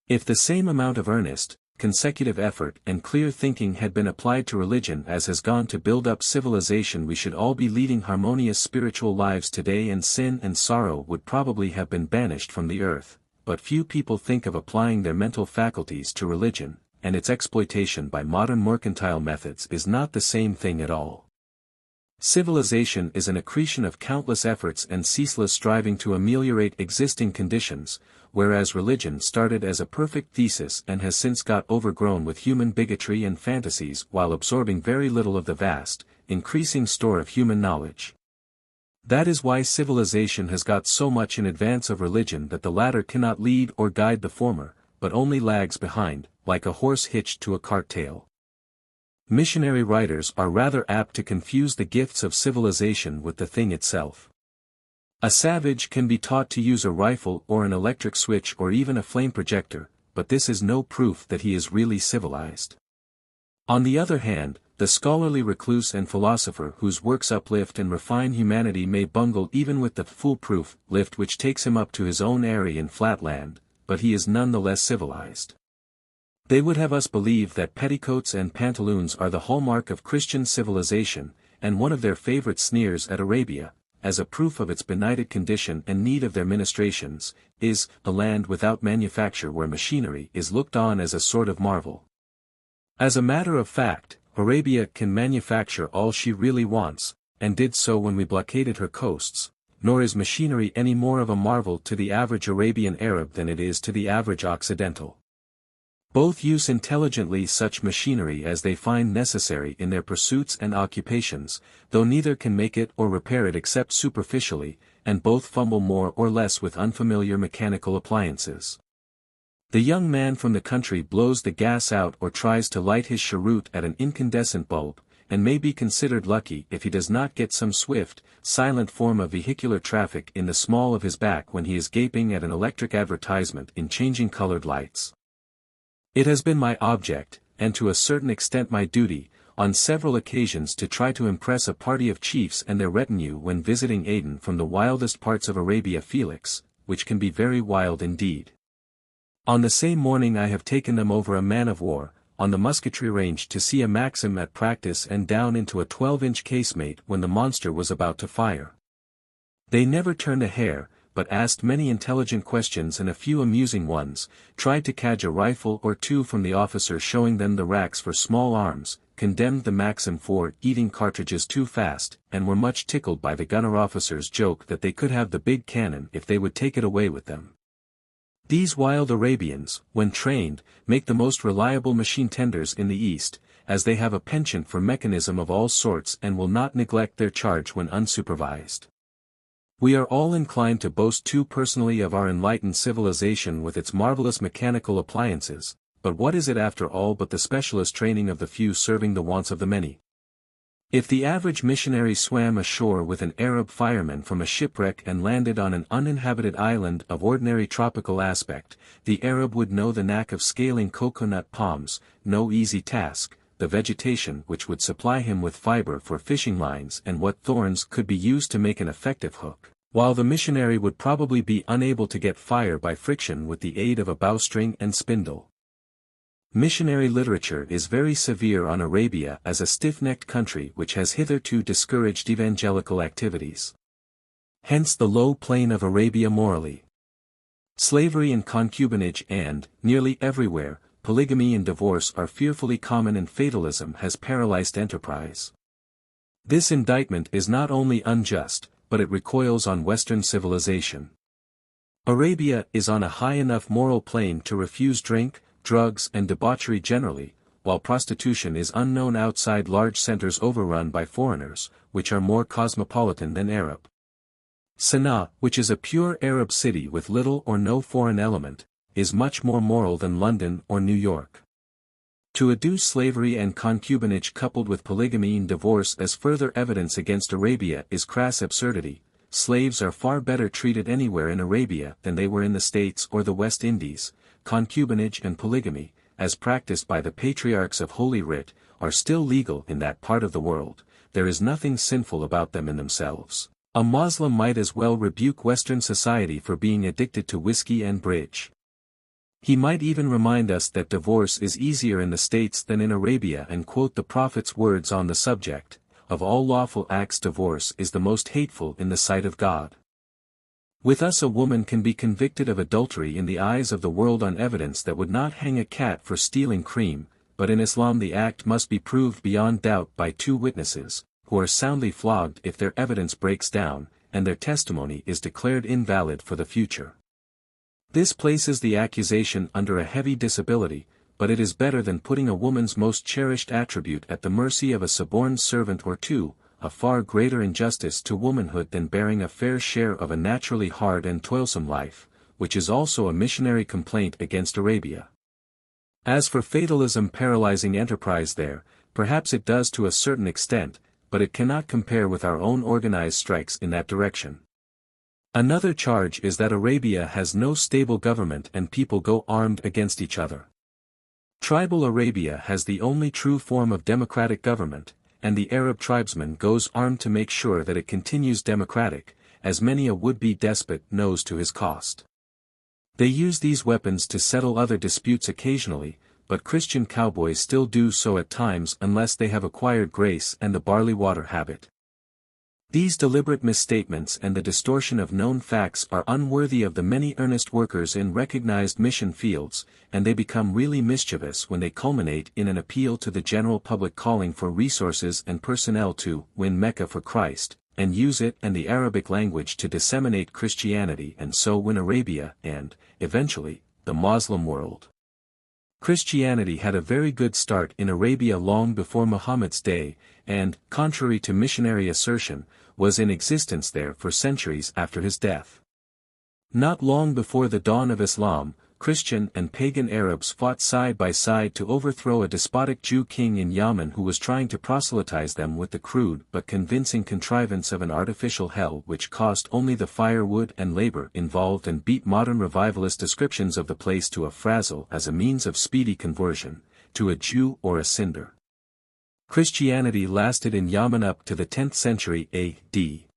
If the same amount of earnest, consecutive effort and clear thinking had been applied to religion as has gone to build up civilization, we should all be leading harmonious spiritual lives today, and sin and sorrow would probably have been banished from the earth, but few people think of applying their mental faculties to religion, and its exploitation by modern mercantile methods is not the same thing at all. Civilization is an accretion of countless efforts and ceaseless striving to ameliorate existing conditions, whereas religion started as a perfect thesis and has since got overgrown with human bigotry and fantasies while absorbing very little of the vast, increasing store of human knowledge. That is why civilization has got so much in advance of religion that the latter cannot lead or guide the former, but only lags behind, like a horse hitched to a cart tail. Missionary writers are rather apt to confuse the gifts of civilization with the thing itself. A savage can be taught to use a rifle or an electric switch or even a flame projector, but this is no proof that he is really civilized. On the other hand, the scholarly recluse and philosopher whose works uplift and refine humanity may bungle even with the foolproof lift which takes him up to his own eyrie in flatland, but he is none the less civilized. They would have us believe that petticoats and pantaloons are the hallmark of Christian civilization, and one of their favorite sneers at Arabia, as a proof of its benighted condition and need of their ministrations, is a land without manufacture where machinery is looked on as a sort of marvel. As a matter of fact, Arabia can manufacture all she really wants, and did so when we blockaded her coasts, nor is machinery any more of a marvel to the average Arabian Arab than it is to the average Occidental. Both use intelligently such machinery as they find necessary in their pursuits and occupations, though neither can make it or repair it except superficially, and both fumble more or less with unfamiliar mechanical appliances. The young man from the country blows the gas out or tries to light his cheroot at an incandescent bulb, and may be considered lucky if he does not get some swift, silent form of vehicular traffic in the small of his back when he is gaping at an electric advertisement in changing colored lights. It has been my object, and to a certain extent my duty, on several occasions to try to impress a party of chiefs and their retinue when visiting Aden from the wildest parts of Arabia Felix, which can be very wild indeed. On the same morning I have taken them over a man-of-war, on the musketry range to see a Maxim at practice and down into a 12-inch casemate when the monster was about to fire. They never turned a hair, but asked many intelligent questions and a few amusing ones, tried to cadge a rifle or two from the officer showing them the racks for small arms, condemned the Maxim for eating cartridges too fast, and were much tickled by the gunner officer's joke that they could have the big cannon if they would take it away with them. These wild Arabians, when trained, make the most reliable machine tenders in the East, as they have a penchant for mechanism of all sorts and will not neglect their charge when unsupervised. We are all inclined to boast too personally of our enlightened civilization with its marvelous mechanical appliances, but what is it after all but the specialist training of the few serving the wants of the many? If the average missionary swam ashore with an Arab fireman from a shipwreck and landed on an uninhabited island of ordinary tropical aspect, the Arab would know the knack of scaling coconut palms, no easy task, the vegetation which would supply him with fiber for fishing lines and what thorns could be used to make an effective hook, while the missionary would probably be unable to get fire by friction with the aid of a bowstring and spindle. Missionary literature is very severe on Arabia as a stiff-necked country which has hitherto discouraged evangelical activities. Hence the low plane of Arabia morally. Slavery and concubinage and, nearly everywhere, polygamy and divorce are fearfully common, and fatalism has paralyzed enterprise. This indictment is not only unjust, but it recoils on Western civilization. Arabia is on a high enough moral plane to refuse drink, drugs and debauchery generally, while prostitution is unknown outside large centers overrun by foreigners, which are more cosmopolitan than Arab. Sana'a, which is a pure Arab city with little or no foreign element, is much more moral than London or New York. To adduce slavery and concubinage coupled with polygamy and divorce as further evidence against Arabia is crass absurdity. Slaves are far better treated anywhere in Arabia than they were in the States or the West Indies. Concubinage and polygamy, as practiced by the patriarchs of Holy Writ, are still legal in that part of the world. There is nothing sinful about them in themselves. A Muslim might as well rebuke Western society for being addicted to whiskey and bridge. He might even remind us that divorce is easier in the States than in Arabia and quote the Prophet's words on the subject, "Of all lawful acts divorce is the most hateful in the sight of God." With us a woman can be convicted of adultery in the eyes of the world on evidence that would not hang a cat for stealing cream, but in Islam the act must be proved beyond doubt by 2 witnesses, who are soundly flogged if their evidence breaks down, and their testimony is declared invalid for the future. This places the accusation under a heavy disability, but it is better than putting a woman's most cherished attribute at the mercy of a suborned servant or 2, a far greater injustice to womanhood than bearing a fair share of a naturally hard and toilsome life, which is also a missionary complaint against Arabia. As for fatalism paralyzing enterprise there, perhaps it does to a certain extent, but it cannot compare with our own organized strikes in that direction. Another charge is that Arabia has no stable government and people go armed against each other. Tribal Arabia has the only true form of democratic government, and the Arab tribesman goes armed to make sure that it continues democratic, as many a would-be despot knows to his cost. They use these weapons to settle other disputes occasionally, but Christian cowboys still do so at times unless they have acquired grace and the barley water habit. These deliberate misstatements and the distortion of known facts are unworthy of the many earnest workers in recognized mission fields, and they become really mischievous when they culminate in an appeal to the general public calling for resources and personnel to win Mecca for Christ, and use it and the Arabic language to disseminate Christianity and so win Arabia and, eventually, the Muslim world. Christianity had a very good start in Arabia long before Muhammad's day, and, contrary to missionary assertion, was in existence there for centuries after his death. Not long before the dawn of Islam, Christian and pagan Arabs fought side by side to overthrow a despotic Jew king in Yemen who was trying to proselytize them with the crude but convincing contrivance of an artificial hell which cost only the firewood and labor involved and beat modern revivalist descriptions of the place to a frazzle as a means of speedy conversion, to a Jew or a cinder. Christianity lasted in Yemen up to the 10th century A.D.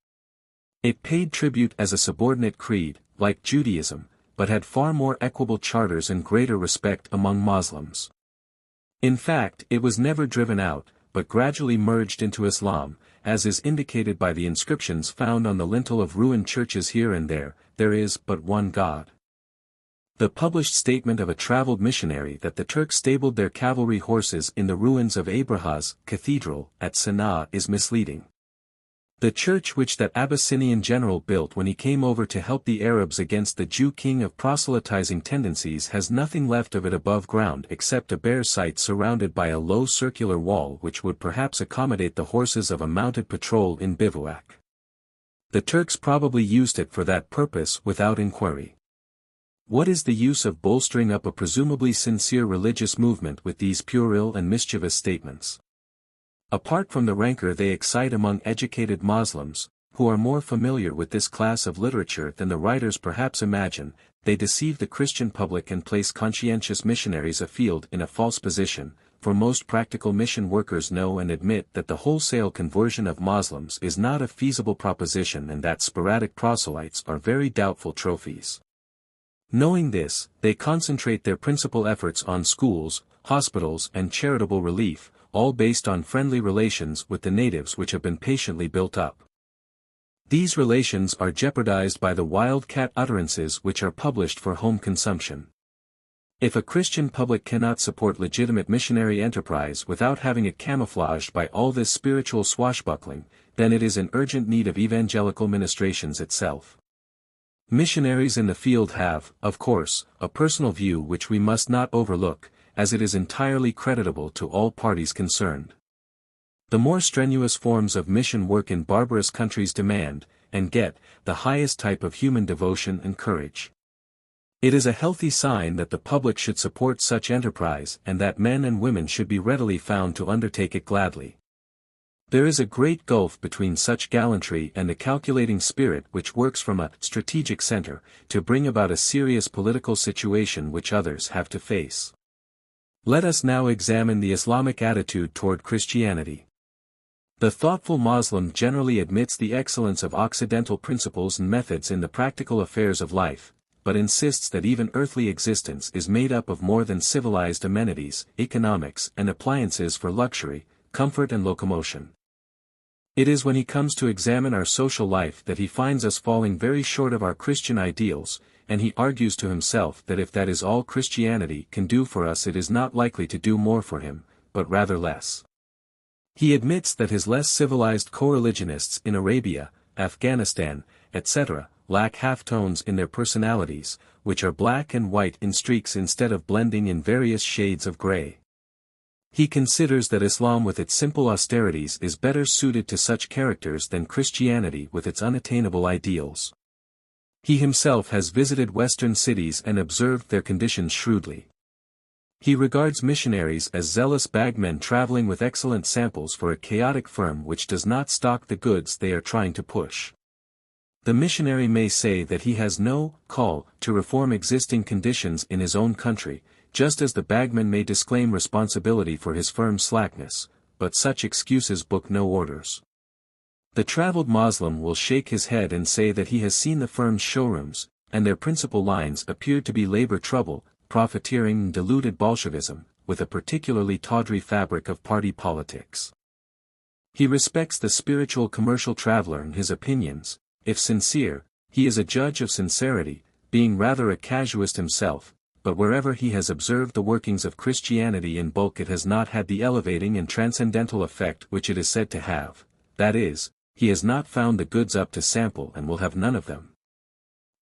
It paid tribute as a subordinate creed, like Judaism, but had far more equable charters and greater respect among Muslims. In fact, it was never driven out, but gradually merged into Islam, as is indicated by the inscriptions found on the lintel of ruined churches here and there is but one God. The published statement of a traveled missionary that the Turks stabled their cavalry horses in the ruins of Abraha's cathedral at Sana'a is misleading. The church which that Abyssinian general built when he came over to help the Arabs against the Jew king of proselytizing tendencies has nothing left of it above ground except a bare site surrounded by a low circular wall which would perhaps accommodate the horses of a mounted patrol in bivouac. The Turks probably used it for that purpose without inquiry. What is the use of bolstering up a presumably sincere religious movement with these puerile and mischievous statements? Apart from the rancor they excite among educated Muslims, who are more familiar with this class of literature than the writers perhaps imagine, they deceive the Christian public and place conscientious missionaries afield in a false position, for most practical mission workers know and admit that the wholesale conversion of Muslims is not a feasible proposition and that sporadic proselytes are very doubtful trophies. Knowing this, they concentrate their principal efforts on schools, hospitals and charitable relief, all based on friendly relations with the natives which have been patiently built up. These relations are jeopardized by the wildcat utterances which are published for home consumption. If a Christian public cannot support legitimate missionary enterprise without having it camouflaged by all this spiritual swashbuckling, then it is in urgent need of evangelical ministrations itself. Missionaries in the field have, of course, a personal view which we must not overlook, as it is entirely creditable to all parties concerned. The more strenuous forms of mission work in barbarous countries demand, and get, the highest type of human devotion and courage. It is a healthy sign that the public should support such enterprise and that men and women should be readily found to undertake it gladly. There is a great gulf between such gallantry and the calculating spirit which works from a strategic center to bring about a serious political situation which others have to face. Let us now examine the Islamic attitude toward Christianity. The thoughtful Muslim generally admits the excellence of Occidental principles and methods in the practical affairs of life, but insists that even earthly existence is made up of more than civilized amenities, economics, and appliances for luxury, comfort and locomotion. It is when he comes to examine our social life that he finds us falling very short of our Christian ideals, and he argues to himself that if that is all Christianity can do for us, it is not likely to do more for him, but rather less. He admits that his less civilized co-religionists in Arabia, Afghanistan, etc., lack half-tones in their personalities, which are black and white in streaks instead of blending in various shades of gray. He considers that Islam with its simple austerities is better suited to such characters than Christianity with its unattainable ideals. He himself has visited Western cities and observed their conditions shrewdly. He regards missionaries as zealous bagmen traveling with excellent samples for a chaotic firm which does not stock the goods they are trying to push. The missionary may say that he has no call to reform existing conditions in his own country, just as the bagman may disclaim responsibility for his firm's slackness, but such excuses book no orders. The traveled Moslem will shake his head and say that he has seen the firm's showrooms, and their principal lines appear to be labor trouble, profiteering and diluted Bolshevism, with a particularly tawdry fabric of party politics. He respects the spiritual commercial traveler and his opinions, if sincere, he is a judge of sincerity, being rather a casuist himself, but wherever he has observed the workings of Christianity in bulk it has not had the elevating and transcendental effect which it is said to have, that is, he has not found the goods up to sample and will have none of them.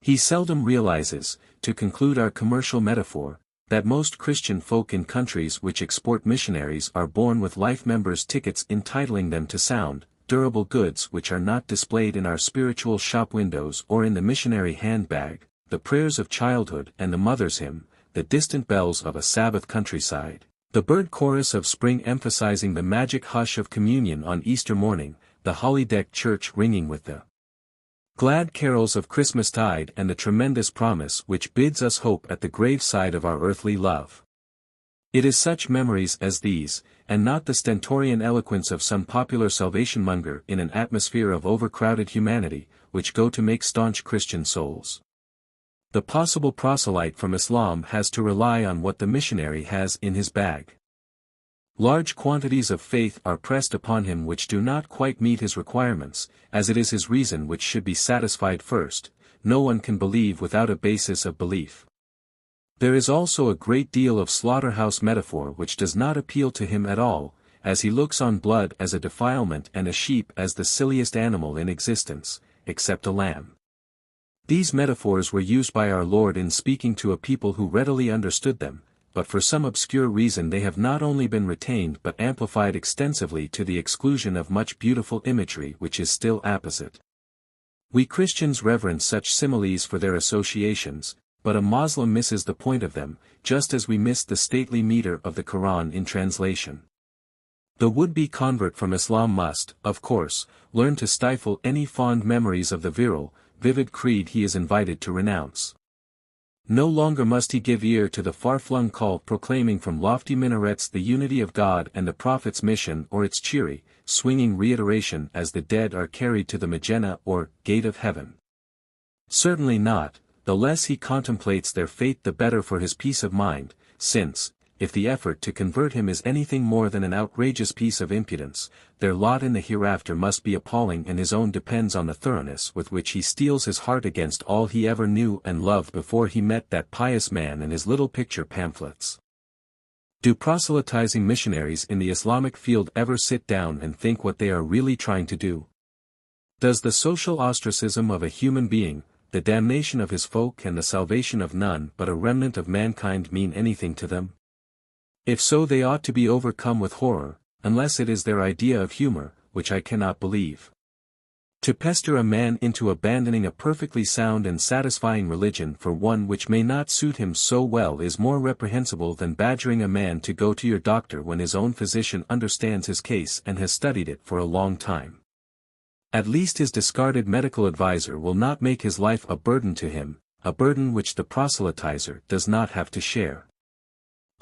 He seldom realizes, to conclude our commercial metaphor, that most Christian folk in countries which export missionaries are born with life members' tickets entitling them to sound, durable goods which are not displayed in our spiritual shop windows or in the missionary handbag, the prayers of childhood and the mother's hymn, the distant bells of a Sabbath countryside, the bird chorus of spring emphasizing the magic hush of communion on Easter morning, the holly-decked church ringing with the glad carols of Christmastide and the tremendous promise which bids us hope at the graveside of our earthly love. It is such memories as these, and not the stentorian eloquence of some popular salvation-monger in an atmosphere of overcrowded humanity, which go to make staunch Christian souls. The possible proselyte from Islam has to rely on what the missionary has in his bag. Large quantities of faith are pressed upon him which do not quite meet his requirements, as it is his reason which should be satisfied first. No one can believe without a basis of belief. There is also a great deal of slaughterhouse metaphor which does not appeal to him at all, as he looks on blood as a defilement and a sheep as the silliest animal in existence, except a lamb. These metaphors were used by our Lord in speaking to a people who readily understood them, but for some obscure reason they have not only been retained but amplified extensively to the exclusion of much beautiful imagery which is still apposite. We Christians reverence such similes for their associations, but a Moslem misses the point of them, just as we miss the stately meter of the Quran in translation. The would-be convert from Islam must, of course, learn to stifle any fond memories of the virile, vivid creed he is invited to renounce. No longer must he give ear to the far-flung call proclaiming from lofty minarets the unity of God and the Prophet's mission or its cheery, swinging reiteration as the dead are carried to the Majennah or gate of heaven. Certainly not, the less he contemplates their fate the better for his peace of mind, since, if the effort to convert him is anything more than an outrageous piece of impudence, their lot in the hereafter must be appalling, and his own depends on the thoroughness with which he steels his heart against all he ever knew and loved before he met that pious man and his little picture pamphlets. Do proselytizing missionaries in the Islamic field ever sit down and think what they are really trying to do? Does the social ostracism of a human being, the damnation of his folk and the salvation of none but a remnant of mankind mean anything to them? If so, they ought to be overcome with horror, unless it is their idea of humor, which I cannot believe. To pester a man into abandoning a perfectly sound and satisfying religion for one which may not suit him so well is more reprehensible than badgering a man to go to your doctor when his own physician understands his case and has studied it for a long time. At least his discarded medical advisor will not make his life a burden to him, a burden which the proselytizer does not have to share.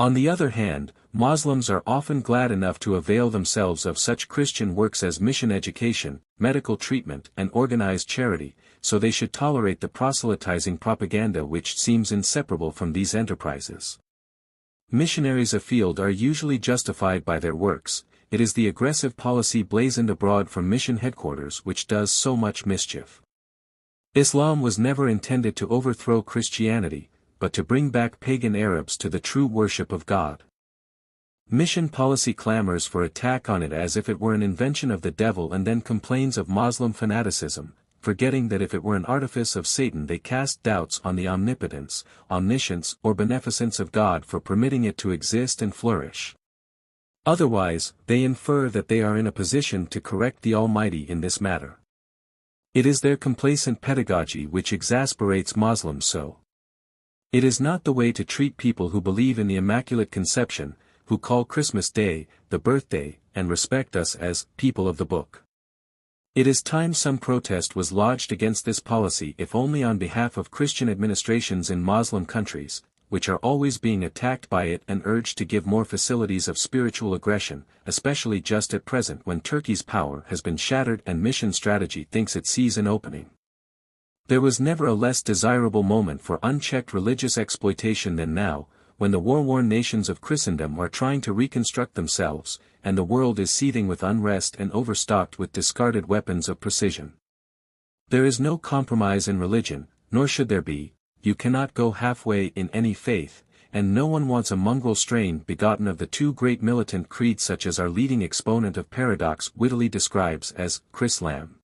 On the other hand, Muslims are often glad enough to avail themselves of such Christian works as mission education, medical treatment and organized charity, so they should tolerate the proselytizing propaganda which seems inseparable from these enterprises. Missionaries afield are usually justified by their works. It is the aggressive policy blazoned abroad from mission headquarters which does so much mischief. Islam was never intended to overthrow Christianity, but to bring back pagan Arabs to the true worship of God. Mission policy clamors for attack on it as if it were an invention of the devil and then complains of Muslim fanaticism, forgetting that if it were an artifice of Satan they cast doubts on the omnipotence, omniscience or beneficence of God for permitting it to exist and flourish. Otherwise, they infer that they are in a position to correct the Almighty in this matter. It is their complacent pedagogy which exasperates Muslims so. It is not the way to treat people who believe in the Immaculate Conception, who call Christmas Day, the birthday, and respect us as people of the book. It is time some protest was lodged against this policy, if only on behalf of Christian administrations in Muslim countries, which are always being attacked by it and urged to give more facilities of spiritual aggression, especially just at present when Turkey's power has been shattered and mission strategy thinks it sees an opening. There was never a less desirable moment for unchecked religious exploitation than now, when the war-worn nations of Christendom are trying to reconstruct themselves, and the world is seething with unrest and overstocked with discarded weapons of precision. There is no compromise in religion, nor should there be. You cannot go halfway in any faith, and no one wants a mongrel strain begotten of the two great militant creeds such as our leading exponent of paradox wittily describes as Chrislam.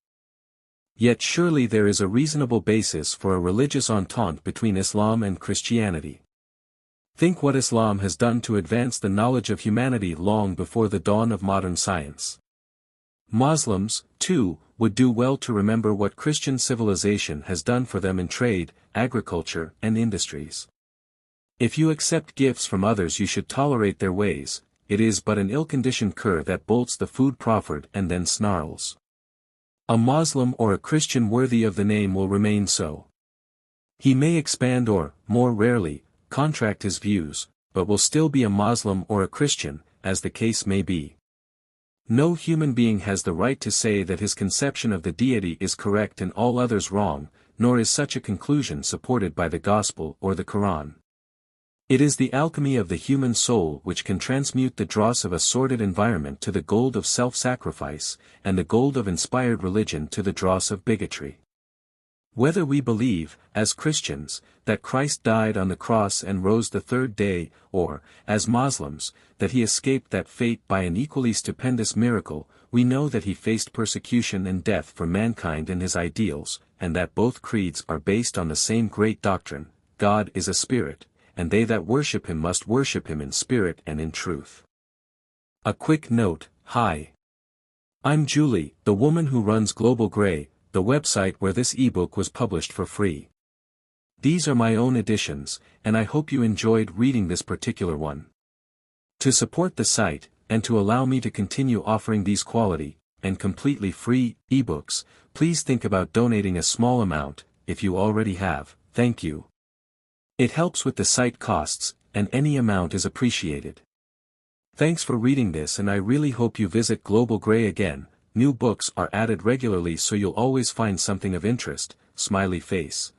Yet surely there is a reasonable basis for a religious entente between Islam and Christianity. Think what Islam has done to advance the knowledge of humanity long before the dawn of modern science. Muslims, too, would do well to remember what Christian civilization has done for them in trade, agriculture, and industries. If you accept gifts from others you should tolerate their ways. It is but an ill-conditioned cur that bolts the food proffered and then snarls. A Muslim or a Christian worthy of the name will remain so. He may expand or, more rarely, contract his views, but will still be a Muslim or a Christian, as the case may be. No human being has the right to say that his conception of the deity is correct and all others wrong, nor is such a conclusion supported by the Gospel or the Quran. It is the alchemy of the human soul which can transmute the dross of a sordid environment to the gold of self-sacrifice, and the gold of inspired religion to the dross of bigotry. Whether we believe, as Christians, that Christ died on the cross and rose the third day, or, as Muslims, that he escaped that fate by an equally stupendous miracle, we know that he faced persecution and death for mankind and his ideals, and that both creeds are based on the same great doctrine: God is a spirit, and they that worship him must worship him in spirit and in truth. A quick note: Hi. I'm Julie, the woman who runs Global Grey, the website where this ebook was published for free. These are my own editions, and I hope you enjoyed reading this particular one. To support the site, and to allow me to continue offering these quality, and completely free, ebooks, please think about donating a small amount. If you already have, thank you. It helps with the site costs, and any amount is appreciated. Thanks for reading this, and I really hope you visit Global Grey again. New books are added regularly so you'll always find something of interest. Smiley face.